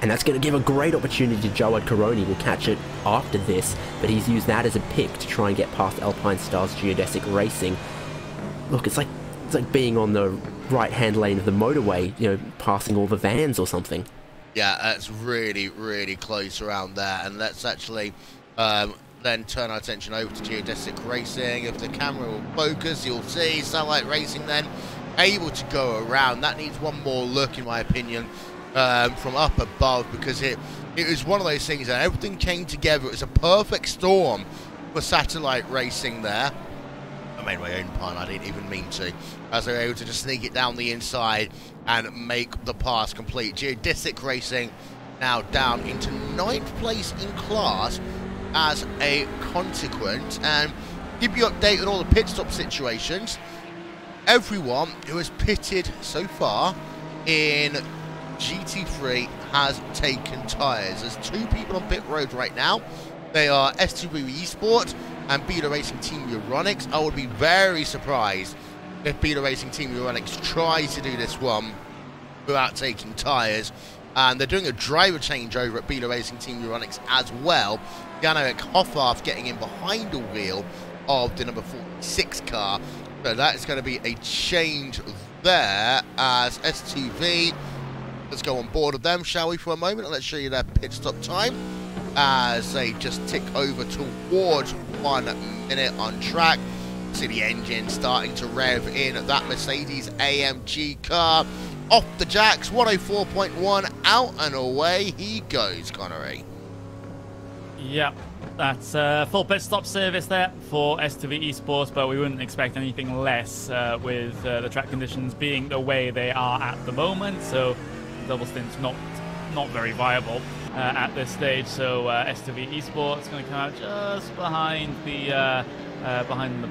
Speaker 2: And that's going to give a great opportunity to Joad Caroni. We'll catch it after this, but he's used that as a pick to try and get past Alpine Star's Geodesic Racing. Look, it's like being on the right-hand lane of the motorway, you know, passing all the vans or something.
Speaker 1: Yeah, it's really, really close around there. And let's actually then turn our attention over to Geodesic Racing. If the camera will focus, you'll see Satellite Racing then able to go around. That needs one more look, in my opinion, from up above, because it was one of those things that everything came together. It was a perfect storm for Satellite Racing there. I made my own pun, I didn't even mean to, as they were able to just sneak it down the inside and make the pass complete. Geodesic Racing now down into 9th place in class as a consequence, and give you an update on all the pit stop situations. Everyone who has pitted so far in GT3 has taken tyres. There's 2 people on pit road right now. They are S2V Esports and Beta Racing Team Euronics. I would be very surprised if Beta Racing Team Euronics tries to do this one without taking tyres. And they're doing a driver change over at Beta Racing Team Euronics as well. Jan-Erik Hoffarth getting in behind the wheel of the number 46 car. So that is going to be a change there as S2V. Let's go on board of them, shall we, for a moment, and let's show you their pit stop time as they just tick over towards 1 minute on track. See the engine starting to rev in that Mercedes AMG car. Off the jacks, 104.1, out and away he goes, Connery.
Speaker 3: Yep, that's full pit stop service there for S2V Esports, but we wouldn't expect anything less with the track conditions being the way they are at the moment. So double stint's not very viable at this stage. So S2V Esports going to come out just behind the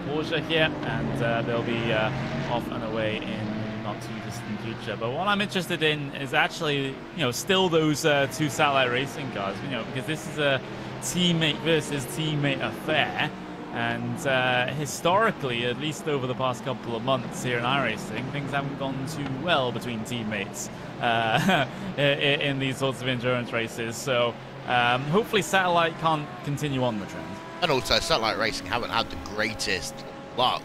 Speaker 3: Porsche here, and they'll be off and away in not too distant future. But what I'm interested in is actually, still those 2 Satellite Racing cars, because this is a teammate versus teammate affair, and historically, at least over the past couple of months here in iRacing, things haven't gone too well between teammates in these sorts of endurance races. So hopefully Satellite can't continue on the trend.
Speaker 1: And also, Satellite Racing haven't had the greatest luck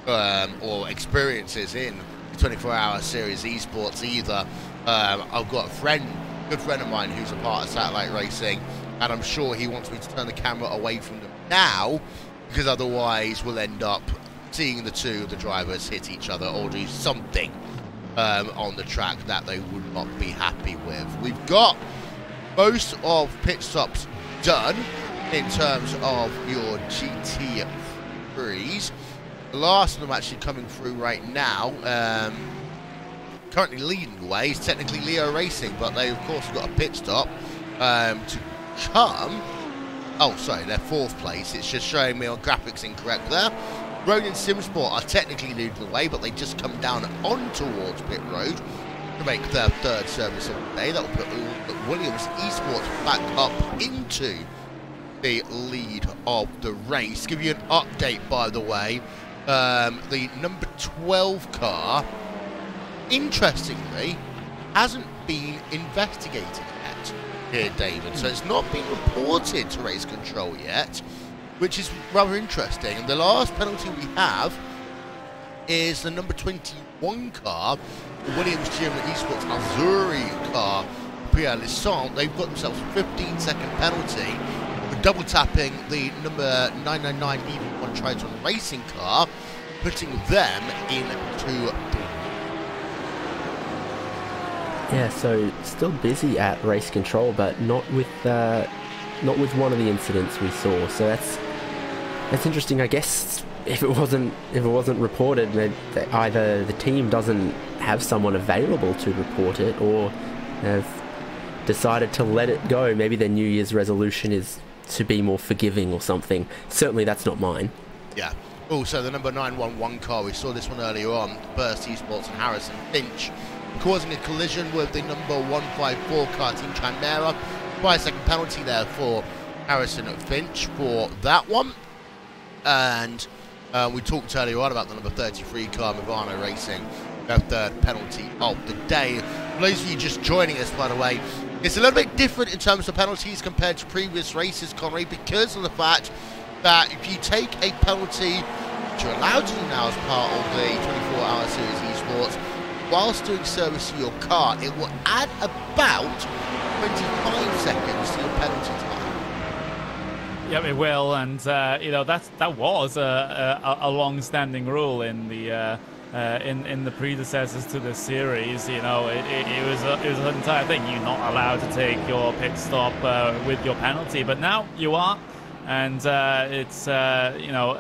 Speaker 1: or experiences in 24-hour series esports either. I've got a good friend of mine who's a part of Satellite Racing, and I'm sure he wants me to turn the camera away from them now, because otherwise we'll end up seeing the 2 of the drivers hit each other or do something on the track that they would not be happy with. We've got most of pit stops done in terms of your GT3s. The last of them actually coming through right now. Currently leading the way is technically Leo Racing, but they of course got a pit stop to come. Oh, sorry, they're 4th place. It's just showing me on graphics incorrect there. Ronin Simsport are technically leading the way, but they just come down on towards pit road to make their 3rd service of the day. That will put Williams Esports back up into the lead of the race. Give you an update, by the way. The number 12 car, interestingly, hasn't been investigated yet here, David. So it's not been reported to race control yet, which is rather interesting. And the last penalty we have is the number 21 car, the Williams GM Esports Azuri car, Pierre Lisson. They've got themselves a 15-second penalty for double tapping the number 999 E1 Triton Racing car, putting them into.
Speaker 2: Yeah, so still busy at race control, but not with one of the incidents we saw. So that's interesting. I guess if it wasn't reported, that either the team doesn't have someone available to report it, or have decided to let it go. Maybe their New Year's resolution is to be more forgiving or something. Certainly that's not mine.
Speaker 1: Yeah. Also, the number 911 car, we saw this one earlier on, Burst Esports and Harrison Finch, causing a collision with the number 154 car, Team Chimera. 5-second penalty there for Harrison Finch for that one. And we talked earlier on about the number 33 car, Movano Racing, their 3rd penalty of the day. For those of you just joining us, by the way, it's a little bit different in terms of penalties compared to previous races, Connery, because of the fact that if you take a penalty, which you're allowed to do now as part of the 24-hour series esports, whilst doing service to your car, it will add about 25 seconds to your penalty time.
Speaker 3: Yeah, it will, and you know that was a long-standing rule in the in the predecessors to this series. You know, it was an entire thing. You're not allowed to take your pit stop with your penalty, but now you are, and it's you know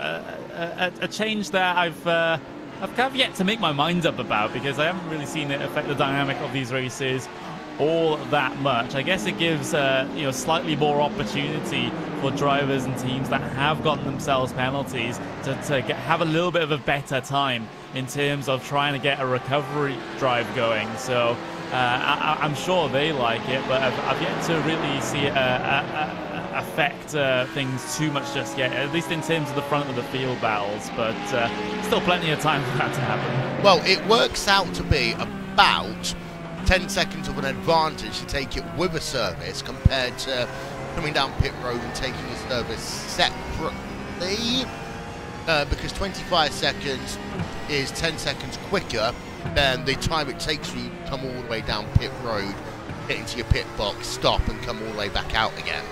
Speaker 3: a change that I've kind of yet to make my mind up about, because I haven't really seen it affect the dynamic of these races all that much. I guess it gives you know, slightly more opportunity for drivers and teams that have gotten themselves penalties to have a little bit of a better time in terms of trying to get a recovery drive going. So I'm sure they like it, but I've yet to really see it affect things too much just yet, at least in terms of the front of the field battles, but still plenty of time for that to happen.
Speaker 1: Well, it works out to be about 10 seconds of an advantage to take it with a service compared to coming down pit road and taking a service separately, because 25 seconds is 10 seconds quicker than the time it takes you to come all the way down pit road, get into your pit box, stop and come all the way back out again.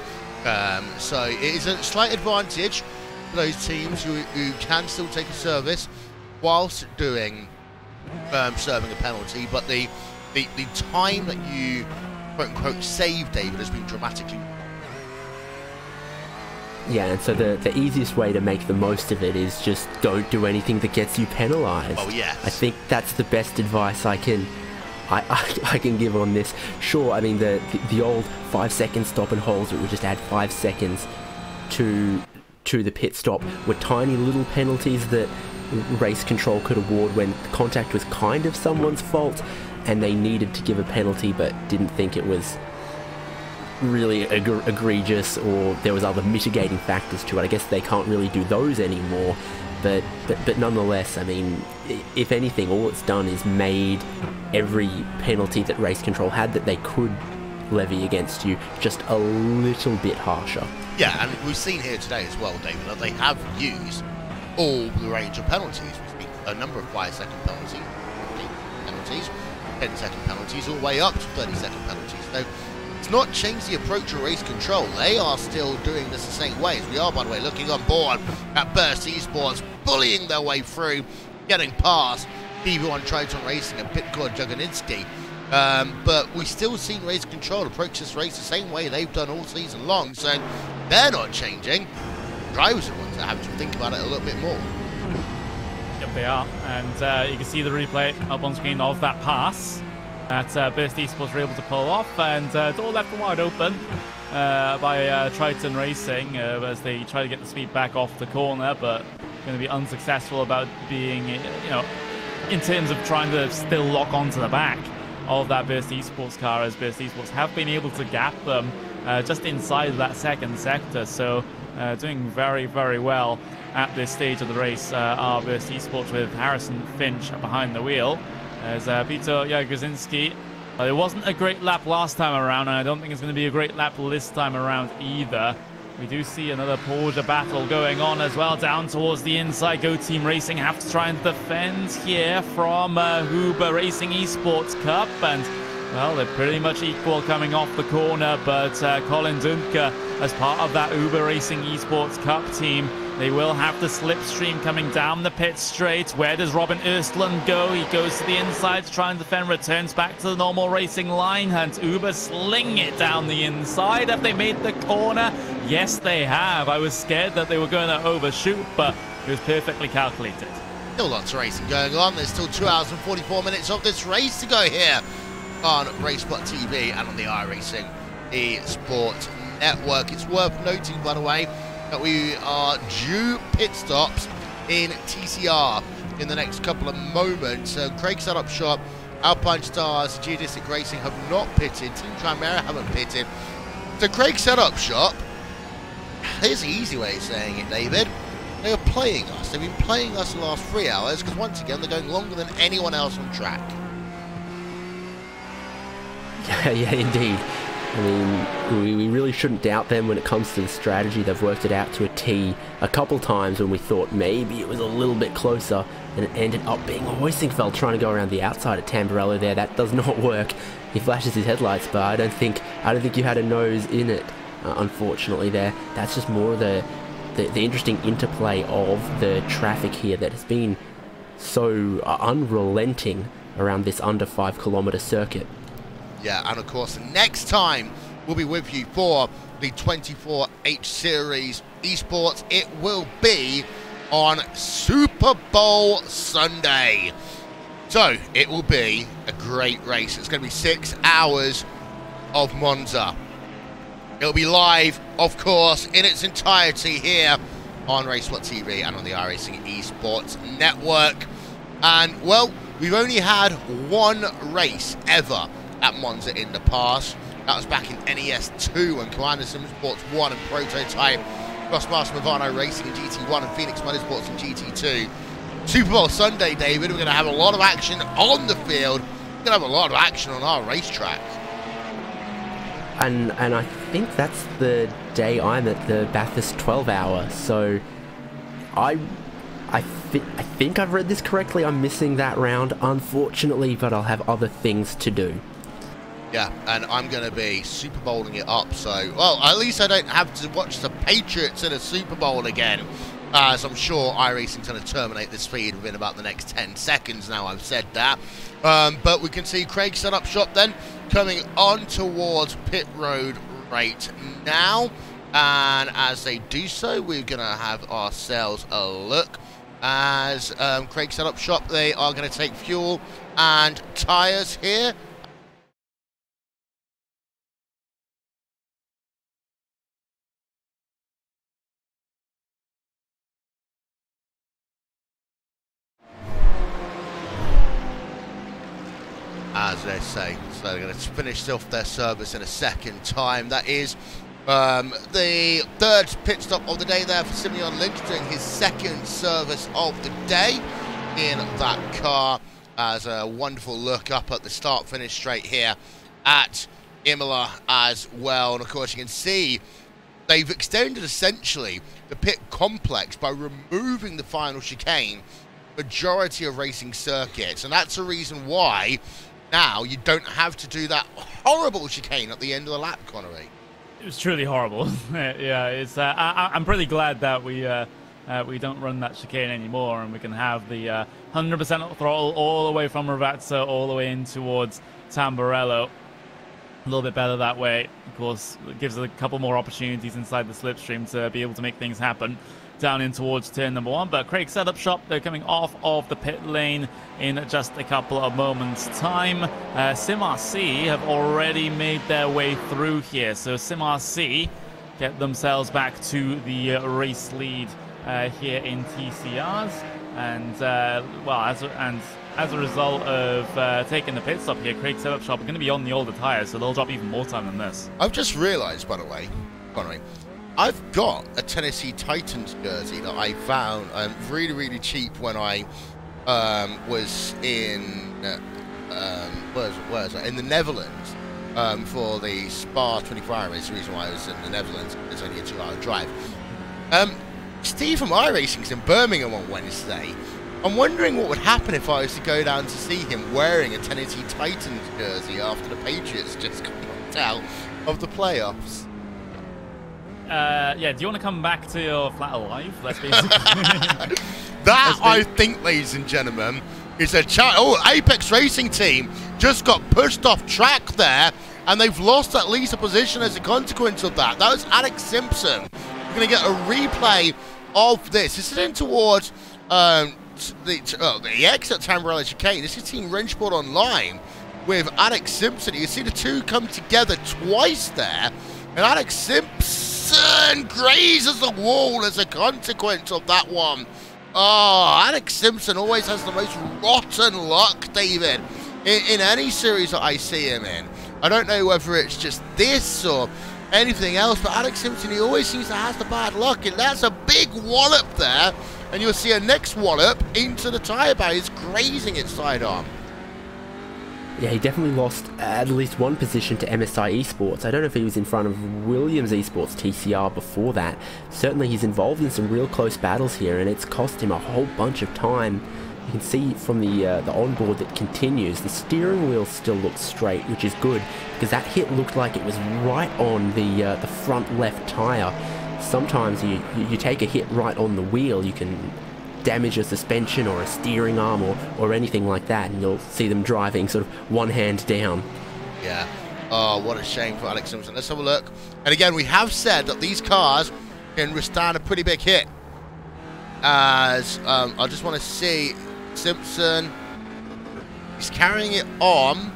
Speaker 1: So it is a slight advantage for those teams who can still take a service whilst doing serving a penalty, but the time that you quote-unquote save, David, has been dramatically.
Speaker 2: Yeah, and so the easiest way to make the most of it is just don't do anything that gets you penalised.
Speaker 1: Oh, yes.
Speaker 2: I think that's the best advice I can give on this. Sure, I mean, the old 5-second stop and holds that would just add 5 seconds to the pit stop were tiny little penalties that race control could award when contact was kind of someone's fault and they needed to give a penalty but didn't think it was really egregious, or there was other mitigating factors to it. I guess they can't really do those anymore, but nonetheless, I mean, if anything, all it's done is made every penalty that race control had that they could levy against you just a little bit harsher.
Speaker 1: Yeah, and we've seen here today as well, David, that they have used all the range of penalties. We've seen a number of 5-second penalties, 15 penalties, 10-second penalties, all the way up to 30-second penalties. So it's not changed the approach of race control. They are still doing this the same way as we are, by the way, looking on board at Burst Esports, bullying their way through, getting past BB1 Triton Racing and Pitcore Juganitsky. But we still seen race control approach this race the same way they've done all season long, so they're not changing. Drivers are the ones that have to think about it a little bit more.
Speaker 3: Yep, they are, and you can see the replay up on screen of that pass that Burst Esports were able to pull off, and door left wide open by Triton Racing as they try to get the speed back off the corner, but going to be unsuccessful about being, you know, in terms of trying to still lock onto the back of that Burst Esports car, as Burst Esports have been able to gap them just inside of that second sector. So doing very, very well at this stage of the race are Burst Esports, with Harrison Finch behind the wheel as Peter Jagosinski. It wasn't a great lap last time around, and I don't think it's going to be a great lap this time around either. We do see another Porsche battle going on as well down towards the inside. Go Team Racing have to try and defend here from Huber Racing Esports Cup, and well, they're pretty much equal coming off the corner, but Colin Dunker, as part of that Uber Racing Esports Cup team, they will have the slipstream coming down the pit straight. Where does Robin Östlund go? He goes to the inside to try and defend, returns back to the normal racing line, and Uber sling it down the inside. Have they made the corner? Yes, they have. I was scared that they were going to overshoot, but it was perfectly calculated.
Speaker 1: Still lots of racing going on. There's still 2 hours and 44 minutes of this race to go here on Racebot TV and on the iRacing Esports Network. It's worth noting, by the way, that we are due pit stops in TCR in the next couple of moments. Craig Setup Shop, Alpine Stars, Geodesic Racing have not pitted. Team Chimera haven't pitted. So Craig Setup Shop, here's the easy way of saying it, David. They are playing us. They've been playing us the last 3 hours because, once again, they're going longer than anyone else on track.
Speaker 2: Yeah, indeed. I mean, we really shouldn't doubt them when it comes to the strategy. They've worked it out to a T a couple times when we thought maybe it was a little bit closer, and it ended up being Hoisingfeld trying to go around the outside at Tamburello there. That does not work. He flashes his headlights, but I don't think you had a nose in it. unfortunately there. That's just more of the interesting interplay of the traffic here that has been so unrelenting around this under 5 kilometer circuit.
Speaker 1: Yeah, and of course, next time we'll be with you for the 24H Series Esports. It will be on Super Bowl Sunday. So it will be a great race. It's going to be 6 hours of Monza. It'll be live, of course, in its entirety here on RaceSpot TV and on the iRacing Esports Network. And, well, we've only had one race ever at Monza in the past. That was back in NES 2 when Commander Sim Sports 1 and Prototype, Crossmaster Movano Racing in GT1 and Phoenix Motorsports in GT2. Super Bowl Sunday, David, we're going to have a lot of action on the field. We're going to have a lot of action on our racetrack.
Speaker 2: And I think that's the day I'm at the Bathurst 12 hour, so I think I've read this correctly. I'm missing that round, unfortunately, but I'll have other things to do.
Speaker 1: Yeah, and I'm going to be Super Bowling it up, so, well, at least I don't have to watch the Patriots in a Super Bowl again, as I'm sure iRacing's going to terminate this feed within about the next 10 seconds now I've said that. But we can see Craig set up shop then, coming on towards pit road right now, and as they do so, we're going to have ourselves a look. As Craig set up shop, they are going to take fuel and tyres here. As they say, so they're going to finish off their service in a second time. That is the third pit stop of the day there for Simeon Lynch, doing his second service of the day in that car. As a wonderful look up at the start-finish straight here at Imola as well. And of course, you can see they've extended essentially the pit complex by removing the final chicane majority of racing circuits, and that's the reason why now you don't have to do that horrible chicane at the end of the lap, Connery.
Speaker 3: It was truly horrible. Yeah, it's. I'm pretty glad that we don't run that chicane anymore, and we can have the 100% throttle all the way from Ravazza all the way in towards Tamburello. A little bit better that way. Of course, it gives us a couple more opportunities inside the slipstream to be able to make things happen down in towards turn number 1. But Craig set up shop. They're coming off of the pit lane in just a couple of moments time. SimRC have already made their way through here, so SimRC get themselves back to the race lead here in TCRs, and well, as a result of taking the pit stop here, Craig set up shop are going to be on the older tires, so they'll drop even more time than this.
Speaker 1: I've just realised, by the way, Connery, I've got a Tennessee Titans jersey that I found really, really cheap when I was in where's it? In the Netherlands for the Spa 24 hours. It's the reason why I was in the Netherlands. It's only a 2-hour drive. Steve from iRacing's in Birmingham on Wednesday. I'm wondering what would happen if I was to go down to see him wearing a Tennessee Titans jersey after the Patriots just got knocked out of the playoffs.
Speaker 3: Yeah, do you want to come back to your flat alive? That's basically...
Speaker 1: That, I think, ladies and gentlemen, is a Apex Racing team just got pushed off track there, and they've lost at least a position as a consequence of that. That was Alex Simpson. We're going to get a replay of this. This is in towards the exit Tamburello chicane. This is Team Wrenchboard Online with Alex Simpson. You can see the two come together twice there, and Alex Simpson grazes the wall as a consequence of that one. Oh, Alex Simpson always has the most rotten luck, David, in any series that I see him in. I don't know whether it's just this or anything else, but Alex Simpson, he always seems to have the bad luck, and that's a big wallop there, and you'll see a next wallop into the tyre barriers, grazing its sidearm.
Speaker 2: Yeah, he definitely lost at least one position to MSI Esports. I don't know if he was in front of Williams Esports TCR before that. Certainly he's involved in some real close battles here, and it's cost him a whole bunch of time You can see from the onboard that continues, the steering wheel still looks straight, which is good, because that hit looked like it was right on the front left tyre. Sometimes you take a hit right on the wheel, you can damage a suspension or a steering arm or anything like that, and you'll see them driving sort of one hand down.
Speaker 1: Yeah. Oh, what a shame for Alex Simpson. Let's have a look. And again, we have said that these cars can withstand a pretty big hit. As I just want to see Simpson. He's carrying it on.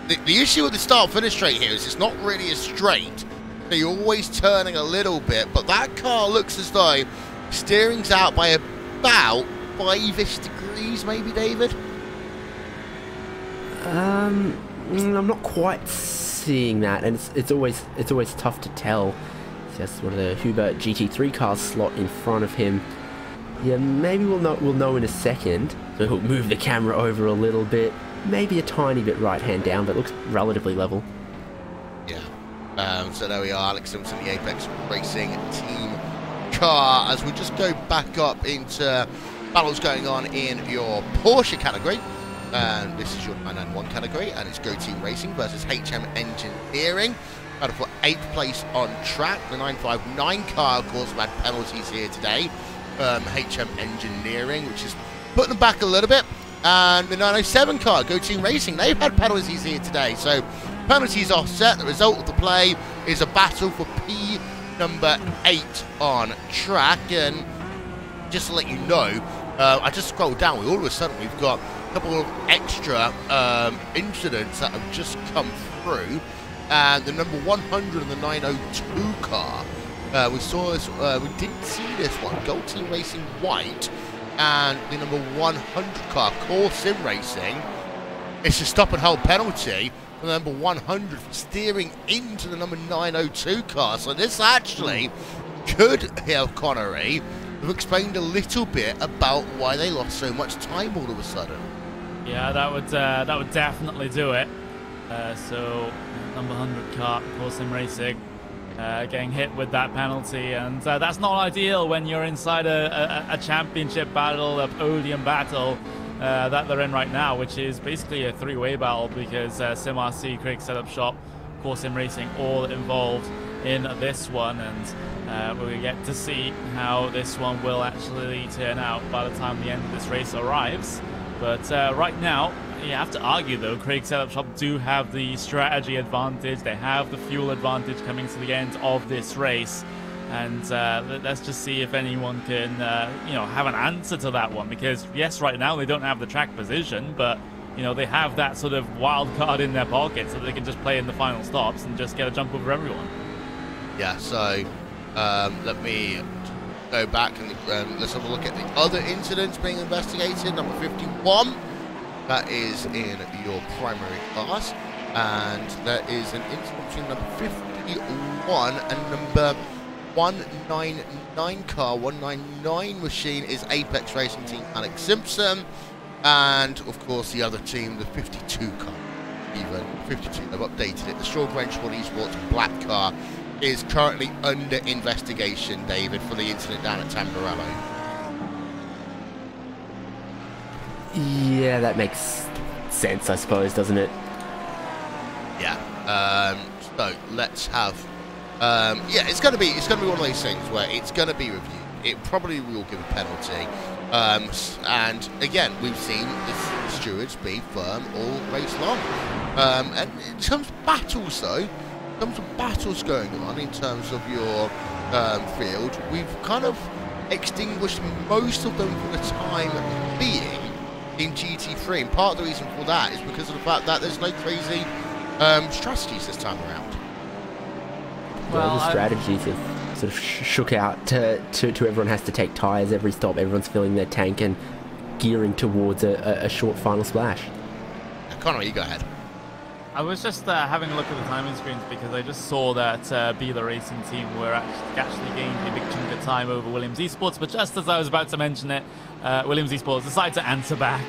Speaker 1: The issue with the start-finish straight here is it's not really as straight. So you're always turning a little bit, but that car looks as though steering's out by about 5-ish degrees, maybe, David?
Speaker 2: I'm not quite seeing that, and it's always tough to tell. It's just one of the Huber GT3 cars slot in front of him. Yeah, maybe we'll know in a second. So he'll move the camera over a little bit, maybe a tiny bit right hand down, but it looks relatively level.
Speaker 1: Yeah. So there we are, Alex Simpson, the Apex Racing team car. As we just go back up into battles going on in your Porsche category. And this is your 991 category, and it's Go Team Racing versus HM Engineering. Battle for 8th place on track. The 959 car, of course, have had penalties here today. HM Engineering, which is putting them back a little bit. And the 907 car, Go Team Racing, they've had penalties here today. So penalties offset. The result of the play is a battle for P number 8 on track. And just to let you know, I just scrolled down. All of a sudden, we've got a couple of extra incidents that have just come through. And the number 100 and the 902 car, we saw this, we didn't see this one, Gold Team Racing White, and the number 100 car, Core Sim Racing. It's a stop and hold penalty for the number 100 for steering into the number 902 car. So this actually could have Connery have explained a little bit about why they lost so much time all of a sudden.
Speaker 3: Yeah, that would definitely do it. So number 100 car, Core Sim Racing, getting hit with that penalty, and that's not ideal when you're inside a championship battle, a podium battle that they're in right now, which is basically a three-way battle because SimRC, Craig Setup Shop, Core Sim Racing, all involved in this one, and we'll get to see how this one will actually turn out by the time the end of this race arrives. But right now, you have to argue, though, Craig Setup Shop do have the strategy advantage. They have the fuel advantage coming to the end of this race. And let's just see if anyone can, have an answer to that one. Because, yes, right now they don't have the track position, but, they have that sort of wild card in their pocket so they can just play in the final stops and just get a jump over everyone.
Speaker 1: Yeah, so let me go back and let's have a look at the other incidents being investigated. Number 51. That is in your primary class, and there is an incident between number 51 and number 199 car. 199 machine is Apex Racing Team Alex Simpson, and of course the other team, the 52 car. Even 52, they've updated it. The Straw Grange Sport Esports black car is currently under investigation, David, for the incident down at Tamburello.
Speaker 2: Yeah, that makes sense, I suppose, doesn't it?
Speaker 1: Yeah. So let's have. Yeah, it's gonna be one of those things where it's gonna be reviewed. It probably will give a penalty. And again, we've seen the stewards be firm all race long. And in terms of battles, though, in terms of battles going on in terms of your field, we've kind of extinguished most of them for the time being in GT3, and part of the reason for that is because of the fact that there's no crazy strategies this time around.
Speaker 2: Well, the strategies have sort of shook out to everyone has to take tyres every stop. Everyone's filling their tank and gearing towards a short final splash.
Speaker 1: Connor, you go ahead.
Speaker 3: I was just having a look at the timing screens because I just saw that Be The Racing Team were actually gained a big chunk of time over Williams Esports, but just as I was about to mention it, Williams Esports decided to answer back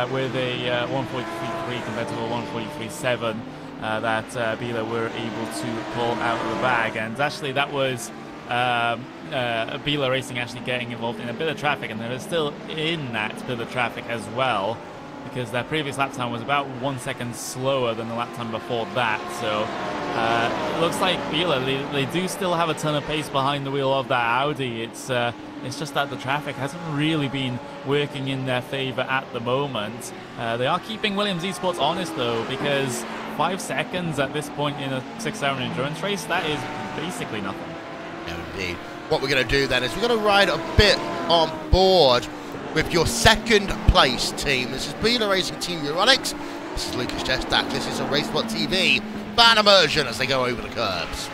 Speaker 3: with a 143.3 compared to a 143.7 that Bila were able to pull out of the bag. And actually that was Bila Racing actually getting involved in a bit of traffic, and they're still in that bit of traffic as well, because their previous lap time was about 1 second slower than the lap time before that. So it looks like Bila, they do still have a ton of pace behind the wheel of that Audi. It's just that the traffic hasn't really been working in their favor at the moment. They are keeping Williams Esports honest though, because 5 seconds at this point in a 6-hour endurance race, that is basically nothing.
Speaker 1: No, indeed. What we're going to do then is we're going to ride a bit on board with your second place team. This is Bila Racing Team Euronics. This is Lucas Chestack. This is a Racebot TV fan immersion as they go over the curbs.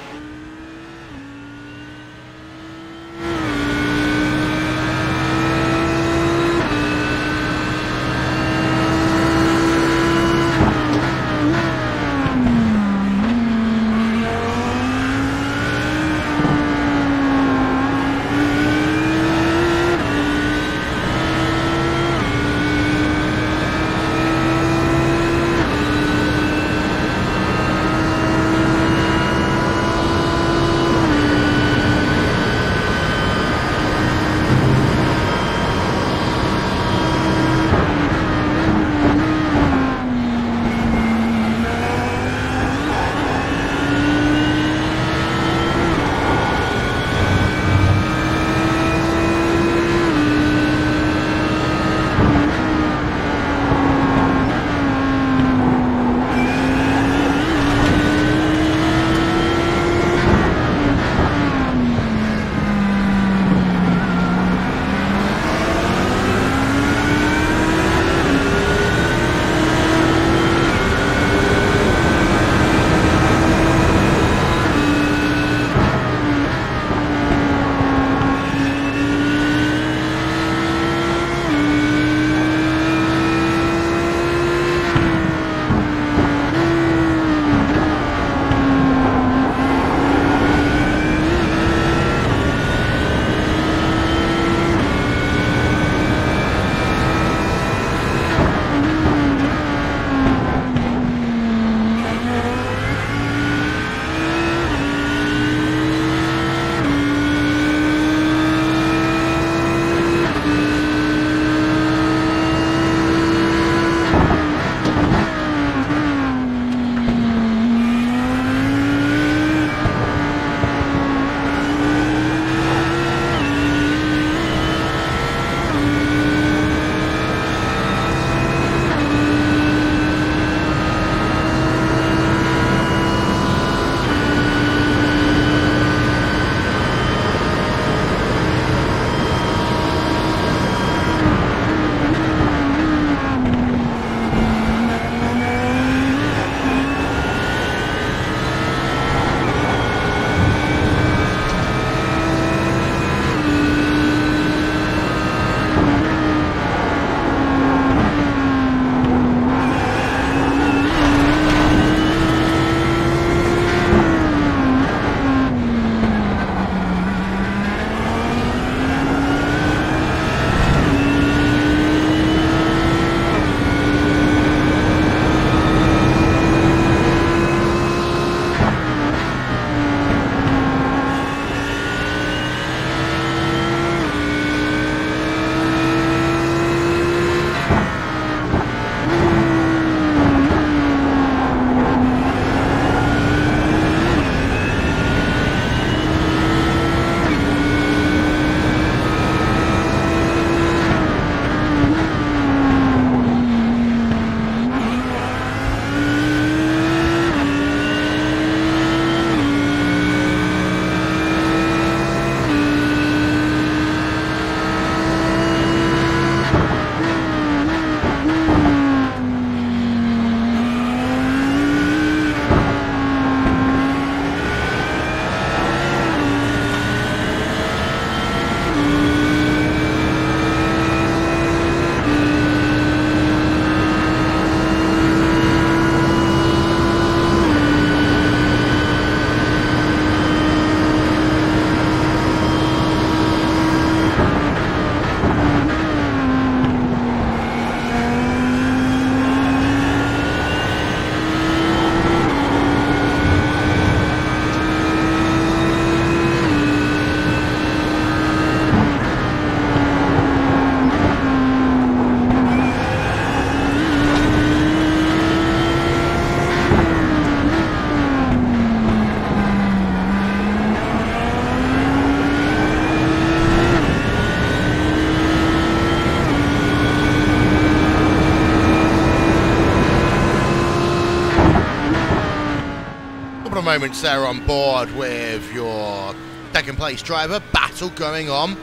Speaker 1: moments there on board with your second place driver. Battle going on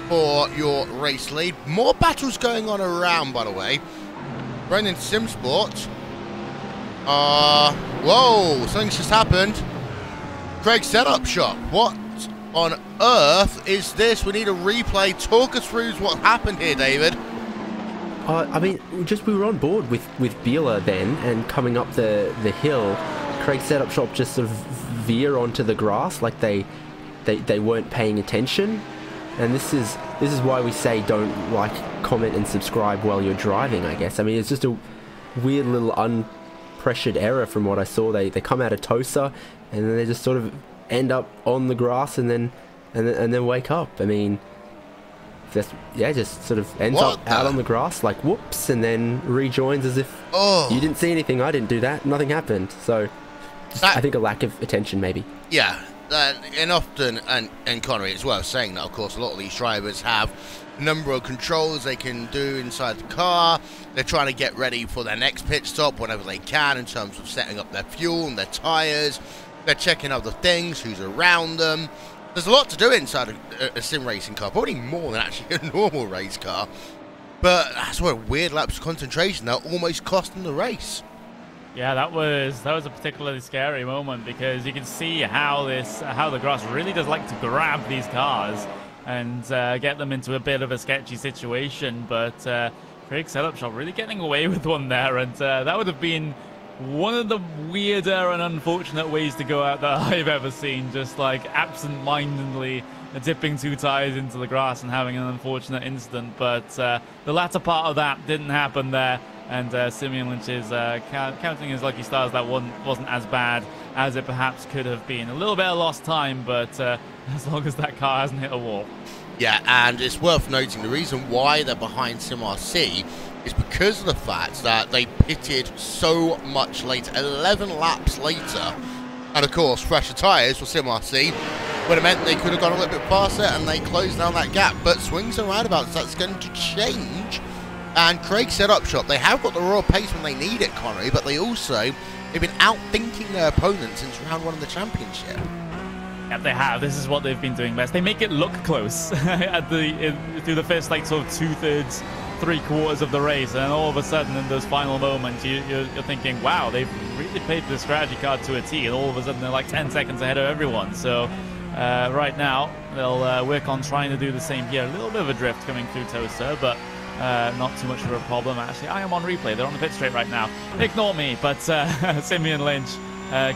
Speaker 1: for your race lead. More battles going on around, by the way. Running SimSport. Whoa, something's just happened. Craig's setup shop. What on earth is this? We need a replay. Talk us through what happened here, David.
Speaker 2: I mean, we were on board with Bieler then, and coming up the hill, Craig's setup shop just sort of veer onto the grass like they weren't paying attention. And this is why we say don't like, comment and subscribe while you're driving, I guess. I mean, it's just a weird little unpressured error from what I saw. They come out of Tosa and then they just sort of end up on the grass and then wake up. I mean, just sort of ends up out on the grass like whoops, and then rejoins as if you didn't see anything. I didn't do that. Nothing happened. So I think a lack of attention maybe.
Speaker 1: Yeah. And often, and Connery as well, saying that, of course, a lot of these drivers have a number of controls they can do inside the car. They're trying to get ready for their next pit stop whenever they can in terms of setting up their fuel and their tyres. They're checking other things, who's around them. There's a lot to do inside a sim racing car, probably more than actually a normal race car. But that's where weird lapse of concentration that almost cost them the race.
Speaker 3: Yeah, that was a particularly scary moment, because you can see how the grass really does like to grab these cars and get them into a bit of a sketchy situation. But Craig's setup shop really getting away with one there, and that would have been one of the weirder and unfortunate ways to go out that I've ever seen. Just like absent-mindedly dipping two tires into the grass and having an unfortunate incident. But the latter part of that didn't happen there. And Simeon Lynch is counting his lucky stars. That one wasn't as bad as it perhaps could have been. A little bit of lost time, but as long as that car hasn't hit a wall.
Speaker 1: Yeah, and it's worth noting the reason why they're behind SimRC is because of the fact that they pitted so much later, 11 laps later. And of course, fresher tyres for SimRC would have meant they could have gone a little bit faster and they closed down that gap. But swings and roundabouts, that's going to change. And Craig's setup shop, they have got the raw pace when they need it, Connery, but they also have been outthinking their opponents since round one of the championship.
Speaker 3: Yeah, they have. This is what they've been doing best. They make it look close through the first, like, sort of 2/3, 3/4 of the race, and all of a sudden, in those final moments, you're thinking, wow, they've really played the strategy card to a T, and all of a sudden they're like 10 seconds ahead of everyone. So right now, they'll work on trying to do the same here. A little bit of a drift coming through Tosa, but not too much of a problem. Actually, I am on replay. They're on the pit straight right now. Ignore me, but Simeon Lynch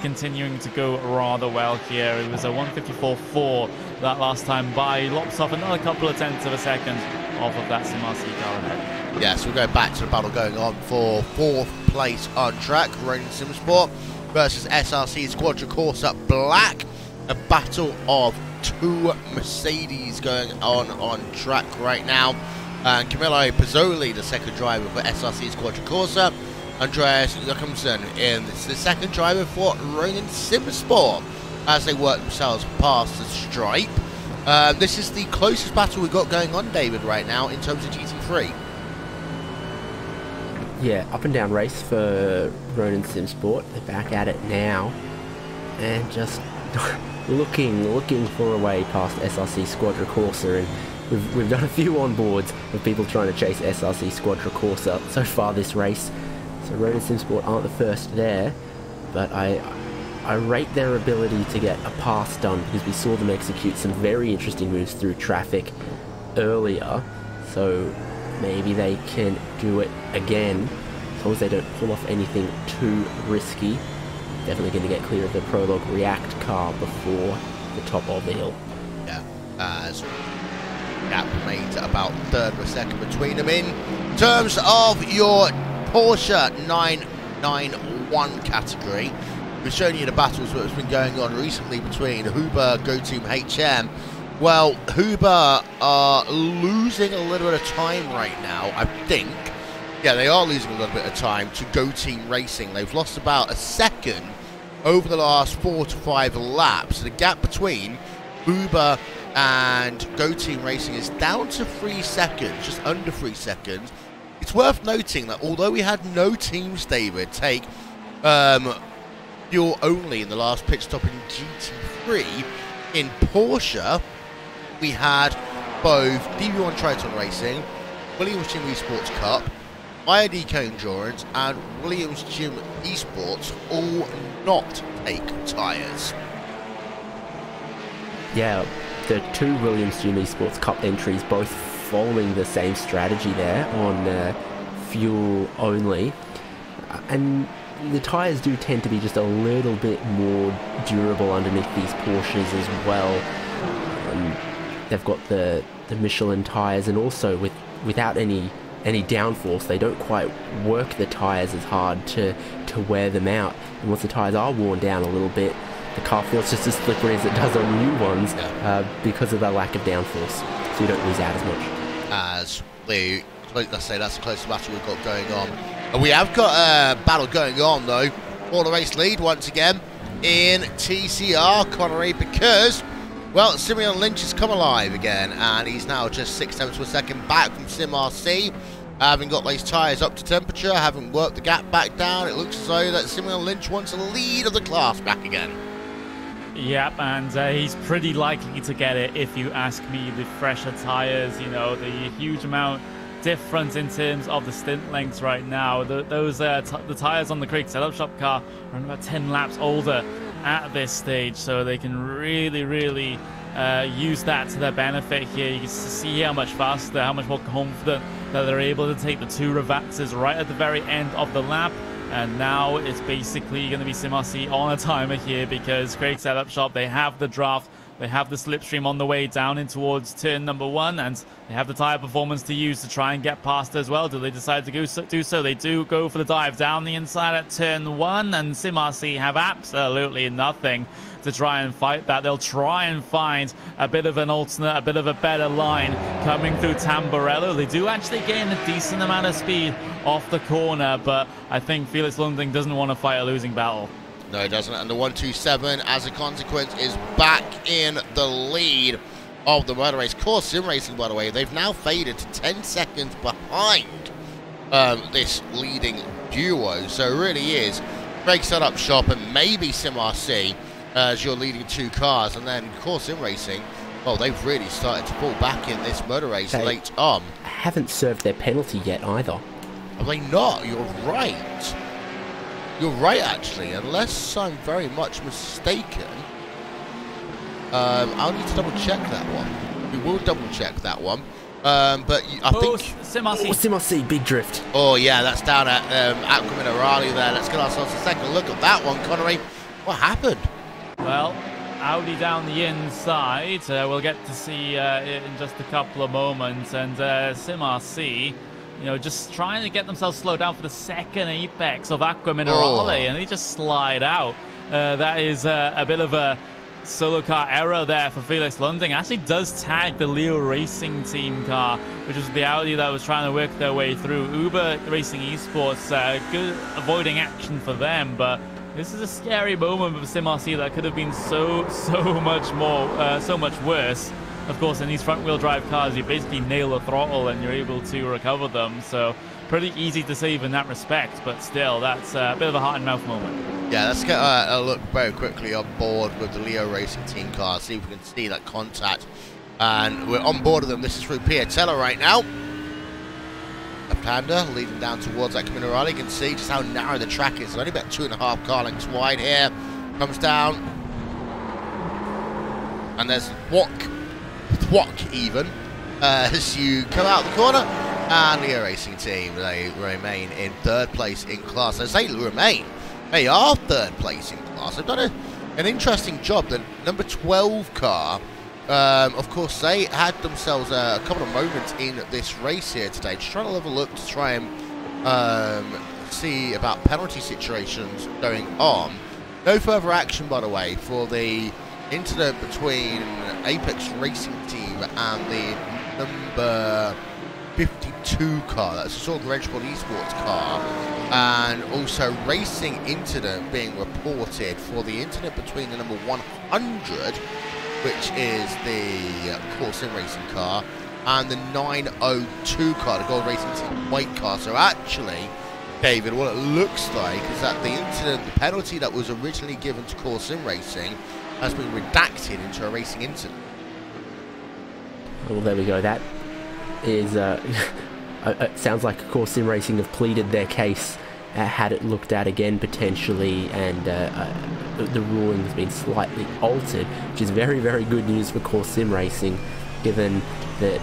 Speaker 3: continuing to go rather well here. It was a 1:54.4 that last time by. Lops off another couple of tenths of a second off of that SimRC car ahead.
Speaker 1: Yes, we'll go back to the battle going on for 4th place on track. Ronin SimSport versus SRC Squadra Corsa Black. A battle of two Mercedes going on track right now. And Camillo Pizzoli, the second driver for SRC Squadra Corsa. Andreas Jakobsen in the second driver for Ronin SimSport as they work themselves past the stripe. This is the closest battle we've got going on, David, right now in terms of GT3.
Speaker 2: Yeah, up and down race for Ronin SimSport. They're back at it now, and just looking for a way past SRC Squadra Corsa. And we've done a few onboards of people trying to chase SRC Squadra Corsa so far this race. So Ronin SimSport aren't the first there, but I rate their ability to get a pass done, because we saw them execute some very interesting moves through traffic earlier. So maybe they can do it again, as long as they don't pull off anything too risky. Definitely going to get clear of the Prologue React car before the top of the hill.
Speaker 1: Yeah, as gap made about 1/3 of a second between them. In terms of your Porsche 991 category, we've shown you the battles that has been going on recently between Huber, GoTeam, HM. Well, Huber are losing a little bit of time right now, I think. Yeah, they are losing a little bit of time to GoTeam Racing. They've lost about a second over the last 4 to 5 laps. So the gap between Huber and GoTeam Racing is down to 3 seconds, just under 3 seconds. It's worth noting that although we had no teams, David, take fuel only in the last pit stop in GT3. In Porsche, we had both DB1 Triton Racing, Williams Gym Esports Cup, IRDK Endurance, and Williams Gym Esports all not take tyres.
Speaker 2: Yeah, the 2 Williams Gym Esports Cup entries both following the same strategy there on fuel only. And the tyres do tend to be just a little bit more durable underneath these Porsches as well. They've got the Michelin tyres, and also without any downforce, they don't quite work the tyres as hard to wear them out. And once the tyres are worn down a little bit, the car feels just as slippery as it does on new ones because of the lack of downforce. So you don't lose out as much.
Speaker 1: As the, let's say that's the closest battle we've got going on. And we have got a battle going on though for the race lead once again in TCR, Connery, because, well, Simeon Lynch has come alive again, and he's now just 6/10 of a second back from Sim RC. Having got those tyres up to temperature, having worked the gap back down, it looks as though that Simeon Lynch wants the lead of the class back again.
Speaker 3: Yep, and he's pretty likely to get it if you ask me. The fresher tyres, you know, the huge amount difference in terms of the stint lengths right now. The tyres on the Craig setup shop car are about 10 laps older at this stage, so they can really use that to their benefit here. You can see how much faster, how much more confident that they're able to take the 2 Ravaxes right at the very end of the lap. And now it's basically going to be SimRC on a timer here, because Craig setup shop, they have the draft, they have the slipstream on the way down in towards turn number 1, and they have the tyre performance to use to try and get past as well. Do they decide to do so? They do go for the dive down the inside at turn 1, and SimRC have absolutely nothing to try and fight that. They'll try and find a bit of an alternate, a bit of a better line coming through Tamburello. They do actually gain a decent amount of speed off the corner, but I think Felix Lunding doesn't want to fight a losing battle.
Speaker 1: No, he doesn't. And the 127, as a consequence, is back in the lead of the motor race. Core Sim Racing, by the way, they've now faded to 10 seconds behind this leading duo. So it really is Craig setup shop and maybe Sim RC as your leading 2 cars. And then Core Sim Racing, well, they've really started to pull back in this motor race late on.
Speaker 2: Haven't served their penalty yet either.
Speaker 1: Are they not? You're right. You're right, actually, unless I'm very much mistaken. I'll need to double check that one. We will double check that one. But I think
Speaker 2: SimRC, big drift.
Speaker 1: Oh yeah, that's down at Aqua Minerale there. Let's get ourselves a second look at that one, Connery. What happened?
Speaker 3: Well, Audi down the inside. We'll get to see it in just a couple of moments, and SimRC, you know, just trying to get themselves slowed down for the second apex of Aqua Minerale, and they just slide out. That is a bit of a solo car error there for Felix Lunding. Actually does tag the Leo Racing team car, which was the Audi that was trying to work their way through. Uber Racing Esports, good avoiding action for them, but this is a scary moment for SimRC that could have been so much more, so much worse. Of course, in these front-wheel drive cars, you basically nail the throttle and you're able to recover them. So pretty easy to save in that respect, but still, that's a bit of a heart-and-mouth moment.
Speaker 1: Yeah, let's get a look very quickly on board with the Leo Racing team car, see if we can see that contact. And we're on board with them. This is through Piatella right now. Left-hander leading down towards that Minerale. You can see just how narrow the track is. It's only about 2.5 car lengths wide here. Comes down. And there's Thwack even, as you come out the corner. And the racing team, they remain in 3rd place in class. I say remain, they are 3rd place in class. They've done an interesting job. The number 12 car, of course, they had themselves a couple of moments in this race here today. Just trying to have a look to try and see about penalty situations going on. No further action, by the way, for the incident between Apex Racing Team and the number 52 car, that's a sort of Edgeport Esports car, and also racing incident being reported for the incident between the number 100, which is the Core Sim Racing car, and the 902 car, the Gold Racing Team white car. So actually, David, what it looks like is that the incident, the penalty that was originally given to Core Sim Racing has been redacted into a racing incident.
Speaker 2: Well, there we go. That is, it sounds like Core Sim Racing have pleaded their case, had it looked at again potentially, and the ruling has been slightly altered, which is very, very good news for Core Sim Racing, given that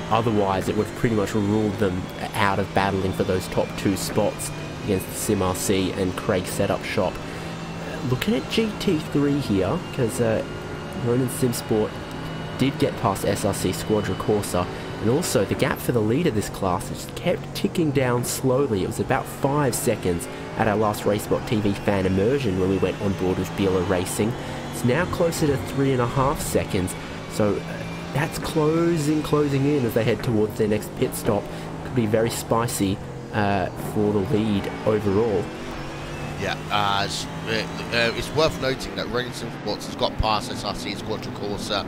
Speaker 2: otherwise it would have pretty much ruled them out of battling for those top 2 spots against the Sim RC and Craig Setup Shop. Looking at GT3 here, because Ronan Simsport did get past SRC Squadra Corsa, and also the gap for the lead of this class just kept ticking down slowly. It was about 5 seconds at our last RaceBot TV fan immersion when we went on board with Bueller Racing. It's now closer to 3.5 seconds, so that's closing in as they head towards their next pit stop. Could be very spicy for the lead overall.
Speaker 1: Yeah, it's worth noting that Ronan Simsports has got past SRC Squadra Corsa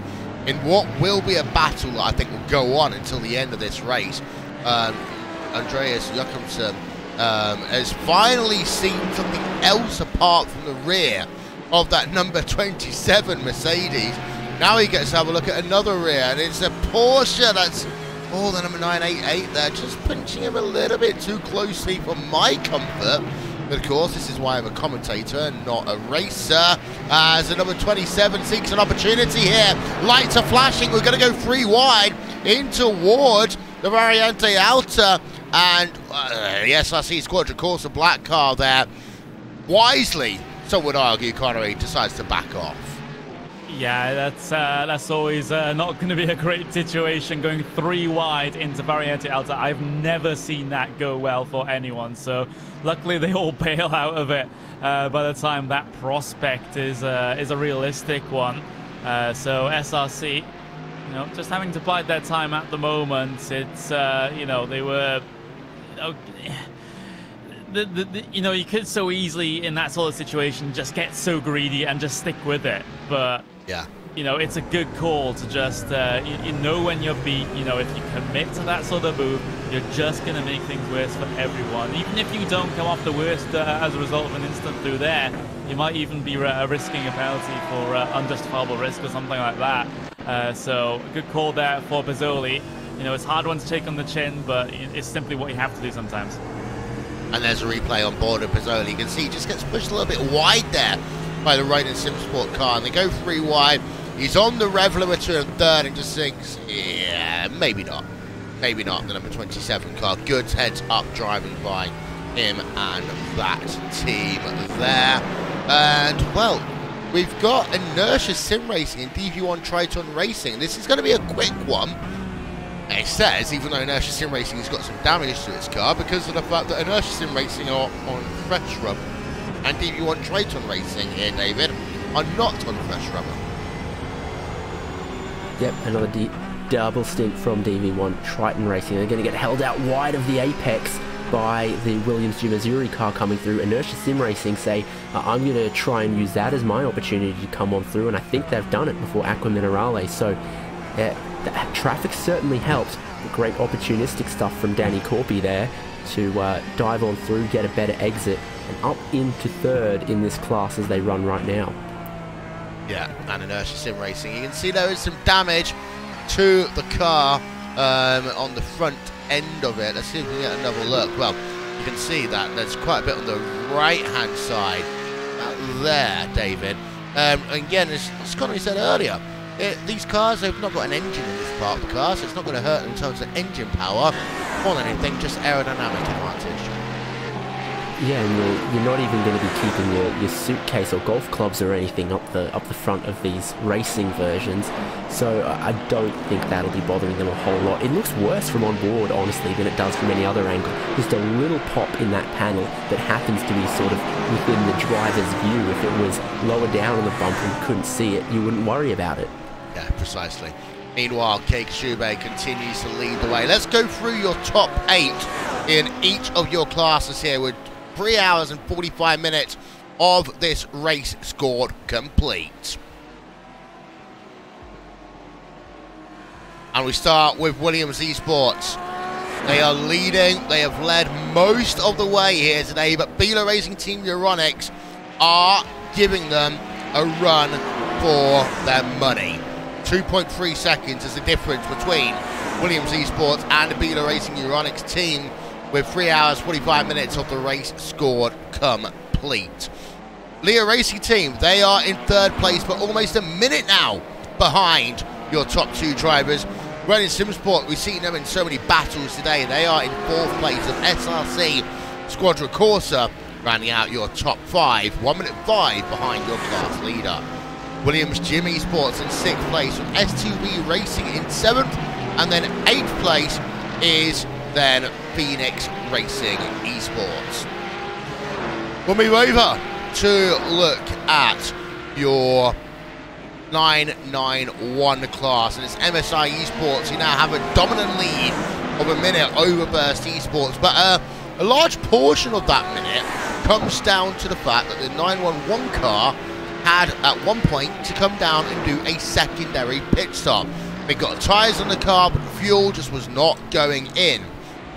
Speaker 1: in what will be a battle that I think will go on until the end of this race. Andreas Jakobsen has finally seen something else apart from the rear of that number 27 Mercedes. Now he gets to have a look at another rear, and it's a Porsche that's, the number 988 there, just pinching him a little bit too closely for my comfort. But of course, this is why I'm a commentator and not a racer, as the number 27 seeks an opportunity here. Lights are flashing, we're going to go 3 wide in toward the Variante Alta, and the SRC Squadra Corsa black car there. Wisely, some would argue, Connery decides to back off.
Speaker 3: Yeah, that's always not going to be a great situation, going 3 wide into Variante Alta. I've never seen that go well for anyone, so luckily they all bail out of it by the time that prospect is a realistic one. So SRC, just having to bide their time at the moment. It's they were. You could so easily in that sort of situation just get so greedy and just stick with it, but
Speaker 1: yeah,
Speaker 3: it's a good call to just when you're beat. If you commit to that sort of move, you're just going to make things worse for everyone. Even if you don't come off the worst as a result of an incident through there, you might even be risking a penalty for unjustifiable risk or something like that. So a good call there for Pizzoli. It's a hard one to take on the chin, but it's simply what you have to do sometimes.
Speaker 1: And there's a replay on board of Pizzoli. You can see he just gets pushed a little bit wide there by the Ronan Simsport car, and they go 3 wide. He's on the rev limiter in 3rd and just thinks, yeah, maybe not. Maybe not. The number 27 car. Goods heads up, driving by him and that team there. And, well, we've got Inertia Sim Racing and DV1 Triton Racing. This is going to be a quick one. It says, even though Inertia Sim Racing has got some damage to its car, because of the fact that Inertia Sim Racing are on fresh rubber, and DV1 Triton Racing here, David, are not on fresh rubber.
Speaker 2: Yep, another double stint from DV1 Triton Racing. They're going to get held out wide of the apex by the Williams G Missouri car coming through. Inertia Sim Racing say, I'm going to try and use that as my opportunity to come on through, and I think they've done it before Aqua Minerale. So, the traffic certainly helped. Great opportunistic stuff from Danny Corpy there to dive on through, get a better exit, and up into 3rd in this class as they run right now.
Speaker 1: Yeah, and Inertia Sim Racing. You can see there is some damage to the car on the front end of it. Let's see if we can get another look. Well, you can see that there's quite a bit on the right-hand side there, David. Again, as Connery said earlier, these cars have not got an engine in this part of the car, so it's not going to hurt in terms of engine power. More than anything, just aerodynamic advantage.
Speaker 2: Yeah, and you're not even going to be keeping your suitcase or golf clubs or anything up the front of these racing versions, so I don't think that'll be bothering them a whole lot. It looks worse from on board, honestly, than it does from any other angle. Just a little pop in that panel that happens to be sort of within the driver's view. If it was lower down on the bumper and you couldn't see it, you wouldn't worry about it.
Speaker 1: Yeah, precisely. Meanwhile, Keiko Shube continues to lead the way. Let's go through your top 8 in each of your classes here with 3 hours and 45 minutes of this race scored complete. And we start with Williams Esports. They are leading. They have led most of the way here today, but iRACING Team Euronics are giving them a run for their money. 2.3 seconds is the difference between Williams Esports and the iRACING Euronics team, with 3 hours 45 minutes of the race scored complete. iRACING team, they are in third place, but almost a minute now behind your top two drivers. Running SimSport, we've seen them in so many battles today. They are in fourth place of SRC Squadra Corsa, rounding out your top five. 1 minute 5 behind your class leader. Williams Gym Esports in sixth place, with S2B Racing in seventh, and then eighth place is then Phoenix Racing Esports. We'll move over to look at your 991 class, and it's MSI Esports who now have a dominant lead of a minute over Burst Esports, but a large portion of that minute comes down to the fact that the 911 car had at one point to come down and do a secondary pit stop. They got tyres on the car, but the fuel just was not going in.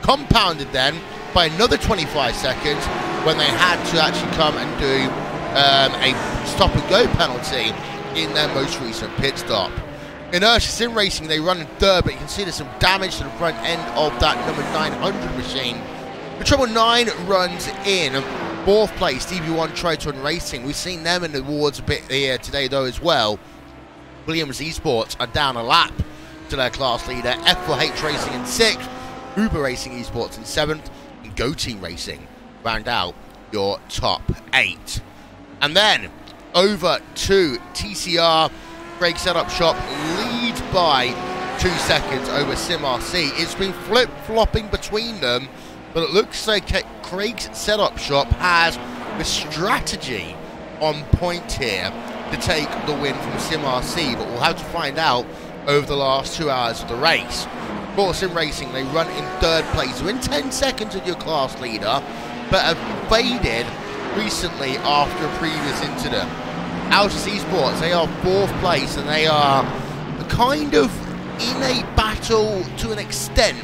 Speaker 1: Compounded then by another 25 seconds when they had to actually come and do a stop and go penalty in their most recent pit stop. Inertia Sim Racing, they run in third, but you can see there's some damage to the front end of that number 900 machine. The Trouble 9 runs in fourth place. DB1 Triton Racing, we've seen them in the awards a bit here today though as well. Williams Esports are down a lap to their class leader. F4H Racing in sixth, Uber Racing Esports in seventh, and Go Team Racing round out your top 8. And then over to TCR, Craig Setup Shop leads by 2 seconds over SimRC. It's been flip-flopping between them, but it looks like Craig's Setup Shop has the strategy on point here to take the win from SimRC, but we'll have to find out over the last 2 hours of the race. Force Sim Racing, they run in third place, within 10 seconds of your class leader, but have faded recently after a previous incident. Altus Esports, they are fourth place, and they are kind of in a battle to an extent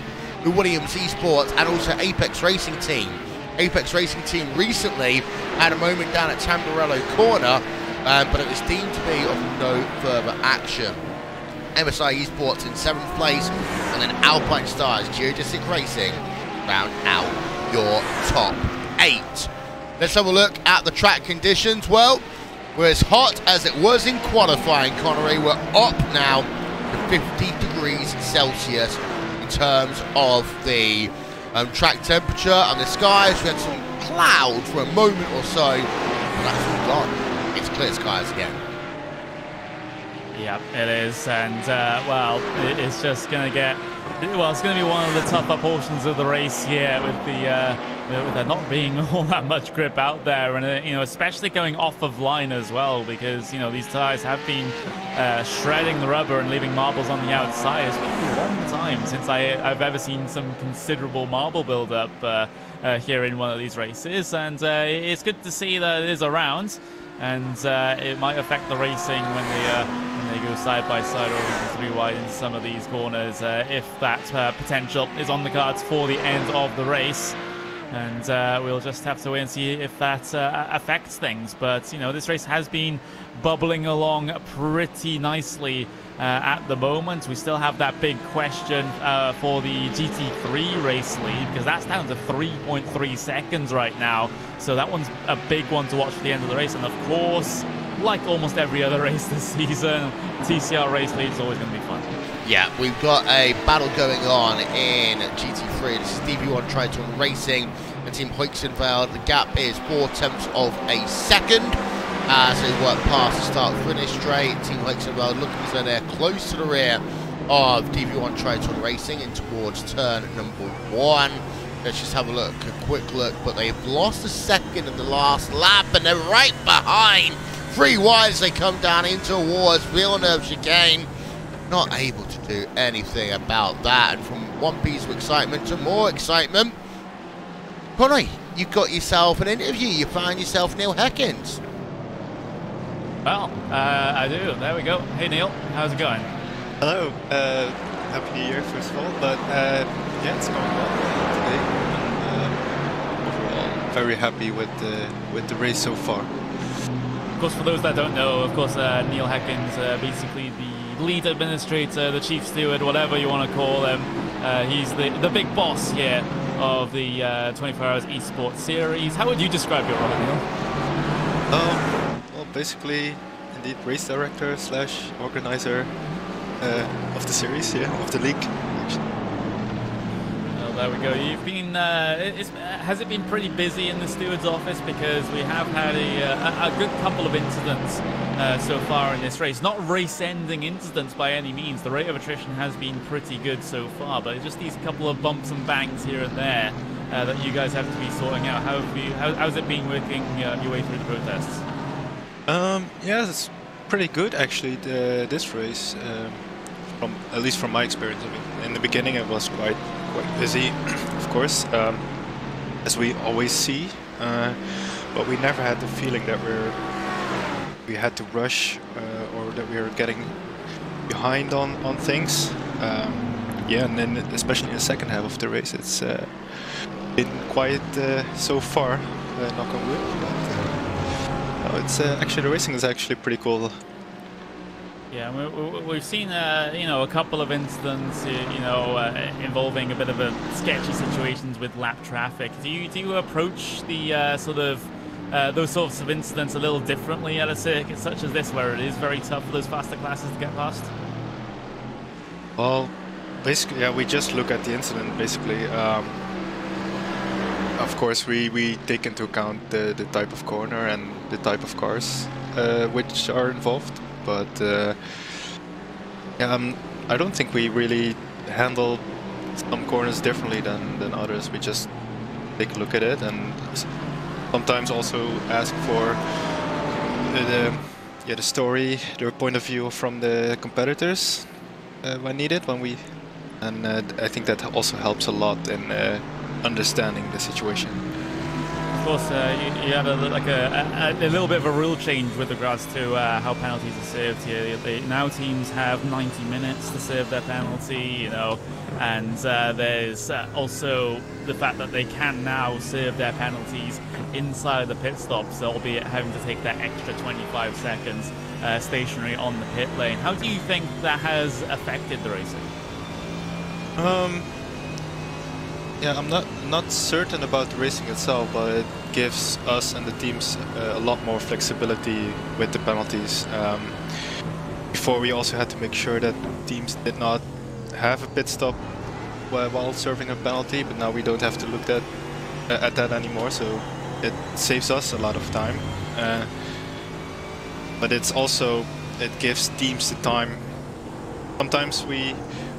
Speaker 1: with Williams Esports and also Apex Racing Team. Apex Racing Team recently had a moment down at Tamburello Corner, but it was deemed to be of no further action. MSI Esports in 7th place, and then Alpine Stars Geodesic Racing round out your top 8. Let's have a look at the track conditions. Well, we're as hot as it was in qualifying, Connery. We're up now to 50 degrees Celsius in terms of the track temperature and the skies. We had some clouds for a moment or so, but that's all gone. It's clear skies again.
Speaker 3: Yeah, it is, and well, it's just going to get, well, it's going to be one of the tougher portions of the race here with the with there not being all that much grip out there, and you know, especially going off of line as well, because you know these tires have been shredding the rubber and leaving marbles on the outside. It's been a long time since I've ever seen some considerable marble build-up here in one of these races, and it's good to see that it is around, and it might affect the racing when they go side by side or even 3 wide into some of these corners, if that potential is on the cards for the end of the race. And we'll just have to wait and see if that affects things. But, you know, this race has been bubbling along pretty nicely at the moment. We still have that big question for the GT3 race lead, because that's down to 3.3 seconds right now. So that one's a big one to watch for the end of the race. And, of course, like almost every other race this season, TCR race lead is always going to be fun.
Speaker 1: Yeah, we've got a battle going on in GT3. This is DB1 Triton Racing and Team Hoixenveld. The gap is 4/10 of a second as they work past the start-finish straight. Team Hoixenveld looking as though they're close to the rear of DB1 Triton Racing and towards turn number 1. Let's just have a quick look, but they've lost a second in the last lap, and they're right behind. 3 wide as they come down in towards Villeneuve chicane. Not able to do anything about that, and from one piece of excitement to more excitement, Connie, you got yourself an interview. You found yourself Neil Heckins.
Speaker 3: Well, I do. There we go. Hey Neil, how's it going?
Speaker 5: Hello. Happy New Year, first of all. But yeah, it's going well today. And overall, very happy with the race so far.
Speaker 3: Of course, for those that don't know, of course, Neil Hecken's basically the lead administrator, the chief steward, whatever you want to call him. He's the big boss here of the 24 Hours Esports series. How would you describe your role, Neil?
Speaker 5: Well, basically, indeed, race director / organizer of the series, yeah, of the league. Actually.
Speaker 3: Well, there we go. You've been. Has it been pretty busy in the steward's office? Because we have had a good couple of incidents so far in this race. Not race-ending incidents by any means. The rate of attrition has been pretty good so far, but just these couple of bumps and bangs here and there that you guys have to be sorting out. How's it been working your way through the protests?
Speaker 5: Yeah, it's pretty good actually. This race, at least from my experience. I mean, in the beginning it was quite busy, of course, as we always see. But we never had the feeling that we had to rush or that we were getting behind on things. Yeah, and then especially in the second half of the race, it's been quiet so far. Knock on wood. But, it's actually the racing is actually pretty cool.
Speaker 3: Yeah, we've seen you know, a couple of incidents, you know, involving a bit of a sketchy situations with lap traffic. Do you approach the sort of those sorts of incidents a little differently at a circuit such as this, where it is very tough for those faster classes to get past?
Speaker 5: Well, basically, yeah, we just look at the incident. Basically, of course, we take into account the type of corner and the type of cars which are involved. But yeah, I don't think we really handle some corners differently than others. We just take a look at it and sometimes also ask for the story, their point of view from the competitors when needed. And I think that also helps a lot in understanding the situation.
Speaker 3: Of course, you had a little bit of a rule change with regards to how penalties are served here. Now teams have 90 minutes to serve their penalty, you know, and there's also the fact that they can now serve their penalties inside the pit stops, albeit having to take that extra 25 seconds stationary on the pit lane. How do you think that has affected the racing?
Speaker 5: Yeah, I'm not certain about the racing itself, but it gives us and the teams a lot more flexibility with the penalties. Before we also had to make sure that teams did not have a pit stop while serving a penalty, but now we don't have to look at that anymore, so it saves us a lot of time. But it gives teams the time. Sometimes we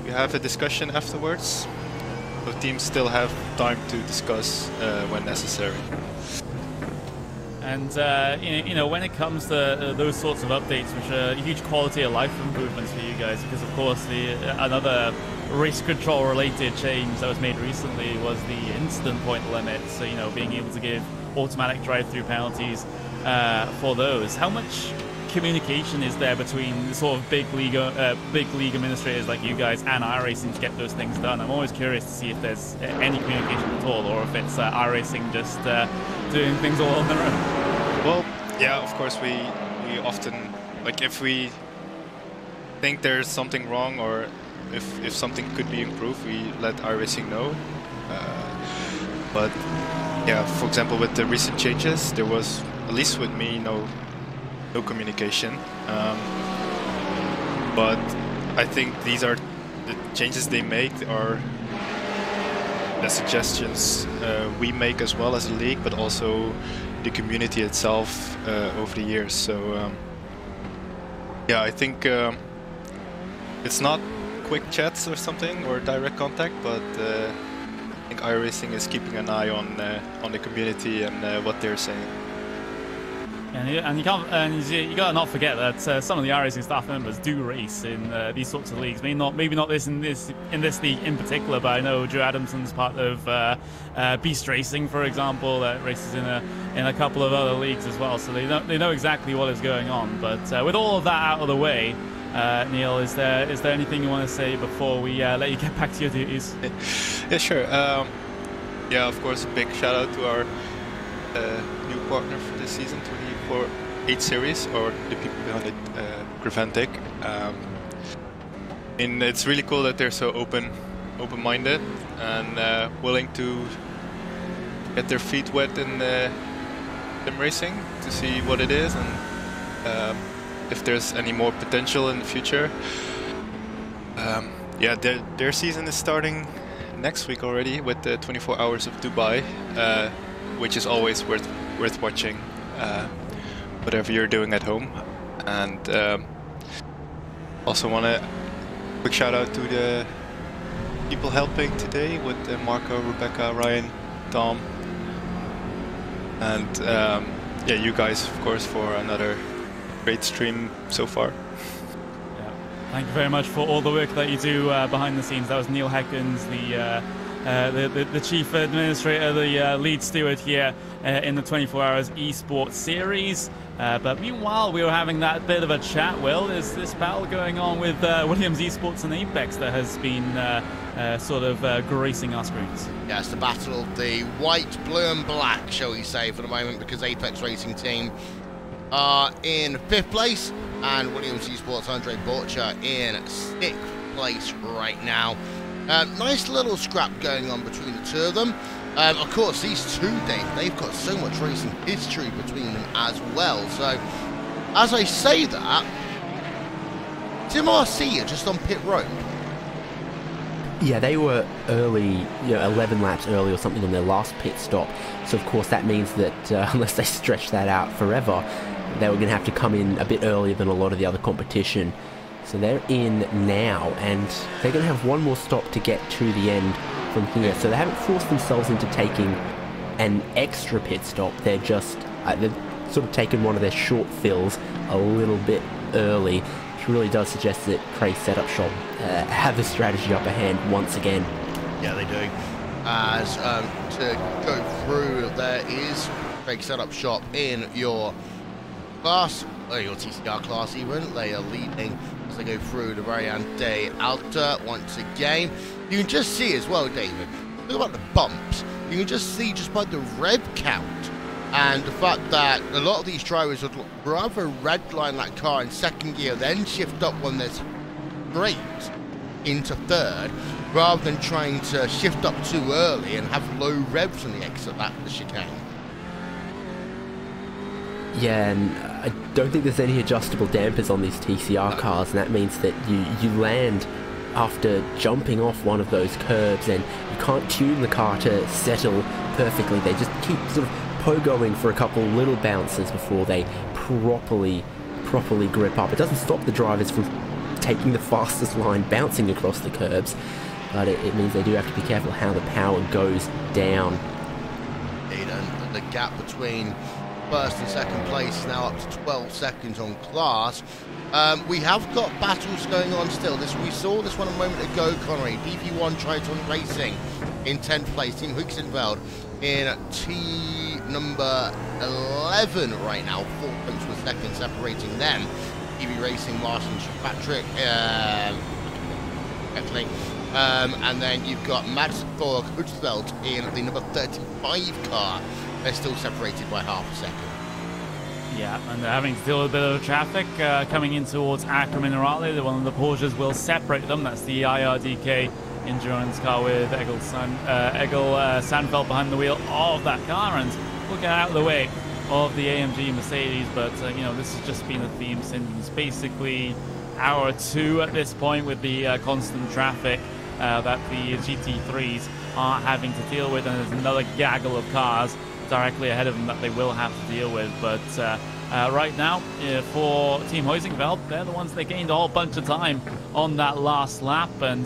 Speaker 5: have a discussion afterwards. So teams still have time to discuss when necessary.
Speaker 3: And you know, when it comes to those sorts of updates, which are huge quality of life improvements for you guys, because of course another race control related change that was made recently was the incident point limit. So, you know, being able to give automatic drive-through penalties for those. How much communication is there between the sort of big league administrators like you guys and iRacing to get those things done? I'm always curious to see if there's any communication at all, or if it's iRacing just doing things all on their own.
Speaker 5: Well, yeah, of course we often, like, if we think there's something wrong or if something could be improved, we let iRacing know. But yeah, for example, with the recent changes, there was, at least with me, no communication, but I think these are the changes they make are the suggestions we make as well as the league, but also the community itself over the years. So yeah, I think it's not quick chats or something or direct contact, but I think iRacing is keeping an eye on the community and what they're saying.
Speaker 3: And you gotta not forget that some of the iRacing staff members do race in these sorts of leagues. Maybe not in this league in particular, but I know Drew Adamson's part of Beast Racing, for example, that races in a couple of other leagues as well. So they know exactly what is going on. But with all of that out of the way, Neil, is there anything you want to say before we let you get back to your duties?
Speaker 5: Yeah, sure. Yeah, of course, a big shout out to our new partner for this season, 24/8 series, or the people behind it, Graventic. And it's really cool that they're so open-minded and willing to get their feet wet in sim racing to see what it is and if there's any more potential in the future. Yeah, their season is starting next week already with the 24 Hours of Dubai, which is always worth watching, whatever you're doing at home. And also want to quick shout out to the people helping today with Marco, Rebecca, Ryan, Tom, and yeah, you guys, of course, for another great stream so far.
Speaker 3: Thank you very much for all the work that you do behind the scenes. That was Neil Heckens, the chief administrator, the lead steward here in the 24 Hours Esports series. But meanwhile, we were having that bit of a chat. Will, is this battle going on with Williams Esports and Apex that has been sort of gracing our screens?
Speaker 1: Yeah, it's the battle of the white, blue and black, shall we say, for the moment, because Apex Racing Team are in 5th place and Williams Esports Andre Borcher in 6th place right now. Nice little scrap going on between the two of them. Of course, these two, they've got so much racing history between them as well. So, as I say that, Tim RC are just on pit road.
Speaker 2: Yeah, they were early, 11 laps early or something on their last pit stop. So, of course, that means that unless they stretch that out forever, they were going to have to come in a bit earlier than a lot of the other competition. So they're in now, and they're going to have one more stop to get to the end from here. So they haven't forced themselves into taking an extra pit stop. They're just, they've sort of taken one of their short fills a little bit early, which really does suggest that Craig's setup shop have the strategy upper hand once again.
Speaker 1: Yeah, they do. As to go through, there is Craig's setup shop in your class, or your TCR class even. They are leading as they go through the Variante Alta once again. You can just see as well, David, look about the bumps. You can just see just by the rev count and the fact that a lot of these drivers would rather redline that car in 2nd gear, then shift up when there's straight into 3rd, rather than trying to shift up too early and have low revs on the exit lap of the chicane.
Speaker 2: Yeah, and I don't think there's any adjustable dampers on these TCR cars, and that means that you land after jumping off one of those curbs, and you can't tune the car to settle perfectly. They just keep sort of pogoing for a couple little bounces before they properly grip up. It doesn't stop the drivers from taking the fastest line, bouncing across the curbs, but it means they do have to be careful how the power goes down.
Speaker 1: And the gap between 1st and 2nd place is now up to 12 seconds on class. We have got battles going on still. We saw this one a moment ago, Connery. DP1 Triton Racing in 10th place. Team Huxenveld in T number 11 right now. 4 points per second separating them. EV Racing, Martin Patrick, and then you've got Mads Thorg Huxenveld in the number 35 car. They're still separated by half a second.
Speaker 3: Yeah, and they're having to deal with a bit of traffic coming in towards Acre Minerale. One of the Porsches will separate them. That's the IRDK endurance car with Egil Sandfeld behind the wheel of that car, and we'll get out of the way of the AMG Mercedes. But this has just been a theme since basically hour 2 at this point, with the constant traffic that the GT3s are having to deal with, and there's another gaggle of cars directly ahead of them that they will have to deal with. But right now, for Team Huizinveld, they're the ones that gained a whole bunch of time on that last lap, and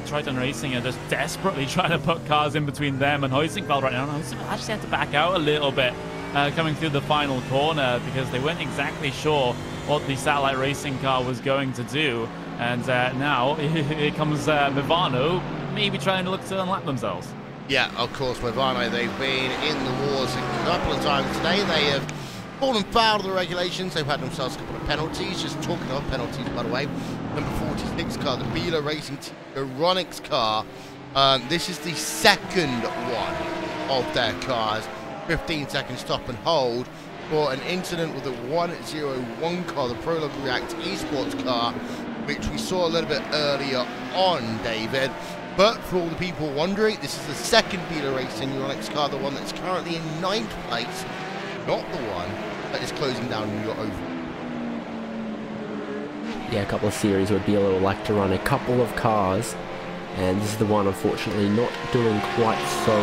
Speaker 3: Triton Racing are just desperately trying to put cars in between them and Huizinveld right now. And Huizinveld actually had to back out a little bit coming through the final corner, because they weren't exactly sure what the Satellite Racing car was going to do. And now here comes Mivano, maybe trying to look to unlap themselves.
Speaker 1: Yeah, of course, Mivano, they've been in the wars a couple of times today. They have fallen foul of the regulations. They've had themselves a couple of penalties. Just talking of penalties, by the way. Number 46 car, the Beeler Racing Team Euronics car. This is the second one of their cars. 15-second stop and hold for an incident with the 101 car, the Prologue React Esports car, which we saw a little bit earlier on, David. But for all the people wondering, this is the second Beeler Racing Euronics car, the one that's currently in 9th place, not the one that is closing down your overall.
Speaker 2: Yeah, a couple of series would be a little like to run a couple of cars, and this is the one unfortunately not doing quite so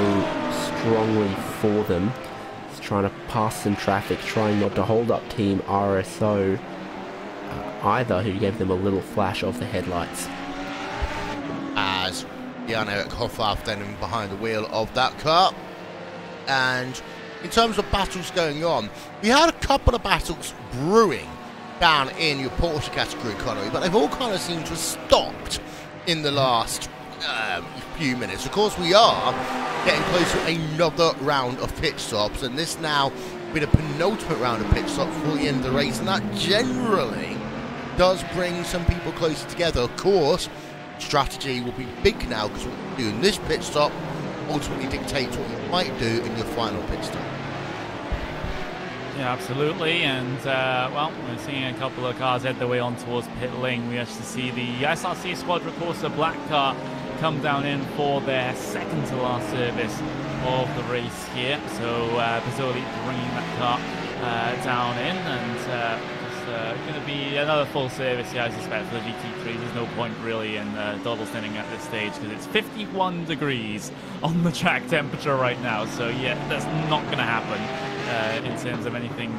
Speaker 2: strongly for them. It's trying to pass some traffic, trying not to hold up Team RSO either, who gave them a little flash of the headlights.
Speaker 1: As Jan-Erik Hofflaff then behind the wheel of that car. And in terms of battles going on, we had a couple of battles brewing down in your Porsche category, Connery, but they've all kind of seemed to have stopped in the last few minutes. Of course, we are getting close to another round of pit stops, and this now with a penultimate round of pit stops for the end of the race, and that generally does bring some people closer together. Of course, strategy will be big now, because what you do in this pit stop ultimately dictates what you might do in your final pit stop.
Speaker 3: Yeah, absolutely, and well, we're seeing a couple of cars head their way on towards pit lane. We actually see the SRC Squadra Corsa black car come down in for their second to last service of the race here. So Pizzoli bringing that car down in, and it's going to be another full service here, I suspect, for the GT3. There's no point really in double standing at this stage, because it's 51 degrees on the track temperature right now. So yeah, that's not going to happen in terms of anything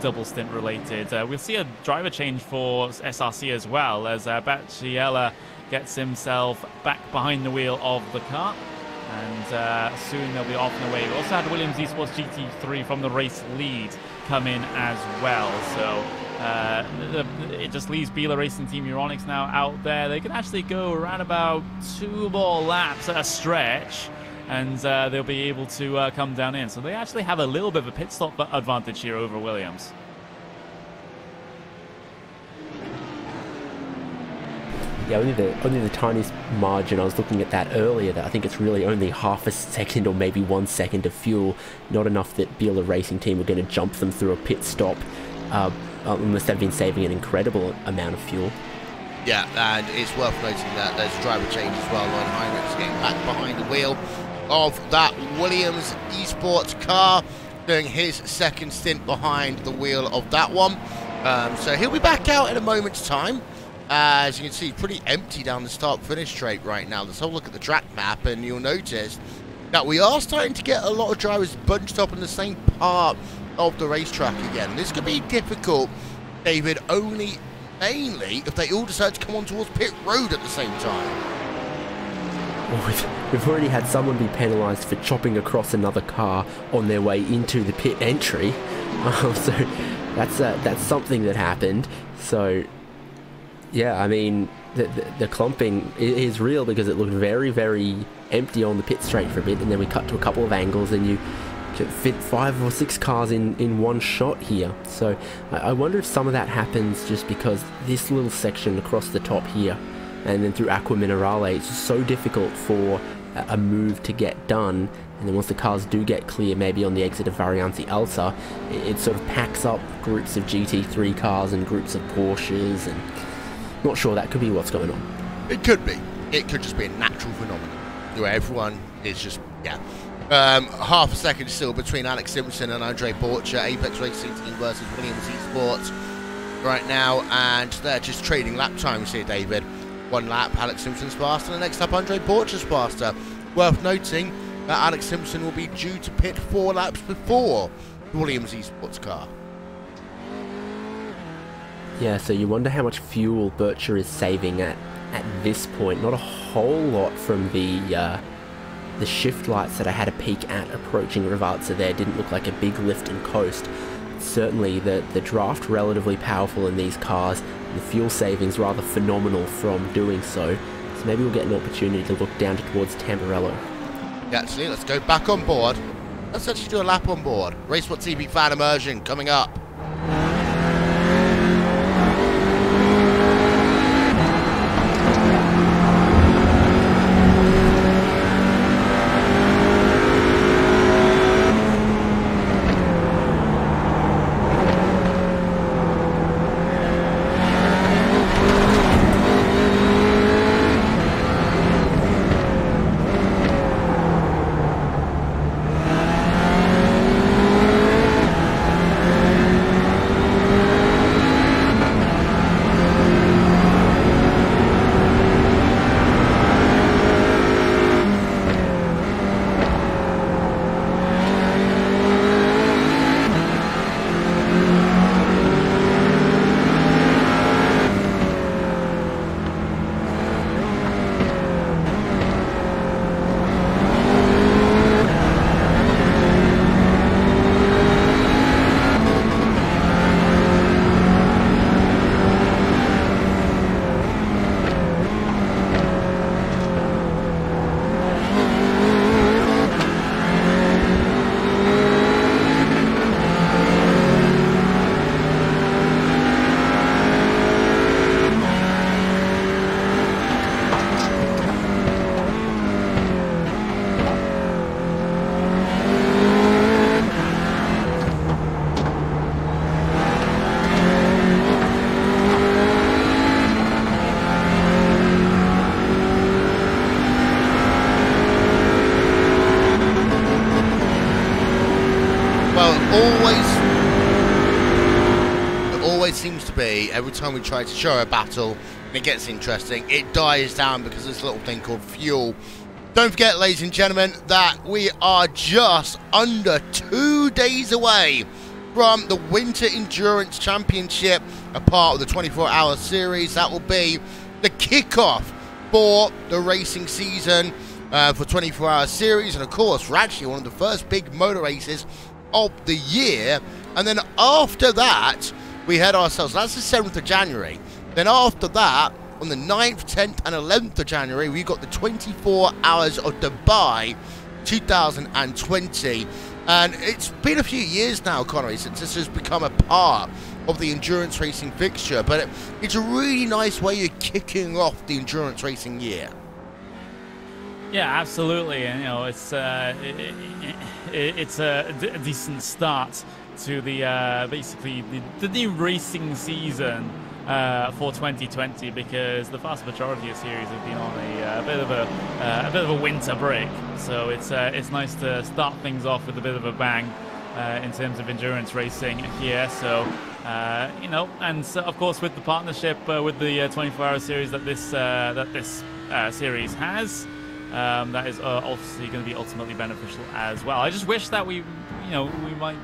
Speaker 3: double stint related. We'll see a driver change for SRC as well, as Bacciella gets himself back behind the wheel of the car, and soon they'll be off and away. We also had Williams Esports GT3 from the race lead come in as well, so it just leaves Beeler Racing Team Euronics now out there. They can actually go around about 2 more laps at a stretch, and they'll be able to come down in. So they actually have a little bit of a pit stop advantage here over Williams.
Speaker 2: Yeah, only the tiniest margin. I was looking at that earlier, that I think it's really only half a second or maybe 1 second of fuel, not enough that Beeler Racing Team are going to jump them through a pit stop, unless they've been saving an incredible amount of fuel.
Speaker 1: Yeah, and it's worth noting that there's a driver change as well. Ron Heinrichs getting back behind the wheel of that Williams Esports car, doing his second stint behind the wheel of that one. So he'll be back out in a moment's time. As you can see, pretty empty down the start-finish straight right now. Let's have a look at the track map, and you'll notice that we are starting to get a lot of drivers bunched up in the same part of the racetrack again. This could be difficult, David, mainly if they all decide to come on towards pit road at the same time.
Speaker 2: Well, we've already had someone be penalised for chopping across another car on their way into the pit entry. So that's something that happened. So yeah, I mean, the clumping is real, because it looked very, very empty on the pit straight for a bit, and then we cut to a couple of angles, and you could fit 5 or 6 cars in one shot here. So I wonder if some of that happens just because this little section across the top here, and then through Aqua Minerale, it's just so difficult for a move to get done. And then once the cars do get clear, maybe on the exit of Variante Alta, it sort of packs up groups of GT3 cars and groups of Porsches, and not sure, that could be what's going on.
Speaker 1: It could be. It could just be a natural phenomenon where everyone is just, yeah. Half a second still between Alex Simpson and Andre Borcher. Apex Racing Team versus Williams Esports right now, and they're just trading lap times here, David. 1 lap, Alex Simpson's faster, and the next lap, Andre Borcher's faster. Worth noting that Alex Simpson will be due to pit 4 laps before the Williams Esports car. Yeah,
Speaker 2: so you wonder how much fuel Bircher is saving at this point. Not a whole lot from the shift lights that I had a peek at approaching Rivazza there. Didn't look like a big lift and coast. Certainly the draft relatively powerful in these cars. The fuel savings rather phenomenal from doing so. So maybe we'll get an opportunity to look down towards Tamburello.
Speaker 1: Yeah, actually, let's go back on board Let's actually do a lap on board. Racewhat TV fan immersion coming up. Seems to be every time we try to show a battle and it gets interesting, it dies down because of this little thing called fuel. Don't forget, ladies and gentlemen, that we are just under 2 days away from the Winter Endurance Championship, a part of the 24-hour series. That will be the kickoff for the racing season for 24-hour series, and of course, we're actually one of the first big motor races of the year. And then after that, we head ourselves, that's the 7th of January. Then after that, on the 9th, 10th and 11th of January, we got the 24 Hours of Dubai 2020. And it's been a few years now, Connery, since this has become a part of the endurance racing fixture. But it's a really nice way of kicking off the endurance racing year.
Speaker 3: Yeah, absolutely. And, you know, it's a decent start to the basically the new racing season for 2020, because the vast majority of series have been on a bit of a winter break. So it's nice to start things off with a bit of a bang in terms of endurance racing here. So you know, and so, of course, with the partnership with the 24-hour series that this series has. That is obviously going to be ultimately beneficial as well. I just wish that we might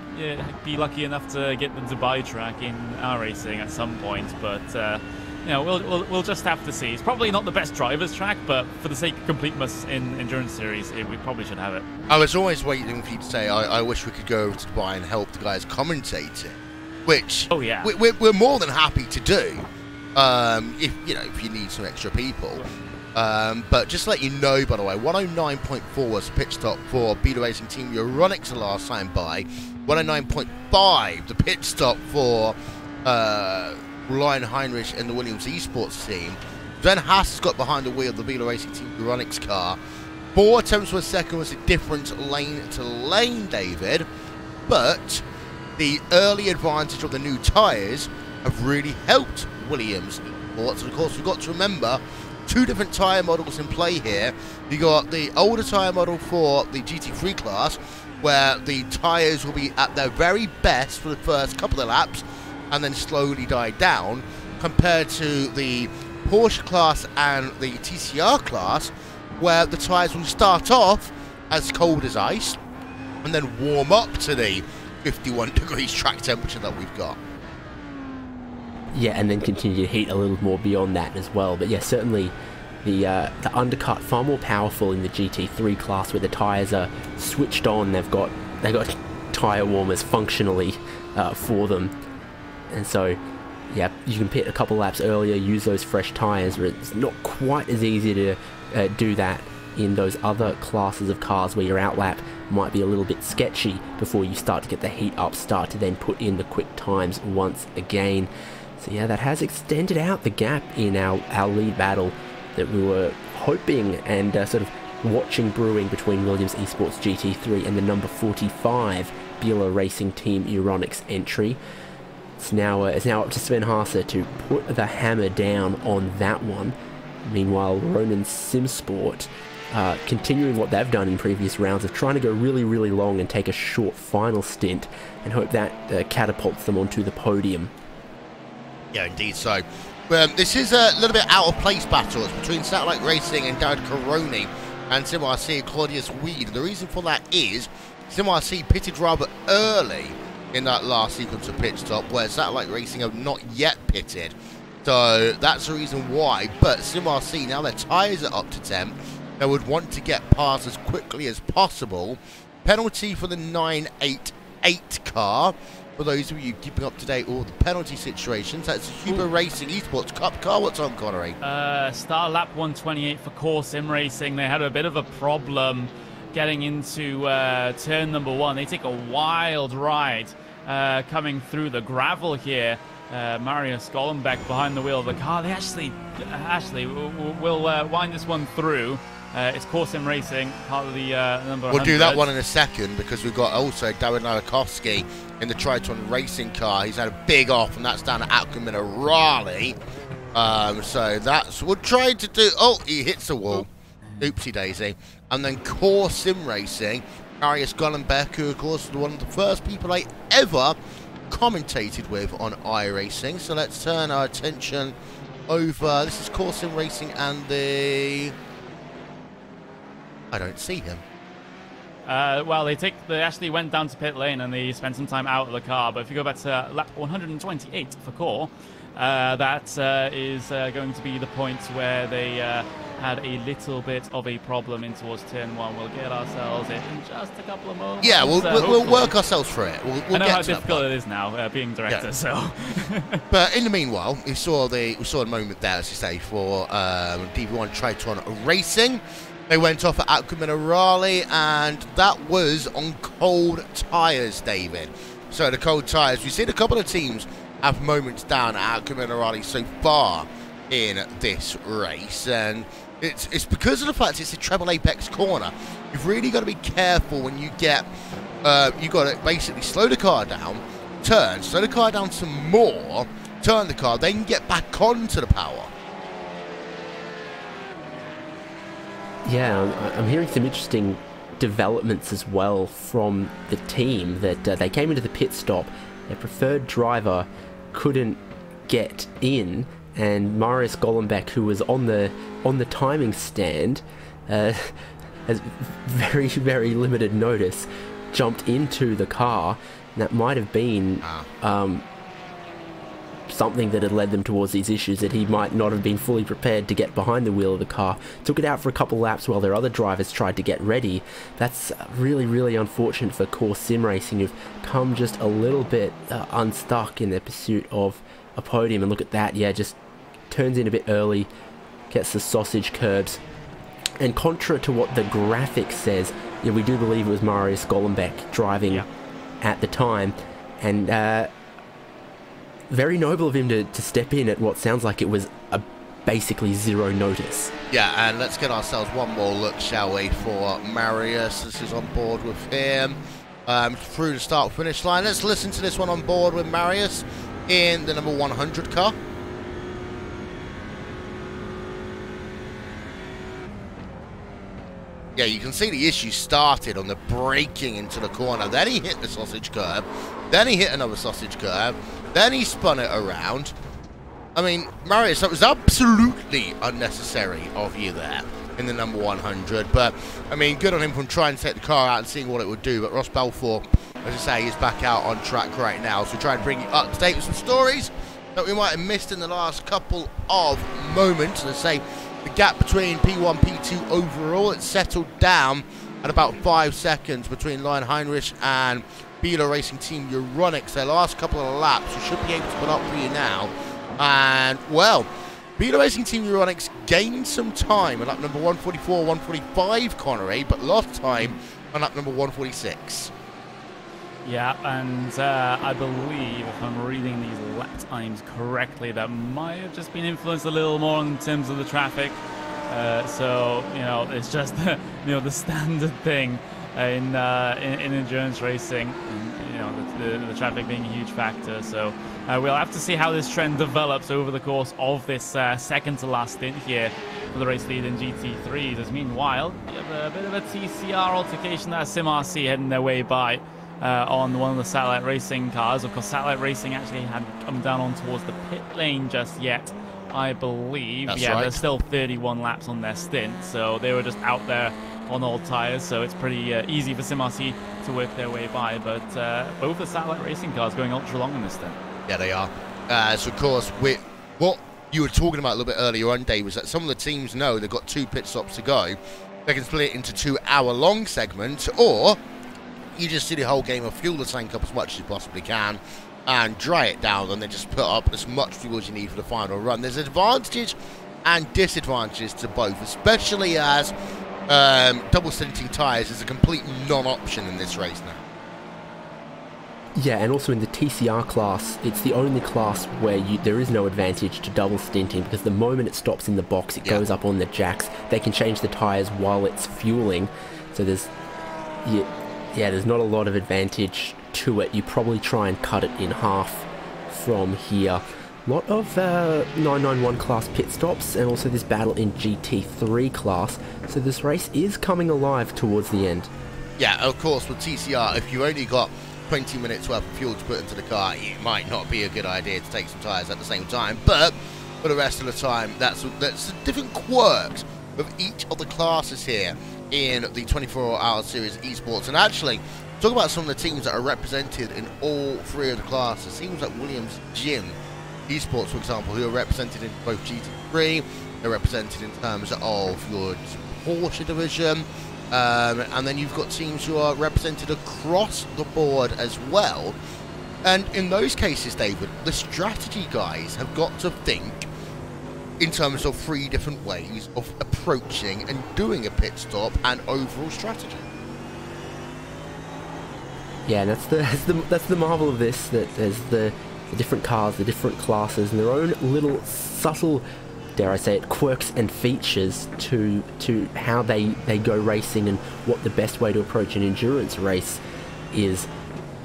Speaker 3: be lucky enough to get the Dubai track in iRACING at some point, but you know, we'll just have to see. It's probably not the best drivers track, but for the sake of completeness in endurance series, we probably should have it.
Speaker 1: I was always waiting for you to say, I wish we could go over to Dubai and help the guys commentate it, which we're more than happy to do. If you need some extra people. But just to let you know, by the way, 109.4 was pitch stop for Beta Racing Team Euronics the last time by. 109.5 the pitch stop for Ryan Heinrich and the Williams Esports team. Then Haas got behind the wheel of the Beta Racing Team Euronics car. 4 attempts per second was a difference lane to lane, David. But the early advantage of the new tyres have really helped Williams Esports. And of course, we've got to remember 2 different tyre models in play here. You got the older tyre model for the GT3 class, where the tyres will be at their very best for the first couple of laps and then slowly die down, compared to the Porsche class and the TCR class, where the tyres will start off as cold as ice and then warm up to the 51 degrees track temperature that we've got.
Speaker 2: Yeah, and then continue to heat a little more beyond that as well. But yeah, certainly the undercut far more powerful in the GT3 class, where the tyres are switched on. They've got tyre warmers functionally for them, and so yeah, you can pit a couple laps earlier, use those fresh tyres. Where it's not quite as easy to do that in those other classes of cars where your outlap might be a little bit sketchy before you start to get the heat up, start to then put in the quick times once again. So yeah, that has extended out the gap in our lead battle that we were hoping and sort of watching brewing between Williams Esports GT3 and the number 45 Beulah Racing Team Euronics entry. It's now up to Sven Haase to put the hammer down on that one. Meanwhile, Ronin Simsport continuing what they've done in previous rounds of trying to go really, really long and take a short final stint and hope that catapults them onto the podium.
Speaker 1: Yeah, indeed so. This is a little bit out of place battle. It's between Satellite Racing and Darren Caroni and SimRC and Claudius Weed. The reason for that is SimRC pitted rather early in that last sequence of pit stop, where Satellite Racing have not yet pitted. So that's the reason why. But SimRC, now their tyres are up to temp, they would want to get past as quickly as possible. Penalty for the 988 car. For those of you keeping up to date all the penalty situations, that's Huber Racing Esports Cup car. What's on, Connery?
Speaker 3: Start lap 128 for Core Sim Racing. They had a bit of a problem getting into turn number 1. They take a wild ride coming through the gravel here. Marius Gollenbeck behind the wheel of the car. They actually will wind this one through. It's Core Sim Racing, part of the number 100.
Speaker 1: We'll do that one in a second, because we've got also Darren Nowakowski in the Triton Racing car. He's had a big off, and that's down at Outcome in a Raleigh. So that's, we're trying to do, oh, he hits the wall. Oopsie daisy. And then Core Sim Racing, Marius Gollenbeck, who of course was one of the first people I ever commentated with on iRacing. So let's turn our attention over. This is Core Sim Racing and the... I don't see him.
Speaker 3: Well, they actually went down to pit lane and they spent some time out of the car. But if you go back to lap 128 for Core, that is going to be the point where they had a little bit of a problem in towards turn 1. We'll get ourselves in just a couple of moments.
Speaker 1: Yeah, we'll work ourselves through it. We'll
Speaker 3: I know
Speaker 1: get
Speaker 3: how
Speaker 1: to
Speaker 3: difficult it is now being director. Yeah. So,
Speaker 1: but in the meanwhile, we saw a moment there, as you say, for DV1 Triton Racing. They went off at Outcome in a Raleigh, and that was on cold tyres, David. So the cold tyres, we've seen a couple of teams have moments down at Outcome in a Raleigh so far in this race, and it's because of the fact it's a treble apex corner. You've really got to be careful when you get, you've got to basically slow the car down, turn, slow the car down some more, turn the car, then get back onto the power.
Speaker 2: Yeah, I'm hearing some interesting developments as well from the team, that they came into the pit stop, their preferred driver couldn't get in, and Marius Gollenbeck, who was on the timing stand, has very, very limited notice, jumped into the car, and that might have been something that had led them towards these issues, that he might not have been fully prepared to get behind the wheel of the car. Took it out for a couple laps while their other drivers tried to get ready. That's really, really unfortunate for Core Sim Racing, who've come just a little bit unstuck in their pursuit of a podium. And look at that, yeah, just turns in a bit early, gets the sausage curbs. And contra to what the graphic says, yeah, we do believe it was Marius Gollenbeck driving at the time. And very noble of him to step in at what sounds like it was a basically zero notice.
Speaker 1: Yeah, and let's get ourselves one more look, shall we, for Marius. This is on board with him through the start-finish line. Let's listen to this one on board with Marius in the number 100 car. Yeah, you can see the issue started on the braking into the corner. Then he hit the sausage curb. Then he hit another sausage curb. Then he spun it around. I mean, Marius, that was absolutely unnecessary of you there in the number 100. But, I mean, good on him from trying to take the car out and seeing what it would do. But Ross Balfour, as I say, is back out on track right now. So we try and bring you up to date with some stories that we might have missed in the last couple of moments. Let's say the gap between P1 P2 overall, it's settled down at about 5 seconds between Lion Heinrich and Beulah Racing Team Euronics. Their last couple of laps we should be able to put up for you now. And, well, Beetle Racing Team Euronics gained some time on lap number 144, 145, Connery, but lost time on lap number 146.
Speaker 3: Yeah, and I believe, if I'm reading these lap times correctly, that might have just been influenced a little more in terms of the traffic. So, you know, it's just, the standard thing in endurance racing, and, you know, the traffic being a huge factor. So we'll have to see how this trend develops over the course of this second to last stint here for the race lead in GT3. As meanwhile, you have a bit of a TCR altercation that SimRC heading their way by on one of the Satellite Racing cars. Of course, Satellite Racing actually hadn't come down on towards the pit lane just yet, I believe.
Speaker 1: That's
Speaker 3: yeah,
Speaker 1: right.
Speaker 3: There's still 31 laps on their stint, so they were just out there on old tyres, so it's pretty easy for SimRC to work their way by. But both the Satellite Racing cars going ultra long in this stint.
Speaker 1: Yeah, they are. So, of course, what you were talking about a little bit earlier on, Dave, was that some of the teams know they've got 2 pit stops to go. They can split it into 2-hour-long segments, or you just do the whole game of fuel the tank up as much as you possibly can and dry it down, and then just put up as much fuel as you need for the final run. There's advantages and disadvantages to both, especially as double stinting tyres is a complete non-option in this race now.
Speaker 2: Yeah, and also in the TCR class, it's the only class where there is no advantage to double stinting, because the moment it stops in the box, it goes up on the jacks. They can change the tyres while it's fueling, so there's not a lot of advantage to it. You probably try and cut it in half from here. A lot of 991 class pit stops, and also this battle in GT3 class, so this race is coming alive towards the end.
Speaker 1: Yeah, of course, with TCR, if you only got 20 minutes worth of fuel to put into the car, it might not be a good idea to take some tyres at the same time, but for the rest of the time, that's the different quirks of each of the classes here in the 24-hour series esports. And actually, talk about some of the teams that are represented in all 3 of the classes. Teams like Williams Gym Esports, for example, who are represented in both GT3, they're represented in terms of your Porsche division, and then you've got teams who are represented across the board as well. And in those cases, David, the strategy guys have got to think in terms of 3 different ways of approaching and doing a pit stop and overall strategy.
Speaker 2: Yeah, that's the marvel of this, that there's the different cars, the different classes, and their own little subtle, dare I say it, quirks and features to how they go racing and what the best way to approach an endurance race is.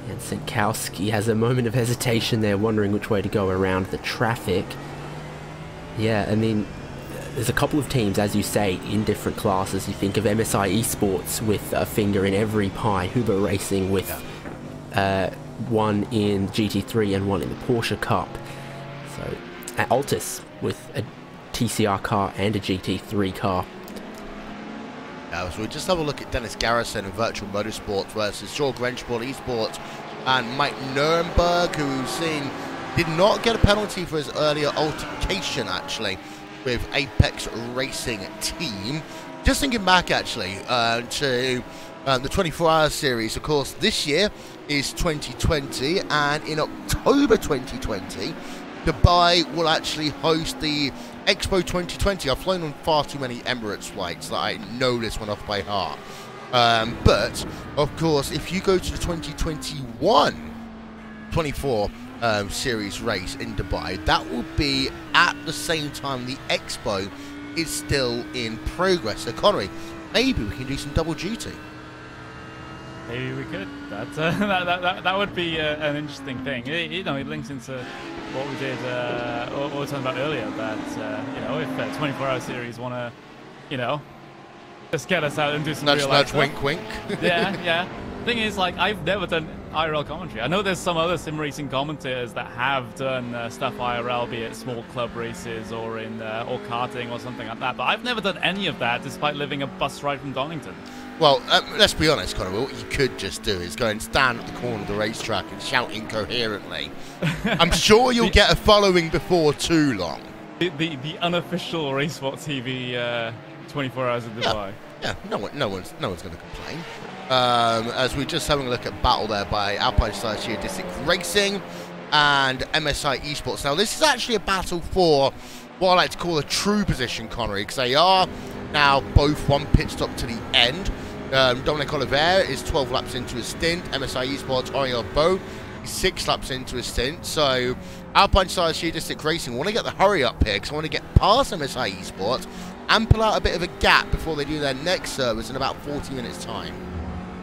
Speaker 2: And Sinkowski has a moment of hesitation there, wondering which way to go around the traffic. Yeah, I mean, there's a couple of teams, as you say, in different classes. You think of MSI Esports with a finger in every pie, Huber Racing with one in GT3 and one in the Porsche Cup. So, Altus with a TCR car and a GT3 car.
Speaker 1: So we just have a look at Dennis Garrison in Virtual Motorsports versus Shaw Grensport Esports and Mike Nuremberg, who did not get a penalty for his earlier altercation, actually, with Apex Racing Team. Just thinking back, actually, to the 24-hour series. Of course, this year is 2020, and in October 2020, Dubai will actually host the Expo 2020. I've flown on far too many Emirates flights that I know this one off by heart. But, of course, if you go to the 2021 24 series race in Dubai, that will be at the same time the Expo is still in progress. So, Connery, maybe we can do some double duty.
Speaker 3: Maybe we could. That would be an interesting thing. It links into what we did, what we were talking about earlier. That if 24-hour series want to, just get us out and do some
Speaker 1: nudge,
Speaker 3: real
Speaker 1: nudge,
Speaker 3: stuff.
Speaker 1: wink, wink.
Speaker 3: Yeah. Thing is, like, I've never done IRL commentary. I know there's some other sim racing commentators that have done stuff IRL, be it small club races or in or karting or something like that. But I've never done any of that, despite living a bus ride from Donington.
Speaker 1: Well, let's be honest, Connor. What you could just do is go and stand at the corner of the racetrack and shout incoherently. I'm sure you'll get a following before too long.
Speaker 3: The unofficial Race Sport TV 24 hours in Dubai.
Speaker 1: Yeah, no one's going to complain. As we're just having a look at battle there by Alpine Society District Racing and MSI Esports. Now, this is actually a battle for what I like to call a true position, Connery, because they are now both one pit stop to the end. Dominic Oliveira is 12 laps into his stint. MSI Esports, Oriol Bo is 6 laps into his stint. So Alpine Stars District Racing want to get the hurry up here because I want to get past MSI Esports and pull out a bit of a gap before they do their next service in about 40 minutes time.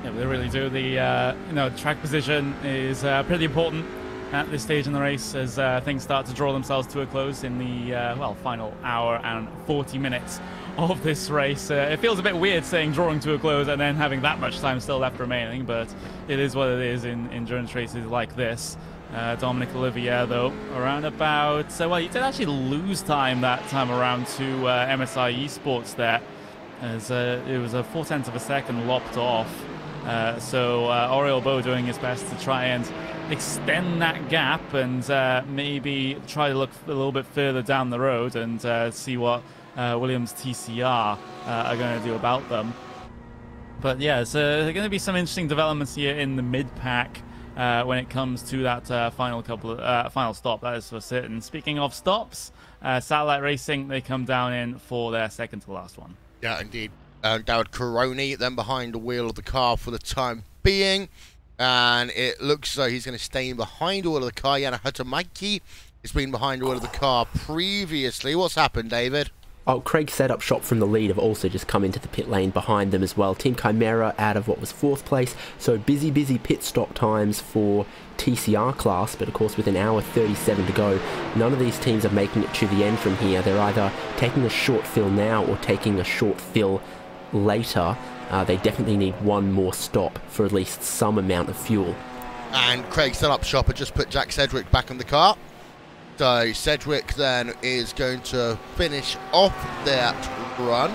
Speaker 3: Yeah, they really do. The track position is pretty important at this stage in the race as things start to draw themselves to a close in the final hour and 40 minutes of this race. It feels a bit weird saying drawing to a close and then having that much time still left remaining, but it is what it is in endurance races like this. Dominic Olivier, though, around about... well, he did actually lose time that time around to MSI Esports there, as it was a 0.4 of a second lopped off. So Oriol Bo doing his best to try and extend that gap and maybe try to look a little bit further down the road and see what Williams TCR are going to do about them. But yeah, so there are going to be some interesting developments here in the mid-pack when it comes to that final stop, that is for certain. Speaking of stops, Satellite Racing, they come down in for their second to last one.
Speaker 1: Yeah, indeed. David Caroni then behind the wheel of the car for the time being, and it looks as though he's going to stay behind the wheel of the car. Yana Hutamaki has been behind the wheel of the car previously. What's happened, David?
Speaker 2: Oh, Craig set up shop from the lead have also just come into the pit lane behind them as well. Team Chimera out of what was 4th place, so busy pit stop times for TCR class, but of course with an hour 37 to go, none of these teams are making it to the end from here. They're either taking a short fill now or taking a short fill later. They definitely need one more stop for at least some amount of fuel.
Speaker 1: And Craig set up shop and just put Jack Sedgwick back in the car. So Sedgwick then is going to finish off that run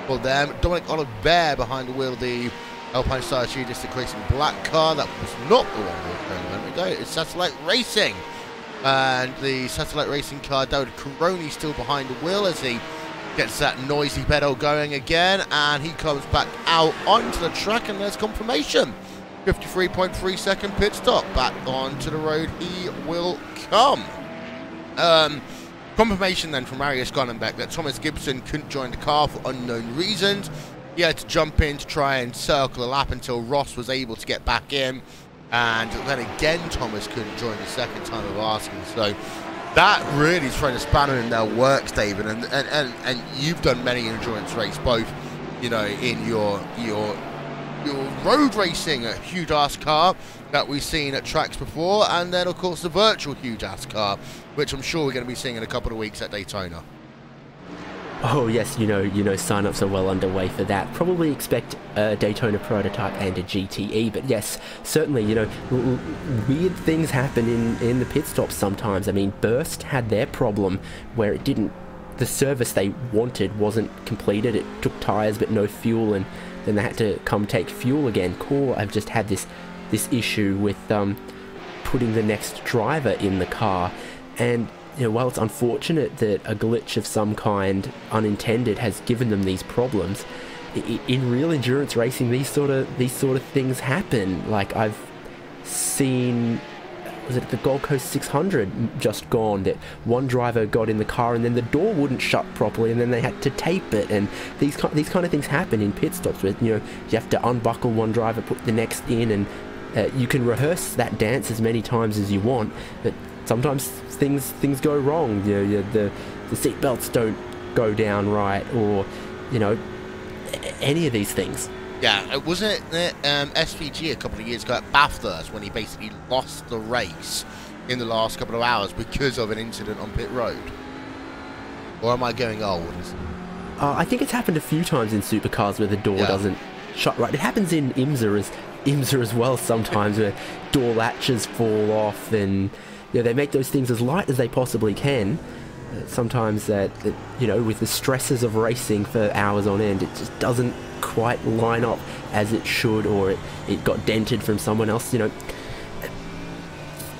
Speaker 1: for them. Dominic Oliver behind the wheel of the Alpine Stars District Racing black car. That was not the one we were going a moment ago. It's Satellite Racing. And the Satellite Racing car, David Caroni still behind the wheel as he gets that noisy pedal going again. And he comes back out onto the track and there's confirmation. 53.3 second pit stop. Back onto the road he will come. Confirmation then from Marius Gonnenbeck that Thomas Gibson couldn't join the car for unknown reasons. He had to jump in to try and circle a lap until Ross was able to get back in. And then again, Thomas couldn't join the second time of asking. So that really is throwing a spanner in their works, David. And you've done many endurance races, both, you know, in your road racing, a huge-ass car that we've seen at tracks before, and then, of course, the virtual huge-ass car, which I'm sure we're going to be seeing in a couple of weeks at Daytona.
Speaker 2: Oh yes, you know, sign-ups are well underway for that. Probably expect a Daytona prototype and a GTE, but yes, certainly, you know, weird things happen in the pit stops sometimes. I mean, Burst had their problem where it didn't, the service they wanted wasn't completed. It took tyres but no fuel, and then they had to come take fuel again. Core have just had this issue with putting the next driver in the car, and you know, while it's unfortunate that a glitch of some kind, unintended, has given them these problems, in real endurance racing, these sort of things happen. Like I've seen, was it the Gold Coast 600 just gone, that one driver got in the car and then the door wouldn't shut properly, and then they had to tape it, and these kind of things happen in pit stops where, you know, you have to unbuckle one driver, put the next in, and you can rehearse that dance as many times as you want, but sometimes things go wrong. You know, the seat belts don't go down right, or you know, any of these things.
Speaker 1: Yeah, wasn't it SVG a couple of years ago at Bathurst when he basically lost the race in the last couple of hours because of an incident on pit road? Or am I going old?
Speaker 2: I think it's happened a few times in supercars where the door doesn't shut right. It happens in IMSA as well sometimes, where door latches fall off, and you know, they make those things as light as they possibly can. Sometimes that you know, with the stresses of racing for hours on end, it just doesn't quite line up as it should, or it got dented from someone else. You know,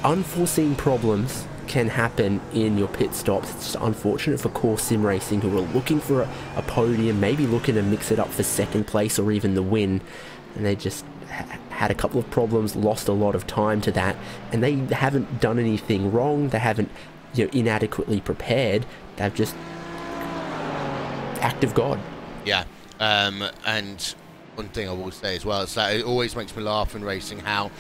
Speaker 2: unforeseen problems can happen in your pit stops. It's just unfortunate for core sim racing, who are looking for a podium, maybe looking to mix it up for second place or even the win, and they just had a couple of problems, lost a lot of time to that, and they haven't done anything wrong. They haven't, inadequately prepared. They've just act of God.
Speaker 1: Yeah, and one thing I will say as well is that it always makes me laugh in racing how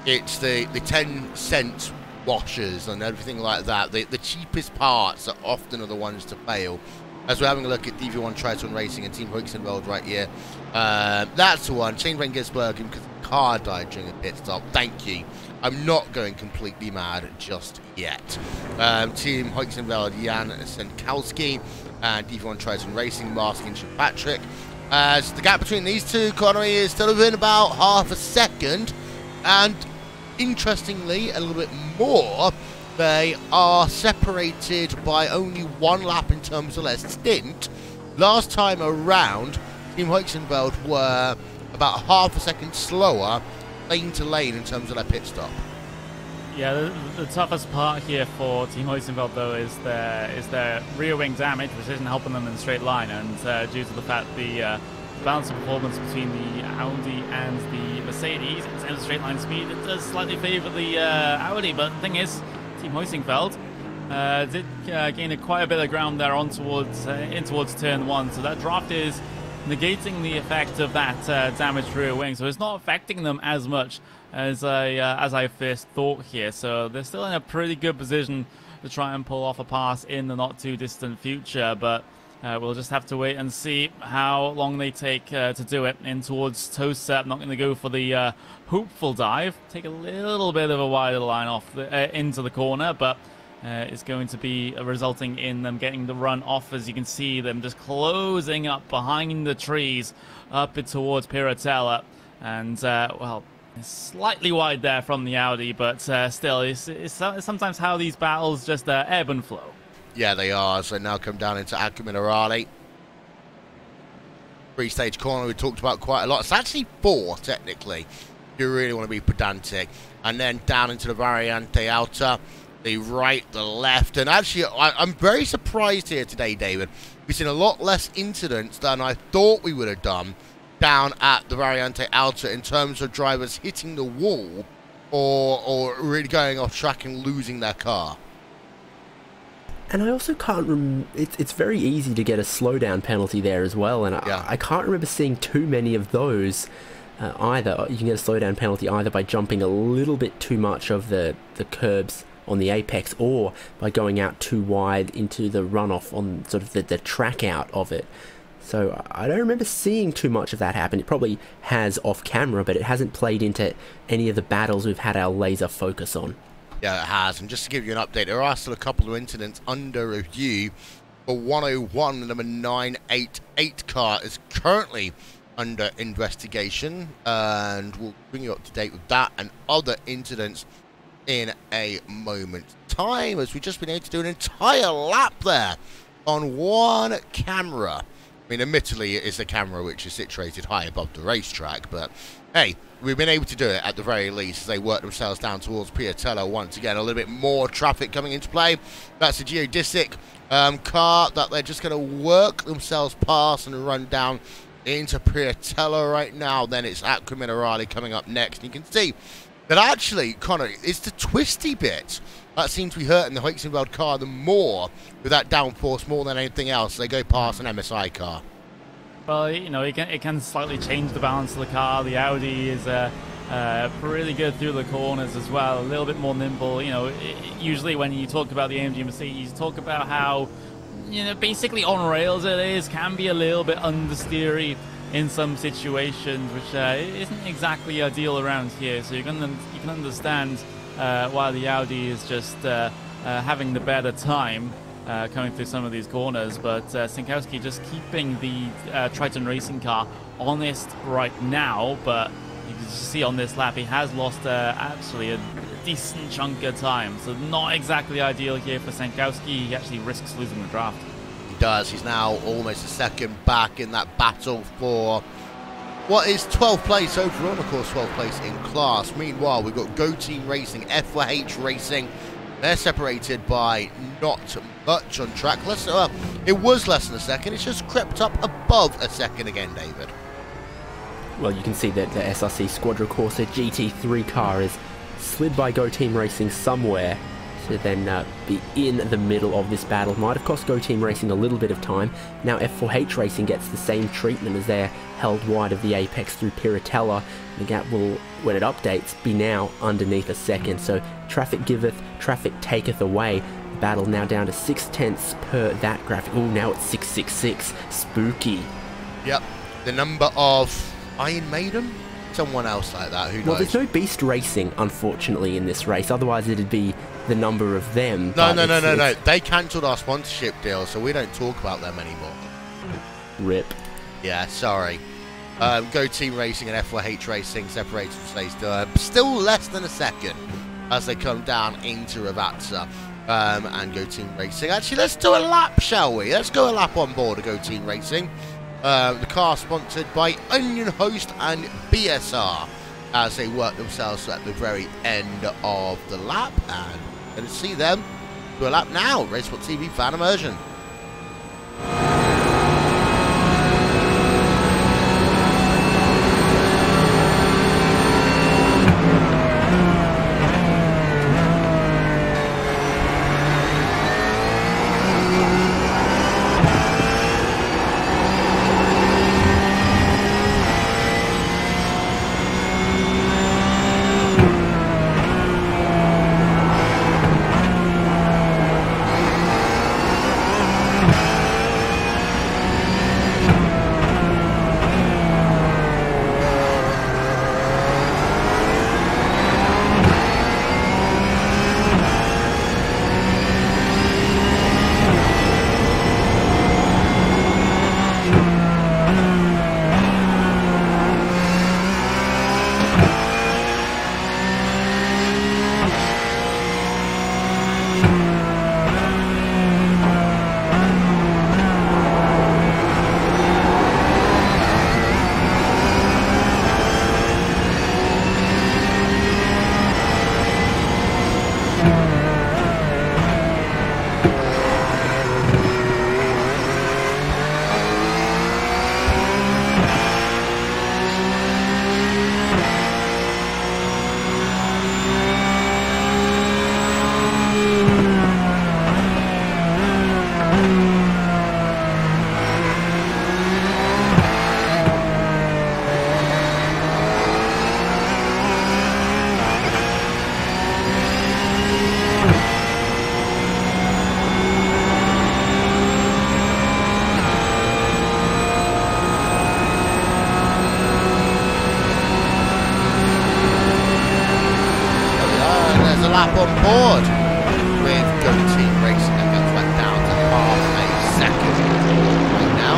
Speaker 1: it's the 10-cent washers and everything like that. The cheapest parts are often the ones to fail. As we're having a look at DV1 Triathlon Racing and Team Hoeksenveld right here, that's the one. Chainbrain Gisbergen, because the car died during a pit stop. Thank you. I'm not going completely mad just yet. Team Hoeksenveld, Jan Senkowski, and DV1 Triathlon Racing, Mark and Patrick. As the gap between these two, Connery, is still within about half a second, and interestingly, a little bit more, they are separated by only 1 lap in terms of their stint. Last time around, Team Hoeksenveld were about half a second slower lane to lane in terms of their pit stop.
Speaker 3: Yeah, the toughest part here for Team Hoeksenveld, though, is their rear wing damage, which isn't helping them in a straight line, and due to the fact the balance of performance between the Audi and the Mercedes in terms of straight line speed, it does slightly favour the Audi. But the thing is, Team Hoeksenveld did gain quite a bit of ground there in towards turn 1, so that draft is negating the effect of that damaged rear wing, so it's not affecting them as much as I first thought here. So they're still in a pretty good position to try and pull off a pass in the not too distant future, but we'll just have to wait and see how long they take to do it. In towards Tosa, I'm not going to go for the hopeful dive, take a little bit of a wider line off into the corner, but it's going to be resulting in them getting the run off. As you can see them just closing up behind the trees up towards Piratella, and well, it's slightly wide there from the Audi, but still it's sometimes how these battles just ebb and flow.
Speaker 1: Yeah, they are. So now come down into Acqua Minerale. 3-stage corner we talked about quite a lot. It's actually 4 technically, if you really want to be pedantic. And then down into the Variante Alta, the right, the left. And actually, I'm very surprised here today, David. We've seen a lot less incidents than I thought we would have done down at the Variante Alta in terms of drivers hitting the wall or really going off track and losing their car.
Speaker 2: And I also can't it's very easy to get a slowdown penalty there as well, and
Speaker 1: yeah.
Speaker 2: I can't remember seeing too many of those either. You can get a slowdown penalty either by jumping a little bit too much of the curbs on the apex, or by going out too wide into the runoff on sort of the track out of it. So I don't remember seeing too much of that happen. It probably has off camera, but it hasn't played into any of the battles we've had our laser focus on.
Speaker 1: Yeah, it has. And just to give you an update, there are still a couple of incidents under review. For 101, the number 988 car is currently under investigation, and we'll bring you up to date with that and other incidents in a moment's time, as we've just been able to do an entire lap there on one camera. I mean, admittedly, it is a camera which is situated high above the racetrack, but hey, we've been able to do it at the very least as they work themselves down towards Piattello once again. A little bit more traffic coming into play. That's a geodesic car that they're just going to work themselves past and run down into Piattello right now. Then it's Acqua Minerale coming up next. And you can see that actually, Connor, it's the twisty bit that seems to be hurting the Hoeksenveld car the more with that downforce more than anything else. They go past an MSI car.
Speaker 3: Well, you know, it can slightly change the balance of the car. The Audi is pretty good through the corners as well, a little bit more nimble. You know, usually when you talk about the AMG Mercedes, you talk about how, you know, basically on rails can be a little bit understeery in some situations, which isn't exactly ideal around here. So you can understand why the Audi is just having the better time coming through some of these corners, but Senkowski just keeping the Triton Racing car honest right now. But you can see on this lap he has lost actually a decent chunk of time, so not exactly ideal here for Senkowski. He actually risks losing the draft.
Speaker 1: He does. He's now almost a second back in that battle for what is 12th place overall, and of course 12th place in class. Meanwhile, we've got Go Team Racing, F4H Racing. They're separated by not much on track. It was less than a second. It's just crept up above a second again, David.
Speaker 2: Well, you can see that the SRC Squadra Corsa GT3 car is slid by Go Team Racing somewhere. to then be in the middle of this battle. Might have cost Go Team Racing a little bit of time. Now F4H Racing gets the same treatment as they're held wide of the apex through Piratella. The gap will, when it updates, be now underneath a second. So traffic giveth, traffic taketh away. The battle now down to 6/10 per that graphic. Oh, now it's 666. Spooky.
Speaker 1: Yep. The number of Iron Maiden? Someone else like that, who knows?
Speaker 2: Well, there's no Beast Racing, unfortunately, in this race. Otherwise, it'd be the number of them.
Speaker 1: No. They cancelled our sponsorship deal, so we don't talk about them anymore.
Speaker 2: RIP.
Speaker 1: Yeah, sorry. Go Team Racing and F4H Racing separated from stage still less than a second as they come down into Ravatsa. And Go Team Racing. Actually, let's do a lap, shall we? Let's go a lap on board of Go Team Racing. The car sponsored by Onion Host and BSR as they work themselves at the very end of the lap. And let's see them do a lap now. Racesport TV fan immersion. Lap on board with Go Team Racing, and goes back down to half a second right now.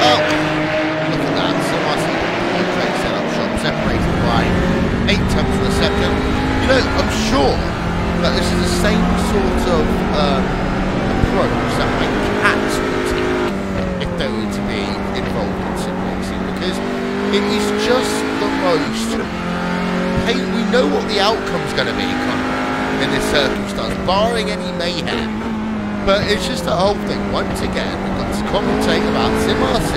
Speaker 1: Oh, look at that. So I see the track setup shop separated by 8 tenths of a second. You know, I'm sure that this is the same sort of approach that my cats would take if they were to be involved in sim racing, because it is just the most. Hey, we know what the outcome's going to be in this circumstance, barring any mayhem. But it's just the whole thing. Once again, we've got to commentate about SimRC,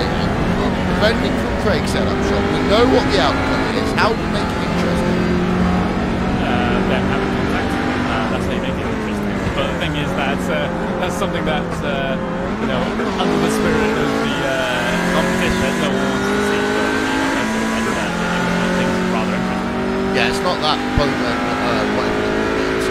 Speaker 1: defending from Craig's setup shop. We know what the outcome is. How do we make it interesting?
Speaker 3: Them having contact. That's how you make it interesting. But the thing is that's something that's you know, under the spirit of the competition that no one wants to see.
Speaker 1: Yeah, it's not that Bowman, whatever it is,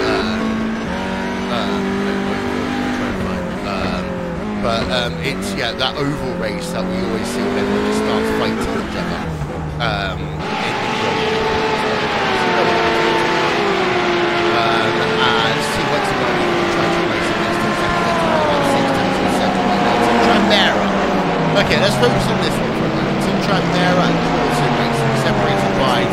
Speaker 1: but it's, yeah, that oval race that we always see when everyone just starts fighting each other. And see what's the one you try to race against the second Team Tramera. Okay, let's focus on this one for a moment. Team Tramera and Corsin Racing separated by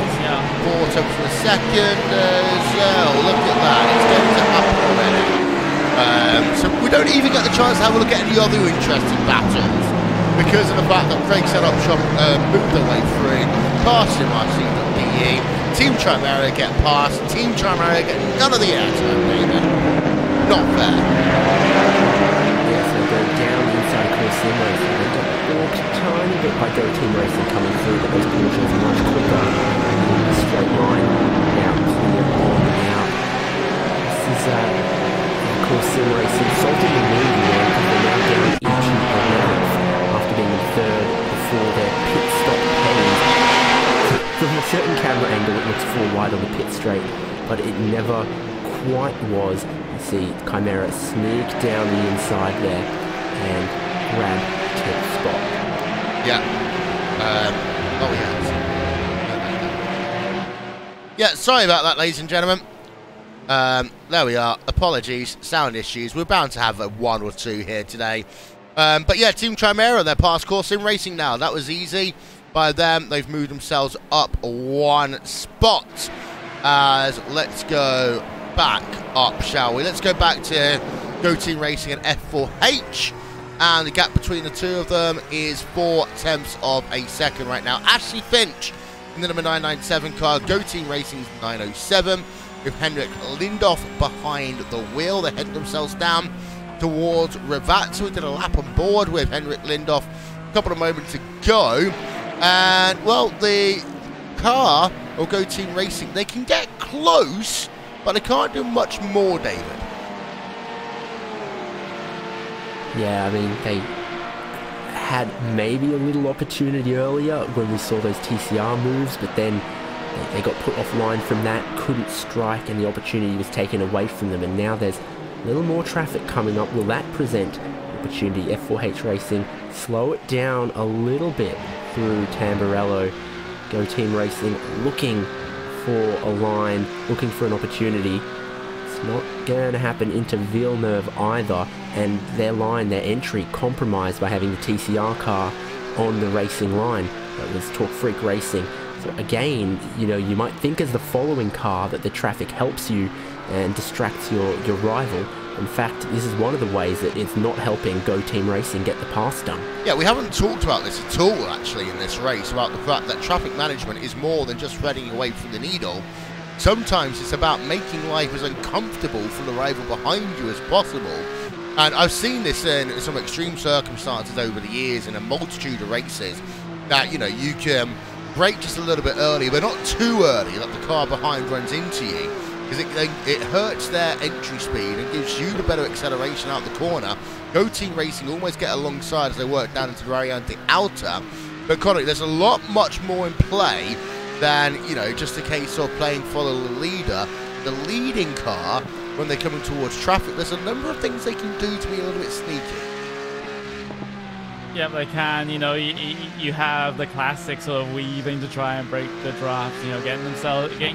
Speaker 1: 4 tenths of a second as well. Look at that, it's going to happen already. So we don't even get the chance to have a look at any other interesting battles because of the fact that Craig Setup Shop moved their way through, past iRACING.de. Team Trimera get past, Team Trimera get none of the airtime, baby. Not fair.
Speaker 2: Yeah, so go down inside Core Sim Racing. They got walked a tiny bit by Go Team Racing coming through, but those portions are much quicker. of sim racing, salting the lead there because they're now down into 11th after being in third before their pit stop paid. From a certain camera angle it looks full wide on the pit straight, but it never quite was. You see Chimera sneak down the inside there and grab 10th spot.
Speaker 1: Yeah. Oh yeah. Yeah, sorry about that, ladies and gentlemen. There we are. Apologies, sound issues. We're bound to have a 1 or 2 here today. But yeah, Team Chimera, they're past core sim racing now. That was easy by them. They've moved themselves up 1 spot. Let's go back up, shall we? Let's go back to Go Team Racing and F4H. And the gap between the two of them is 4/10 of a second right now. Ashley Finch in the number 997 car. Go Team Racing's 907. With Henrik Lindhoff behind the wheel. They head themselves down towards Ravat. So we did a lap on board with Henrik Lindhoff a couple of moments ago. And, well, the car, or Go Team Racing, they can get close, but they can't do much more, David.
Speaker 2: Yeah, I mean, they had maybe a little opportunity earlier when we saw those TCR moves, but then they got put offline from that, couldn't strike, and the opportunity was taken away from them. And now there's a little more traffic coming up. Will that present opportunity? F4H Racing slow it down a little bit through Tamburello. Go Team Racing looking for a line, looking for an opportunity. It's not going to happen into Villeneuve either, and their line, their entry, compromised by having the TCR car on the racing line. That was Talk Freak Racing. So again, you know, you might think as the following car that the traffic helps you and distracts your rival. In fact, this is one of the ways that it's not helping Go Team Racing get the pass done.
Speaker 1: Yeah, we haven't talked about this at all, actually, in this race, about the fact that traffic management is more than just threading away from the needle. Sometimes it's about making life as uncomfortable for the rival behind you as possible. And I've seen this in some extreme circumstances over the years in a multitude of races, that, you know, you can brake just a little bit early, but not too early that the car behind runs into you, because it hurts their entry speed and gives you the better acceleration out the corner. Go Team Racing almost get alongside as they work down into the Variante Outer, but Connor, there's a lot much more in play than, you know, just a case of playing follow the leader. The leading car, when they're coming towards traffic, there's a number of things they can do to be a little bit sneaky.
Speaker 3: Yeah, they can. You know, you have the classic sort of weaving to try and break the draft. You know, getting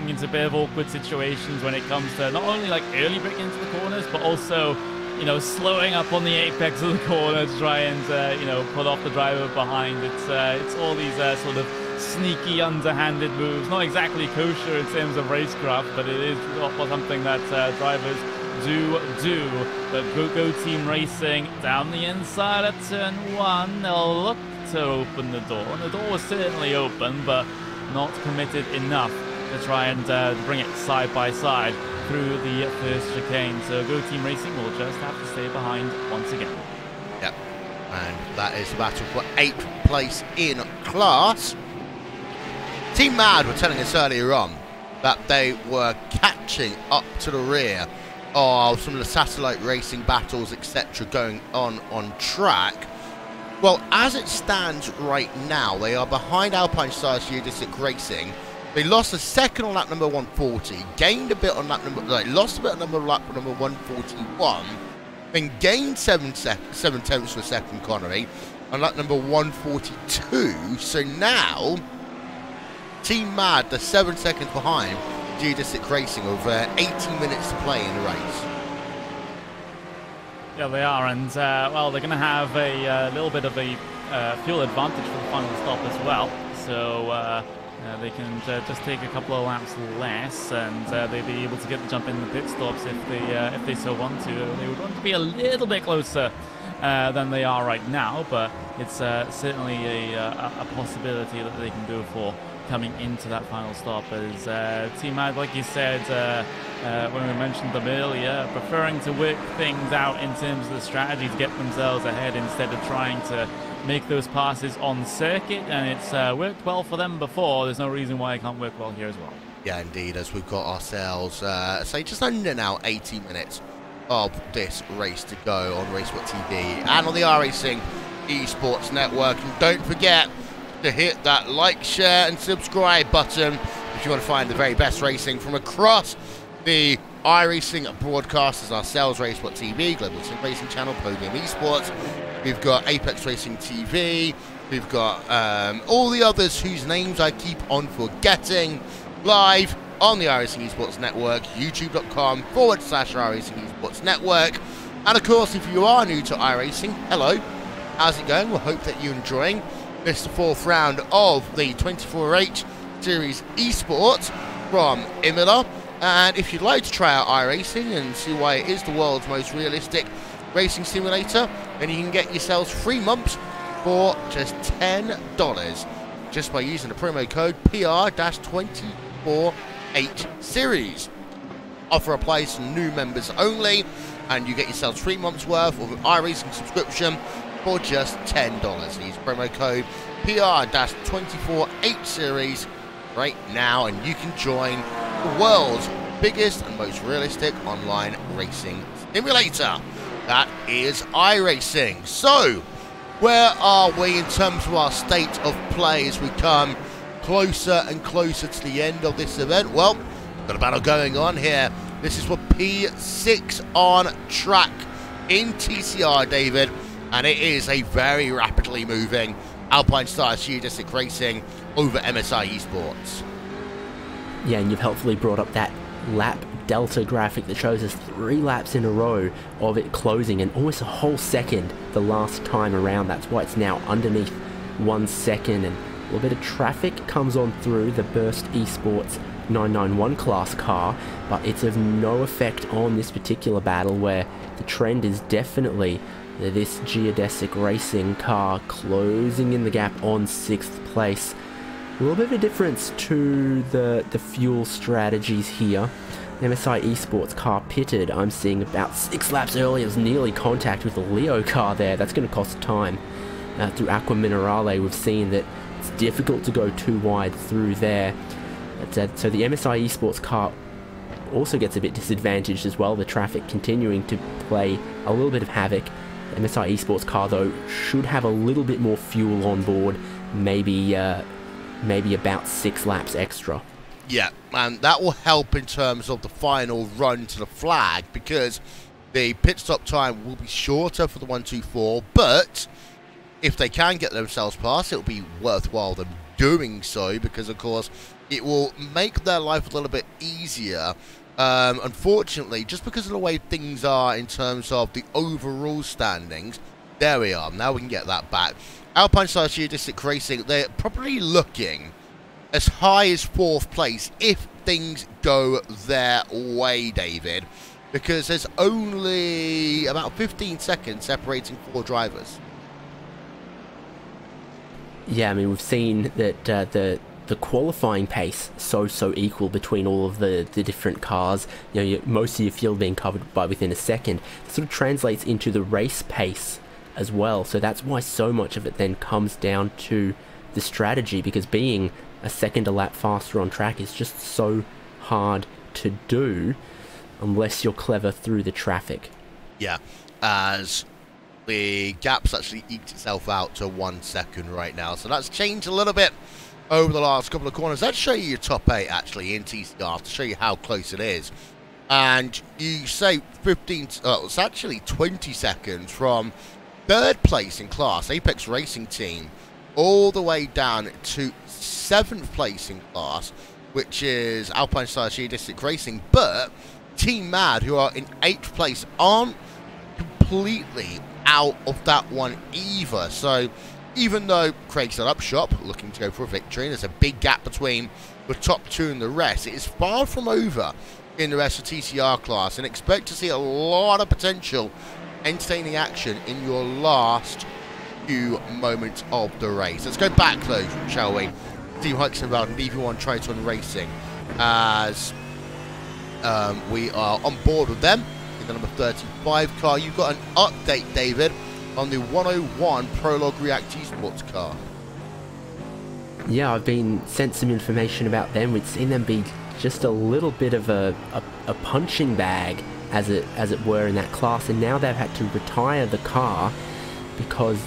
Speaker 3: into a bit of awkward situations when it comes to not only like early breaking into the corners, but also, you know, slowing up on the apex of the corner to try and you know, put off the driver behind. It's all these sort of sneaky, underhanded moves. Not exactly kosher in terms of racecraft, but it is something that drivers do. But Go Team Racing down the inside at turn 1. They'll look to open the door, and the door was certainly open, but not committed enough to try and bring it side by side through the first chicane. So Go Team Racing will just have to stay behind once again.
Speaker 1: Yep, and that is the battle for 8th place in class. Team Mad were telling us earlier on that they were catching up to the rear of some of the satellite racing battles, etc., going on track. Well, as it stands right now, they are behind Alpine Stars Geodesic Racing. They lost a second on lap number 140, gained a bit on lap number, lost a bit on lap number 141, then gained 7/10 of a second, Connery, on lap number 142. So now, Team Mad, they're 7 seconds behind Geodesic Racing with 18 minutes to play in the race.
Speaker 3: Yeah, they are, and well, they're going to have a little bit of a fuel advantage for the final stop as well. So they can just take a couple of laps less, and they'll be able to get the jump in the pit stops if they so want to. They would want to be a little bit closer than they are right now, but it's certainly a possibility that they can go for coming into that final stop. As Team Mad, like you said when we mentioned them earlier, preferring to work things out in terms of the strategy to get themselves ahead instead of trying to make those passes on circuit, and it's worked well for them before. There's no reason why it can't work well here as well.
Speaker 1: Yeah, indeed, as we've got ourselves, say, just under now 80 minutes of this race to go on Racewhat TV and on the iRacing Esports Network. And don't forget to hit that like, share and subscribe button if you want to find the very best racing from across the iRacing broadcasters ourselves, Racewhat TV, Global Sim Racing Channel, Podium Esports. We've got Apex Racing TV. We've got all the others whose names I keep on forgetting, live on the iRacing Esports Network, youtube.com/iRacing Esports Network. And of course, if you are new to iRacing, hello, how's it going? We'll hope that you're enjoying this, the 4th round of the 24H Series Esports from Imola. And if you'd like to try out iRacing and see why it is the world's most realistic racing simulator, then you can get yourselves 3 months for just $10 just by using the promo code PR-248series. Offer applies to new members only, and you get yourselves 3 months worth of an iRacing subscription for just $10. Use promo code PR-248series right now, and you can join the world's biggest and most realistic online racing simulator. That is iRacing. So, where are we in terms of our state of play as we come closer and closer to the end of this event? Well, got a battle going on here. This is for P6 on track in TCR, David, and it is a very rapidly moving Alpine Stars Geodesic Racing over MSI Esports.
Speaker 2: Yeah, and you've helpfully brought up that lap delta graphic that shows us 3 laps in a row of it closing, and almost a whole second the last time around. That's why it's now underneath 1 second, and a little bit of traffic comes on through the Burst Esports 991 class car, but it's of no effect on this particular battle, where the trend is definitely this Geodesic Racing car closing in the gap on 6th place. A little bit of a difference to the fuel strategies here. MSI Esports car pitted, I'm seeing about 6 laps early. It was nearly contact with the Leo car there. That's going to cost time. Through Aqua Minerale, we've seen that it's difficult to go too wide through there. So the MSI Esports car also gets a bit disadvantaged as well. The traffic continuing to play a little bit of havoc. The MSI Esports car, though, should have a little bit more fuel on board. Maybe about 6 laps extra.
Speaker 1: Yeah, and that will help in terms of the final run to the flag, because the pit stop time will be shorter for the 124, but if they can get themselves past, it will be worthwhile them doing so, because of course it will make their life a little bit easier. Unfortunately, just because of the way things are in terms of the overall standings, there we are, now we can get that back. Alpine Stars Geodesic Racing, they're probably looking as high as 4th place if things go their way, David, because there's only about 15 seconds separating 4 drivers.
Speaker 2: Yeah, I mean, we've seen that the qualifying pace so equal between all of the different cars. You know, most of your field being covered by within a second. It sort of translates into the race pace as well. So that's why so much of it then comes down to the strategy, because being a second a lap faster on track is just so hard to do unless you're clever through the traffic.
Speaker 1: Yeah, as the gap's actually eked itself out to 1 second right now, so that's changed a little bit over the last couple of corners. Let's show you your top 8 actually in TCR to show you how close it is. And you say 15, it's actually 20 seconds from 3rd place in class, Apex Racing Team, all the way down to 7th place in class, which is Alpine Stars Geodesic Racing. But Team Mad, who are in 8th place, aren't completely out of that one either. So even though Craig's up shop looking to go for a victory, and there's a big gap between the top 2 and the rest, it is far from over in the rest of TCR class, and expect to see a lot of potential entertaining action in your last few moments of the race. Let's go back though, shall we? Team Huxenveld and EV1 Triton Racing, as we are on board with them in the number 35 car. You've got an update, David, on the 101 Prologue React Esports car.
Speaker 2: Yeah, I've been sent some information about them. We'd seen them be just a little bit of a punching bag as it were, in that class, and now they've had to retire the car because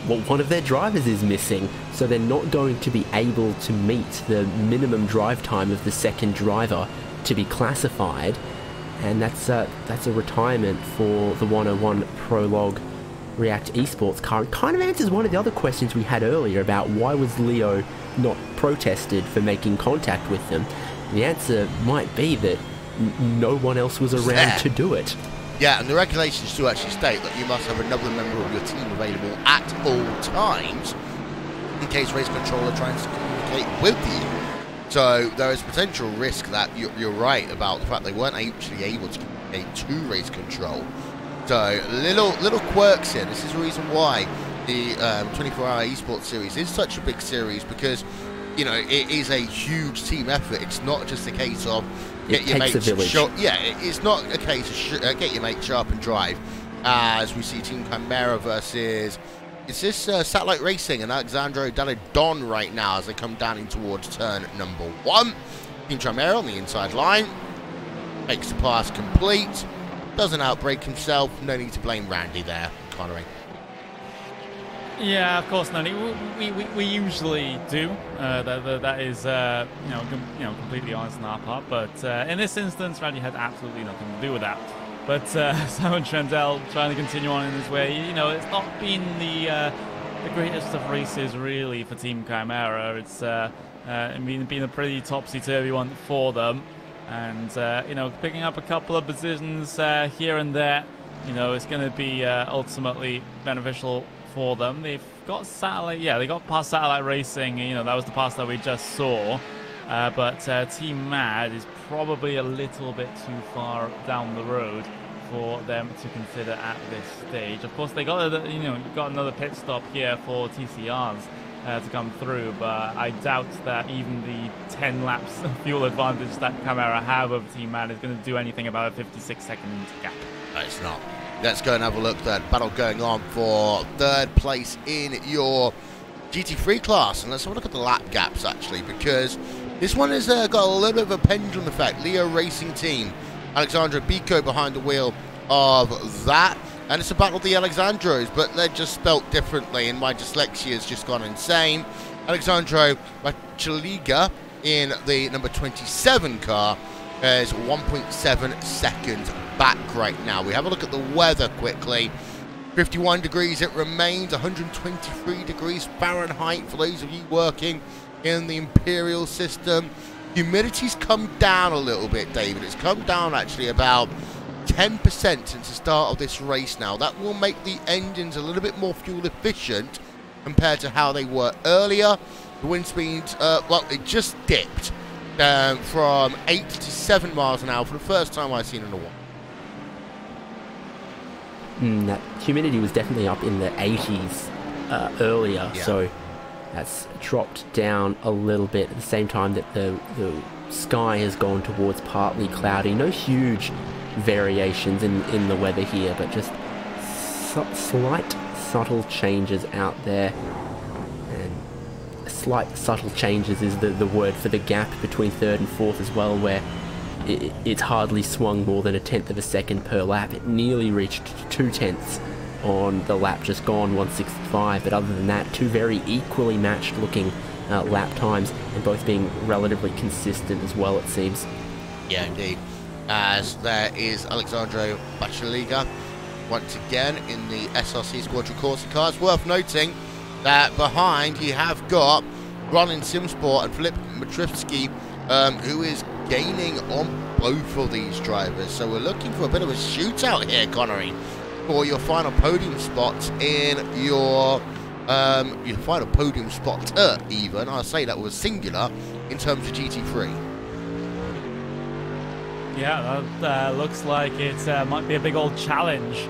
Speaker 2: one of their drivers is missing, so they're not going to be able to meet the minimum drive time of the second driver to be classified, and that's a retirement for the 101 Prologue React Esports car. It kind of answers one of the other questions we had earlier about why was Leo not protested for making contact with them. The answer might be that no one else was around to do it.
Speaker 1: Yeah, and the regulations do actually state that you must have another member of your team available at all times in case race controller tries to communicate with you. So there is potential risk that you're right about the fact they weren't actually able to communicate to race control. So little quirks here. This is the reason why the 24-hour esports series is such a big series, because you know it is a huge team effort. It's not just a case of get your mates it's not a case of get your mate sharp and drive, as we see Team Chimera versus is this Satellite Racing and Alexandro Daledon right now as they come down in towards turn number 1. Team Chimera on the inside line makes the pass complete. Doesn't outbreak himself. No need to blame Randy there, Connery.
Speaker 3: Yeah, of course, Nani. We usually do. That is completely honest on our part. But in this instance, Randy had absolutely nothing to do with that. But Simon Trendell trying to continue on in his way. You know, it's not been the greatest of races really for Team Chimera. It's been a pretty topsy-turvy one for them. And, picking up a couple of positions here and there, it's going to be ultimately beneficial for them. They've got they got past Satellite Racing, that was the pass that we just saw. But Team Mad is probably a little bit too far down the road for them to consider at this stage. Of course, they got another pit stop here for TCRs to come through, but I doubt that even the 10 laps of fuel advantage that Chimera have over Team Man is going to do anything about a 56-second gap.
Speaker 1: No, it's not. Let's go and have a look. That battle going on for third place in your GT3 class, and let's have a look at the lap gaps actually, because this one has got a little bit of a pendulum effect. Leo Racing Team, Alexandro Bico behind the wheel of that. And it's a battle of the Alexandros, but they're just spelt differently, and my dyslexia has just gone insane. Alexandro Machaliga in the number 27 car is 1.7 seconds back right now. We have a look at the weather quickly. 51 degrees it remains, 123 degrees Fahrenheit for those of you working in the Imperial system. Humidity's come down a little bit, David. It's come down actually about 10% since the start of this race now. That will make the engines a little bit more fuel efficient compared to how they were earlier. The wind speeds, it just dipped from 8 to 7 miles an hour for the first time I've seen in a while.
Speaker 2: That humidity was definitely up in the 80s earlier, so that's dropped down a little bit at the same time that the sky has gone towards partly cloudy. No huge variations in the weather here, but just slight subtle changes out there, and slight subtle changes is the word for the gap between third and fourth as well, where it's hardly swung more than 1/10 of a second per lap. It nearly reached 2/10 on the lap just gone, 165, but other than that, two very equally matched looking lap times, and both being relatively consistent as well, it seems.
Speaker 1: Yeah, indeed. As there is Alexandro Bachaliga once again in the SRC Squadron Corsa car. It's worth noting that behind you have got Ronin Simsport and Filip Matrivsky, who is gaining on both of these drivers. So we're looking for a bit of a shootout here, Connery, for your final podium spots in your final podium spot even. I'll say that was singular in terms of GT3.
Speaker 3: Yeah, that looks like it might be a big old challenge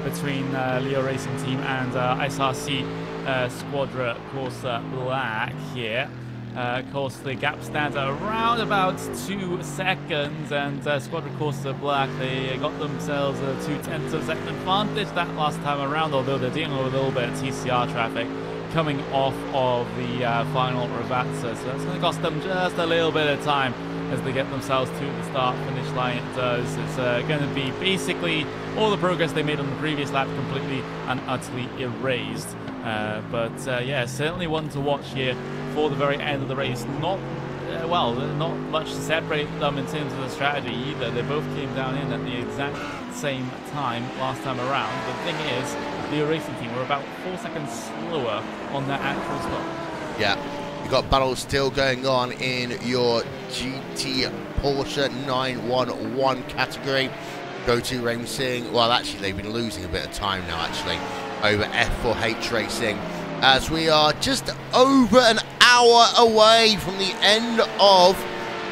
Speaker 3: between Leo Racing Team and SRC Squadra Corsa Black here. Of course, the gap stands at around about 2 seconds, and Squadra Corsa Black, they got themselves a 0.2 of a second advantage that last time around, although they're dealing with a little bit of TCR traffic coming off of the final Ravazza, so that's going to cost them just a little bit of time as they get themselves to the start-finish line. It does. It's going to be basically all the progress they made on the previous lap completely and utterly erased. But yeah, certainly one to watch here for the very end of the race. Not not much to separate them in terms of the strategy either. They both came down in at the exact same time last time around. The thing is, the iRACING team were about 4 seconds slower on their actual stop.
Speaker 1: Yeah, you've got battles still going on in your GT Porsche 911 category. Go-To Racing, well, actually, they've been losing a bit of time now, actually, over F4H Racing, as we are just over an hour away from the end of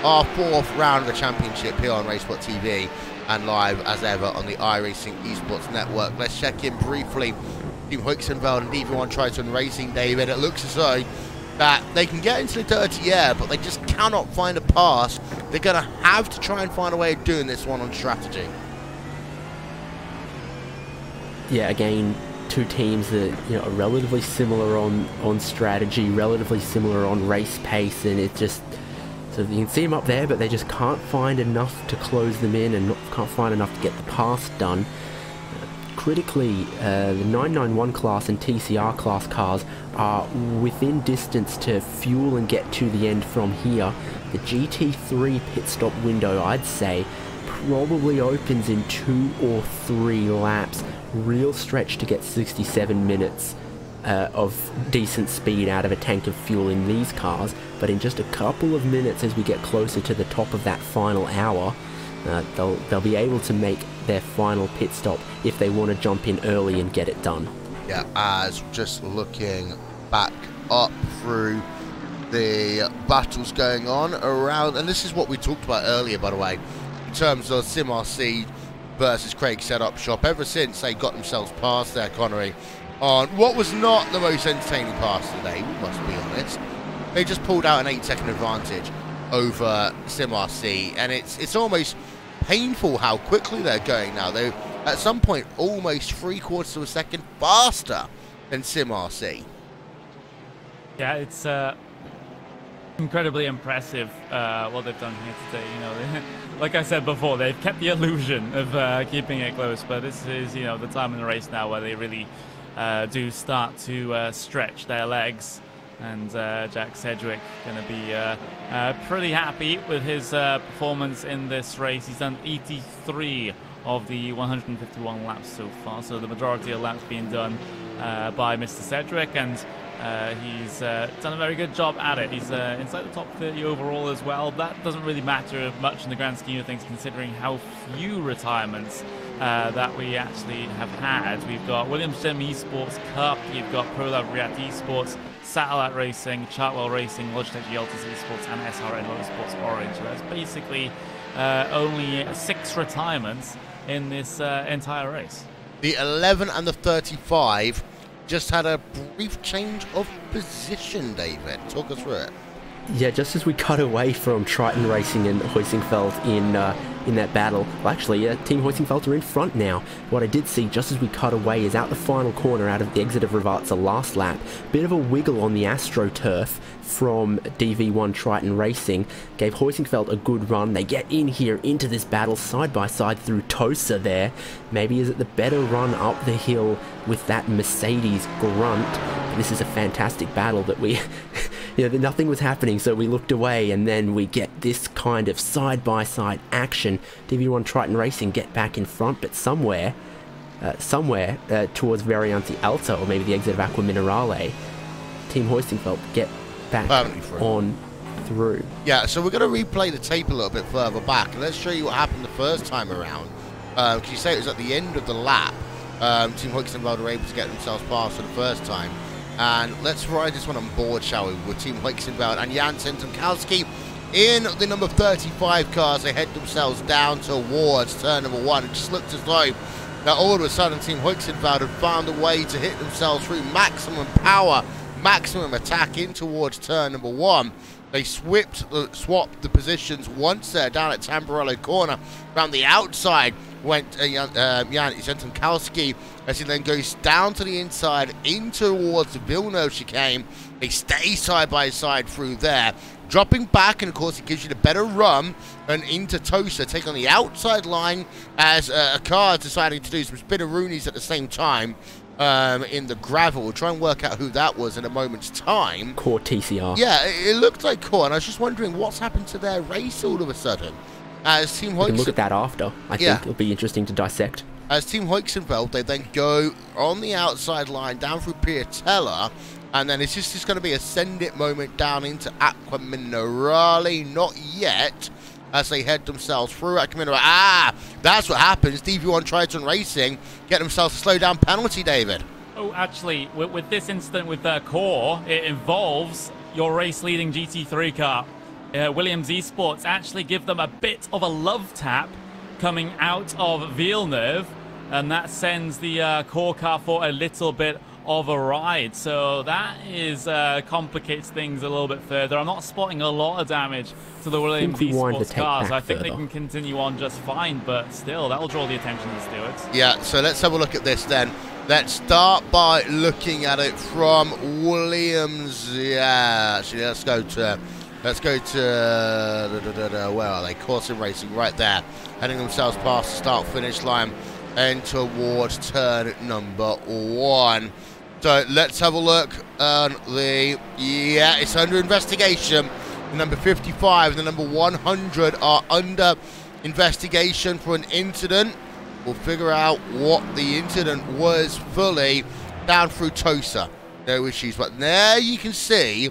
Speaker 1: our 4th round of the championship here on Racesport TV and live as ever on the iRacing Esports Network. Let's check in briefly. Team Huixenveld and DV1 Triton Racing, David. It looks as though that they can get into the dirty air, but they just cannot find a pass. They're going to have to try and find a way of doing this one on strategy. Yeah,
Speaker 2: again, two teams that are relatively similar on strategy, relatively similar on race pace, and it just, so you can see them up there, but they just can't find enough to close them in and can't find enough to get the pass done. Critically, the 991 class and TCR class cars are within distance to fuel and get to the end from here. The GT3 pit stop window, I'd say, probably opens in 2 or 3 laps. Real stretch to get 67 minutes of decent speed out of a tank of fuel in these cars, but in just a couple of minutes as we get closer to the top of that final hour, they'll be able to make their final pit stop if they want to jump in early and get it done.
Speaker 1: Yeah, as just looking back up through the battles going on around, and this is what we talked about earlier, by the way, in terms of SimRC versus Craig Setup Shop. Ever since they got themselves past there, Connery, on what was not the most entertaining pass today, we must be honest. They just pulled out an 8-second advantage over SimRC, and it's almost painful how quickly they're going now. They're at some point almost 3/4 of a second faster than SimRC. Yeah,
Speaker 3: it's incredibly impressive what they've done here today. Like I said before, they've kept the illusion of keeping it close, but this is the time in the race now where they really do start to stretch their legs. And Jack Sedgwick going to be pretty happy with his performance in this race. He's done 83 of the 151 laps so far, so the majority of laps being done by Mr. Sedgwick, and he's done a very good job at it. He's inside the top 30 overall as well. That doesn't really matter much in the grand scheme of things, considering how few retirements that we actually have had. We've got Williams Gym Esports Cup, you've got ProLab React Esports, Satellite Racing, Chartwell Racing, Logitech GLTC Esports, and SRN Motorsports Orange. So that's basically only 6 retirements in this entire race.
Speaker 1: The 11 and the 35 just had a brief change of position, David. Talk us through it.
Speaker 2: Yeah, just as we cut away from Triton Racing and Huixenveld in that battle, well, actually, Team Huixenveld are in front now. What I did see just as we cut away is out the final corner, out of the exit of Rivarza last lap, bit of a wiggle on the AstroTurf from DV1 Triton Racing, gave Huixenveld a good run. They get in here into this battle side by side through Tosa there. Maybe is it the better run up the hill with that Mercedes grunt? But this is a fantastic battle that we... nothing was happening, so we looked away, and then we get this kind of side-by-side action. DV1 Triton Racing get back in front, but somewhere towards Varianti Alta, or maybe the exit of Aqua Minerale, Team Huixenveld get back on through.
Speaker 1: Yeah, so we're going to replay the tape a little bit further back, and let's show you what happened the first time around. Because you say it was at the end of the lap, Team Huixenveld were able to get themselves past for the first time. And let's ride this one on board, shall we, with Team Huixenveld and Jan Sentonkowski in the number 35 cars. They head themselves down towards turn number 1. It just looked as though that all of a sudden Team Huixenveld had found a way to hit themselves through maximum power, maximum attack in towards turn number 1. They swapped the positions once there down at Tamburello corner. Around the outside went Jan Sentonkowski, as he then goes down to the inside in towards the Villeneuve chicane. They stay side by side through there. dropping back, and of course it gives you the better run and into Tosa, take on the outside line as a car is deciding to do some spinneroonies at the same time in the gravel. We'll try and work out who that was in a moment's time.
Speaker 2: Core TCR.
Speaker 1: Yeah, it looked like Core, and I was just wondering what's happened to their race all of a sudden. As Team Hoyks,
Speaker 2: We can look at that after. I think it'll be interesting to dissect.
Speaker 1: As Team Hoyks they then go on the outside line down through Piatella, and then it's just going to be a send it moment down into Aqua Minerale. Not yet, as they head themselves through Aqua Minerale. Ah, that's what happens. DV1 Triton Racing get themselves a slow down penalty, David.
Speaker 3: Oh, actually, with this incident with their Core, it involves your race-leading GT3 car. Williams Esports actually give them a bit of a love tap coming out of Villeneuve, and that sends the Core car for a little bit of a ride. So that is complicates things a little bit further. I'm not spotting a lot of damage to the Williams Esports cars. I think they can continue on just fine, but still, that'll draw the attention of the stewards.
Speaker 1: Yeah, so let's have a look at this then. Let's start by looking at it from Williams. Yeah, actually, let's go to where are they? Coursing Racing right there, heading themselves past the start-finish line and towards turn number 1. So let's have a look on the, it's under investigation. The number 55 and the number 100 are under investigation for an incident. We'll figure out what the incident was fully down through Tosa. No issues, but there you can see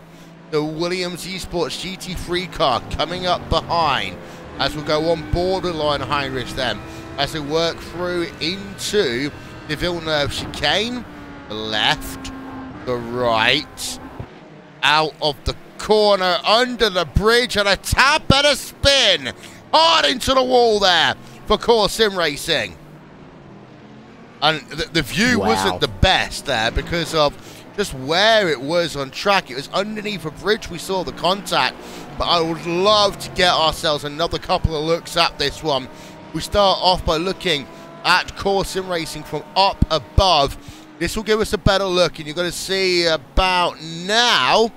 Speaker 1: the Williams Esports GT3 car coming up behind as we go on borderline Heinrich then, as they work through into the Villeneuve chicane, the left, the right, out of the corner, under the bridge, and a tap and a spin hard into the wall there for Core Sim Racing. And the view wasn't the best there because of just where it was on track. It was underneath a bridge. We saw the contact, but I would love to get ourselves another couple of looks at this one. We start off by looking at Core Sim Racing from up above. This will give us a better look, and you're going to see about now.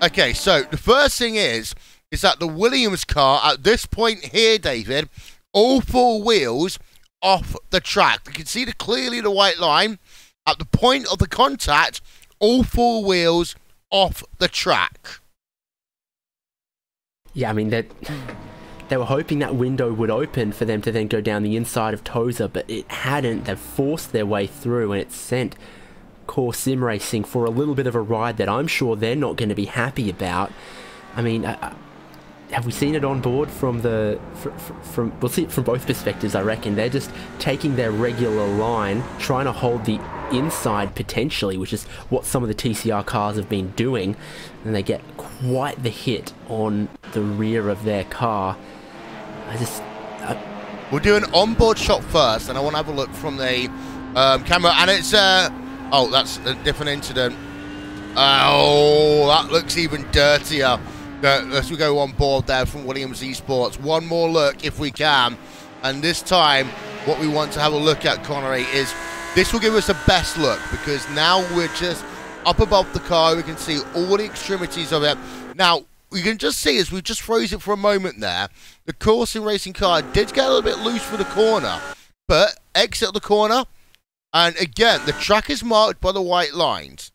Speaker 1: Okay, so the first thing is that the Williams car at this point here, David, all 4 wheels off the track. You can see clearly the white line. At the point of the contact, all 4 wheels off the track.
Speaker 2: Yeah, I mean, they were hoping that window would open for them to then go down the inside of Tosa, but it hadn't. They've forced their way through, and it sent Core Sim Racing for a little bit of a ride that I'm sure they're not going to be happy about. I mean, have we seen it on board from we'll see it from both perspectives, I reckon. They're just taking their regular line, trying to hold the inside potentially, which is what some of the TCR cars have been doing, and they get quite the hit on the rear of their car.
Speaker 1: We'll do an onboard shot first, and I want to have a look from the camera, and it's oh, that's a different incident. Oh, that looks even dirtier. As we go on board there from Williams Esports. One more look if we can, and this time what we want to have a look at, Connery, is this will give us a best look, because now we're just up above the car. We can see all the extremities of it. Now we can just see, as we just froze it for a moment there, the Core Sim Racing car did get a little bit loose for the corner, but exit the corner, and again the track is marked by the white lines.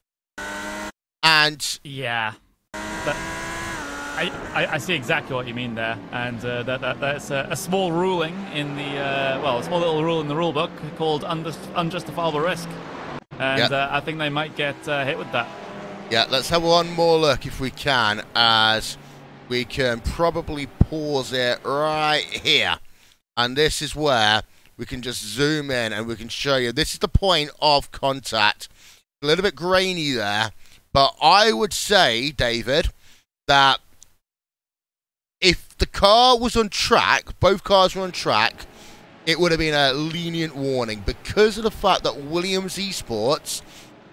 Speaker 1: And
Speaker 3: yeah, I see exactly what you mean there, and that's a small ruling in the a small little rule in the rule book called unjustifiable risk, and I think they might get hit with that.
Speaker 1: Yeah, let's have one more look if we can, as we can probably pause it right here, and this is where we can just zoom in and we can show you. This is the point of contact. A little bit grainy there, but I would say, David, that if the car was on track, both cars were on track, it would have been a lenient warning, because of the fact that Williams Esports,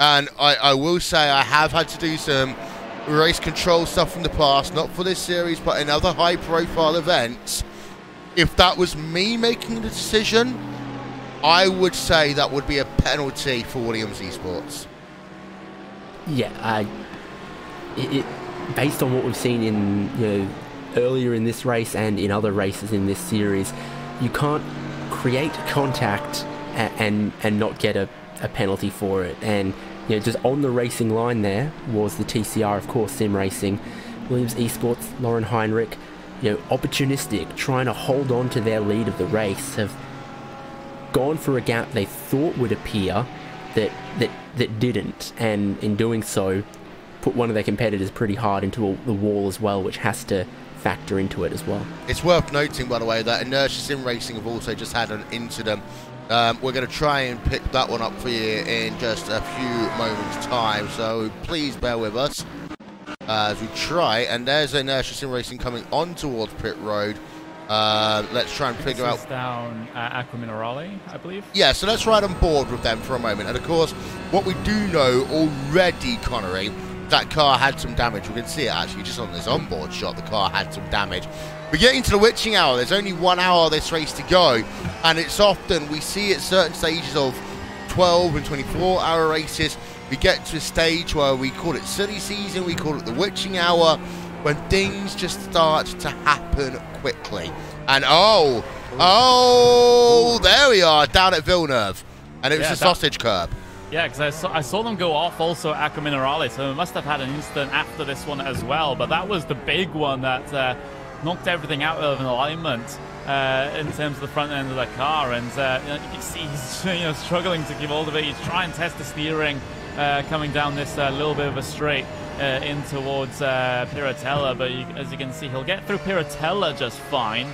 Speaker 1: and I will say I have had to do some race control stuff from the past, not for this series, but in other high-profile events. If that was me making the decision, I would say that would be a penalty for Williams Esports.
Speaker 2: Yeah, based on what we've seen in earlier in this race and in other races in this series, you can't create contact and not get a penalty for it. And just on the racing line there was the TCR, of course, Sim Racing, Williams Esports, Lauren Heinrich, opportunistic, trying to hold on to their lead of the race, have gone for a gap they thought would appear that didn't, and in doing so put one of their competitors pretty hard into the wall as well, which has to factor into it as well.
Speaker 1: It's worth noting, by the way, that Inertia Sim Racing have also just had an incident. We're going to try and pick that one up for you in just a few moments' time, so please bear with us as we try. And there's Inertia Sim Racing coming on towards pit road. Let's try and figure out...
Speaker 3: down Aqua Minerale, I believe.
Speaker 1: Yeah, so let's ride on board with them for a moment. And of course, what we do know already, Connery, that car had some damage. We can see it actually just on this onboard shot. The car had some damage. We're getting to the witching hour. There's only 1 hour of this race to go, and it's often we see at certain stages of 12 and 24-hour races, we get to a stage where we call it silly season, we call it the witching hour, when things just start to happen quickly. And oh, there we are down at Villeneuve, and it was the sausage curb.
Speaker 3: Yeah, because I saw them go off also at Aqua Minerale, so they must have had an incident after this one as well. But that was the big one that knocked everything out of an alignment in terms of the front end of the car. And you can see he's struggling to keep hold of it. He's trying to test the steering coming down this little bit of a straight in towards Piratella. But as you can see, he'll get through Piratella just fine.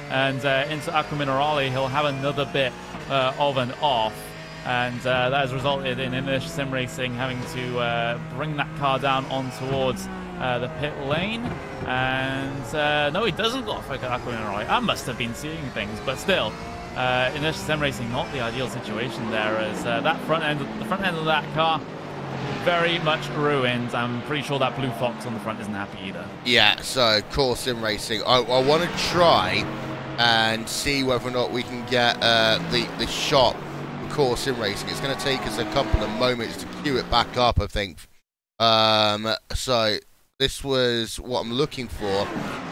Speaker 3: And into Aqua Minerale, he'll have another bit of an off. And that has resulted in Inertia Sim Racing having to bring that car down on towards the pit lane. And no, he doesn't go off Aqua Minerale. I must have been seeing things, but still, Inertia Sim Racing not the ideal situation there, as the front end of that car very much ruined. I'm pretty sure that blue fox on the front isn't happy either. Yeah,
Speaker 1: so Core Sim Racing, I want to try and see whether or not we can get the shot. Core Sim Racing. It's going to take us a couple of moments to queue it back up, I think. So this was what I'm looking for,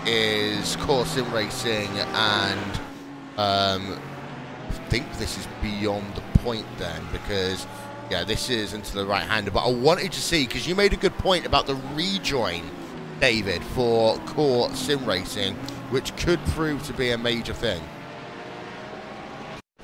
Speaker 1: is Core Sim Racing, and I think this is beyond the point then, because yeah, this is into the right hander. But I wanted to see, because you made a good point about the rejoin, David, for Core Sim Racing, which could prove to be a major thing.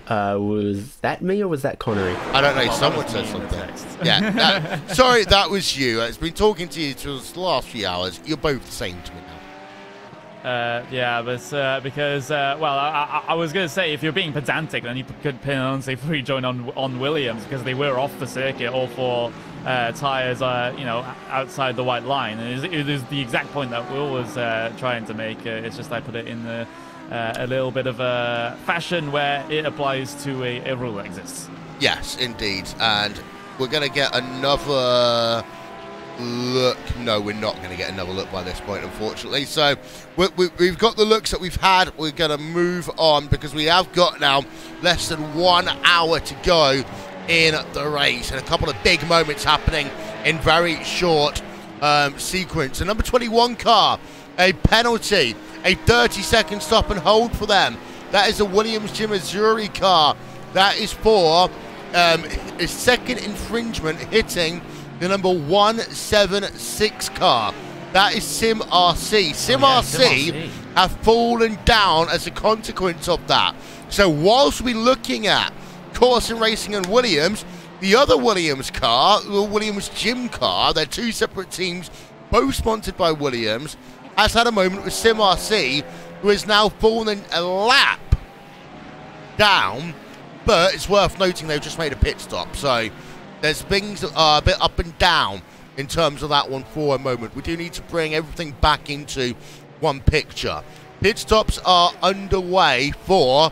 Speaker 2: Was that me or was that Connery?
Speaker 1: I don't know, someone said something. Yeah, sorry, that was you. It's been talking to you for the last few hours. You're both the same to me now.
Speaker 3: Yeah, but because, well, I was going to say, if you're being pedantic, then you could pin on, say, rejoin on Williams, because they were off the circuit, all four tyres, outside the white line. And it is the exact point that Will was trying to make. It's just I put it in the... a little bit of a fashion where it applies to a rule that exists.
Speaker 1: Yes, indeed. And we're going to get another look. No, we're not going to get another look by this point, unfortunately. So we've got the looks that we've had. We're going to move on, because we have got now less than 1 hour to go in the race, and a couple of big moments happening in very short sequence. The number 21 car, a penalty. A 30-second stop and hold for them. That is a Williams Jim Azuri car. That is for a second infringement hitting the number 176 car. That is Sim RC. Sim RC have fallen down as a consequence of that. So whilst we're looking at Core Sim Racing and Williams, the other Williams car, the Williams Jim car, they're two separate teams, both sponsored by Williams, has had a moment with Sim RC, who has now fallen a lap down, but it's worth noting they've just made a pit stop, so there's things that are a bit up and down in terms of that one for a moment. We do need to bring everything back into one picture. Pit stops are underway for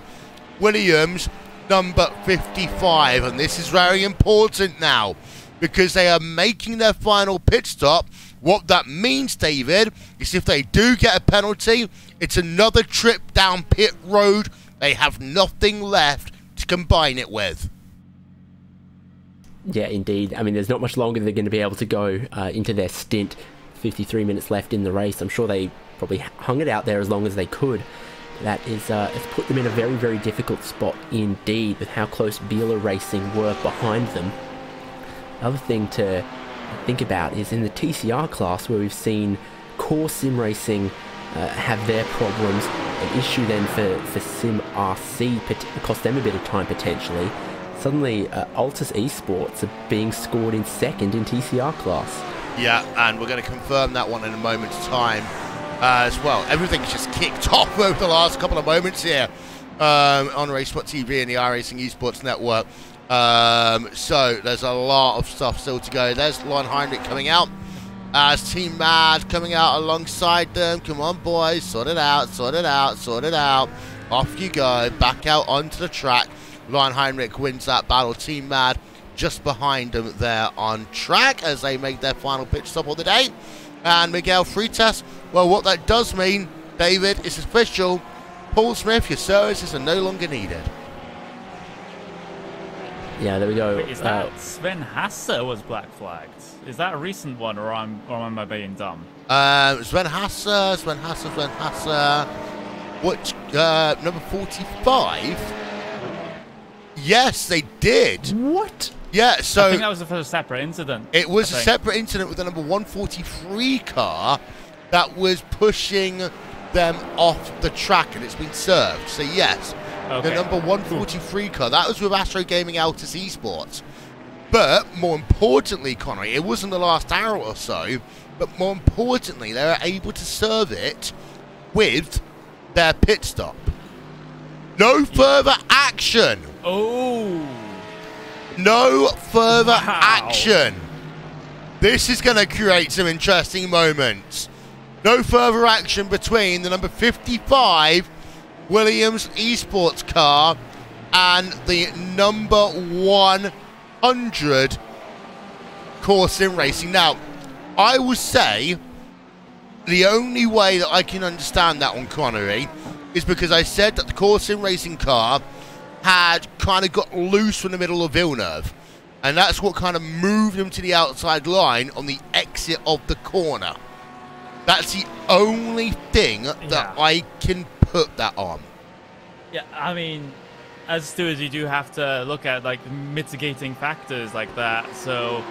Speaker 1: Williams number 55, and this is very important now, because they are making their final pit stop. What that means, David, is if they do get a penalty, it's another trip down pit road. They have nothing left to combine it with.
Speaker 2: Yeah, indeed. I mean, there's not much longer they're going to be able to go into their stint. 53 minutes left in the race. I'm sure they probably hung it out there as long as they could. That is, it's put them in a very, very difficult spot indeed with how close Biela Racing were behind them. Other thing to think about is in the TCR class, where we've seen Core Sim Racing have their problems, an issue then for Sim RC, cost them a bit of time potentially. Suddenly, Altus Esports are being scored in second in TCR class.
Speaker 1: Yeah, and we're going to confirm that one in a moment's time as well. Everything's just kicked off over the last couple of moments here on RaceSpot TV and the iRacing Esports Network. So there's a lot of stuff still to go. There's Lon Heinrich coming out as Team Mad coming out alongside them. Come on, boys, sort it out, sort it out, sort it out. Off you go, back out onto the track. Lon Heinrich wins that battle. Team Mad just behind them there on track as they make their final pit stop of the day. And Miguel Freitas, well, what that does mean, David, is official. Paul Smith, your services are no longer needed.
Speaker 2: Yeah, there we go.
Speaker 3: Wait, is that Sven Hasse was black flagged? Is that a recent one, or am I being dumb?
Speaker 1: Sven Hasse. What, number 45? Yes, they did.
Speaker 2: What?
Speaker 1: Yeah, so...
Speaker 3: I think that was a separate incident.
Speaker 1: It was a separate incident with the number 143 car that was pushing them off the track, and it's been served. So, yes,
Speaker 3: okay.
Speaker 1: The number 143 car, that was with Astro Gaming Altus Esports. But, more importantly, Connor, it wasn't the last hour or so, but more importantly, they were able to serve it with their pit stop. No further action.
Speaker 3: Oh.
Speaker 1: No further action. This is going to create some interesting moments. No further action between the number 55 Williams Esports car and the number 100 Core Sim Racing. Now, I will say the only way that I can understand that one, Connery, is because I said that the Core Sim Racing car had kind of got loose from the middle of Villeneuve, and that's what kind of moved them to the outside line on the exit of the corner. That's the only thing that I can put that on.
Speaker 3: Yeah, I mean, as stewards, you do have to look at like mitigating factors like that. So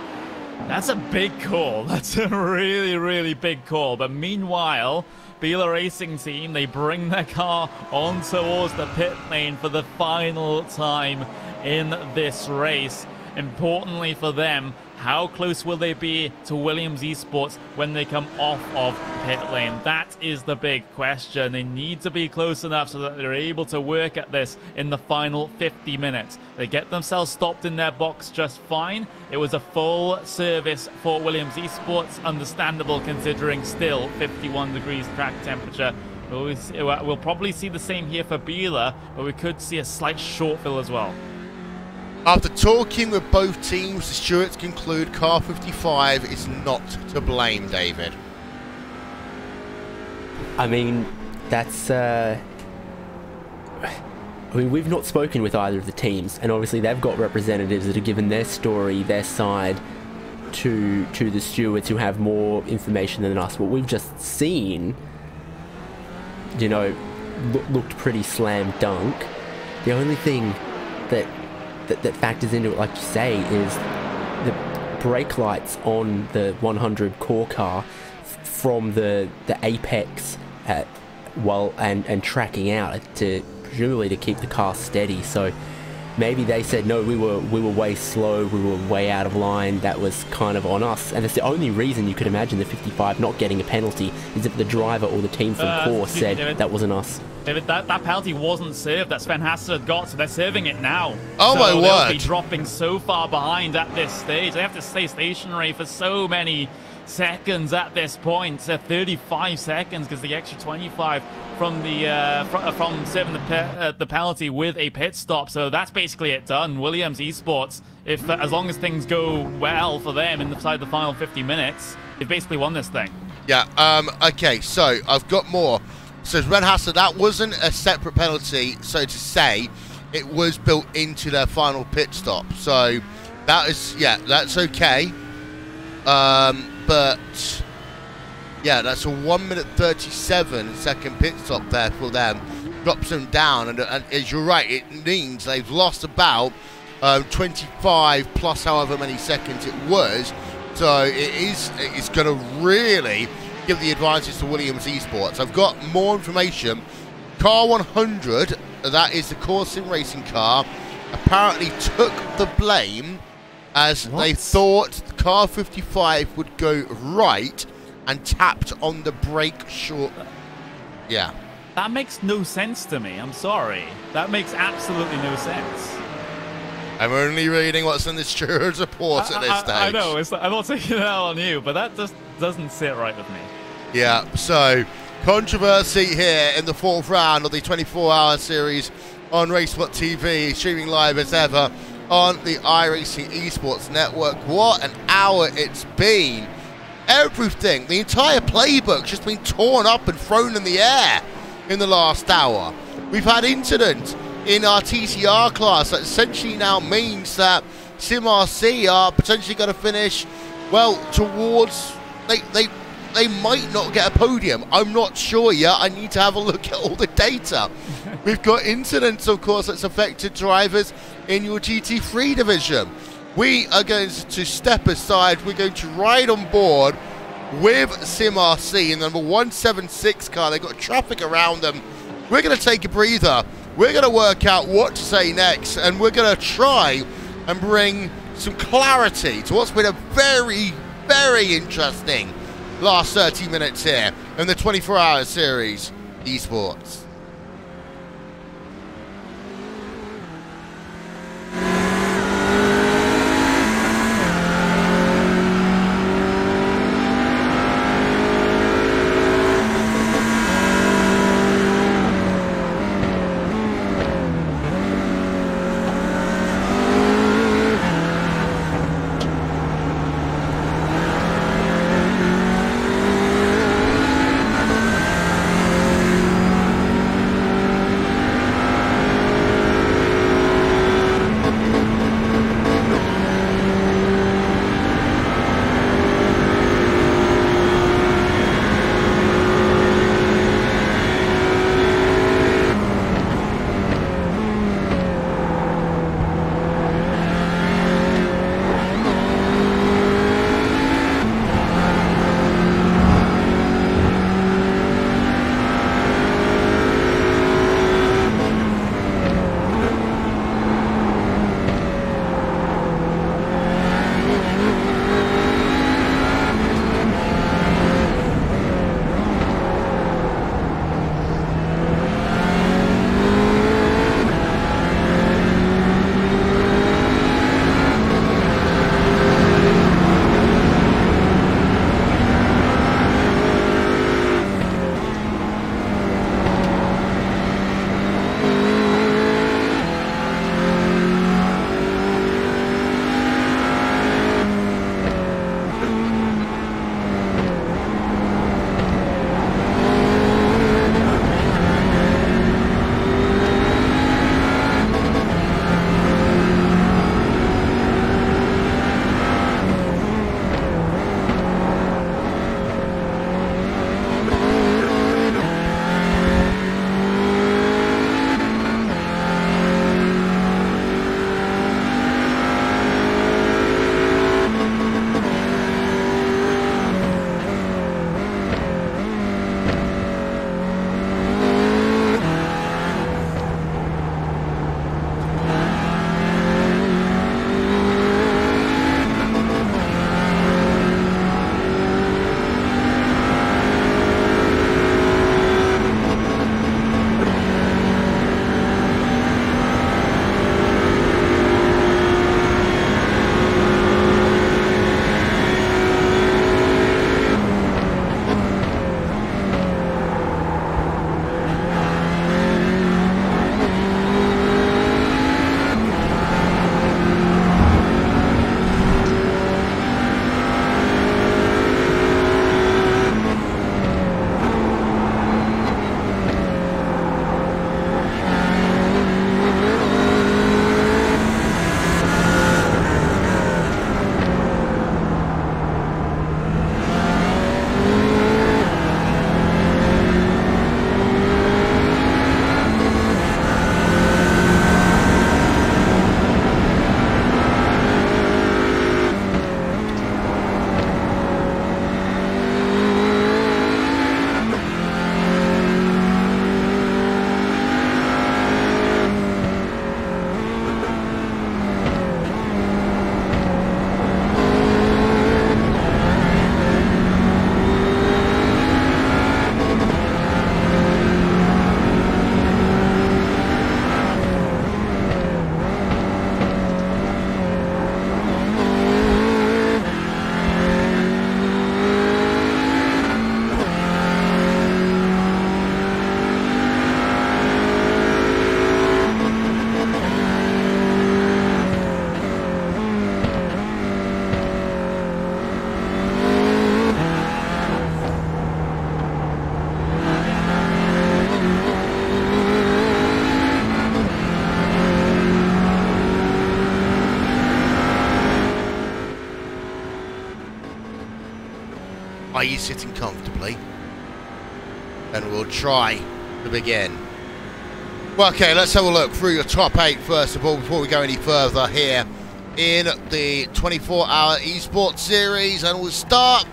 Speaker 3: that's a big call. That's a really, really big call. But meanwhile, Biela Racing team, they bring their car on towards the pit lane for the final time in this race. Importantly for them, how close will they be to Williams Esports when they come off of pit lane? That is the big question. They need to be close enough so that they're able to work at this in the final 50 minutes. They get themselves stopped in their box just fine. It was a full service for Williams Esports, understandable considering still 51 degrees track temperature. We'll probably see the same here for Biela, but we could see a slight shortfill as well.
Speaker 1: After talking with both teams, the stewards conclude car 55 is not to blame, David.
Speaker 2: I mean, that's... I mean, we've not spoken with either of the teams, and obviously they've got representatives that have given their story, their side, to the stewards who have more information than us. What we've just seen, you know, looked pretty slam dunk. The only thing that factors into it, like you say, is the brake lights on the 100 core car from the apex and tracking out to presumably to keep the car steady. So maybe they said no, we were way slow, we were way out of line, that was kind of on us. And it's the only reason you could imagine the 55 not getting a penalty is if the driver or the team from core said that wasn't us.
Speaker 3: David, that penalty wasn't served that Sven Hasse had got, so they're serving it now.
Speaker 1: Oh, my word.
Speaker 3: They'll be dropping so far behind at this stage. They have to stay stationary for so many seconds at this point. 35 seconds because the extra 25 from the from serving the penalty with a pit stop. So that's basically it done. Williams Esports, if as long as things go well for them inside the final 50 minutes, they've basically won this thing.
Speaker 1: Yeah. Okay. So I've got more. So Sven Hasse, that wasn't a separate penalty, so to say. It was built into their final pit stop. So that is, yeah, that's okay. But Yeah, that's a 1 minute 37 second pit stop there for them. Drops them down, and as you're right, it means they've lost about 25 plus however many seconds it was. So it's going to really give the advantage to Williams Esports. I've got more information. Car 100, that is the core sim racing car, apparently took the blame as they thought car 55 would go right and tapped on the brake short. Yeah.
Speaker 3: That makes no sense to me. I'm sorry. That makes absolutely no sense.
Speaker 1: I'm only reading what's in the steward's report at this stage.
Speaker 3: I know. I'm not taking it out on you, but that just doesn't sit right with me.
Speaker 1: Yeah, so controversy here in the 4th round of the 24-hour series on Racebot TV, streaming live as ever on the iRacing Esports network. What an hour it's been. Everything, the entire playbook's just been torn up and thrown in the air in the last hour. We've had incidents in our TCR class that essentially now means that SimRC are potentially going to finish, well, towards, they might not get a podium. I'm not sure yet. I need to have a look at all the data. We've got incidents, of course, that's affected drivers in your GT3 division. We are going to step aside. We're going to ride on board with SimRC in the number 176 car. They've got traffic around them. We're going to take a breather. We're going to work out what to say next, and we're going to try and bring some clarity to what's been a very, very interesting last 30 minutes here in the 24-hour series Esports. Are you sitting comfortably? And we'll try to begin. Well, okay, let's have a look through your top 8 first of all before we go any further here in the 24-hour esports series. And we'll start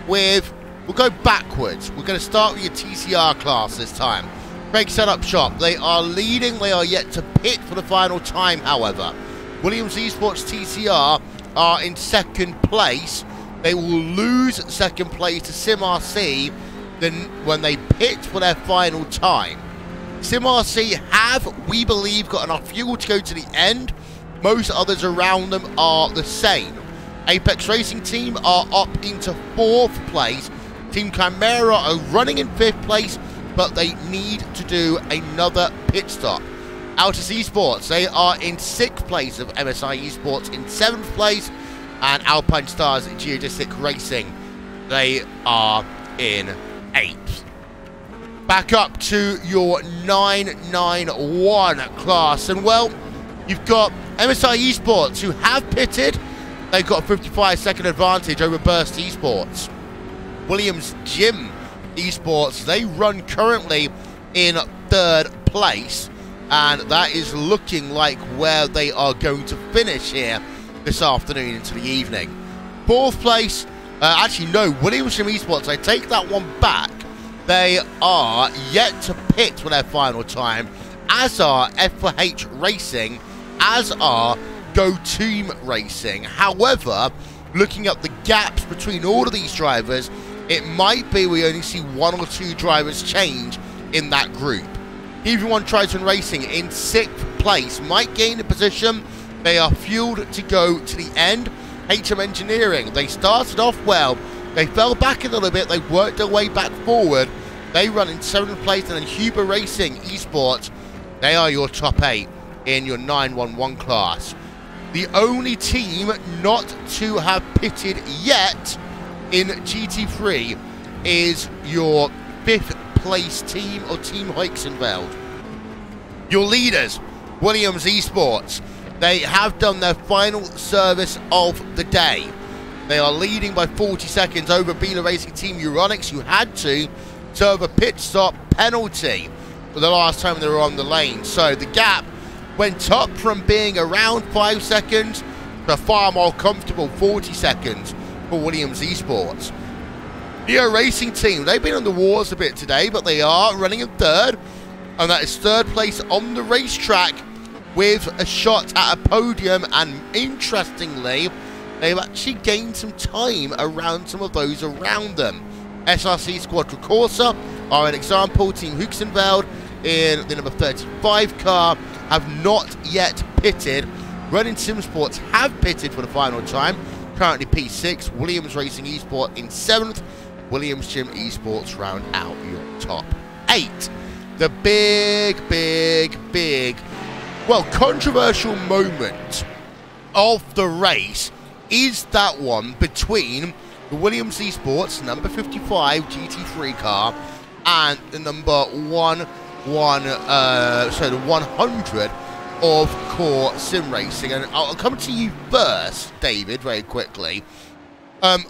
Speaker 1: with, we'll go backwards. We're going to start with your TCR class this time. Craig Setup Shop, they are leading. They are yet to pit for the final time, however. Williams Esports TCR are in second place. They will lose second place to SimRC then when they pit for their final time. SimRC have, we believe, got enough fuel to go to the end. Most others around them are the same. Apex Racing Team are up into 4th place. Team Chimera are running in 5th place, but they need to do another pit stop. Altus Esports, they are in 6th place of MSI Esports in 7th place. And Alpine Stars Geodesic Racing, they are in 8th. Back up to your 991 class. And, well, you've got MSI Esports, who have pitted. They've got a 55-second advantage over Burst Esports. Williams Gym Esports, they run currently in 3rd place. And that is looking like where they are going to finish here this afternoon into the evening. 4th place, actually no, Williams Gym Esports, I take that one back. They are yet to pit for their final time, as are F4H Racing, as are Go Team Racing. However, looking at the gaps between all of these drivers, it might be we only see 1 or 2 drivers change in that group. Everyone Triton Racing in 6th place might gain a position. They are fueled to go to the end. HM Engineering, they started off well. They fell back a little bit. They worked their way back forward. They run in 7th place. And then Huber Racing Esports, they are your top 8 in your 911 class. The only team not to have pitted yet in GT3 is your 5th place team, or Team Hoixenveld. Your leaders, Williams Esports, they have done their final service of the day. They are leading by 40 seconds over Beeler Racing Team Euronics, who had to serve a pit stop penalty for the last time they were on the lane. So the gap went up from being around 5 seconds to a far more comfortable 40 seconds for Williams Esports. Neo Racing Team, they've been on the wars a bit today, but they are running in 3rd, and that is 3rd place on the racetrack with a shot at a podium. And interestingly, they've actually gained some time around some of those around them. SRC Squadra Corsa are an example. Team Hoixenveld in the number 35 car have not yet pitted. Running Sim Sports have pitted for the final time, currently P6. Williams Racing Esport in 7th. Williams Gym Esports round out your top 8. The big, well, controversial moment of the race is that one between the Williams Esports number 55 GT3 car and the number the 100 of Core Sim Racing. And I'll come to you first, David, very quickly.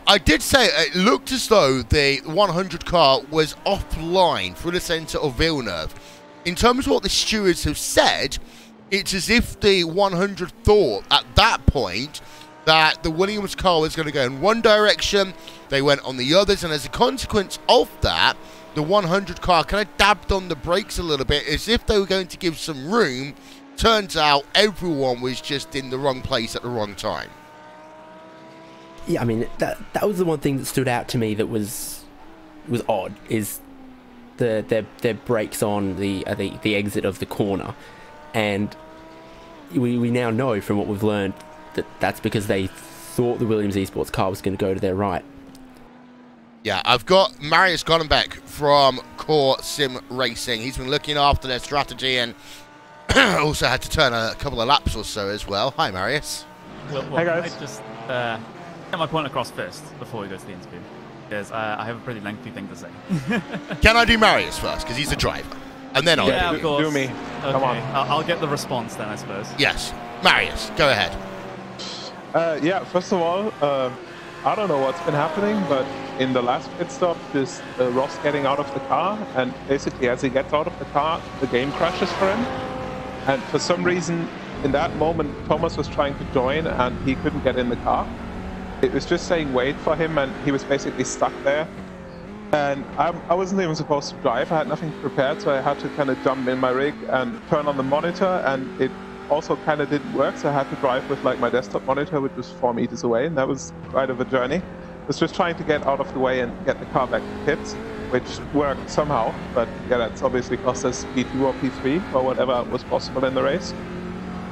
Speaker 1: I did say it looked as though the 100 car was offline through the centre of Villeneuve. In terms of what the stewards have said, it's as if the 100 thought at that point that the Williams car was going to go in one direction, they went on the others, and as a consequence of that, the 100 car kind of dabbed on the brakes a little bit as if they were going to give some room. Turns out everyone was just in the wrong place at the wrong time.
Speaker 2: Yeah, I mean, that was the one thing that stood out to me that was odd, is their brakes on the exit of the corner. And we now know from what we've learned that that's because they thought the Williams Esports car was going to go to their right.
Speaker 1: Yeah, I've got Marius Gonenbeck from Core Sim Racing. He's been looking after their strategy and also had to turn a couple of laps or so as well. Hi, Marius.
Speaker 3: Well,
Speaker 6: hey, guys.
Speaker 3: I just get my point across first before we go to the interview, because I have a pretty lengthy thing to say.
Speaker 1: Can I do Marius first, because he's the driver? And then I'll
Speaker 3: of course.
Speaker 6: Do me.
Speaker 3: Okay.
Speaker 6: Come on.
Speaker 3: I'll get the response then, I suppose.
Speaker 1: Yes. Marius, go ahead.
Speaker 6: Yeah, first of all, I don't know what's been happening, but in the last pit stop, just Ross getting out of the car, and basically as he gets out of the car, the game crashes for him. And for some reason, in that moment, Thomas was trying to join and he couldn't get in the car. It was just saying wait for him, and he was basically stuck there. And I wasn't even supposed to drive. I had nothing prepared, so I had to kind of jump in my rig and turn on the monitor, and it also kind of didn't work, so I had to drive with like my desktop monitor, which was 4 meters away, and that was quite of a journey. I was just trying to get out of the way and get the car back to pits, which worked somehow, but yeah, that's obviously cost us P2 or P3 or whatever was possible in the race.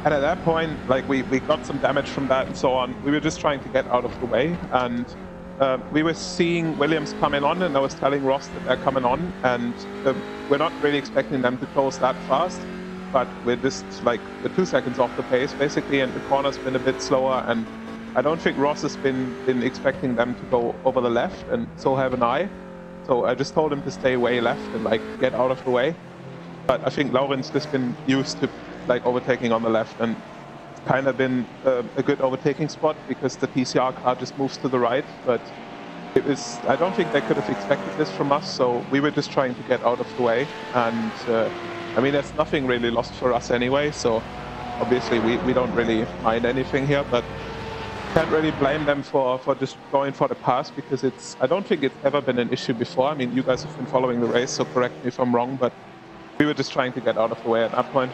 Speaker 6: And at that point, like we got some damage from that and so on. We were just trying to get out of the way, and we were seeing Williams coming on, and I was telling Ross that they're coming on, and we're not really expecting them to close that fast, but we're just like we're 2 seconds off the pace basically, and the corner's been a bit slower, and I don't think Ross has been expecting them to go over the left, and so have I. So I just told him to stay way left and like get out of the way. But I think Lauren's just been used to like overtaking on the left, and kind of been a good overtaking spot because the PCR car just moves to the right. But it was, I don't think they could have expected this from us, so we were just trying to get out of the way. And I mean, there's nothing really lost for us anyway, so obviously we don't really mind anything here, but can't really blame them for just going for the pass, because I don't think it's ever been an issue before. I mean, you guys have been following the race, so correct me if I'm wrong, but we were just trying to get out of the way at that point.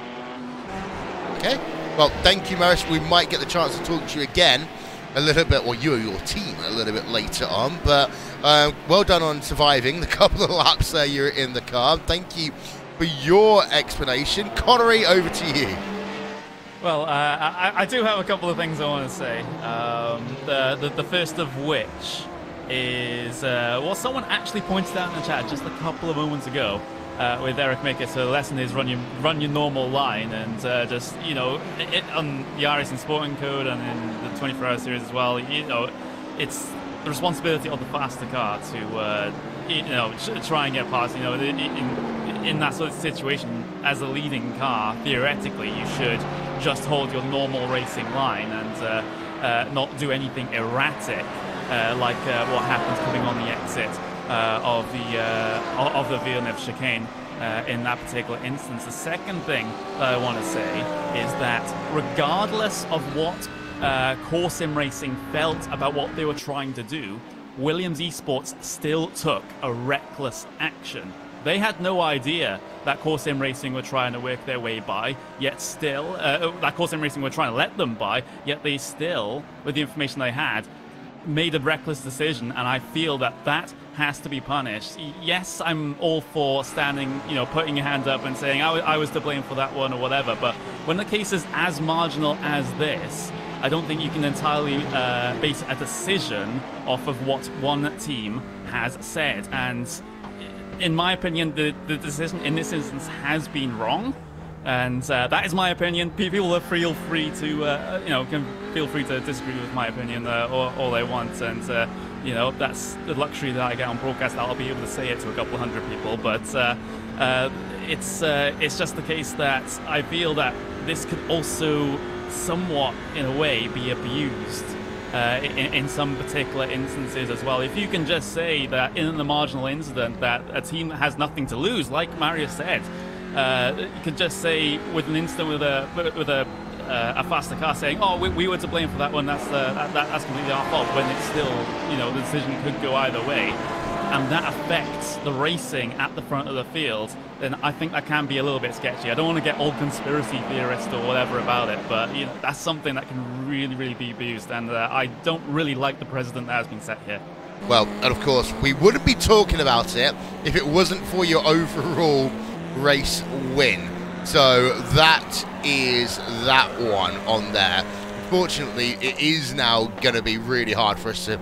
Speaker 1: Okay, well, thank you, Maris. We might get the chance to talk to you again a little bit, or you or your team a little bit later on, but well done on surviving the couple of laps there you're in the car. Thank you for your explanation. Connery, over to you.
Speaker 3: Well, I do have a couple of things I want to say. The first of which is what someone actually pointed out in the chat just a couple of moments ago with Eric Micker. So the lesson is run your normal line, and just, you know, on the iRACING Sporting Code and in the 24-hour series as well, you know, it's the responsibility of the faster car to you know, try and get past. You know, in that sort of situation, as a leading car, theoretically, you should just hold your normal racing line and not do anything erratic, like what happens coming on the exit of the Villeneuve chicane in that particular instance. The second thing that I want to say is that regardless of what Core Sim Racing felt about what they were trying to do, Williams Esports still took a reckless action. They had no idea that Core Sim Racing were trying to work their way by, yet still, that Core Sim Racing were trying to let them by, yet they still, with the information they had, made a reckless decision, and I feel that that has to be punished. Yes, I'm all for standing, you know, putting your hand up and saying, I was to blame for that one or whatever, but when the case is as marginal as this, I don't think you can entirely base a decision off of what one team has said. And in my opinion, the decision in this instance has been wrong, and that is my opinion. People are feel free to, you know, can feel free to disagree with my opinion all they want, and you know, that's the luxury that I get on broadcast. I'll be able to say it to a couple of hundred people, but it's just the case that I feel that this could also somewhat, in a way, be abused in some particular instances as well. If you can just say that in the marginal incident that a team has nothing to lose, like Marius said, you could just say with an incident with a faster car saying, "Oh, we were to blame for that one. That's completely our fault." When it's still, you know, the decision could go either way, and that affects the racing at the front of the field, then I think that can be a little bit sketchy. I don't want to get all conspiracy theorist or whatever about it, but you know, that's something that can really, really be abused, and I don't really like the precedent that has been set here.
Speaker 1: Well, and of course, we wouldn't be talking about it if it wasn't for your overall race win. So that is that one on there. Unfortunately, it is now going to be really hard for us to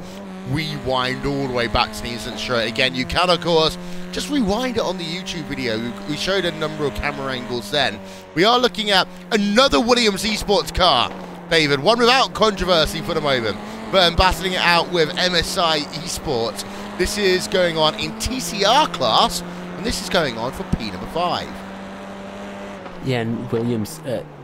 Speaker 1: rewind all the way back to the instant straight again. You can, of course, just rewind it on the YouTube video. We showed a number of camera angles then. We are looking at another Williams Esports car, David, one without controversy for the moment, but battling it out with MSI Esports. This is going on in TCR class, and this is going on for P number 5.
Speaker 2: Yeah, and Williams,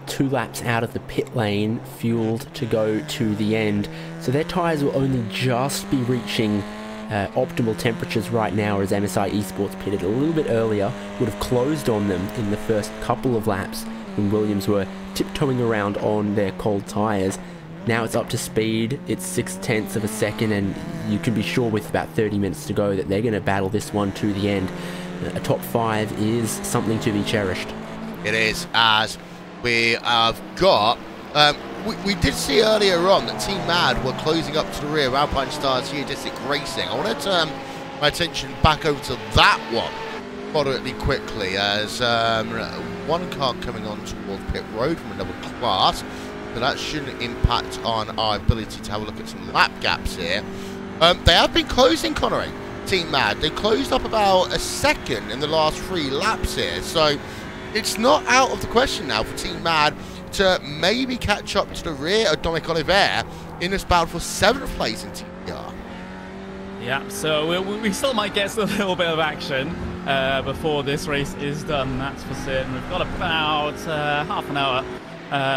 Speaker 2: 2 laps out of the pit lane, fueled to go to the end. So their tyres will only just be reaching optimal temperatures right now, as MSI Esports pitted a little bit earlier, would have closed on them in the first couple of laps when Williams were tiptoeing around on their cold tyres. Now it's up to speed, it's 0.6 of a second, and you can be sure with about 30 minutes to go that they're going to battle this one to the end. A top 5 is something to be cherished.
Speaker 1: It is, as we have got... we did see earlier on that Team Mad were closing up to the rear of Alpine Stars Geodesic Racing. I want to turn my attention back over to that one moderately quickly, as one car coming on towards pit road from another class, but that shouldn't impact on our ability to have a look at some lap gaps here. They have been closing, Connery, Team Mad. They closed up about a second in the last 3 laps here, so it's not out of the question now for Team Mad to maybe catch up to the rear of Dominic Oliveira in this battle for 7th place in TPR.
Speaker 3: Yeah, so we still might get a little bit of action before this race is done, that's for certain. We've got about half an hour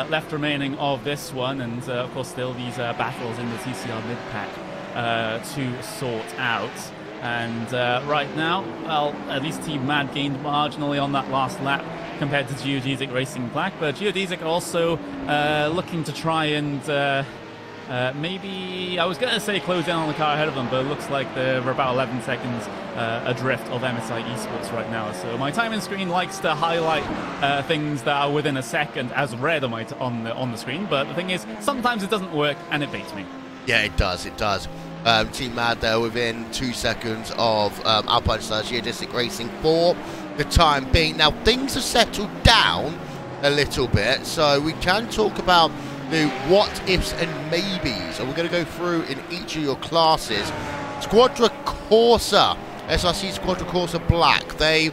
Speaker 3: left remaining of this one, and of course still these battles in the TCR mid-pack to sort out. And right now, well, at least Team Mad gained marginally on that last lap compared to Geodesic Racing Black, but Geodesic also looking to try and maybe, I was going to say close down on the car ahead of them, but it looks like they're about 11 seconds adrift of MSI Esports right now. So my timing screen likes to highlight things that are within a second as red on the screen, but the thing is, sometimes it doesn't work and it baits me.
Speaker 1: Yeah, it does, it does. Team Mad there within 2 seconds of Alpine Stars Geodesic Racing for the time being. Now, things have settled down a little bit, so we can talk about the what-ifs and maybes. And we're going to go through in each of your classes. Squadra Corsa, SRC Squadra Corsa Black. They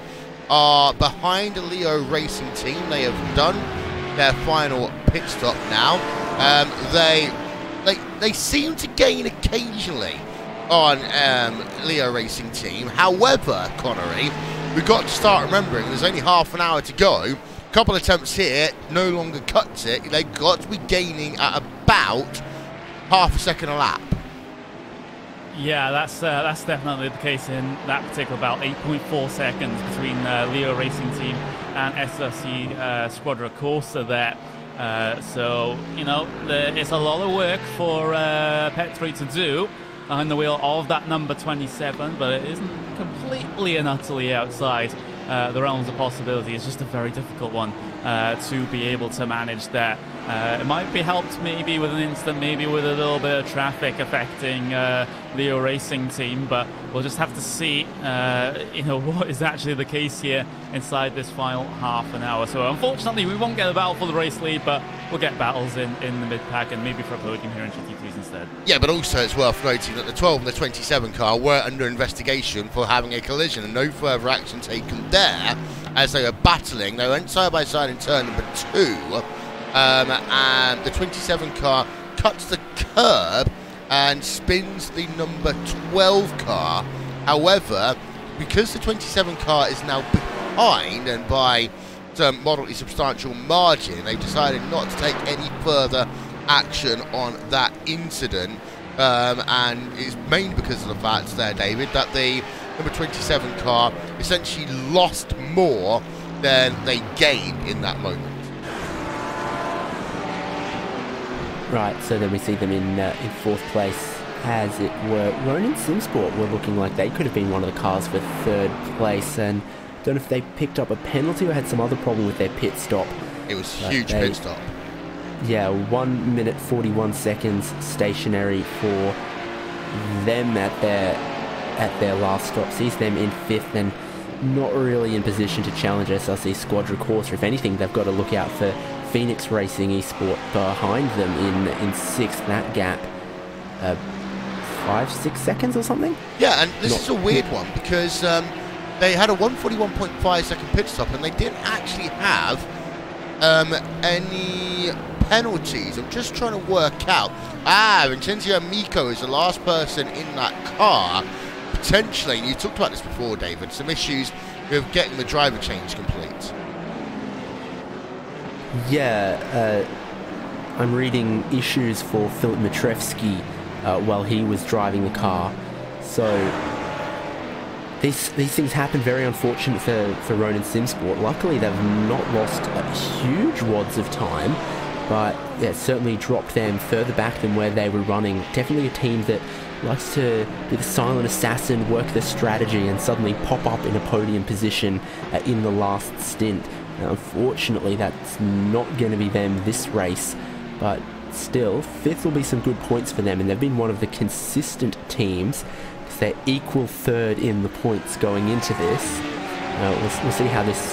Speaker 1: are behind the Leo Racing team. They have done their final pit stop now. They seem to gain occasionally on Leo Racing team. However, Connery, we've got to start remembering there's only half an hour to go. Couple attempts here, no longer cuts it. They've got to be gaining at about half a second a lap.
Speaker 3: Yeah, that's definitely the case in that particular about 8.4 seconds between Leo Racing Team and SRC Squadra Corsa there. So, you know, it's a lot of work for Pet 3 to do behind the wheel of that number 27, but it isn't completely and utterly outside the realms of possibility. It's just a very difficult one to be able to manage that. It might be helped maybe with an instant, maybe with a little bit of traffic affecting Leo Racing Team, but we'll just have to see you know, what is actually the case here inside this final half an hour. So unfortunately we won't get a battle for the race lead, but we'll get battles in the mid-pack and maybe for a podium here in GT2s instead.
Speaker 1: Yeah, but also it's worth noting that the 12 and the 27 car were under investigation for having a collision and no further action taken there as they were battling. They went side by side in turn number 2. And the 27 car cuts the curb and spins the number 12 car. However, because the 27 car is now behind and by some moderately substantial margin, they've decided not to take any further action on that incident. And it's mainly because of the fact there, David, that the number 27 car essentially lost more than they gained in that moment.
Speaker 2: Right, so then we see them in 4th place, as it were. Ronin Simsport were looking like they could have been one of the cars for 3rd place, and don't know if they picked up a penalty or had some other problem with their pit stop.
Speaker 1: It was a huge pit stop.
Speaker 2: Yeah, 1 minute 41 seconds stationary for them at their last stop. Sees them in 5th and not really in position to challenge SRC Squadra Corsa. If anything, they've got to look out for Phoenix Racing Esport behind them in 6th. That gap, 5-6 seconds or something.
Speaker 1: Yeah, and this is a weird one because they had a 141.5 second pit stop and they didn't actually have any penalties. I'm just trying to work out. Vincenzo Amico is the last person in that car. Potentially, and you talked about this before, David, some issues with getting the driver change complete.
Speaker 2: Yeah, I'm reading issues for Filip Matrevsky while he was driving the car. So these things happen, very unfortunate for Ronin Simsport. Luckily, they've not lost huge wads of time, but yeah, certainly dropped them further back than where they were running. Definitely a team that likes to be the silent assassin, work their strategy, and suddenly pop up in a podium position in the last stint. Now, unfortunately, that's not going to be them this race, but still, 5th will be some good points for them, and they've been one of the consistent teams because they're equal 3rd in the points going into this. We'll see how this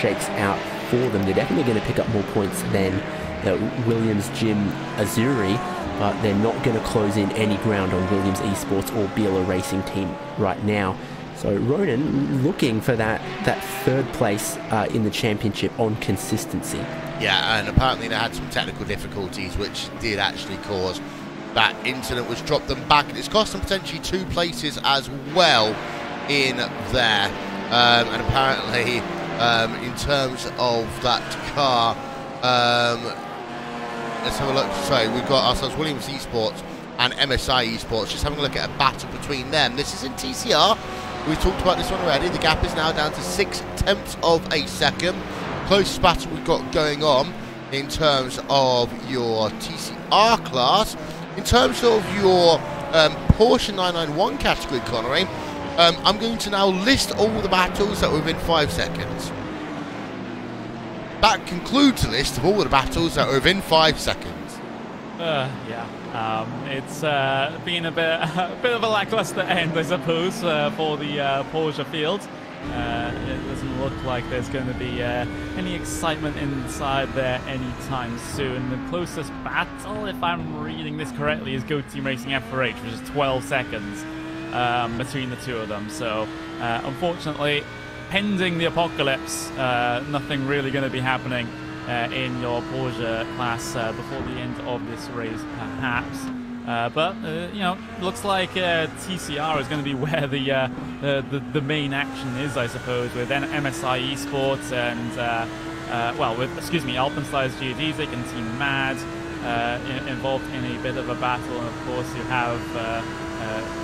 Speaker 2: shakes out for them. They're definitely going to pick up more points than Williams Jim Azuri, but they're not going to close in any ground on Williams Esports or Biela Racing Team right now. So Ronin looking for that 3rd place in the championship on consistency.
Speaker 1: Yeah, and apparently they had some technical difficulties which did actually cause that incident, which dropped them back, and it's cost them potentially 2 places as well in there. And apparently in terms of that car, let's have a look. Sorry, we've got ourselves Williams Esports and MSI Esports. Just having a look at a battle between them. This is in TCR. We've talked about this one already. The gap is now down to 6/10 of a second. Closest battle we've got going on in terms of your TCR class. In terms of your Porsche 991 category, Connery, I'm going to now list all the battles that were within 5 seconds. That concludes the list of all the battles that were within 5 seconds.
Speaker 3: Yeah, it's been a bit of a lackluster end, I suppose, for the Porsche field. It doesn't look like there's going to be any excitement inside there anytime soon. The closest battle, if I'm reading this correctly, is Go Team Racing F4H, which is 12 seconds between the two of them. So, unfortunately, pending the apocalypse, nothing really going to be happening in your Porsche class before the end of this race, perhaps. But you know, looks like TCR is going to be where the main action is, I suppose, with MSI Esports and well, with Alpenstars Geodesic and Team Mad involved in a bit of a battle, and of course you have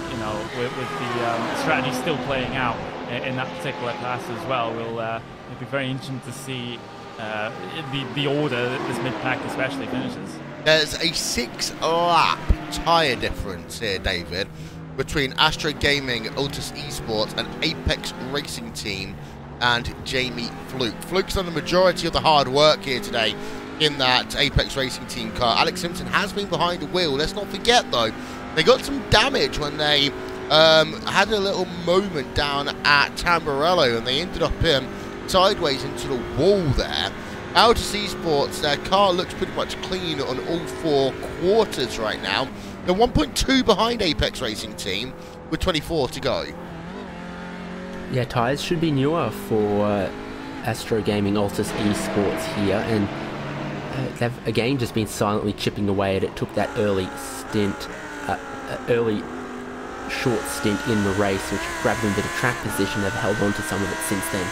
Speaker 3: you know, with the strategy still playing out in that particular class as well. It'll be very interesting to see the order that this mid-pack especially finishes.
Speaker 1: There's a 6-lap tyre difference here, David, between Astro Gaming, Altus Esports, and Apex Racing Team and Jamie Fluke. Fluke's done the majority of the hard work here today in that Apex Racing Team car. Alex Simpson has been behind the wheel. Let's not forget, though, they got some damage when they had a little moment down at Tamburello, and they ended up sideways into the wall there. Altus Esports, their car looks pretty much clean on all 4 quarters right now. They're 1.2 behind Apex Racing Team with 24 to go.
Speaker 2: Yeah, tyres should be newer for Astro Gaming Altus Esports here, and they've again just been silently chipping away at it. Took that early short stint in the race, which grabbed them a bit of track position. They've held on to some of it since then.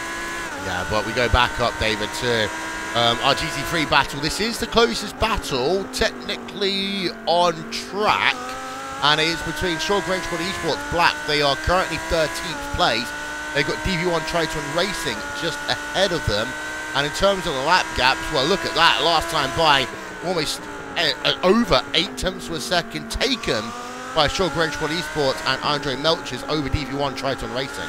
Speaker 1: Yeah, but we go back up, David, to our GT3 battle. This is the closest battle, technically on track, and it is between Shore Grange Squad Esports Black. They are currently 13th place. They've got DV1 Triton Racing just ahead of them. And in terms of the lap gaps, well, look at that. Last time by almost over 8/10 of a second, taken by Shore Grange Squad Esports and Andre Melchers over DV1 Triton Racing.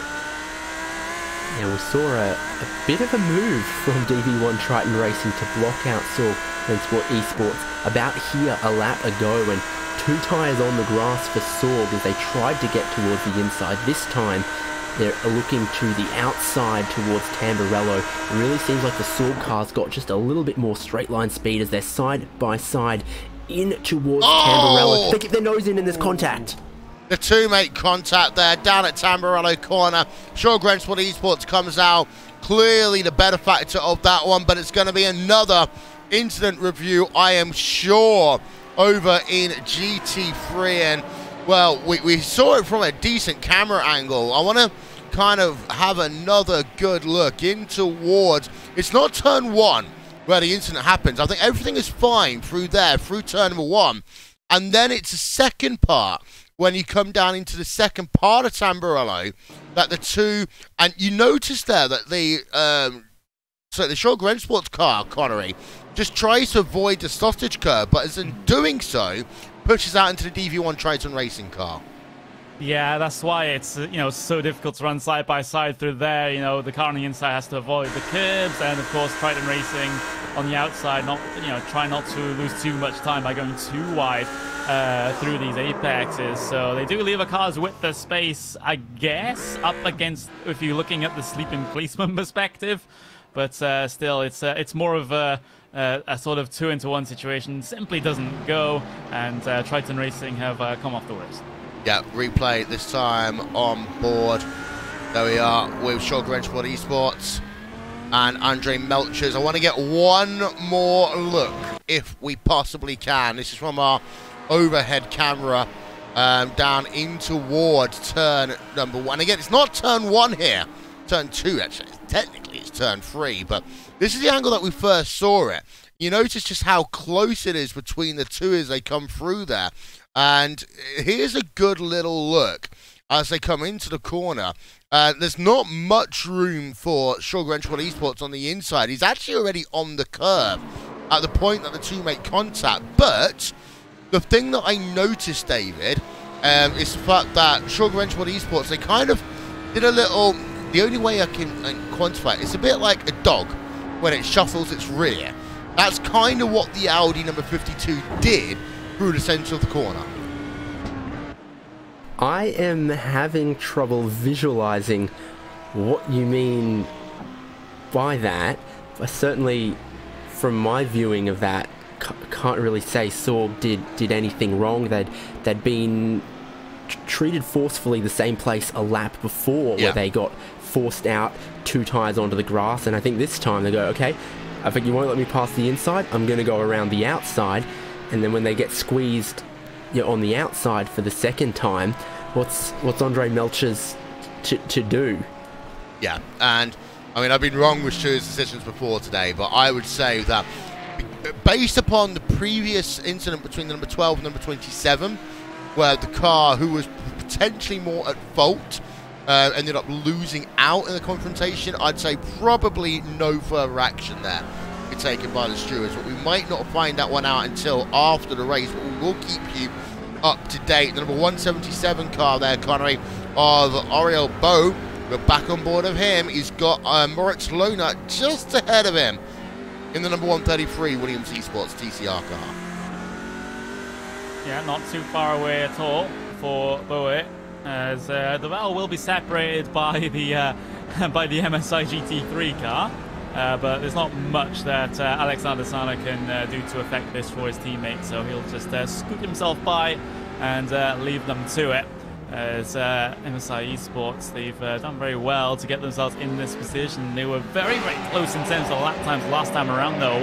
Speaker 2: Yeah, we saw a bit of a move from DV1 Triton Racing to block out Shore Grange Squad Esports about here a lap ago, and 2 tyres on the grass for Sorg as they tried to get towards the inside. This time they're looking to the outside towards Tamburello. It really seems like the Sorg cars got just a little bit more straight line speed as they're side by side in towards Tamburello. They get their nose in this contact.
Speaker 1: The two-mate contact there down at Tamburello corner. Shore Grange Squad Esports comes out. Clearly the better factor of that one, but it's going to be another incident review, I am sure, over in GT3. And, well, we saw it from a decent camera angle. I want to kind of have another good look in towards, it's not turn 1, where the incident happens. I think everything is fine through there, through turn number 1. And then it's the second part, when you come down into the second part of Tamburello, that the two, and you notice there that the Shogun Esports car, Connery, just tries to avoid the sausage curve, but as in doing so, pushes out into the DV1 Triton Racing car.
Speaker 3: Yeah, that's why it's, you know, so difficult to run side by side through there. You know, the car on the inside has to avoid the curbs, and of course Triton Racing on the outside, try not to lose too much time by going too wide through these apexes. So they do leave a car's width of space, I guess, up against, if you're looking at the sleeping policeman perspective. But still, it's more of a sort of 2-into-1 situation. Simply doesn't go, and Triton Racing have come off the worst.
Speaker 1: Yeah, replay this time on board. There we are with Shogun Esports and Andre Melchers. I want to get one more look, if we possibly can. This is from our overhead camera down in towards turn number 1. Again, it's not turn 1 here. Turn 2, actually. Technically, it's turn 3, but this is the angle that we first saw it. You notice just how close it is between the two as they come through there. And here's a good little look as they come into the corner. There's not much room for Shogun Esports on the inside. He's actually already on the curve at the point that the two make contact. But the thing that I noticed, David, is the fact that Shogun Esports, they kind of did a little... The only way I can quantify it, it's a bit like a dog when it shuffles its rear. That's kind of what the Audi number 52 did through the centre of the corner.
Speaker 2: I am having trouble visualizing what you mean by that. Certainly, from my viewing of that, can't really say Sorg did anything wrong. They'd been treated forcefully the same place a lap before, where they got forced out 2 tyres onto the grass, and I think this time they go, okay, I think you won't let me pass the inside, I'm going to go around the outside. And then when they get squeezed on the outside for the second time, what's Andre Melchers to do?
Speaker 1: Yeah, and I mean, I've been wrong with Stuart's decisions before today, but I would say that based upon the previous incident between the number 12 and number 27, where the car who was potentially more at fault ended up losing out in the confrontation, I'd say probably no further action there be taken by the stewards. But we might not find that one out until after the race, but we will keep you up to date. The number 177 car there, Connery, of Oriel Bowe. We're back on board of him. He's got Moritz Lohner just ahead of him in the number 133 Williams Esports TCR car.
Speaker 3: Yeah, not too far away at all for Bowe, as the battle will be separated by the MSI GT3 car, but there's not much that Alexander Sana can do to affect this for his teammates, so he'll just scoot himself by and leave them to it. As MSI Esports, they've done very well to get themselves in this position. They were very, very close in terms of lap times last time around, though.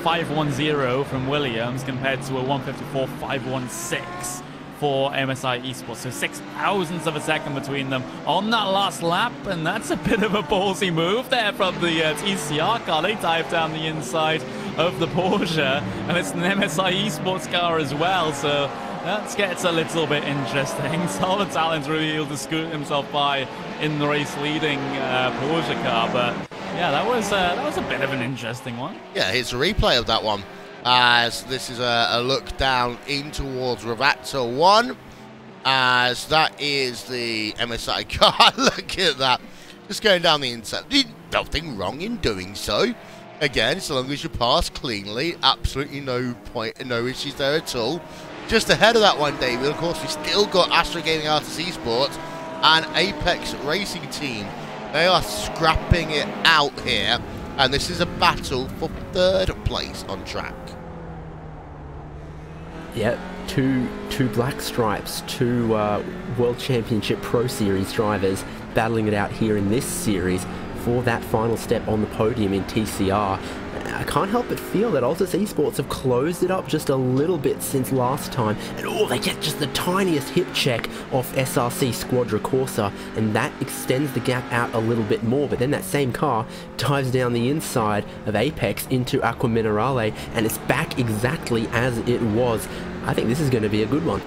Speaker 3: 154.510 from Williams compared to a 154.516 for MSI Esports. So 0.06 of a second between them on that last lap, and that's a bit of a ballsy move there from the TCR car. They dive down the inside of the Porsche, and it's an MSI Esports car as well, so that gets a little bit interesting. Solid Talent's revealed to scoot himself by in the race-leading Porsche car, but yeah, that was a bit of an interesting one.
Speaker 1: Yeah, here's a replay of that one, as this is a look down in towards Ravazza 1, as that is the MSI car. Look at that, just going down the inside. Nothing wrong in doing so. Again, so long as you pass cleanly, absolutely no issues there at all. Just ahead of that one, David, of course, we still got Astro Gaming Artis Esports and Apex Racing Team. They are scrapping it out here, and this is a battle for 3rd place on track.
Speaker 2: Yeah, two black stripes, 2 World Championship Pro Series drivers battling it out here in this series for that final step on the podium in TCR. I can't help but feel that Altus Esports have closed it up just a little bit since last time, and they get just the tiniest hip check off SRC Squadra Corsa, and that extends the gap out a little bit more, but then that same car dives down the inside of Apex into Aqua Minerale, and it's back exactly as it was. I think this is going to be a good one.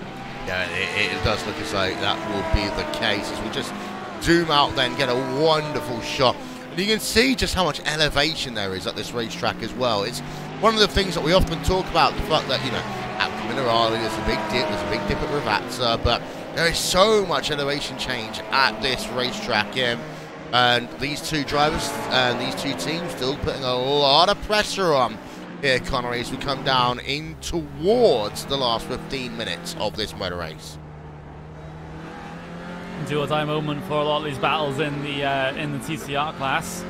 Speaker 1: Yeah, it does look as though that will be the case as we just zoom out then, get a wonderful shot. And you can see just how much elevation there is at this racetrack as well. It's one of the things that we often talk about, the fact that, you know, at Minerali there's a big dip at Ravazza, but there is so much elevation change at this racetrack, and these two drivers and these two teams still putting a lot of pressure on here, Connery, as we come down in towards the last 15 minutes of this motor race.
Speaker 3: Do-or-die moment for a lot of these battles in the TCR class.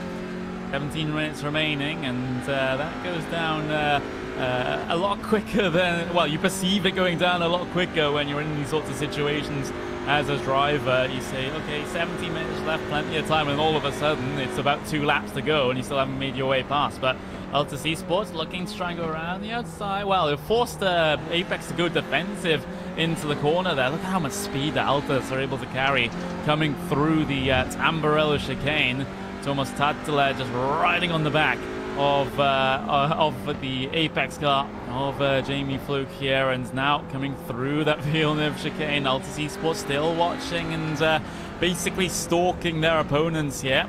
Speaker 3: 17 minutes remaining, and that goes down a lot quicker than, well, you perceive it going down a lot quicker when you're in these sorts of situations as a driver. You say, okay, 17 minutes left, plenty of time, and all of a sudden it's about 2 laps to go and you still haven't made your way past. But Altus Esports looking to try and go around the outside. Well, it forced Apex to go defensive into the corner there. Look at how much speed that Altus are able to carry coming through the Tamburello chicane. Thomas Tattler just riding on the back of the Apex car of Jamie Fluke here, and now coming through that Villeneuve chicane. Altus Esports still watching and basically stalking their opponents here.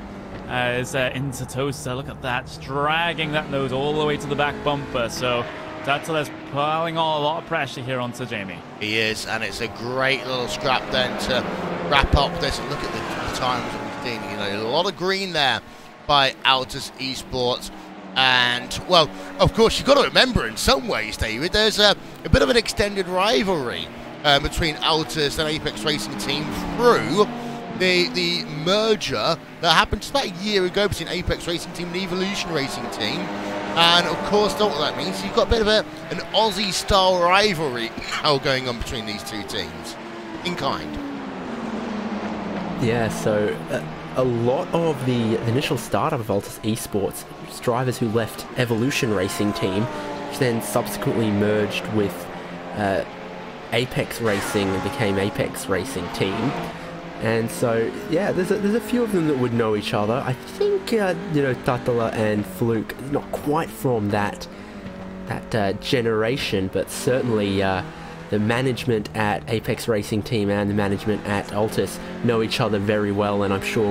Speaker 3: Is into Toaster. Look at that, just dragging that nose all the way to the back bumper. So Tattler's piling on a lot of pressure here onto Jamie.
Speaker 1: He is, and it's a great little scrap then to wrap up this. And look at the times that we've seen. You know, a lot of green there by Altus Esports. And, well, of course, you've got to remember in some ways, David, there's a bit of an extended rivalry between Altus and Apex Racing Team through the merger that happened just about a year ago between Apex Racing Team and Evolution Racing Team. And of course, what that means, you've got a bit of an Aussie-style rivalry going on between these two teams, in kind.
Speaker 2: Yeah, so a lot of the initial startup of Altus Esports was drivers who left Evolution Racing Team, which then subsequently merged with Apex Racing and became Apex Racing Team. And so, yeah, there's a few of them that would know each other. I think, you know, Tattler and Fluke, not quite from that generation, but certainly the management at Apex Racing Team and the management at Altus know each other very well, and I'm sure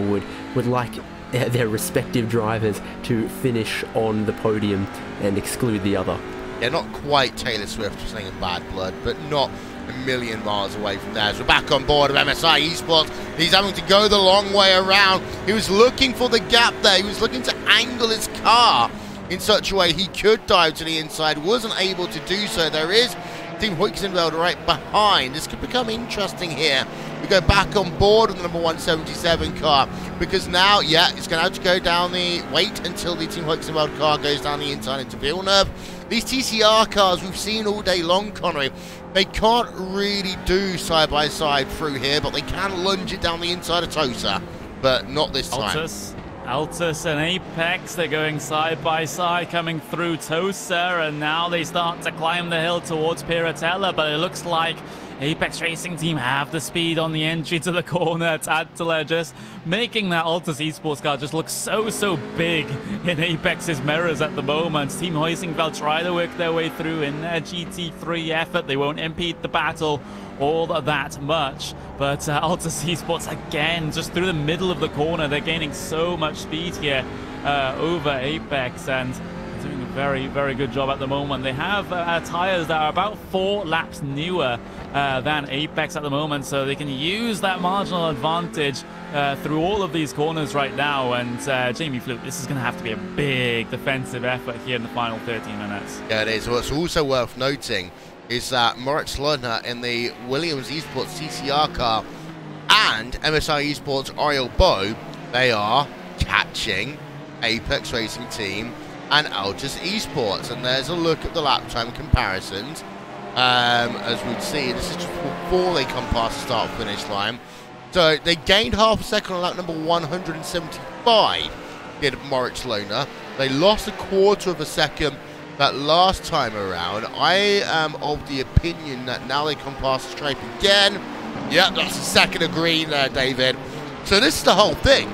Speaker 2: would like their respective drivers to finish on the podium and exclude the other.
Speaker 1: Yeah, not quite Taylor Swift saying bad blood, but not a million miles away from there. So we're back on board of MSI Esports. He's having to go the long way around. He was looking for the gap there. He was looking to angle his car in such a way he could dive to the inside. Wasn't able to do so. There is Team Huixenveld right behind. This could become interesting here. We go back on board with the number 177 car, because now, yeah, it's going to have to go down wait until the Team Huixenveld car goes down the inside into Villeneuve. These TCR cars we've seen all day long, Connery, they can't really do side-by-side through here, but they can lunge it down the inside of Tosa, but not this time.
Speaker 3: Altus and Apex, they're going side-by-side, coming through Tosa, and now they start to climb the hill towards Piratella, but it looks like Apex Racing Team have the speed on the entry to the corner. Tattler just making that Altus Esports car just look so big in Apex's mirrors at the moment. Team Huixenveld try to work their way through in their GT3 effort. They won't impede the battle all that much, but Altus Esports again just through the middle of the corner. They're gaining so much speed here over Apex, and doing a very good job at the moment. They have tires that are about 4 laps newer than Apex at the moment, so they can use that marginal advantage through all of these corners right now. And Jamie Fluke, this is going to have to be a big defensive effort here in the final 13 minutes.
Speaker 1: Yeah, it is. What's also worth noting is that Moritz Lundner in the Williams Esports TCR car and MSI Esports Oriel Bow, they are catching Apex Racing Team and Altus Esports. And there's a look at the lap time comparisons. As we'd see, this is just before they come past the start-finish line. So they gained half a second on lap number 175. did Moritz Lohner. They lost a quarter of a second that last time around. I am of the opinion that now they come past the stripe again. Yep, that's the second of green there, David. So this is the whole thing.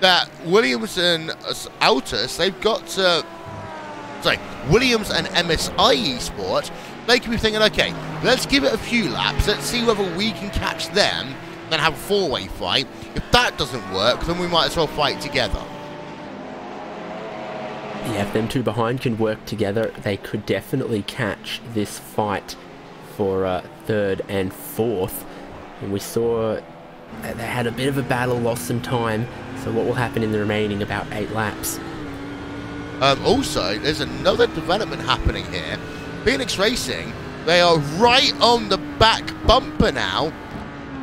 Speaker 1: That Williams and Altus, they've got to... Sorry, Williams and MSI Esports, they can be thinking, okay, let's give it a few laps. Let's see whether we can catch them, then have a four-way fight. If that doesn't work, then we might as well fight together.
Speaker 2: Yeah, if them two behind can work together, they could definitely catch this fight for third and fourth. And we saw they had a bit of a battle, lost some time. So what will happen in the remaining about 8 laps?
Speaker 1: Also, there's another development happening here. Phoenix Racing, they are right on the back bumper now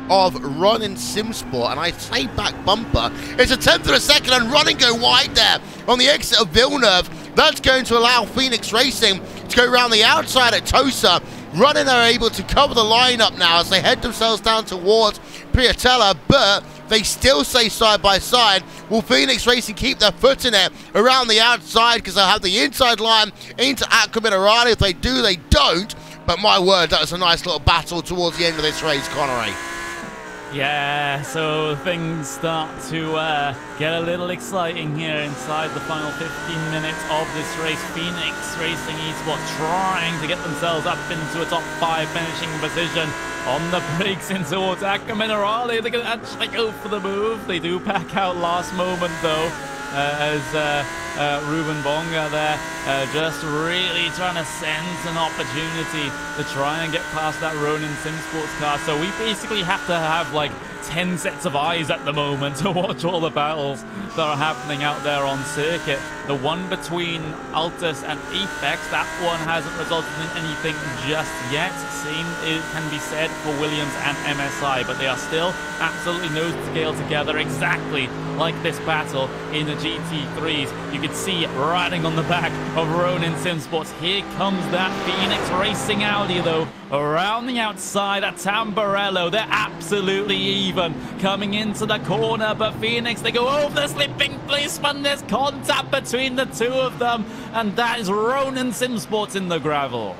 Speaker 1: of Running SimSport, and I say back bumper, it's a tenth of a second, and Running go wide there on the exit of Villeneuve. That's going to allow Phoenix Racing to go around the outside at Tosa. Running are able to cover the lineup now as they head themselves down towards Priatella, but they still stay side by side. Will Phoenix Racing keep their foot in it around the outside, because they'll have the inside line into Aqua Minerale? If they do, they don't. But my word, that was a nice little battle towards the end of this race, Connery.
Speaker 3: Yeah, so things start to get a little exciting here inside the final 15 minutes of this race. Phoenix Racing Esports trying to get themselves up into a top 5 finishing position on the brakes in towards Aqua Minerale. They're going to actually go for the move. They do pack out last moment though, as Ruben Bonga there just really trying to sense an opportunity to try and get past that Ronin SimSports car. So we basically have to have like 10 sets of eyes at the moment to watch all the battles that are happening out there on circuit. The one between Altus and Apex, that one hasn't resulted in anything just yet. Same it can be said for Williams and MSI, but they are still absolutely nose to scale together, exactly like this battle in the GT3s. You can see it riding on the back of Ronin SimSports. Here comes that Phoenix Racing Audi though, around the outside at Tamburello. They're absolutely even coming into the corner, but Phoenix, they go over the slipping policeman. There's contact between the two of them, and that is Ronin SimSports in the gravel.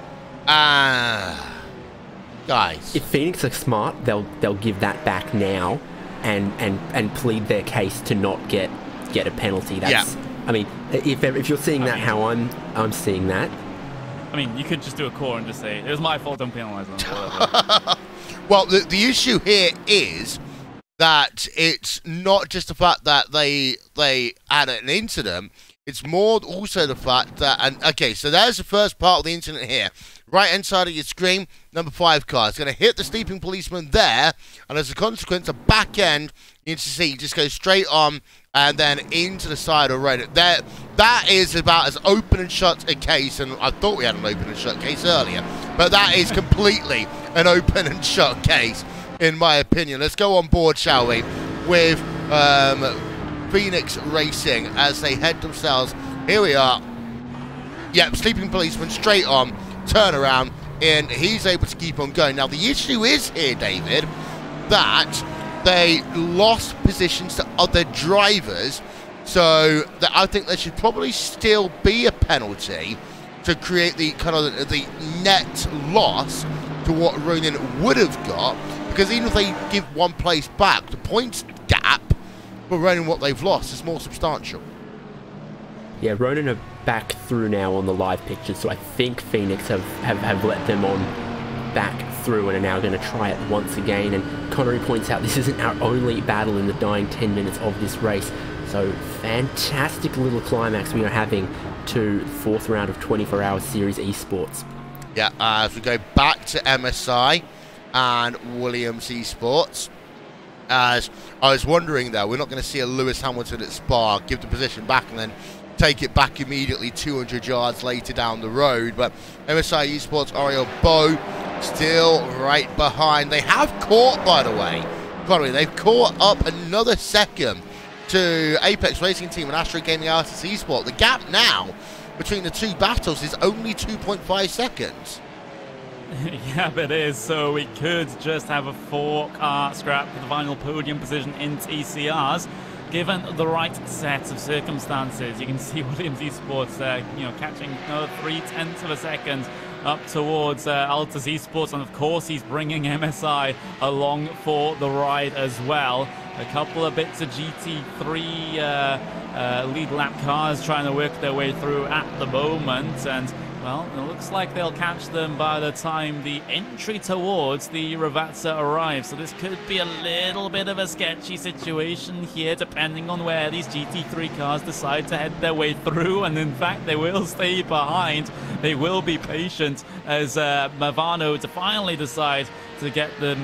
Speaker 1: Guys,
Speaker 2: if Phoenix are smart, they'll give that back now and plead their case to not get a penalty. That's, yeah. I mean, if you're seeing that, how I'm seeing that.
Speaker 3: I mean, you could just do a core and just say it was my fault. Don't penalize them.
Speaker 1: Well, the issue here is that it's not just the fact that they had an incident. It's more also the fact that, and okay, so there's the first part of the incident here. Right hand side of your screen, number 5 car is going to hit the sleeping policeman there, and as a consequence, a back end, you can see, just goes straight on and then into the side of road. That is about as open and shut a case, and I thought we had an open and shut case earlier, but that is completely an open and shut case, in my opinion. Let's go on board, shall we, with Phoenix Racing as they head themselves. Here we are. Yep, sleeping policeman straight on, turn around, and he's able to keep on going. Now, the issue is here, David, that they lost positions to other drivers, so that I think there should probably still be a penalty to create the kind of the net loss to what Ronin would have got, because even if they give one place back, the points gap for Ronin what they've lost is more substantial.
Speaker 2: Yeah, Ronin are back through now on the live pictures, so I think Phoenix have let them on back through and are now going to try it once again. And Connery points out this isn't our only battle in the dying 10 minutes of this race. So fantastic little climax we are having to 4th round of 24-hour series esports.
Speaker 1: Yeah, as we go back to MSI and Williams Esports. As I was wondering though, we're not going to see a Lewis Hamilton at Spa give the position back and then take it back immediately 200 yards later down the road. But MSI Esports, Ariel Bow still right behind. They have caught, by the way, Connery, they've caught up another second to Apex Racing Team and Astro Gaming Artists Esports. The gap now between the two battles is only 2.5 seconds.
Speaker 3: Yep, it is. So we could just have a 4-car scrap for the final podium position in TCRs. given the right set of circumstances. You can see Williams Esports, catching another 0.3 of a second up towards Altus Esports, and of course he's bringing MSI along for the ride as well. A couple of bits of GT3 lead lap cars trying to work their way through at the moment, and well, it looks like they'll catch them by the time the entry towards the Ravazza arrives. So this could be a little bit of a sketchy situation here, depending on where these GT3 cars decide to head their way through. And in fact, they will stay behind. They will be patient as Mavano to finally decide to get the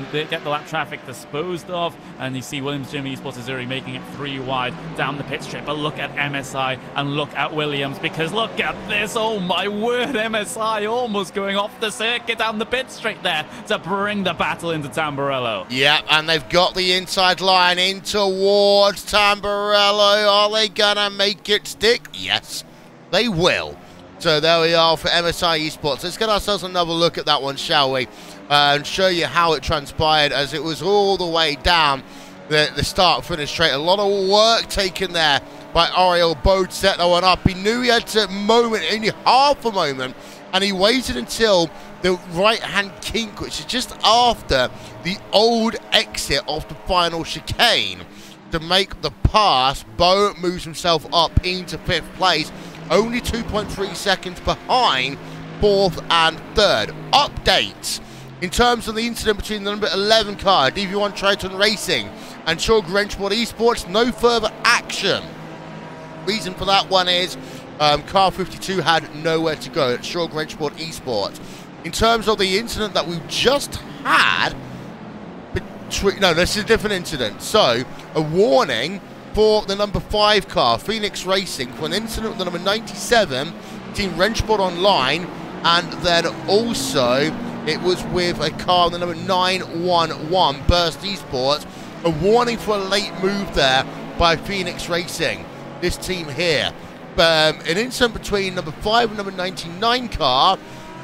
Speaker 3: lap traffic disposed of. And you see Williams Gym Esports is already making it 3 wide down the pit strip. But look at MSI and look at Williams, because look at this. Oh my word, MSI almost going off the circuit down the pit straight there to bring the battle into Tamburello.
Speaker 1: Yeah, and they've got the inside line in towards Tamburello. Are they gonna make it stick? Yes, they will. So there we are for MSI Esports. Let's get ourselves another look at that one, shall we? And show you how it transpired, as it was all the way down the start-finish straight. A lot of work taken there by Ariel Bode, set that one up. He knew he had to moment, only half a moment, and he waited until the right-hand kink, which is just after the old exit of the final chicane, to make the pass. Bo moves himself up into 5th place, only 2.3 seconds behind 4th and 3rd. Updates in terms of the incident between the number 11 car, DV1 Triton Racing, and Shore Grenchport Esports. No further action. Reason for that one is car 52 had nowhere to go at Shore Grenchport Esports. In terms of the incident that we just had, no, this is a different incident. So, a warning for the number 5 car, Phoenix Racing, for an incident with the number 97, Team Wrenchport Online, and then also it was with a car, the number 911, Burst Esports. A warning for a late move there by Phoenix Racing, this team here. An incident between number 5 and number 99 car.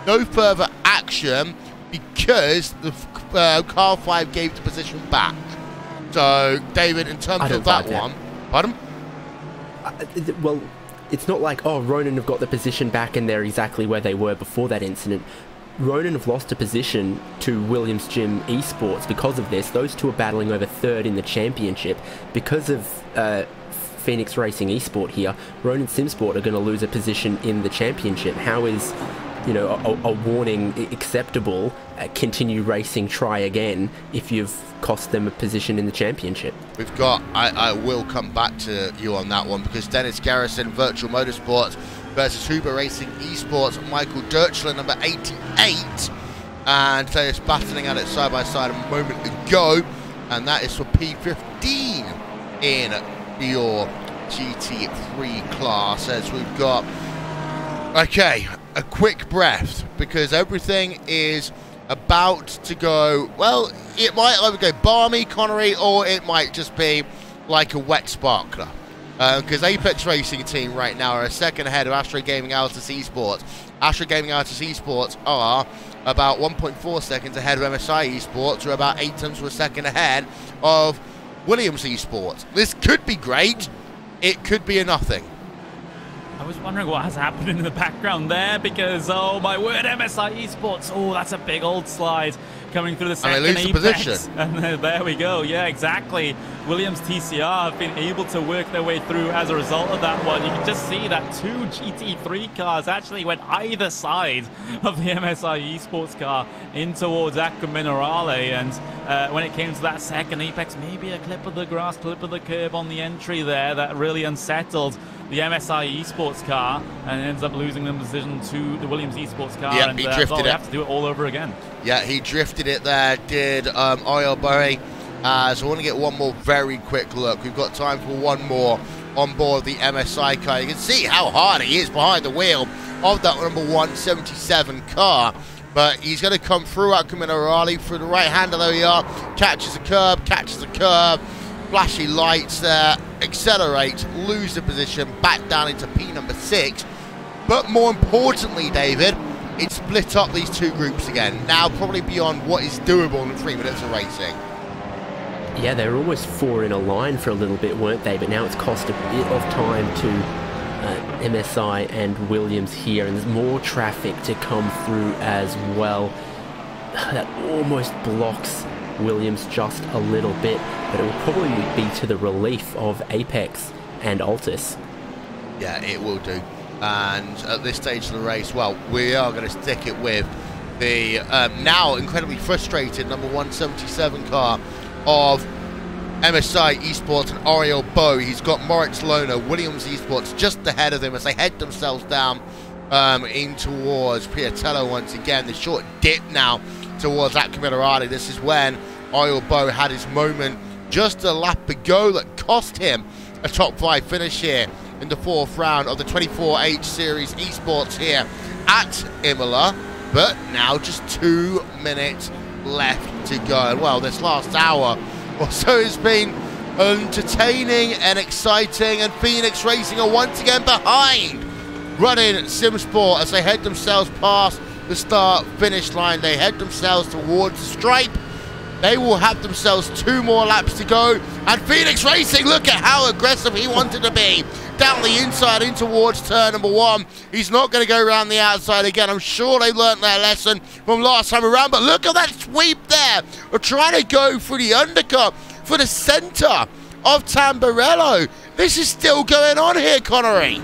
Speaker 1: No further action because the car 5 gave the position back. So, David, in terms of that one... Pardon?
Speaker 2: Well, it's not like, oh, Ronin have got the position back and they're exactly where they were before that incident. Ronin have lost a position to Williams Gym Esports because of this. Those two are battling over 3rd in the championship. Because of Phoenix Racing Esport here, Ronin Simsport are going to lose a position in the championship. How is, a warning acceptable? Continue racing, try again, if you've cost them a position in the championship.
Speaker 1: We've got, I will come back to you on that one, because Dennis Garrison, Virtual Motorsports, versus Huber Racing Esports, Michael Dirchler, number 88, and they're just battling at it side by side a moment ago, and that is for P15 in your GT3 class. As we've got, okay, a quick breath, because everything is about to go, well, it might either go balmy, Connery, or it might just be like a wet sparkler. Because Apex Racing team right now are a second ahead of Astro Gaming Altus Esports. Astro Gaming Altus Esports are about 1.4 seconds ahead of MSI Esports, or about 8 tenths of a second ahead of Williams Esports. This could be great. It could be a nothing.
Speaker 3: I was wondering what has happened in the background there, because, oh my word, MSI Esports, oh, that's a big old slide coming through the second
Speaker 1: and they lose
Speaker 3: apex.
Speaker 1: the position.
Speaker 3: And there we go, yeah, exactly. Williams TCR have been able to work their way through as a result of that one. You can just see that 2 GT3 cars actually went either side of the MSI Esports car in towards Aqua Minerale, and when it came to that second apex, maybe a clip of the grass, clip of the curb on the entry there that really unsettled the MSI Esports car, and ends up losing the decision to the Williams Esports car.
Speaker 1: Yeah,
Speaker 3: and
Speaker 1: he drifted
Speaker 3: they have to do it all over again.
Speaker 1: Yeah, he drifted it there, did Ariel Burry. So I want to get one more very quick look. We've got time for one more on board the MSI car. You can see how hard he is behind the wheel of that number 177 car. But he's going to come through Aqua Minerale through the right-hander. There we are. Catches a curb, flashy lights there, accelerate, lose the position, back down into P number 6. But more importantly, David, it split up these two groups again. Now probably beyond what is doable in 3 minutes of racing.
Speaker 2: Yeah, they were almost 4 in a line for a little bit, weren't they? But now it's cost a bit of time to MSI and Williams here, and there's more traffic to come through as well. That almost blocks Williams just a little bit, but it will probably be to the relief of Apex and Altus.
Speaker 1: Yeah, it will do. And at this stage of the race, well, we are going to stick it with the now incredibly frustrated number 177 car of MSI Esports and Oriel Bow. He's got Moritz Lohner, Williams Esports just ahead of him as they head themselves down in towards Piatello once again. The short dip now towards Minerale. This is when Oriel Bow had his moment just a lap ago that cost him a top 5 finish here in the 4th round of the 24H Series Esports here at Imola. But now just 2 minutes left to go. And well, this last hour or so has been entertaining and exciting, and Phoenix Racing are once again behind running SimSport as they head themselves past the start-finish line. They head themselves towards the stripe. They will have themselves 2 more laps to go, and Phoenix Racing, look at how aggressive he wanted to be. Down the inside in towards turn number 1. He's not going to go around the outside again. I'm sure they learnt their lesson from last time around, but look at that sweep there. We're trying to go through the undercut for the centre of Tamburello. This is still going on here, Connery.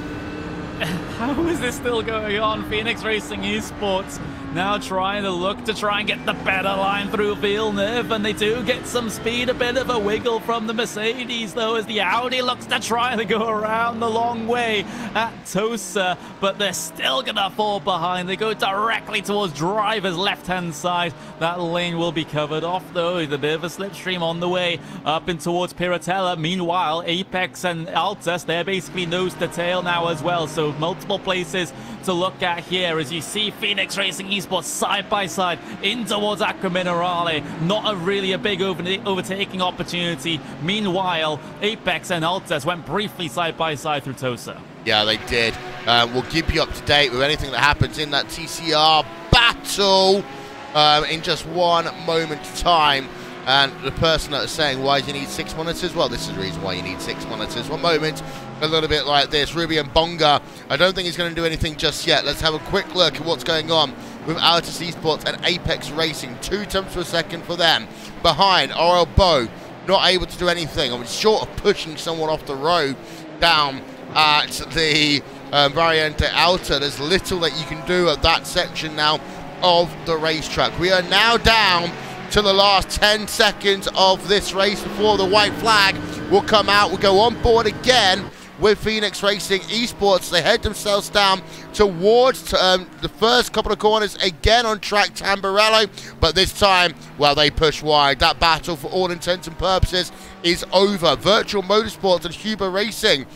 Speaker 3: How is this still going on? Phoenix Racing Esports now trying to try and get the better line through Villeneuve, and they do get some speed, a bit of a wiggle from the Mercedes though, as the Audi looks to try to go around the long way at Tosa, but they're still gonna fall behind. They go directly towards driver's left-hand side. That lane will be covered off though, with a bit of a slipstream on the way up and towards Piratella. Meanwhile, Apex and Altus, they're basically nose to tail now as well, so multiple places to look at here as you see Phoenix Racing Esports side by side in towards Aqua Minerale. Not really a big overtaking opportunity. Meanwhile, Apex and Altus went briefly side by side through Tosa.
Speaker 1: Yeah, they did. We'll keep you up to date with anything that happens in that TCR battle in just 1 moment's time. And the person that is saying, why do you need 6 monitors? Well, this is the reason why you need 6 monitors. 1 moment, a little bit like this. Ruby and Bonga, I don't think he's going to do anything just yet. Let's have a quick look at what's going on with Altus Esports and Apex Racing. 2 tenths per second for them. Behind, Oriel Bow, not able to do anything. I mean, short of pushing someone off the road down at the Variante Alta. There's little that you can do at that section now of the racetrack. We are now down to the last 10 seconds of this race before the white flag will come out. We'll go on board again with Phoenix Racing Esports. They head themselves down towards the first couple of corners again on track Tamburello, but this time, well, they push wide. That battle, for all intents and purposes, is over. Virtual Motorsports and Huber Racing,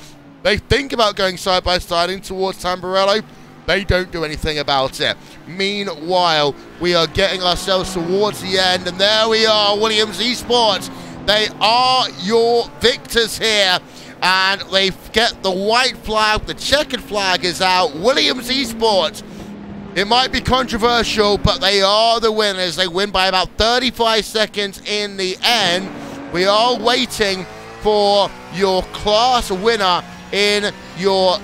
Speaker 1: they think about going side by side in towards Tamburello. They don't do anything about it. Meanwhile, we are getting ourselves towards the end, and there we are, Williams Esports. They are your victors here, and they get the white flag. The checkered flag is out. Williams Esports, it might be controversial, but they are the winners. They win by about 35 seconds in the end. We are waiting for your class winner in your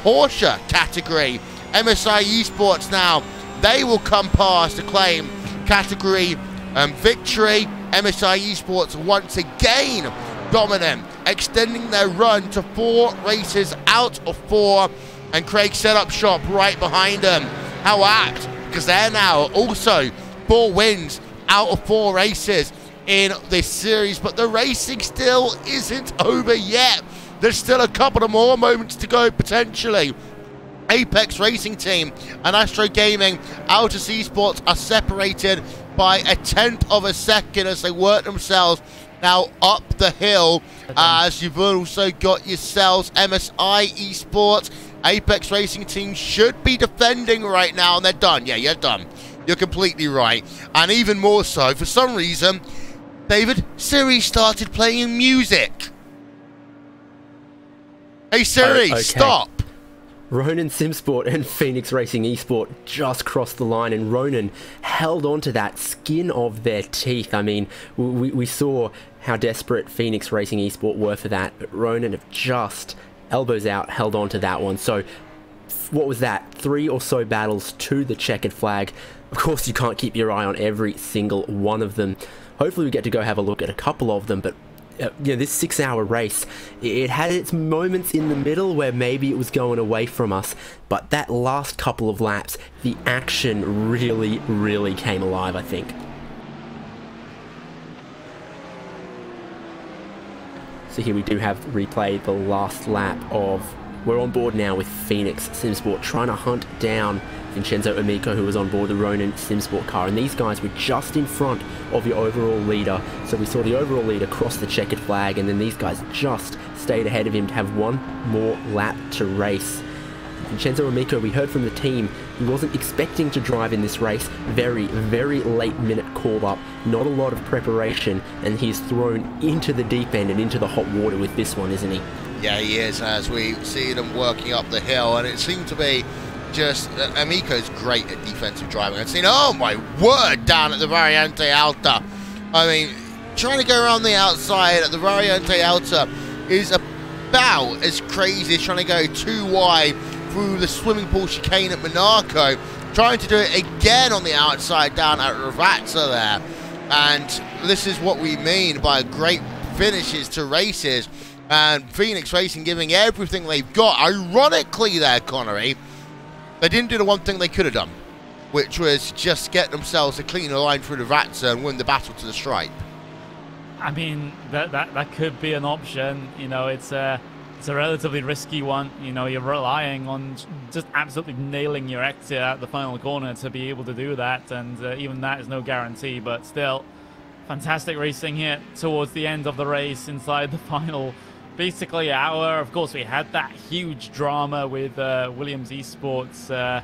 Speaker 1: Porsche category. MSI Esports now, they will come past to claim category victory. MSI Esports once again dominant, extending their run to 4 races out of 4, and Craig set up shop right behind them. How apt, because they're now also 4 wins out of 4 races in this series, but the racing still isn't over yet. There's still a couple of more moments to go potentially. Apex Racing Team and Astro Gaming, Altus Esports are separated by 1/10 of a second as they work themselves now up the hill. As you've also got yourselves MSI Esports, Apex Racing Team should be defending right now, and they're done. Yeah, you're done. You're completely right. And even more so, for some reason, David, Siri started playing music. Hey Siri,
Speaker 2: okay.
Speaker 1: stop.
Speaker 2: Ronin Simsport and Phoenix Racing Esport just crossed the line, and Ronin held on to that skin of their teeth. I mean, we saw how desperate Phoenix Racing Esport were for that, but Ronin have just, elbows out, held on to that one. So, what was that? 3 or so battles to the checkered flag. Of course, you can't keep your eye on every single one of them. Hopefully we get to go have a look at a couple of them, but this 6-hour race, it had its moments in the middle where maybe it was going away from us, but that last couple of laps, the action really, really came alive, I think. So here we do have replay the last lap of, we're on board now with Phoenix Simsport, trying to hunt down Vincenzo Amico, who was on board the Ronin Simsport car, and these guys were just in front of your overall leader. So we saw the overall leader cross the checkered flag, and then these guys just stayed ahead of him to have one more lap to race. Vincenzo Amico, we heard from the team, he wasn't expecting to drive in this race. Very, very late minute call up, not a lot of preparation, and he's thrown into the deep end and into the hot water with this one, isn't he?
Speaker 1: Yeah, he is, as we see them working up the hill, and it seemed to be just, Amico's great at defensive driving. I've seen, oh my word, down at the Variante Alta. I mean, trying to go around the outside at the Variante Alta is about as crazy as trying to go too wide through the swimming pool chicane at Monaco, trying to do it again on the outside down at Ravazza there. And this is what we mean by great finishes to races, and Phoenix Racing giving everything they've got. Ironically there, Connery, they didn't do the one thing they could have done, which was just get themselves a cleaner line through the Vatsa and win the battle to the stripe.
Speaker 3: I mean, that could be an option. You know, it's a relatively risky one. You know, you're relying on just absolutely nailing your exit at the final corner to be able to do that, and even that is no guarantee. But still, fantastic racing here towards the end of the race, inside the final basically hour. Of course, we had that huge drama with Williams Esports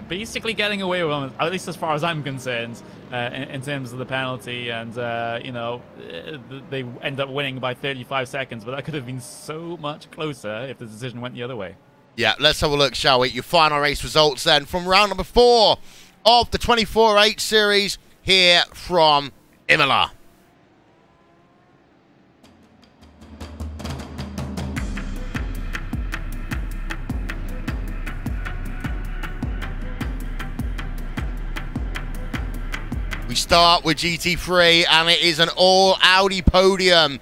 Speaker 3: basically getting away with them, at least as far as I'm concerned, in terms of the penalty. And, you know, they end up winning by 35 seconds, but that could have been so much closer if the decision went the other way.
Speaker 1: Yeah, let's have a look, shall we? Your final race results then from round number 4 of the 24-8 series here from Imola. We start with GT3, and it is an all-Audi podium.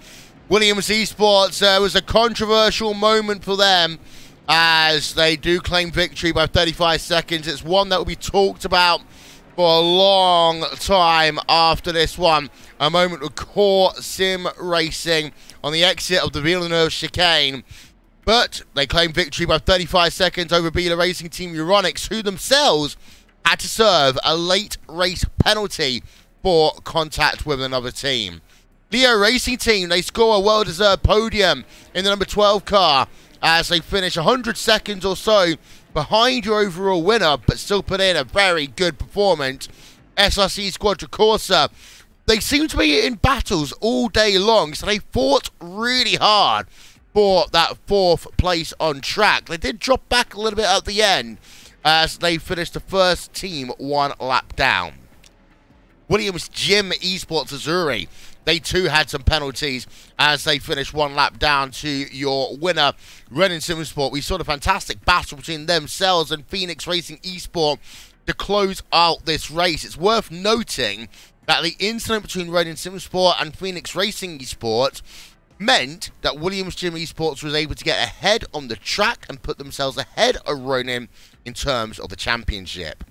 Speaker 1: Williams Esports was a controversial moment for them, as they do claim victory by 35 seconds. It's one that will be talked about for a long time after this one. A moment of core sim racing on the exit of the Villeneuve chicane. But they claim victory by 35 seconds over Biela Racing Team Euronics, who themselves had to serve a late race penalty for contact with another team. Leo Racing Team, they score a well-deserved podium in the number 12 car as they finish 100 seconds or so behind your overall winner, but still put in a very good performance. SRC Squadra Corsa, they seem to be in battles all day long, so they fought really hard for that 4th place on track. They did drop back a little bit at the end, as they finished the first team 1 lap down. Williams Gym Esports Azuri, they too had some penalties as they finished 1 lap down to your winner, Ronin Simsport. We saw the fantastic battle between themselves and Phoenix Racing Esport to close out this race. It's worth noting that the incident between Ronin Simsport and Phoenix Racing Esport meant that Williams Gym Esports was able to get ahead on the track and put themselves ahead of Ronin in terms of the championship.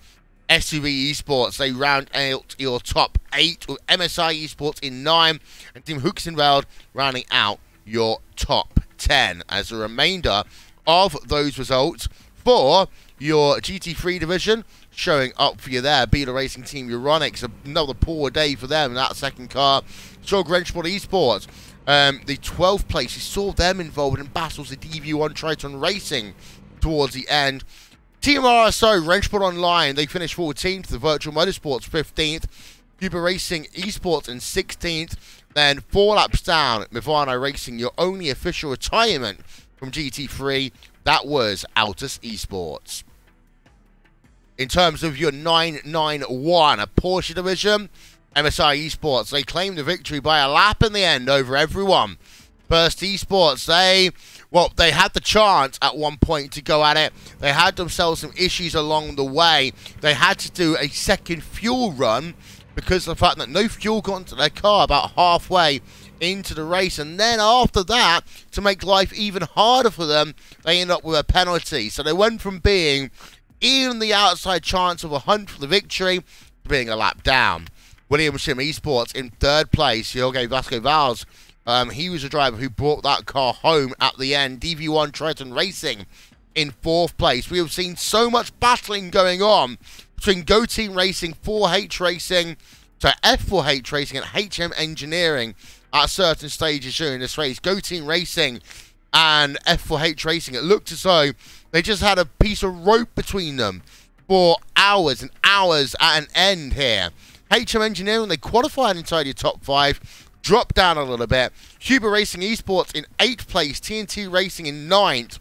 Speaker 1: SUV Esports, they round out your top 8 with MSI Esports in 9 and Team Huxenveld rounding out your top 10 as a remainder of those results for your GT3 division. Showing up for you there, Biela Racing Team Euronics, another poor day for them in that second car. Saw Grensport Esports, the 12th place, you saw them involved in battles with DV1 Triton Racing towards the end. Team RSO, Grensport Online, they finished 14th, the Virtual Motorsports 15th, Cuba Racing Esports in 16th, then 4 laps down, Mivano Racing, your only official retirement from GT3, That was Altus Esports. In terms of your 991, a Porsche division, MSI Esports, they claimed the victory by a lap in the end over everyone. First Esports, they had the chance at one point to go at it. They had themselves some issues along the way. They had to do a second fuel run because of the fact that no fuel got into their car about halfway into the race. And then after that, to make life even harder for them, they end up with a penalty. So they went from being even the outside chance of a hunt for the victory to being a lap down. Williams Sim Esports in third place, Jorge Vasco Valls. He was a driver who brought that car home at the end. DV1 Triton Racing in fourth place. We have seen so much battling going on between Go Team Racing, 4H Racing, to F4H Racing and HM Engineering at certain stages during this race. Go Team Racing and F4H Racing, it looked as though they just had a piece of rope between them for hours and hours at an end here. HM Engineering, they qualified inside your top 5, dropped down a little bit. Huber Racing Esports in 8th place, TNT Racing in 9th.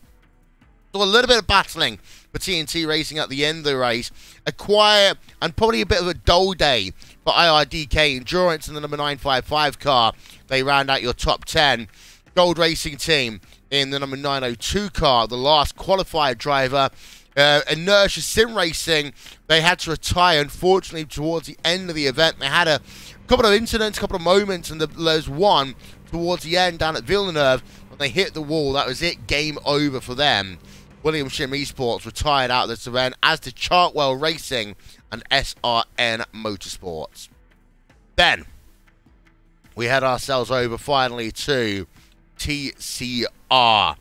Speaker 1: So a little bit of battling for TNT Racing at the end of the race. A quiet and probably a bit of a dull day for IRDK Endurance in the number 955 car. They round out your top 10. Gold Racing Team in the number 902 car, the last qualified driver. Inertia Sim Racing, they had to retire, unfortunately, towards the end of the event. They had a couple of incidents, a couple of moments, and there's one towards the end down at Villeneuve. When they hit the wall, that was it, game over for them. Williams Sim Esports retired out of this event, as did Chartwell Racing and SRN Motorsports. Then, we had ourselves over finally to TCR.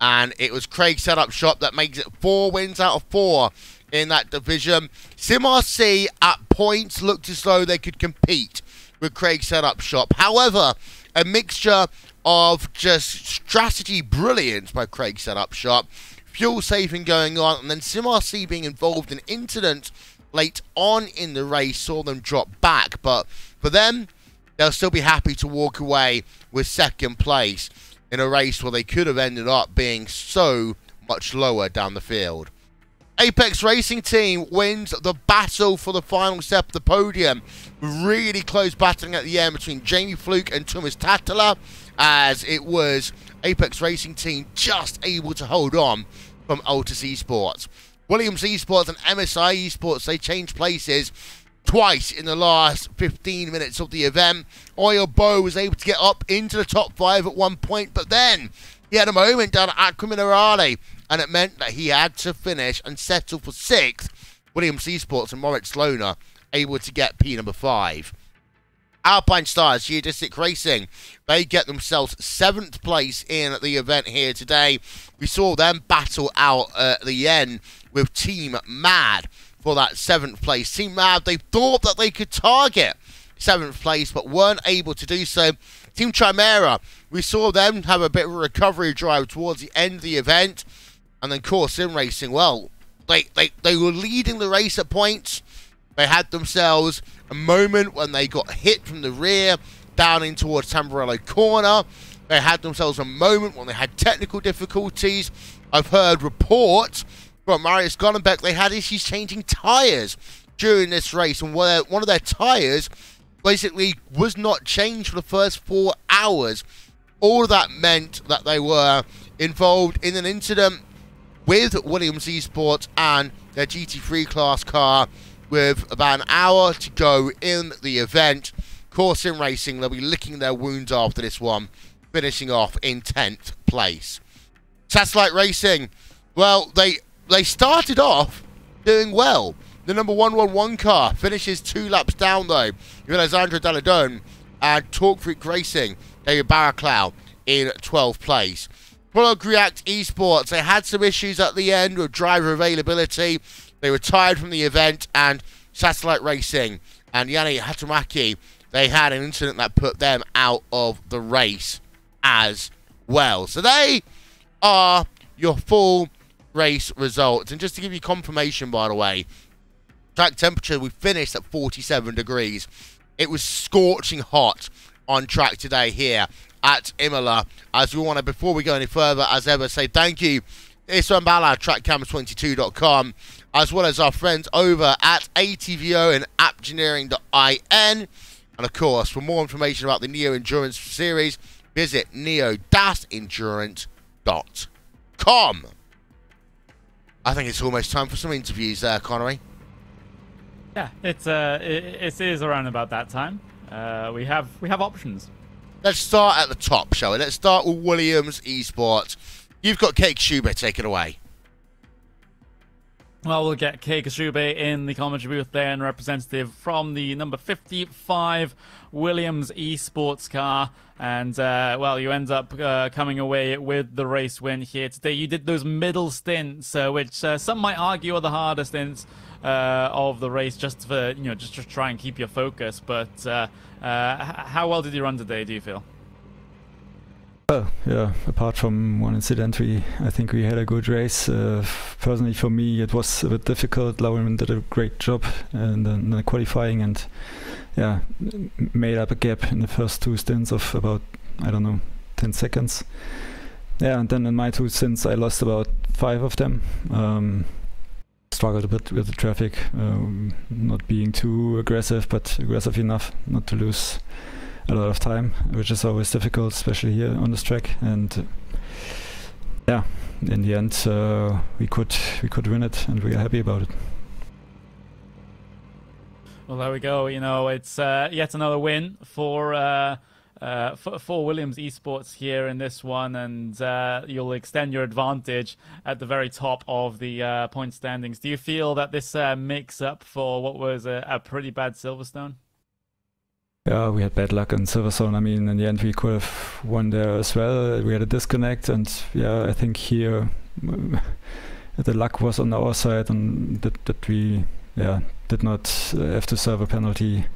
Speaker 1: And it was Craig Setup Shop that makes it 4 wins out of 4 in that division. SimRC at points looked as though they could compete with Craig Setup Shop. However, a mixture of just strategy brilliance by Craig Setup Shop, fuel saving going on, and then SimRC being involved in incidents late on in the race saw them drop back. But for them, they'll still be happy to walk away with second place in a race where they could have ended up being so much lower down the field. Apex Racing Team wins the battle for the final step of the podium. Really close battling at the end between Jamie Fluke and Thomas Tattler, as it was Apex Racing Team just able to hold on from Altus Esports. Williams Esports and MSI Esports, they changed places twice in the last 15 minutes of the event. Oil Bow was able to get up into the top 5 at one point, but then he had a moment down at Aqua Minerale, and it meant that he had to finish and settle for 6th. Williams Esports and Moritz Lohner able to get P number 5. Alpine Stars, Geodesic Racing, they get themselves 7th place in the event here today. We saw them battle out at the end with Team Mad for that 7th place. Team Mad, they thought that they could target 7th place, but weren't able to do so. Team Chimera, we saw them have a bit of a recovery drive towards the end of the event. And then Core Sim Racing, well, they were leading the race at points. They had themselves a moment when they got hit from the rear down in towards Tamburello Corner. They had themselves a moment when they had technical difficulties. I've heard reports from Marius Gollenbeck they had issues changing tyres during this race, and one of their tyres basically was not changed for the first 4 hours. All of that meant that they were involved in an incident with Williams Esports and their GT3 class car with about an hour to go in the event. Core Sim Racing, they'll be licking their wounds after this one, finishing off in 10th place. Satellite Racing, well, they started off doing well. The number 111 car finishes 2 laps down, though. You got Alessandro Dalladone and Talk Freak Racing, David Barraclough in 12th place. Prolog React Esports, they had some issues at the end with driver availability. They retired from the event, and Satellite Racing and Yanni Hatamaki, they had an incident that put them out of the race as well. So they are your full race results. And just to give you confirmation, by the way, track temperature, we finished at 47 degrees. It was scorching hot on track today here at Imola. As we want to, before we go any further, as ever, say thank you Isran Bala, trackcams22.com, as well as our friends over at ATVO and appgenering.in. And of course, for more information about the Neo Endurance Series, visit neo-endurance.com. I think it's almost time for some interviews there, Connery.
Speaker 3: Yeah, it is around about that time. We have options.
Speaker 1: Let's start at the top, shall we? Let's start with Williams Esports. You've got Kei Kashube, take it away.
Speaker 3: Well, we'll get Kei Kashube in the commentary booth there, and representative from the number 55 Williams Esports car. And, well, you end up coming away with the race win here today. You did those middle stints, which some might argue are the harder stints of the race, just for, just to try and keep your focus. But how well did you run today, do you feel?
Speaker 7: Well, yeah, apart from one incident, I think we had a good race. Personally, for me, it was a bit difficult. Lauren did a great job in the qualifying, and yeah, made up a gap in the first two stints of about, I don't know, 10 seconds. Yeah, and then in my two stints, I lost about 5 of them. Struggled a bit with the traffic, not being too aggressive, but aggressive enough not to lose a lot of time, which is always difficult, especially here on this track. And yeah, in the end, we could win it, and we are happy about it.
Speaker 3: Well, there we go. It's yet another win for Williams Esports here in this one, and you'll extend your advantage at the very top of the point standings. Do you feel that this makes up for what was a pretty bad Silverstone?
Speaker 7: Yeah, we had bad luck in Silverstone. I mean, in the end, we could have won there as well. We had a disconnect, and yeah, I think here the luck was on our side, and that we did not have to serve a penalty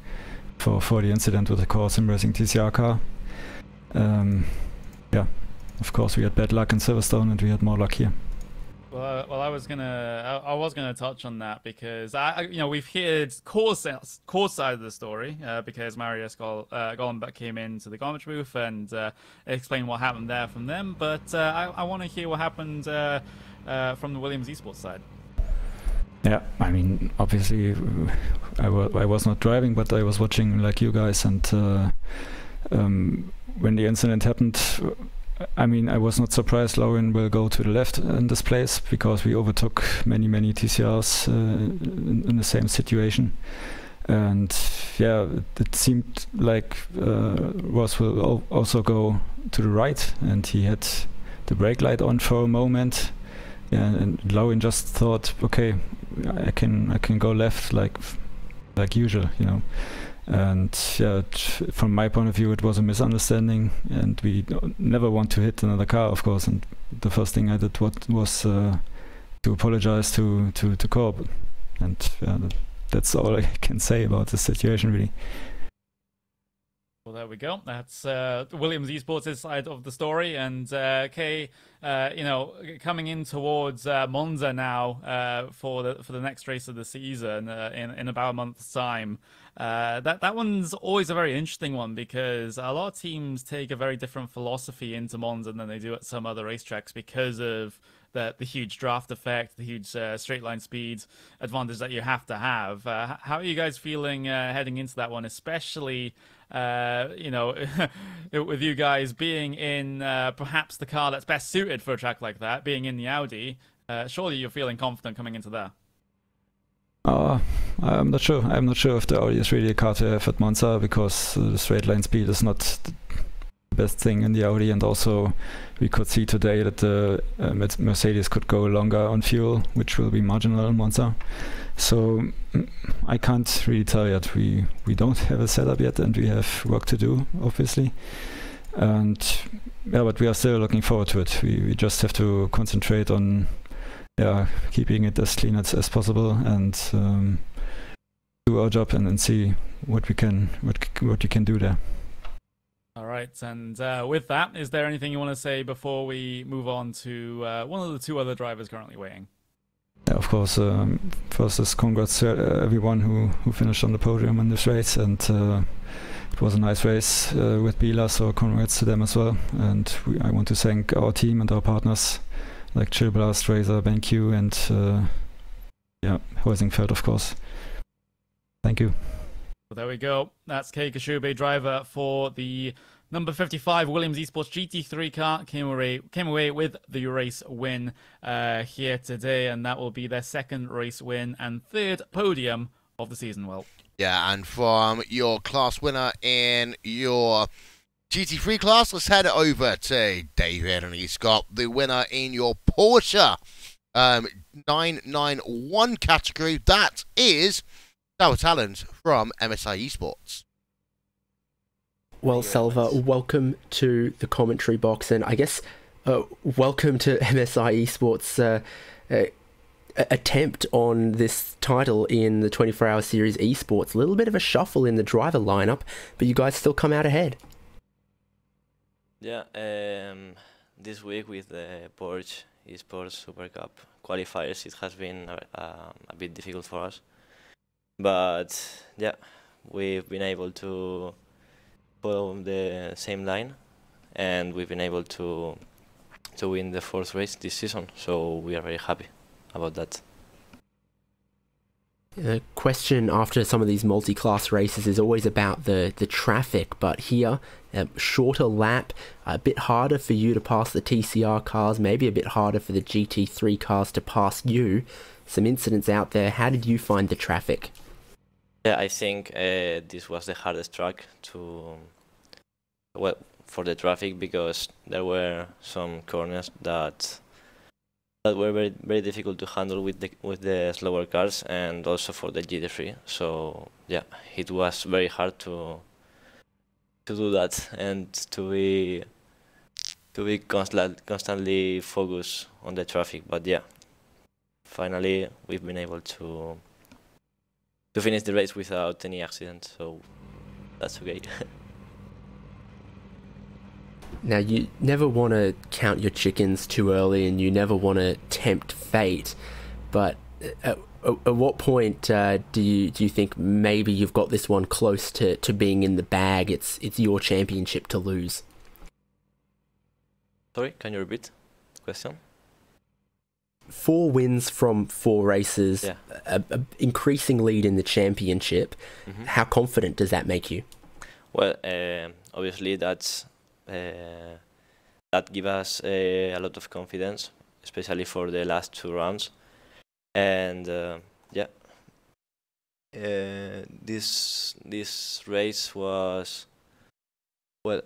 Speaker 7: for the incident with the core sim racing TCR car. Yeah, of course, we had bad luck in Silverstone, and we had more luck here.
Speaker 3: Well, I was gonna touch on that, because we've heard core side of the story, because Marius Gollenbach came into the commentary booth and explained what happened there from them. But I want to hear what happened from the Williams Esports side.
Speaker 7: Yeah, I mean, obviously, I was not driving, but I was watching like you guys, and when the incident happened, I mean, I was not surprised Lauren will go to the left in this place, because we overtook many TCRs in the same situation. And yeah, it seemed like Ross will also go to the right, and he had the brake light on for a moment. Yeah, and Lauren just thought, okay, I can go left like usual, And yeah, from my point of view, it was a misunderstanding, and we never want to hit another car, of course. And the first thing I did was to apologize to Corb, and that's all I can say about the situation, really.
Speaker 3: Well, there we go. That's Williams Esports' side of the story, and Kei, coming in towards Monza now for the next race of the season in about a month's time. That one's always a very interesting one, because a lot of teams take a very different philosophy into Monza than they do at some other racetracks, because of the huge draft effect, the huge straight line speed advantage that you have to have. How are you guys feeling heading into that one, especially with you guys being in perhaps the car that's best suited for a track like that, being in the Audi? Surely you're feeling confident coming into there.
Speaker 7: I'm not sure. I'm not sure if the Audi is really a car to have at Monza, because the straight line speed is not the best thing in the Audi, and also we could see today that the Mercedes could go longer on fuel, which will be marginal in Monza. So I can't really tell yet. We don't have a setup yet, and we have work to do, obviously. And yeah, but we are still looking forward to it. We just have to concentrate on keeping it as clean as possible, and do our job, and see what you can do there.
Speaker 3: All right, and with that, is there anything you want to say before we move on to one of the two other drivers currently waiting?
Speaker 7: Yeah, of course. First is congrats to everyone who finished on the podium in this race, and it was a nice race with Bila, so congrats to them as well. And I want to thank our team and our partners like Chill Blast, Razor, BenQ, and yeah, Hoisingfeld, of course. Thank you.
Speaker 3: Well, there we go. That's Kei Kashube, driver for the number 55 Williams Esports GT3 car. Came away with the race win here today, and that will be their second race win and third podium of the season. Well,
Speaker 1: yeah, and from your class winner in your GT3 class, let's head over to David, and he's got the winner in your Porsche 991 category. That is Sour Talent from MSI Esports.
Speaker 2: Well, Salva, welcome to the commentary box, and I guess welcome to MSI Esports' attempt on this title in the 24-hour series Esports. A little bit of a shuffle in the driver lineup, but you guys still come out ahead.
Speaker 8: Yeah, this week with the Porsche Esports Super Cup qualifiers, it has been a bit difficult for us. But yeah, we've been able to follow the same line, and we've been able to win the fourth race this season. So we are very happy about that.
Speaker 2: The question after some of these multi-class races is always about the traffic, but here, a shorter lap, a bit harder for you to pass the TCR cars, maybe a bit harder for the GT3 cars to pass you. Some incidents out there. How did you find the traffic?
Speaker 8: Yeah, I think this was the hardest track for the traffic, because there were some corners that were very, very difficult to handle with the slower cars, and also for the GT3. So yeah, it was very hard to do that and to be constantly focused on the traffic. But yeah, finally we've been able to finish the race without any accident, so that's okay.
Speaker 2: Now, you never want to count your chickens too early, and you never want to tempt fate, but at what point do you think maybe you've got this one close to being in the bag? It's your championship to lose.
Speaker 8: Sorry, can you repeat the question?
Speaker 2: 4 wins from 4 races,
Speaker 8: yeah.
Speaker 2: a increasing lead in the championship.
Speaker 8: Mm-hmm.
Speaker 2: How confident does that make you?
Speaker 8: Well, obviously that gives us a lot of confidence, especially for the last 2 rounds. And yeah, this race was, well,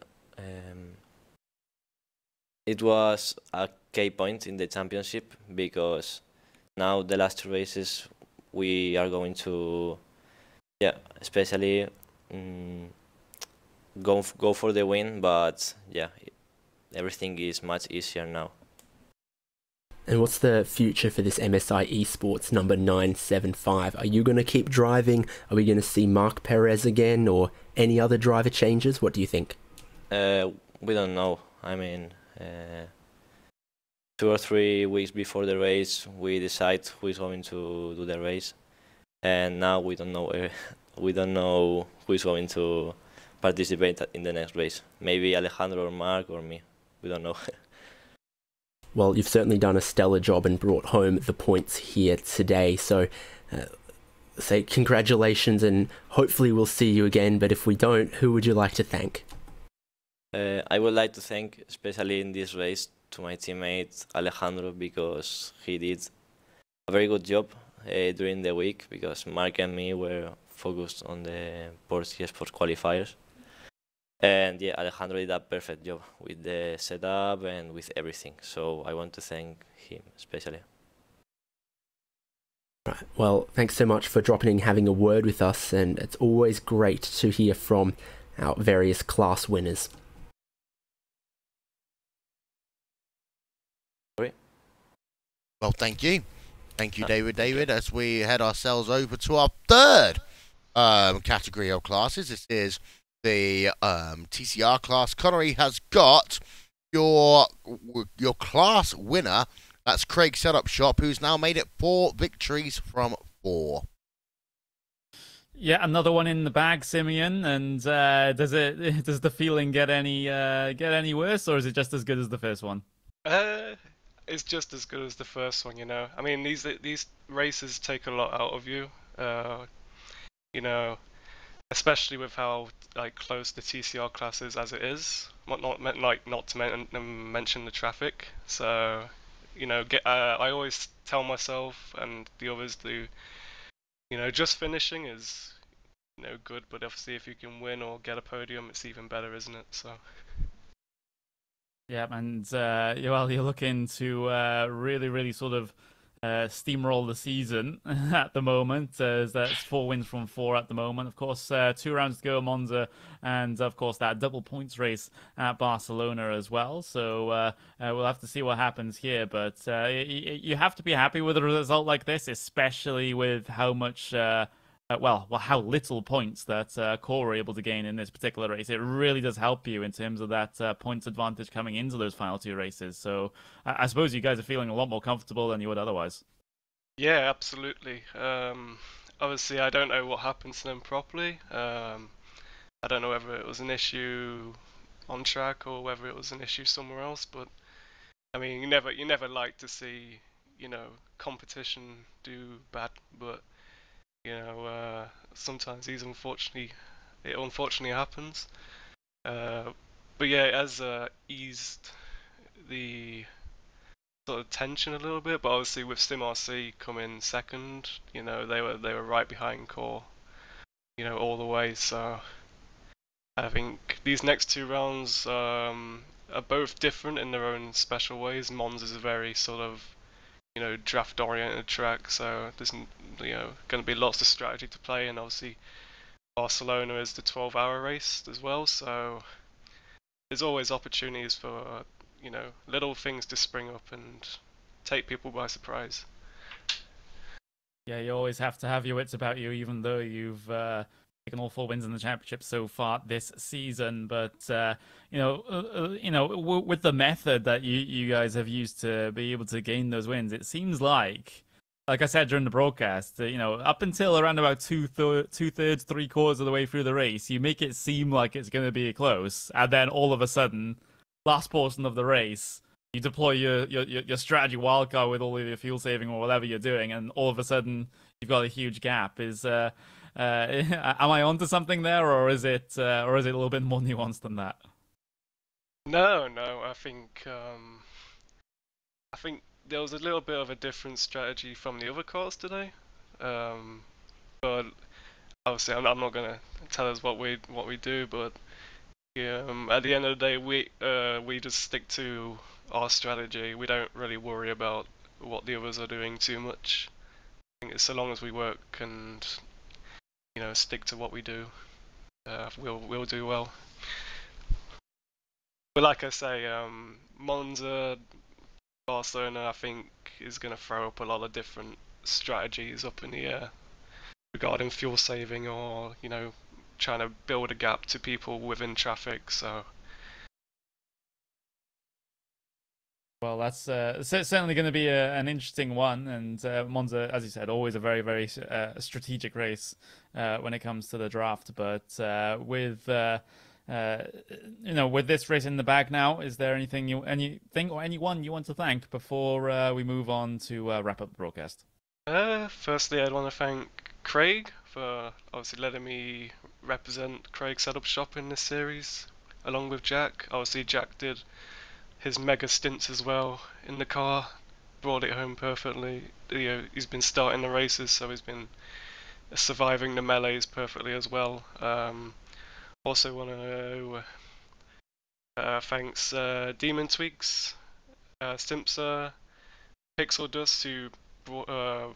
Speaker 8: it was a key point in the championship, because now the last 2 races we are going to, yeah, especially go for the win. But yeah, everything is much easier now.
Speaker 2: And what's the future for this MSI Esports number 975? Are you going to keep driving? Are we going to see Mark Perez again, or any other driver changes? What do you think?
Speaker 8: We don't know. I mean, 2 or 3 weeks before the race, we decide who is going to do the race, and now we don't know. We don't know who is going to participate in the next race. Maybe Alejandro or Mark or me. We don't know.
Speaker 2: Well, you've certainly done a stellar job and brought home the points here today. So, say congratulations, and hopefully we'll see you again. But if we don't, who would you like to thank?
Speaker 8: I would like to thank, especially in this race, to my teammate Alejandro, because he did a very good job during the week, because Mark and me were focused on the Porsche Esports qualifiers. And yeah, Alejandro did a perfect job with the setup and with everything. So I want to thank him especially.
Speaker 2: Right. Well, thanks so much for dropping in, having a word with us, and it's always great to hear from our various class winners.
Speaker 1: Well, thank you. Thank you, David, as we head ourselves over to our third category of classes. This is the TCR class. Connery has got your class winner. That's Craig Setup Shop, who's now made it 4 victories from 4.
Speaker 3: Yeah, another one in the bag, Simeon. And does the feeling get any worse, or is it just as good as the first one?
Speaker 9: it's just as good as the first one, you know. I mean, these races take a lot out of you, you know, especially with how like close the TCR class is as it is. Not to mention the traffic. So, you know, I always tell myself and the others do, you know, just finishing is, you know, good, but obviously if you can win or get a podium, it's even better, isn't it? So.
Speaker 3: Yeah, and well, you're looking to really sort of steamroll the season at the moment. As that's 4 wins from 4 at the moment. Of course, 2 rounds to go, Monza, and of course that double points race at Barcelona as well. So we'll have to see what happens here. But you have to be happy with a result like this, especially with how much. Well, how little points that Core were able to gain in this particular race. It really does help you in terms of that points advantage coming into those final 2 races. So I suppose you guys are feeling a lot more comfortable than you would otherwise.
Speaker 9: Yeah, absolutely. Obviously, I don't know what happened to them properly. I don't know whether it was an issue on track or whether it was an issue somewhere else. But I mean, you never like to see, you know, competition do bad. But you know, sometimes it unfortunately happens. But yeah, it has eased the sort of tension a little bit. But obviously, with SimRC coming second, you know, they were right behind Core, you know, all the way. So I think these next 2 rounds are both different in their own special ways. Mons is a very sort of, you know, draft-oriented track, so there's, you know, going to be lots of strategy to play, and obviously Barcelona is the 12-hour race as well, so there's always opportunities for, you know, little things to spring up and take people by surprise.
Speaker 3: Yeah, you always have to have your wits about you, even though you've taken all 4 wins in the championship so far this season. But with the method that you guys have used to be able to gain those wins, it seems like I said during the broadcast, you know, up until around about two-thirds, 3/4 of the way through the race, you make it seem like it's going to be close, and then all of a sudden, last portion of the race, you deploy your strategy wildcard with all of your fuel saving or whatever you're doing, and all of a sudden you've got a huge gap. Am I onto something there, or is it a little bit more nuanced than that?
Speaker 9: No, I think there was a little bit of a different strategy from the other cars today, but obviously I'm not gonna tell us what we do, but at the end of the day, we just stick to our strategy. We don't really worry about what the others are doing too much. I think it's so long as we work and, you know, stick to what we do, we'll do well. But like I say, Monza, Barcelona, I think is going to throw up a lot of different strategies up in the air regarding fuel saving or, you know, trying to build a gap to people within traffic. So.
Speaker 3: Well, that's certainly going to be an interesting one, and Monza, as you said, always a very strategic race when it comes to the draft. But with with this race in the bag now, is there anything or anyone you want to thank before we move on to wrap up the broadcast?
Speaker 9: Firstly, I'd want to thank Craig for obviously letting me represent Craig Setup Shop in this series, along with Jack. Obviously, Jack did his mega stints as well in the car, brought it home perfectly. You know, he's been starting the races, so he's been surviving the melees perfectly as well. Also want to thanks Demon Tweaks, Stimpser, Pixel Dust, who brought,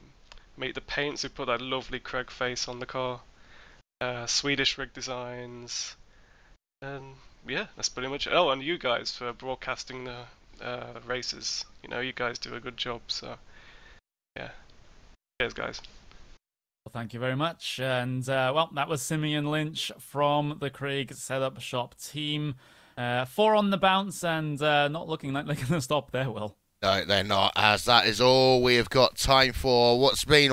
Speaker 9: made the paints, who put that lovely Craig face on the car, Swedish Rig Designs, and yeah, that's pretty much it. Oh, and you guys for broadcasting the races. You know, you guys do a good job, so yeah. Cheers, guys.
Speaker 3: Well, thank you very much. And well, that was Simeon Lynch from the Craig Setup Shop team. 4 on the bounce, and not looking like they're going to stop there, Will.
Speaker 1: No, they're not, as that is all we have got time for. What's been,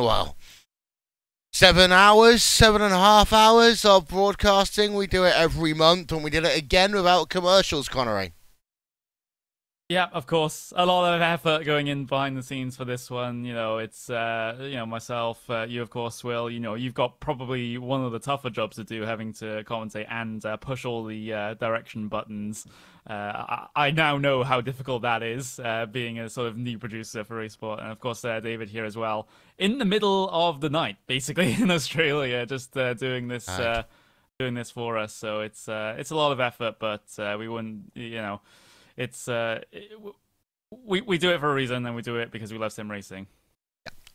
Speaker 1: 7 hours, 7.5 hours of broadcasting. We do it every month, and we did it again without commercials, Connery.
Speaker 3: Yeah, of course. A lot of effort going in behind the scenes for this one. You know, it's, you know, myself, you, of course, Will. You know, you've got probably one of the tougher jobs to do, having to commentate and push all the direction buttons. I now know how difficult that is, being a sort of new producer for Esports. And, of course, David here as well. In the middle of the night, basically, in Australia, just doing this for us. So it's a lot of effort, but we wouldn't, you know... we do it for a reason, and we do it because we love sim racing.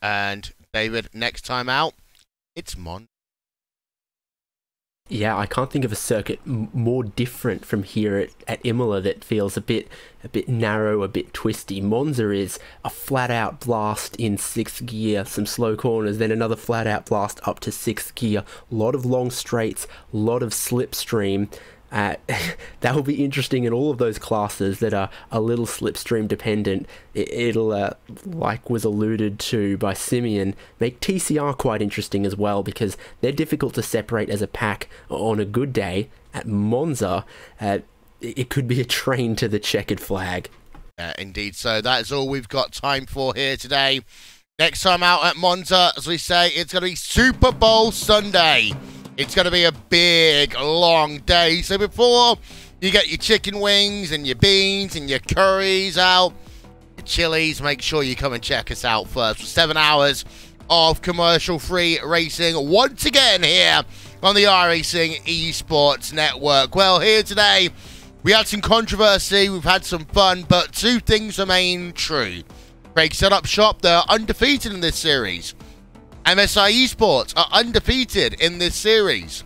Speaker 1: And David, next time out, it's Mon.
Speaker 2: Yeah, I can't think of a circuit more different from here at Imola that feels a bit narrow, a bit twisty. Monza is a flat-out blast in 6th gear, some slow corners, then another flat-out blast up to 6th gear. A lot of long straights, a lot of slipstream. That will be interesting in all of those classes that are a little slipstream dependent. It'll, like was alluded to by Simeon, make TCR quite interesting as well, because they're difficult to separate as a pack on a good day. At Monza, it could be a train to the checkered flag.
Speaker 1: Indeed, so that is all we've got time for here today. Next time out at Monza, as we say, it's going to be Super Bowl Sunday. It's going to be a big, long day. So before you get your chicken wings and your beans and your curries out, your chilies, make sure you come and check us out first. For 7 hours of commercial-free racing once again here on the iRACING Esports Network. Well, here today, we had some controversy, we've had some fun, but two things remain true. Craig set up shop, they're undefeated in this series. MSI Esports are undefeated in this series.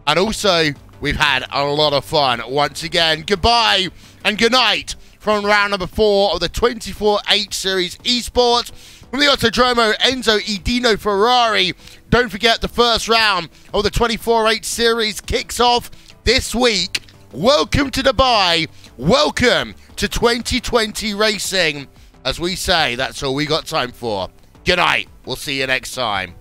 Speaker 1: And also, we've had a lot of fun once again. Goodbye and good night from round number 4 of the 24-8 series Esports. From the Autodromo Enzo Edino Ferrari. Don't forget the first round of the 24-8 series kicks off this week. Welcome to Dubai. Welcome to 2020 racing. As we say, that's all we got time for. Good night. We'll see you next time.